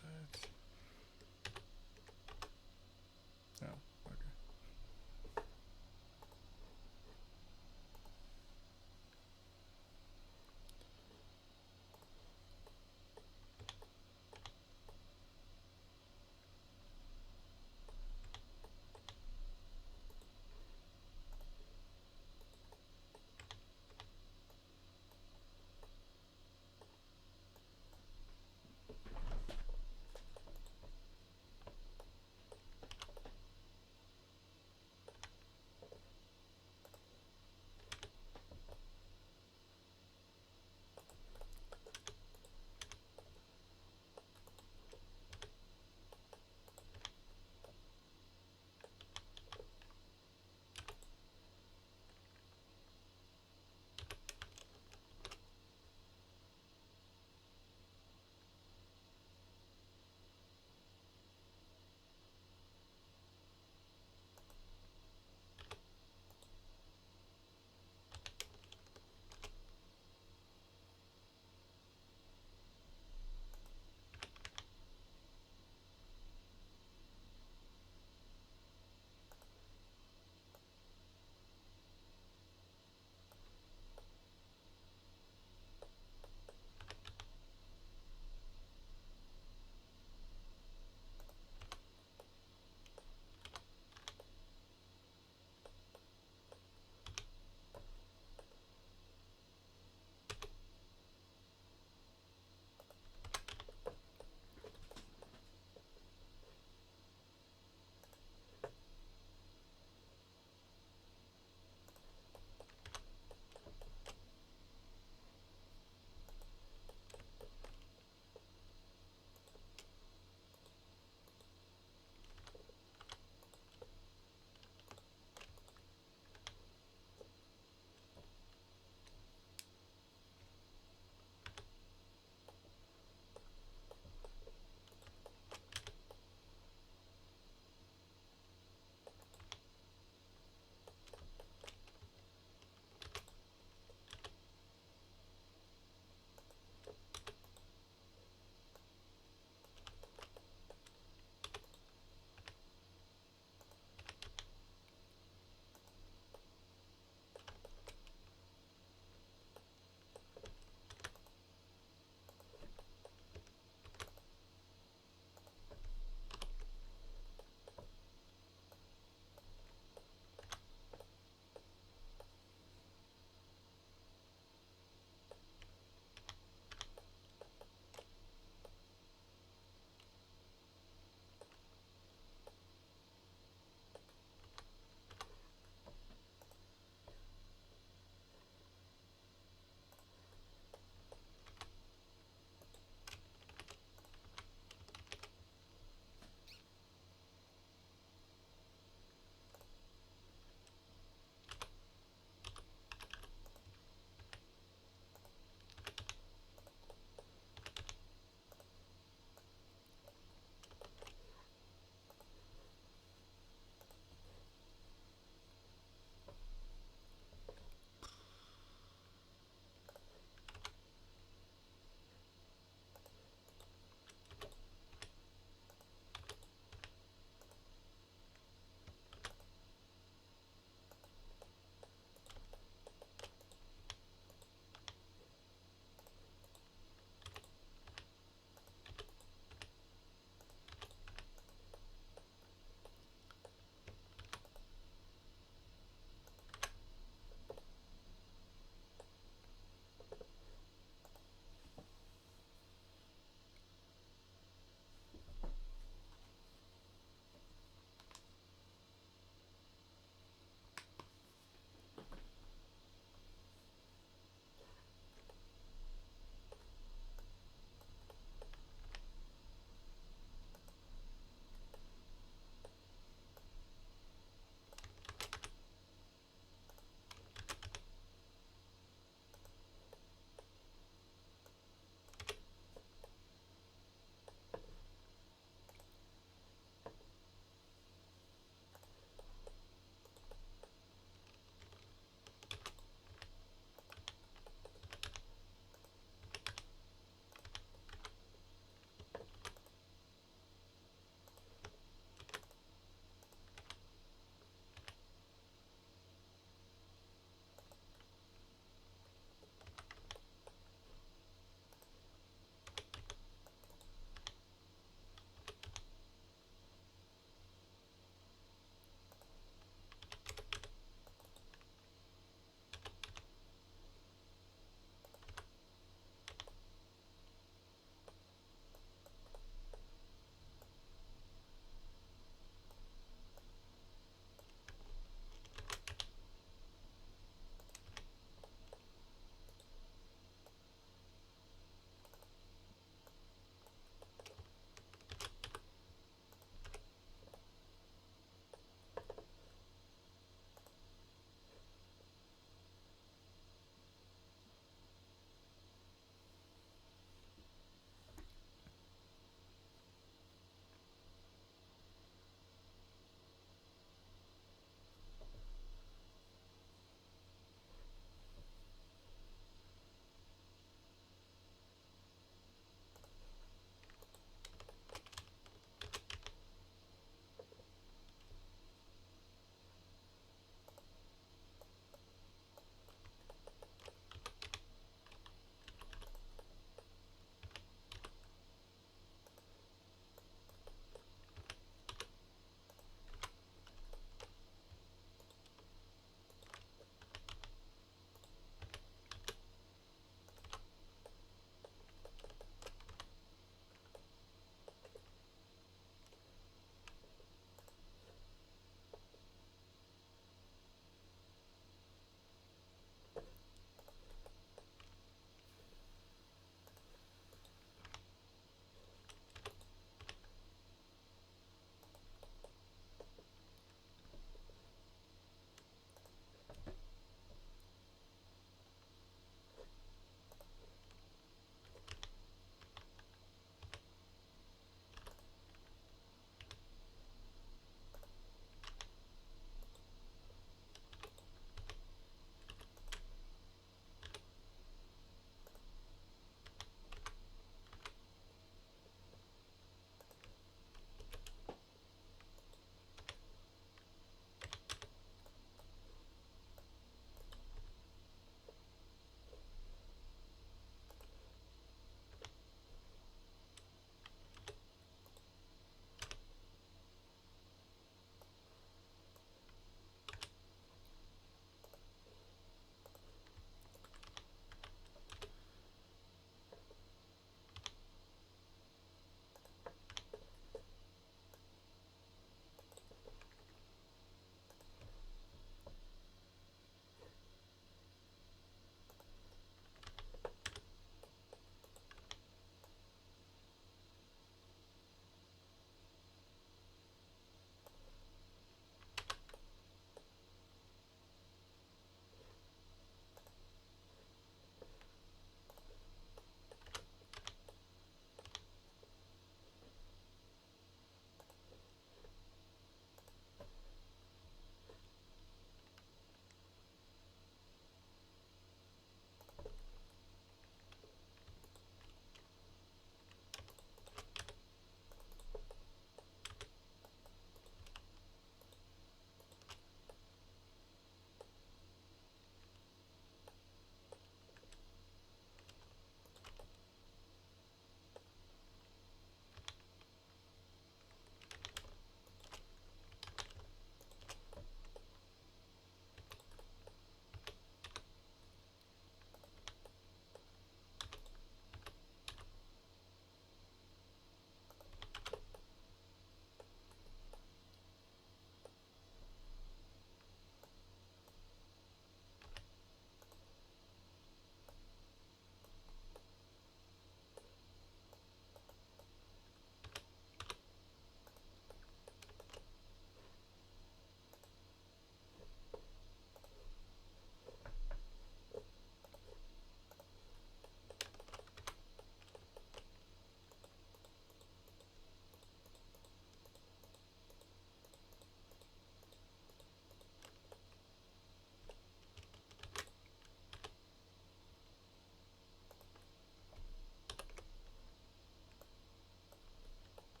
What? Oh, okay.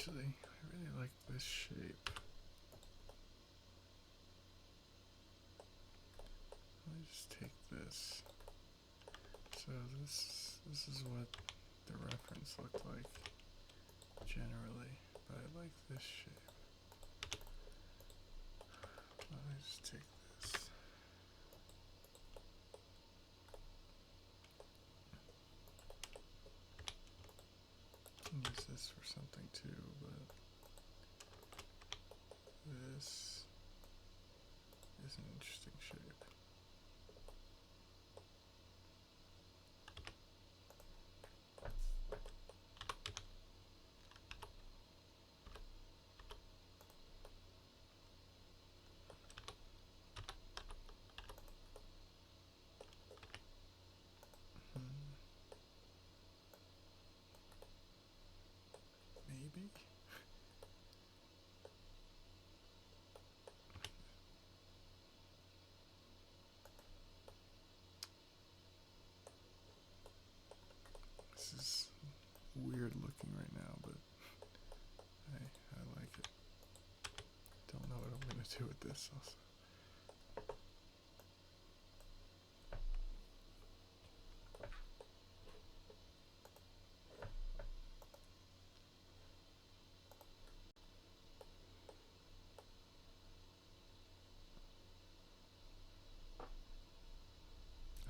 Actually, I really like this shape. Let me just take this. So this is what the reference looked like generally, but I like this shape. Let me just take this. Use this for something too, but this is an interesting shape. Maybe? This is weird looking right now, but hey, I like it. Don't know what I'm gonna do with this also.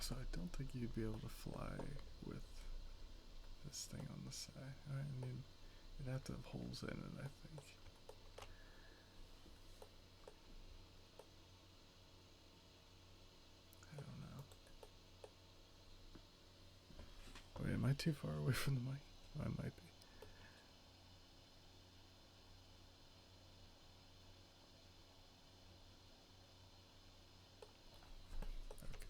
So I don't think you'd be able to fly with this thing on the side. I mean, you'd have to have holes in it, I think. I don't know. Wait, am I too far away from the mic? Oh, I might be. Okay.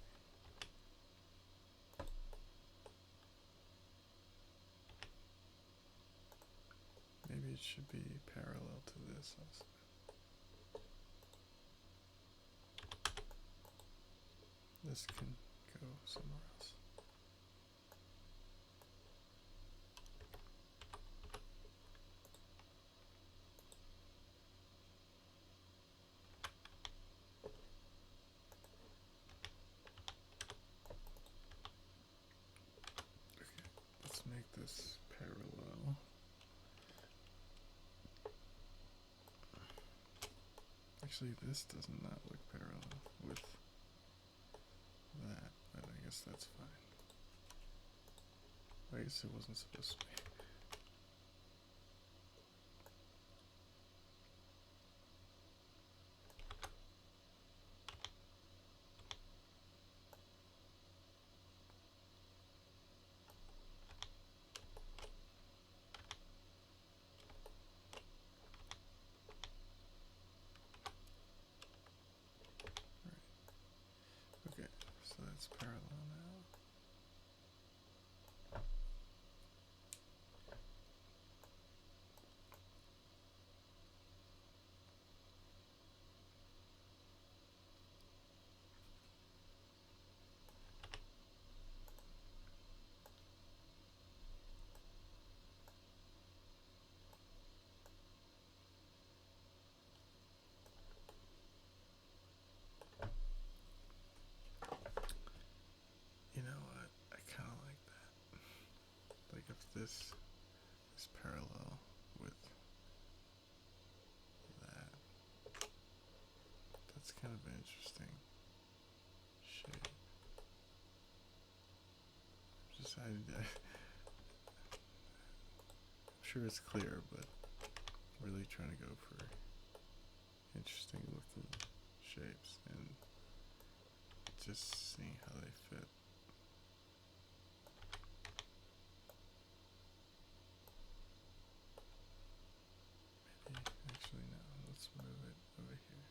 Maybe it should be parallel to this also. This can go somewhere else. Okay, let's make this parallel. Actually, this does not look parallel with that, but I guess that's fine. I guess it wasn't supposed to be. Okay, so that's parallel now. You know what? I kind of like that. Like if this is parallel with that, that's kind of an interesting shape. I'm sure it's clear, but really trying to go for interesting looking shapes and just seeing how they fit. Maybe, actually no, let's move it over here.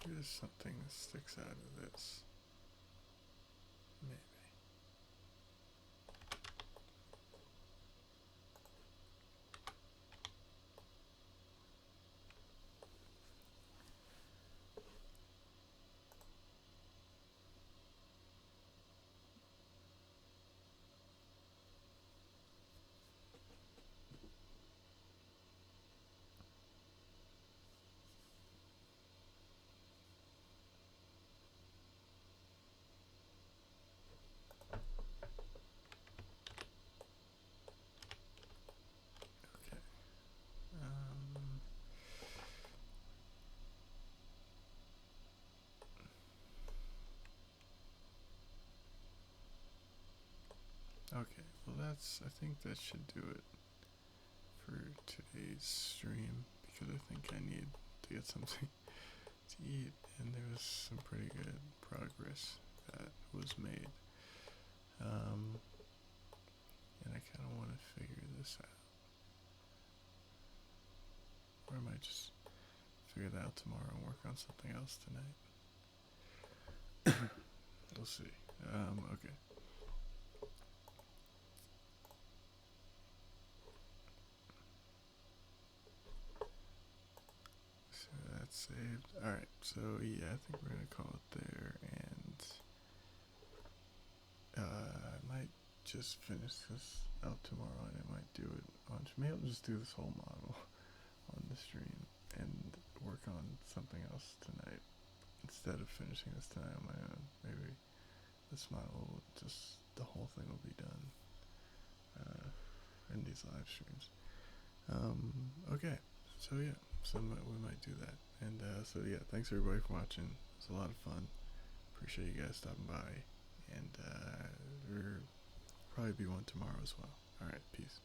Maybe there's something that sticks out of this. Maybe. Okay. Okay, well I think that should do it for today's stream, because I think I need to get something to eat, and there was some pretty good progress that was made. And I kind of want to figure this out. Or I might just figure it out tomorrow and work on something else tonight. We'll see. Okay. So that's saved. Alright, so yeah, I think we're gonna call it there, and I might just finish this out tomorrow, and I might do it on, maybe I'll just do this whole model on the stream and work on something else tonight instead of finishing this tonight on my own. Maybe this model will just, the whole thing will be done in these live streams. Okay, so yeah, so we might do that. And so yeah, thanks everybody for watching. It was a lot of fun. Appreciate you guys stopping by, and there'll probably be one tomorrow as well. All right, peace.